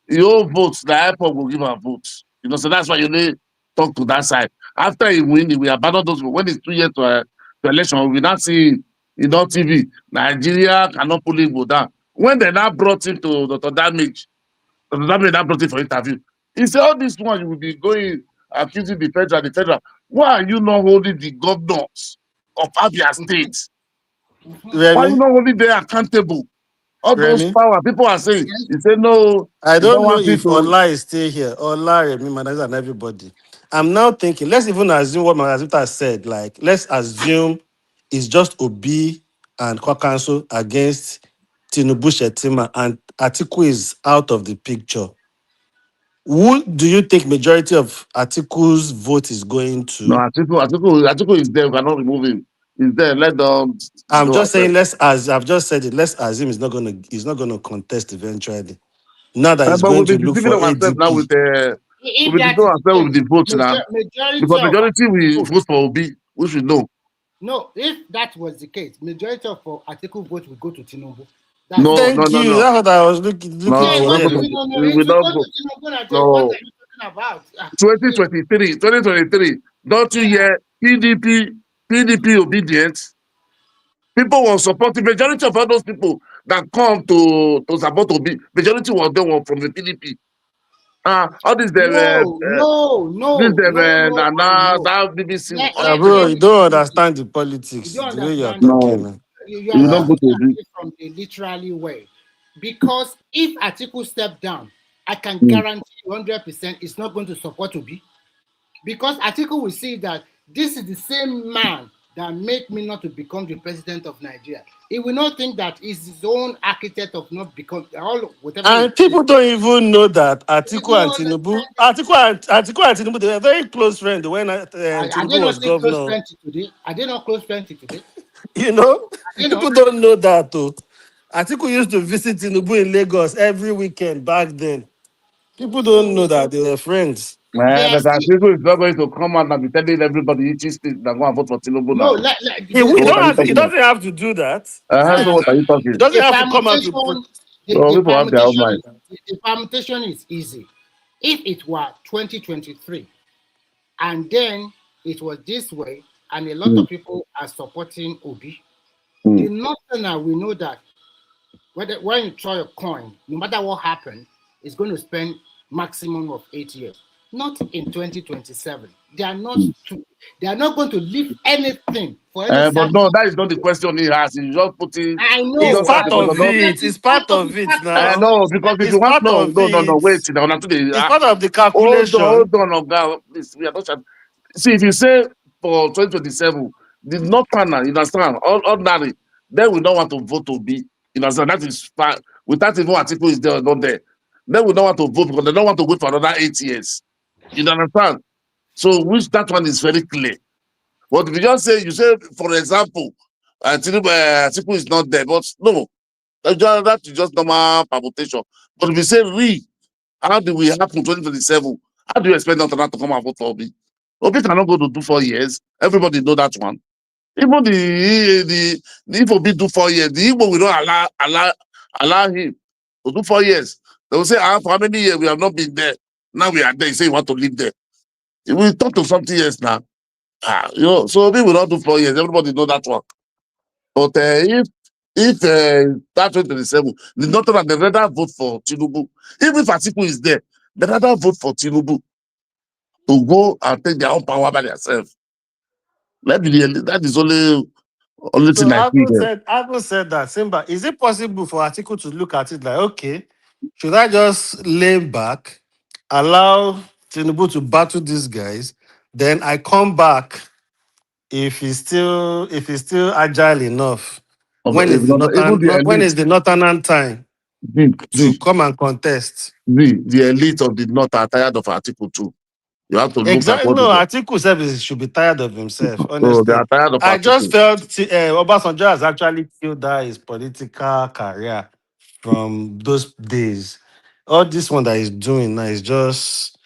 Your votes, the airport will give her votes. You know, so that's why you need talk to that side. After he win, he will abandon those. When it's 2 years to election, we not see TV. Nigeria cannot pull him down. When they now brought him to Dr. Damage now brought him for interview. He said, all this one you will be going accusing the federal. Why are you not holding the governors of Abia State? Remy? Why are you not holding them accountable? All those power people are saying. He said no. I don't know if Ola is still here. Ola, Remy, Manager, and everybody. I'm now thinking, let's even assume what Magazita said. Like, let's assume it's just Obi and Kwakansko against TINUBU Shetima and Atiku is out of the picture. Who do you think majority of Atiku's vote is going to? No, Atiku is there. We cannot remove him. He's there. Let them. I'm just saying. I've just said it. Let's assume he's not gonna contest eventually. Now that he's going to look for ADP. Now with the votes now. Because majority will vote for Obi. We should know. No, if that was the case, majority of Atiku vote will go to TINUBU. No. That's what I was looking for. No. 2023. Don't you hear PDP obedience? People were supporting. Majority of all those people that come to support Obi, majority was them from the PDP. All this no. That BBC. Bro, you don't understand the politics the way you are talking. You are not looking from the literally way. Because if Atiku step down, I can guarantee 100% it's not going to support Obi. Because Atiku will see that this is the same man that made me not to become the president of Nigeria. He will not think that he's his own architect of not become whatever. And people don't even know that Atiku and TINUBU, they were very close friends when TINUBU was governor. Are they not close friends today? You know, people don't know that though. Atiku used to visit TINUBU in Lagos every weekend back then. People don't know that they were friends. Man, but Atiku is not going to come out and be telling everybody each state that go and vote for TINUBU now. He doesn't have to do that. So what are you talking? He doesn't have to come out to the permutation is easy. If it were 2023 and then it was this way and a lot of people are supporting Obi, the Northerner we know that when you throw a coin, no matter what happens, it's going to spend maximum of 8 years. not in 2027. They are not going to leave anything for any But side. no, that is not the question he has. He's just putting. I He know. It's just asked part the question. of it. It's part of it now. No, because if It's you want part of no, it. wait. Now, today, It's part of the hold calculation. on, Oga. Please, we are not. See, if you say for 2027, the Northerner, you understand, ordinary, then we don't want to vote to be. You understand, that is fine. Without even article is there or not there. Then we don't want to vote because they don't want to wait for another 8 years. You understand? So, which that one is very clear. But if you just say, for example, article is not there, but no, that is just normal permutation. But if you say, how do we have to 2027? How do you expect Northerner to come and vote for Obi? Obi cannot go to do 4 years. Everybody know that one. Even the if Obi do 4 years, the Igbo will not allow him to do 4 years. They will say, for how many years we have not been there? Now we are there. You say you want to live there. We talk to something else now. So Obi will not do 4 years. Everybody know that one. But if that 2027, the Northern they rather vote for TINUBU. Even if Atiku is there, they rather vote for TINUBU to go and take their own power by themselves. That is only So thing I see there. Agu said that, Simba, is it possible for Atiku to look at it like, okay, should I just lay back, allow Tinubu to battle these guys, then I come back if he's still agile enough? When is the Even the elite, northern time to come and contest? the elite of the North are tired of Atiku too. You have to look at Exactly. what No, they do. Atiku should be tired of himself, So they honestly. are tired of I just Atiku. felt Obasanjo has actually killed out his political career from those days. All this one that he's doing now is just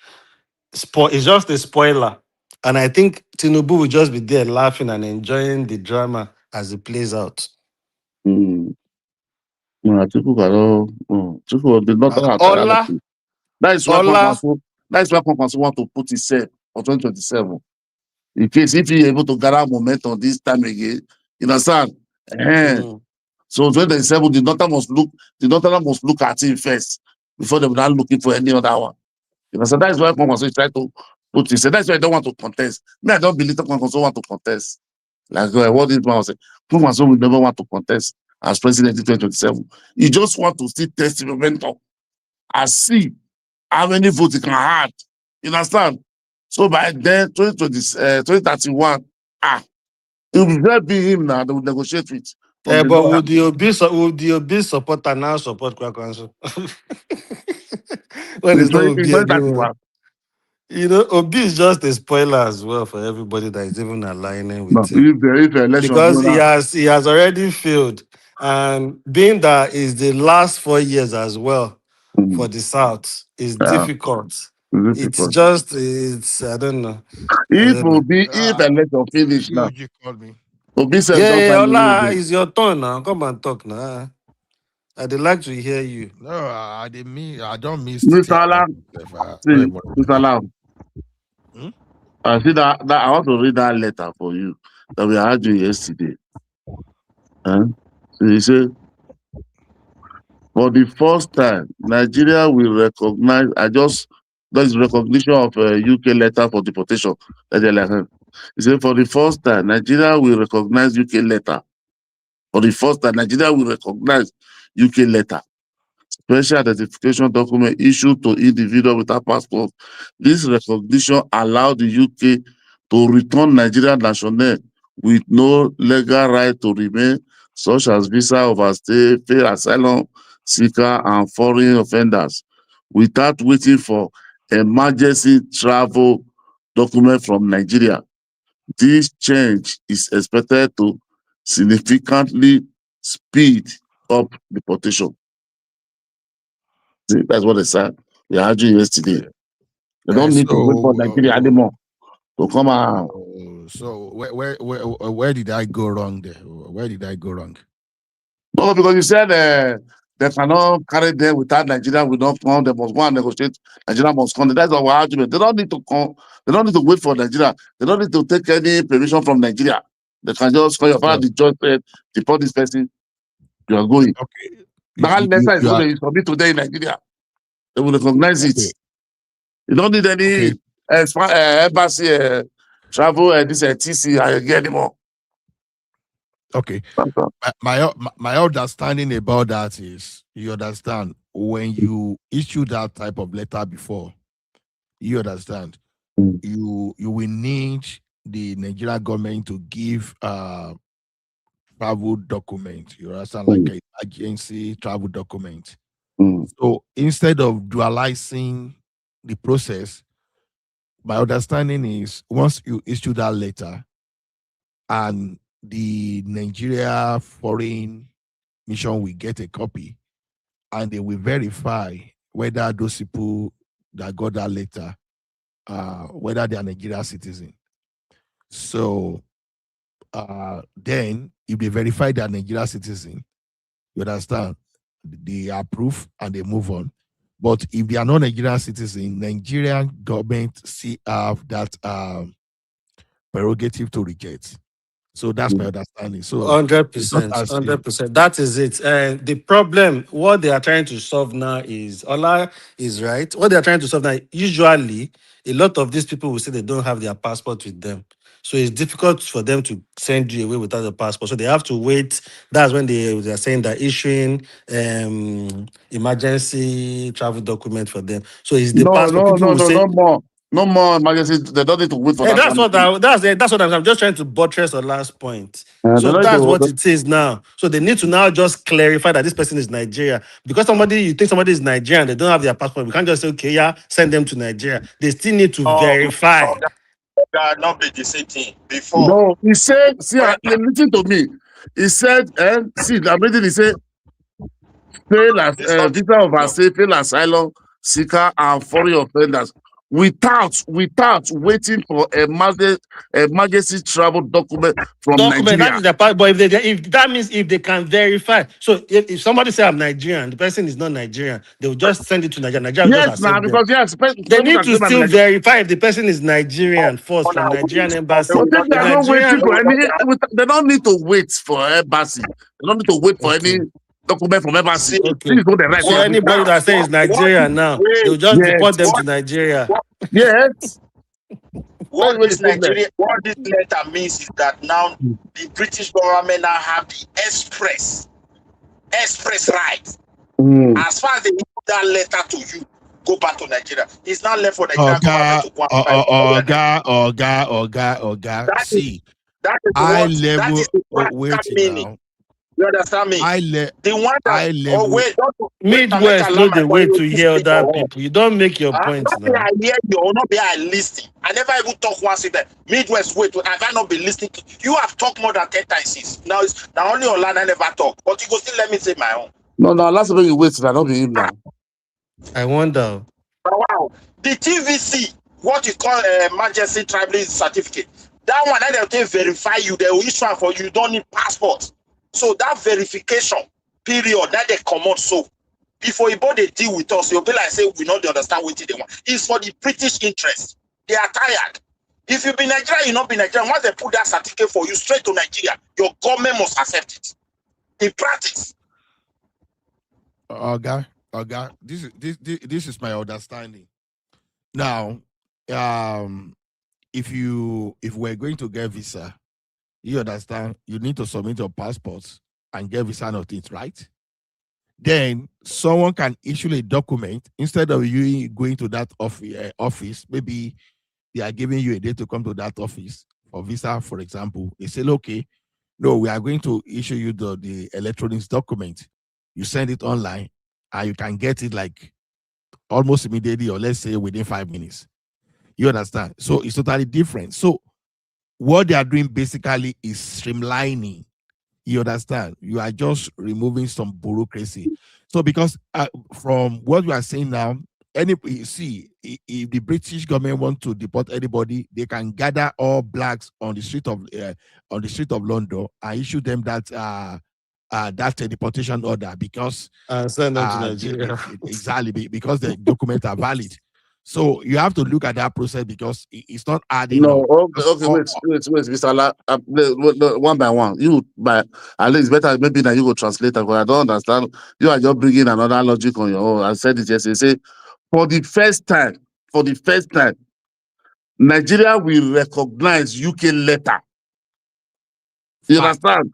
it's just a spoiler. And I think Tinubu will just be there laughing and enjoying the drama as it plays out. No, Atiku Atiku, the North are tired of Ola, it. That is why Ola, Kwankwaso want to put himself for 2027. In case if he able to gather momentum this time again, you understand? So 2027, the Northern must look at him first before they will not looking for any other one. You understand? That is why Kwankwaso is trying to put himself. That's why I don't want to contest. Me, I don't believe that Kwankwaso want to contest. Like what this man was saying, Kwankwaso will never want to contest as president in 2027. He just want to still test the momentum and see how many votes he can add. You understand? So by then, 2031, it will just be him now. They will negotiate with. From the but north. would the Obi supporter now support Kwakanso? When it's not Obi anymore. 2031. You know, Obi is just a spoiler as well for everybody that is even aligning No, with him. if the election Because go now, he has already failed. And being that is the last 4 years as well for the South is difficult. it's difficult. It's I don't know. If election finish now, COG called me. Obi said don't sign any Ola, bill. it's your turn now. Come and talk now. I'd like to hear you. No, I didn't mean. I don't miss the Mr. Alam, Mr. Alam, I see that I want to read that letter for you that we had you yesterday. So he said, for the first time, Nigeria will recognize. That is recognition of a UK letter for deportation. He said, for the first time, Nigeria will recognize UK letter. For the first time, Nigeria will recognize UK letter. Special identification document issued to individual without passport. This recognition allowed the UK to return Nigerian national with no legal right to remain, such as visa overstay, failed asylum seeker, and foreign offenders, without waiting for emergency travel document from Nigeria. This change is expected to significantly speed up deportation. See, that's what they said. They argued yesterday. They don't need to wait for Nigeria anymore to come out. So where did I go wrong there? Where did I go wrong? No, because you said they cannot carry them without Nigeria will not come. They must go and negotiate. Nigeria must come. That's our argument. They don't need to come. They don't need to wait for Nigeria. They don't need to take any permission from Nigeria. They can just call your father, the judge said, deport this person. You are going. Okay. That letter is going to submit today in Nigeria. They will recognize it. You don't need any embassy travel this TC anymore. Okay. My understanding about that is, you understand, when you issue that type of letter before, you understand, you will need the Nigerian government to give travel document. You understand, like an agency travel document. So instead of dualizing the process, my understanding is once you issue that letter and the Nigeria foreign mission will get a copy, and they will verify whether those people that got that letter, whether they are Nigerian citizen. So then if they verify they are Nigerian citizen, you understand, they approve and they move on. But if they are not Nigerian citizen, Nigerian government still have that prerogative to reject. So that's my understanding. So 100%, 100%. That is it. The problem, what they are trying to solve now is, Ola is right. What they are trying to solve now, usually, a lot of these people will say they don't have their passport with them. So it's difficult for them to send you away without a passport. So they have to wait. That's when they are saying they're issuing emergency travel document for them. So it's the passport. People will say, no more emergency. They don't need to wait for that. That's what I'm just trying to buttress the last point. So they that's don't what it is now. So they need to now just clarify that this person is Nigeria. Because you think somebody is Nigerian, they don't have their passport. We can't just say, okay, yeah, send them to Nigeria. They still need to verify. That not be the same thing before. No, he said, see, listen to me. He said, see, I'm reading, he said, fail as visa overstay, fail asylum seeker and foreign offenders without waiting for emergency travel document from Nigeria. That is the part, but if that means if they can verify. So if somebody say I'm Nigerian, the person is not Nigerian, they will just send it to Nigeria. Nigeria will just accept them. They need to still verify if the person is Nigerian first from Nigerian embassy. But they are not waiting for any. They don't need to wait for embassy. They don't need to wait for any document from embassy. Okay. So anybody that says Nigerian now, they'll just deport them to Nigeria. Yes. What this letter means is that now the British government now have the express right. As far as they give that letter to you, go back to Nigeria. It's not left for Nigeria government to quantify. Oga. See, that is the meaning. You understand me? The one that Midwest, no, they wait to hear other people. You don't make your points now. I hear you or not be I listening. I never even talk once with that. Midwest, wait, have I not been listening? You have talked more than 10 times. Now it's now only online I never talk, but you go still let me say my own. No, last time you wait, I don't be him now. I wonder. Wow. The TVC, what you call emergency traveling certificate, that one that they verify you, they will issue for you, don't need passport. So that verification period that they come out, so before they deal with us, you'll be like, say, we not understand what they want. It's for the British interest. They are tired. If you be Nigerian, you not be Nigerian. Once they put that certificate for you straight to Nigeria, your government must accept it. In practice. Oga, this is my understanding. Now, if we're going to get visa, you understand, you need to submit your passports and get visa notice, right? Then someone can issue a document instead of you going to that office. Maybe they are giving you a day to come to that office for visa, for example. They say, okay, no, we are going to issue you the electronics document. You send it online and you can get it like almost immediately, or let's say within 5 minutes. You understand? So it's totally different. So what they are doing basically is streamlining. You understand? You are just removing some bureaucracy. So because from what we are saying now, if the British government want to deport anybody, they can gather all blacks on the street of London and issue them that deportation order because send them to Nigeria. Exactly, because the documents are valid. So you have to look at that process because it's not adding up. Okay, wait, Mr. Allah, one by one. At least better maybe that you go translate because I don't understand. You are just bringing another logic on your own. I said it yesterday. Say for the first time, for the first time, Nigeria will recognize UK later. You understand?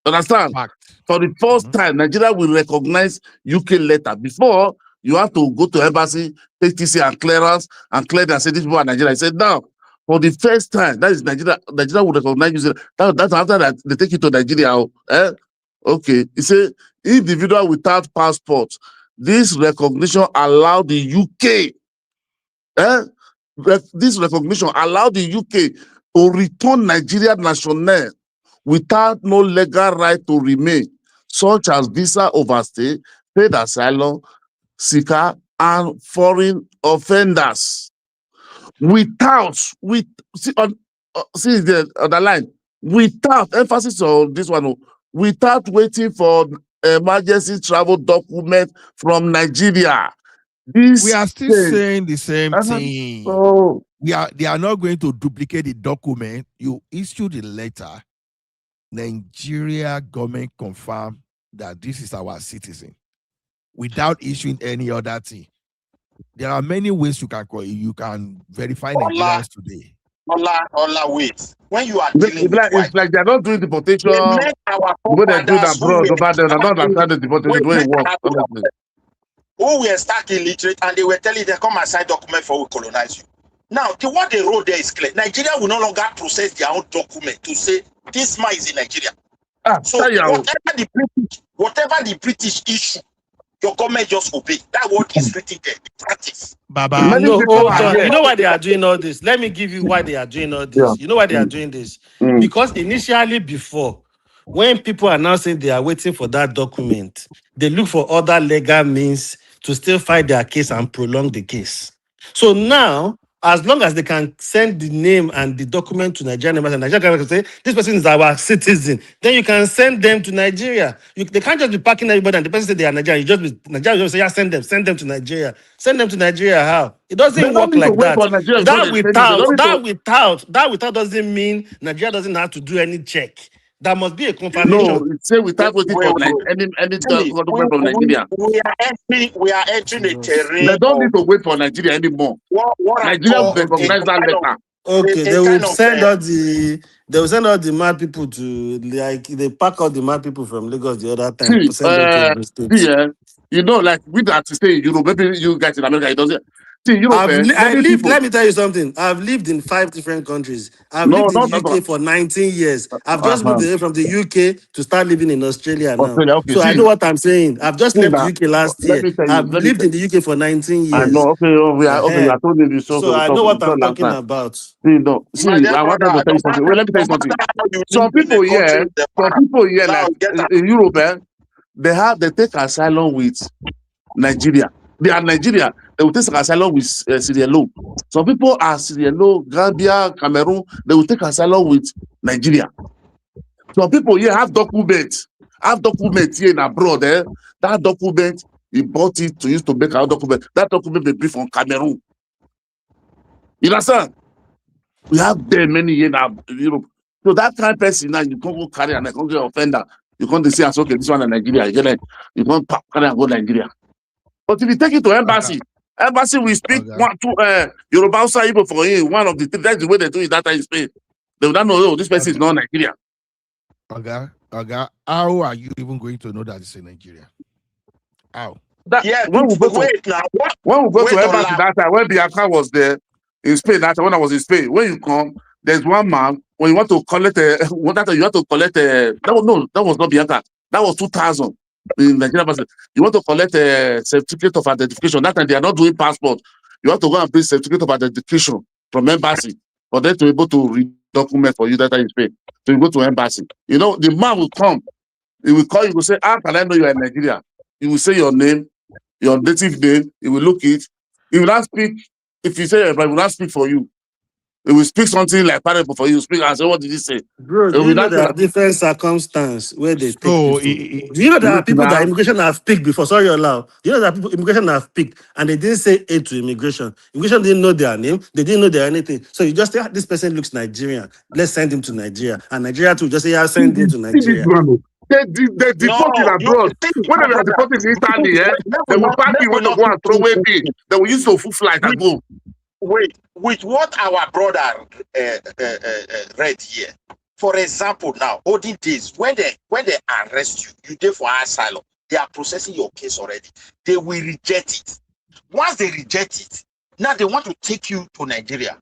Understand? Fact. For the first time, Nigeria will recognize UK letter. Before, you have to go to embassy, take TC and clearance, and clear and say these people are Nigeria. I said, now, for the first time, that is Nigeria will recognize you. That's after that, they take you to Nigeria. Okay. He said, individual without passport, this recognition allowed the UK, this recognition allowed the UK to return Nigerian national without no legal right to remain, such as visa overstay, paid asylum, seeker, and foreign offenders. Without, see the line, without, emphasis on this one, without waiting for emergency travel document from Nigeria. We are still saying the same thing. So, they are not going to duplicate the document. You issue the letter. Nigeria government confirm that this is our citizen without issuing any other thing. There are many ways you can verify Nigerians today. Ola, wait. When you are dealing with it's like they're not doing deportation. They make our when they do that abroad, they're not understanding the deportation way it works, honestly. Who were stuck illiterate and they were telling them, come and sign document for we colonize you. Now, what they wrote there is clear. Nigeria will no longer process their own document to say this man is in Nigeria. So whatever the British issue, your government just obey. That word is written there. Practice. Baba, no, hold on. You know why they are doing all this? Let me give you why they are doing all this. Yeah. You know why they are doing this? Because initially before, when people are now saying they are waiting for that document, they look for other legal means to still fight their case and prolong the case. So now, as long as they can send the name and the document to Nigerian embassy, and Nigerian can say, this person is our citizen, then you can send them to Nigeria. They can't just be packing everybody and the person say they are Nigerian. Nigeria just say, yeah, send them to Nigeria. Send them to Nigeria, how? It doesn't work like that. That without doesn't mean Nigeria doesn't have to do any check. There must be a confirmation. No, say without waiting for any document from Nigeria. We are entering a terrain. They don't need to wait for Nigeria anymore. Nigeria will recognize that letter. Okay, they will send all the mad people to, like, they pack all the mad people from Lagos the other time to send them to the States. You know, like we have to stay in Europe, maybe you guys in America, it doesn't. See, Europe, let me tell you something. I've lived in 5 different countries. I've lived in the UK for 19 years. I've just moved away from the UK to start living in Australia now. Okay, I know what I'm saying. I've just left the UK last year. I've lived in the UK for 19 years. I know. Okay, I told you this. So I know what I'm talking about. I want to tell you something. Well, let me tell you something. Some people here, like in Europe, they take asylum with Nigeria. They are Nigeria. They will take asylum with Sierra Leone. Some people are Sierra Leone, Gambia, Cameroon. They will take asylum with Nigeria. Some people here have documents. Here in abroad. That document, he bought it to use to make our document. That document may be from Cameroon. You understand? We have there many here in Europe. So that kind of person now, you can't go carry and can't get offender. You can't say, okay, this one in Nigeria. You can't carry and go to Nigeria. But if you take it to embassy, embassy will speak Yoruba Hausa Igbo for him. One of the three. That's the way they do it that time in Spain. They will not know, oh, this person is not Nigeria. Okay. How are you even going to know that it's in Nigeria? How? When we go to embassy that time, when Bianca was there in Spain, that time when I was in Spain, when you come, there's one man, when you want to collect that was not Bianca. That was 2000. In Nigeria, you want to collect a certificate of identification. That time they are not doing passport. You have to go and bring certificate of identification from embassy for them to be able to read document for you that time in Spain. So you go to embassy. You know, the man will come. He will call you. Will say, "How can I know you are in Nigeria?" He will say your name, your native name. He will look it. He will not speak. If you say, "But he will not speak for you." He will speak something like parable for you. Speak and say, "What did he say?" Bro, do you know there are different circumstances where they take people? Do you know there are people that immigration have picked before? Sorry, you're loud. Do you know that people immigration have picked and they didn't say A to immigration? Immigration didn't know their name. They didn't know their anything. So you just say, this person looks Nigerian. Let's send him to Nigeria. And Nigeria too, just say, yeah, send him to Nigeria. They deport in abroad. When they are deported in Italy, they will pack you when they go and throw away. They will use the full flight and go. Wait, with what our brother read here, for example, now olden days when they arrest you, you there for asylum, they are processing your case already. They will reject it. Once they reject it, now they want to take you to Nigeria.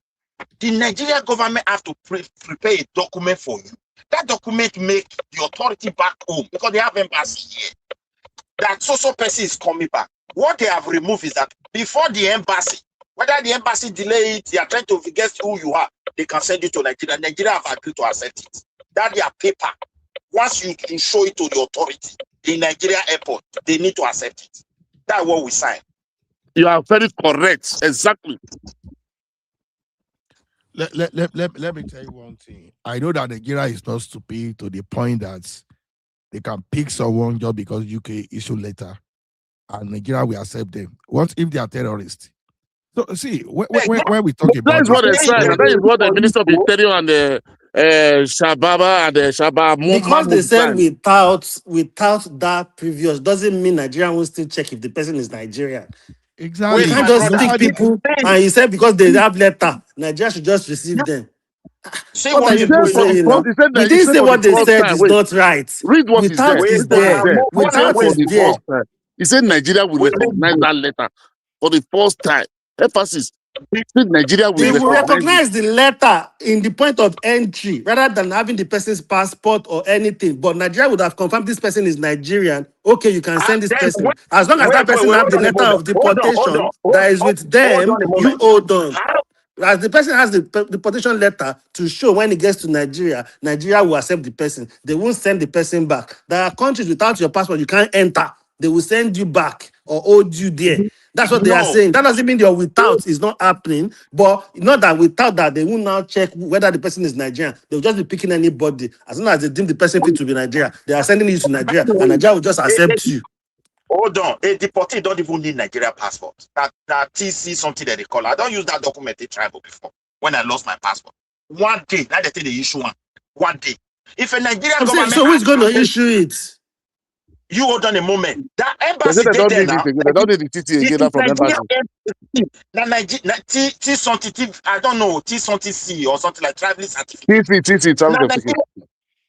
The Nigerian government have to prepare a document for you. That document make the authority back home because they have embassy here. That so person is coming back. What they have removed is that before the embassy, whether the embassy delay it, they are trying to guess who you are, they can send you to Nigeria. Nigeria have agreed to accept it. That their paper. Once you show it to the authority, the Nigeria airport, they need to accept it. That's what we sign. You are very correct. Exactly. Let me tell you one thing. I know that Nigeria is not stupid to the point that they can pick someone just because UK issue letter and Nigeria will accept them. What if they are terrorists? So see, when we talk about that is what they said. That is what the Minister of Interior and the Shababa and the Shabba because they said without that previous doesn't mean Nigerian will still check if the person is Nigerian. Exactly. You can't just stick people and you said because they have letter, Nigeria should just receive them. What are you people saying now? We didn't say what they said is not right. Read what is there. Without is there. Without is there. He said Nigeria will recognize that letter for the first time. Emphasis. Nigeria will they will recognize the letter in the point of entry rather than having the person's passport or anything. But Nigeria would have confirmed this person is Nigerian. Okay, you can send this person. As long as that person has the letter of deportation that is with them, you hold on. As the person has the deportation letter to show when he gets to Nigeria, Nigeria will accept the person. They won't send the person back. There are countries without your passport, you can't enter. They will send you back or hold you there. That's what they are saying. That doesn't mean your without is not happening, but not that without that, they will now check whether the person is Nigerian. They'll just be picking anybody. As soon as they deem the person fit to be Nigeria, they are sending you to Nigeria, and Nigeria will just accept you. Hold on. A deportee don't even need Nigeria passport. That TC something that they call. I don't use that document in tribal before when I lost my passport. One day, that's the thing they issue one day. If a Nigerian government... So who's going to issue it? You hold on a moment. That embassy they don't need it again. They don't need the TT again from embassy. T something, I don't know, T something C or something like traveling certificate. TT, travel certificate.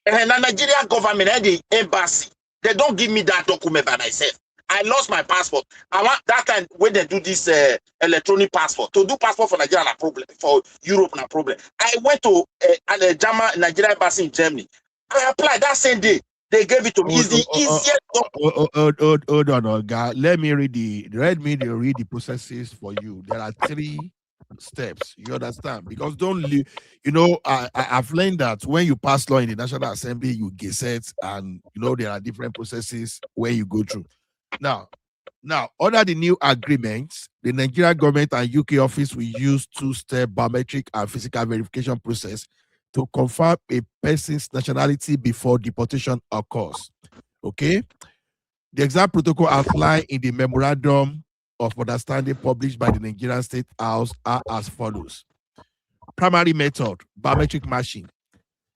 The Nigerian government and the embassy, they don't give me that document by myself. I lost my passport. I want that time when they do this electronic passport. To do passport for Nigeria, no problem. For Europe, no problem. I went to Nigerian embassy in Germany. I applied that same day. They gave it to me. It's the easiest document. Hold on, guy. Let me read the processes for you. There are 3 steps. You understand? Because don't leave. I've learned that when you pass law in the National Assembly, you gazette, and there are different processes where you go through. Now, under the new agreements, the Nigerian government and UK office will use 2-step biometric and physical verification process to confirm a person's nationality before deportation occurs. Okay? The exact protocol outlined in the Memorandum of Understanding published by the Nigerian State House are as follows. Primary method, biometric matching.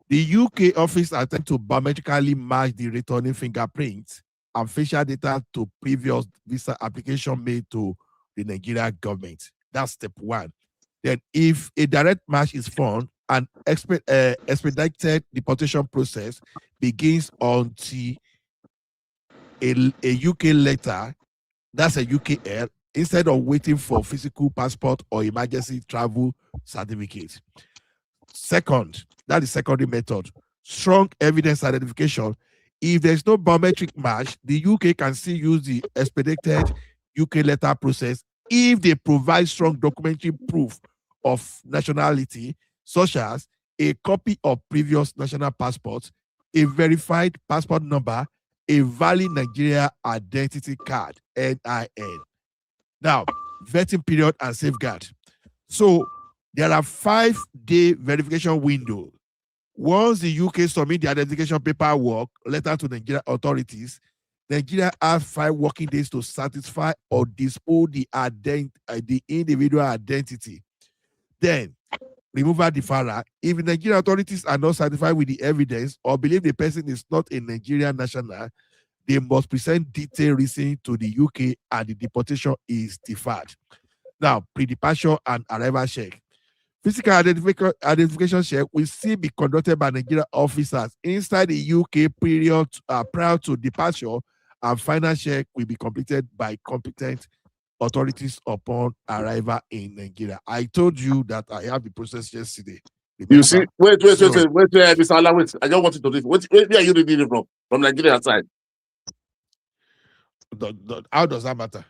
The UK office attempts to biometrically match the returning fingerprints and facial data to previous visa application made to the Nigerian government. That's step 1. Then if a direct match is found, an expedited deportation process begins until a UK letter, that's a UKL, instead of waiting for physical passport or emergency travel certificate. Second, that is secondary method. Strong evidence identification. If there's no biometric match, the UK can still use the expedited UK letter process if they provide strong documentary proof of nationality, such as a copy of previous national passports, a verified passport number, a valid Nigeria identity card, NIN. Now, vetting period and safeguard. So there are 5-day verification window. Once the UK submit the identification paperwork letter to Nigerian authorities, Nigeria has 5 working days to satisfy or dispose the individual identity. Then, removal deferral. If the Nigerian authorities are not satisfied with the evidence or believe the person is not a Nigerian national, they must present detailed reason to the UK and the deportation is deferred. Now, pre-departure and arrival check. Physical identification check will still be conducted by Nigerian officers inside the UK period prior to departure, and final check will be completed by competent authorities upon arrival in Nigeria. I told you that I have the process yesterday. Remember? You see, wait, Mr. Allah, wait. I don't want you to read. Where are you reading it from? From Nigeria side. How does that matter?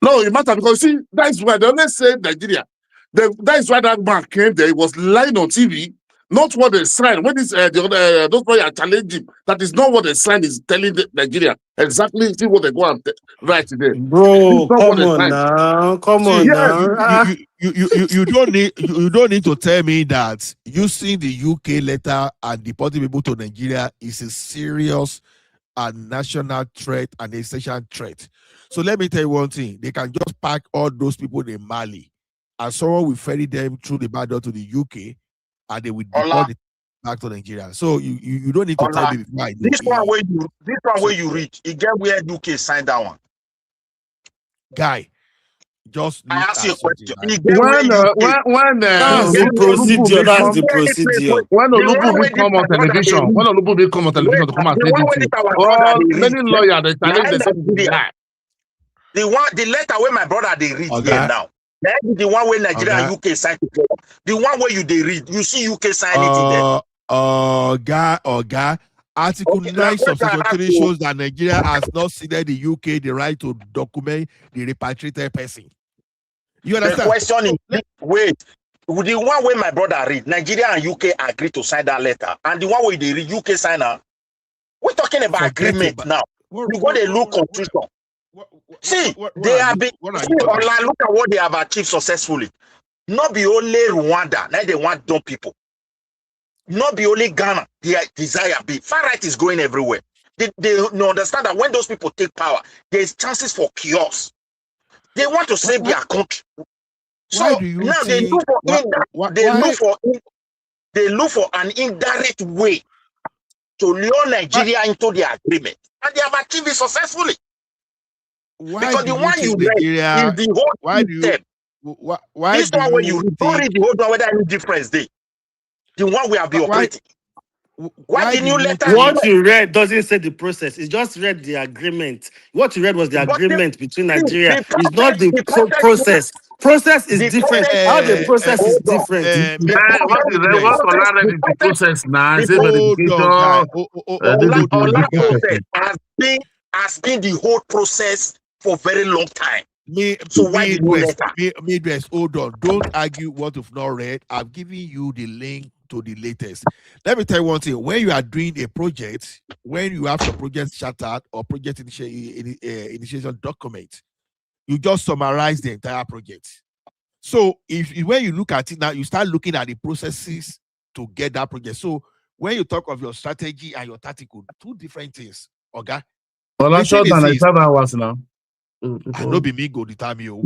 No, it matters because see, that's why they always say Nigeria. That's why that man came there. He was lying on TV, not what they signed. When this those boys are challenging, that is not what the sign is telling Nigeria exactly. See what they go and write there. Bro, come on now, You don't need to tell me that using the UK letter and deporting people to Nigeria is a serious and national threat and essential threat. So let me tell you one thing: they can just pack all those people in Mali, and someone will ferry them through the border to the UK, and they will deport them back to Nigeria. So you don't need to tell me before I know. This one where you read, you get where UK signed that one. Guy, just I ask you a question. When the procedure, that's the procedure. When Olubu will come on television, to come and say this, many lawyers they challenge the same. The letter where my brother they read here now. That is the one where Nigeria and UK signed together. The one where they read, you see UK sign it in there. Article 9 of Section 3 shows that Nigeria has not ceded the UK the right to document the repatriated person. You understand? The question is, wait, the one where my brother read, Nigeria and UK agree to sign that letter, and the one where they read, UK sign now. We're talking about agreement now. You got a look constitution. They have been. Look at what they have achieved successfully. Not be only Rwanda, now they want dumb people. Not be only Ghana, their desire be. Far right is going everywhere. They understand that when those people take power, there's chances for chaos. They want to save their country. So now they look for an indirect way to lure Nigeria into the agreement, and they have achieved it successfully. Because the one you read is the whole step. This one where you don't read the whole one, whether any difference there. The one we have been operating. Why didn't you let us? What you read doesn't say the process. It just read the agreement. What you read was the agreement between Nigeria. It's not the process. Process is different. How the process is different. What the process now? Has been the whole process for a very long time. So why did you let her? Midwest, hold on. Don't argue what you've not read. I've given you the link to the latest. Let me tell you one thing. When you are doing a project, when you have your project chartered or project initiation document, you just summarize the entire project. So when you look at it now, you start looking at the processes to get that project. So when you talk of your strategy and your tactical, two different things. Okay? Well, I'm short than 7 hours now. I know be me go the time you.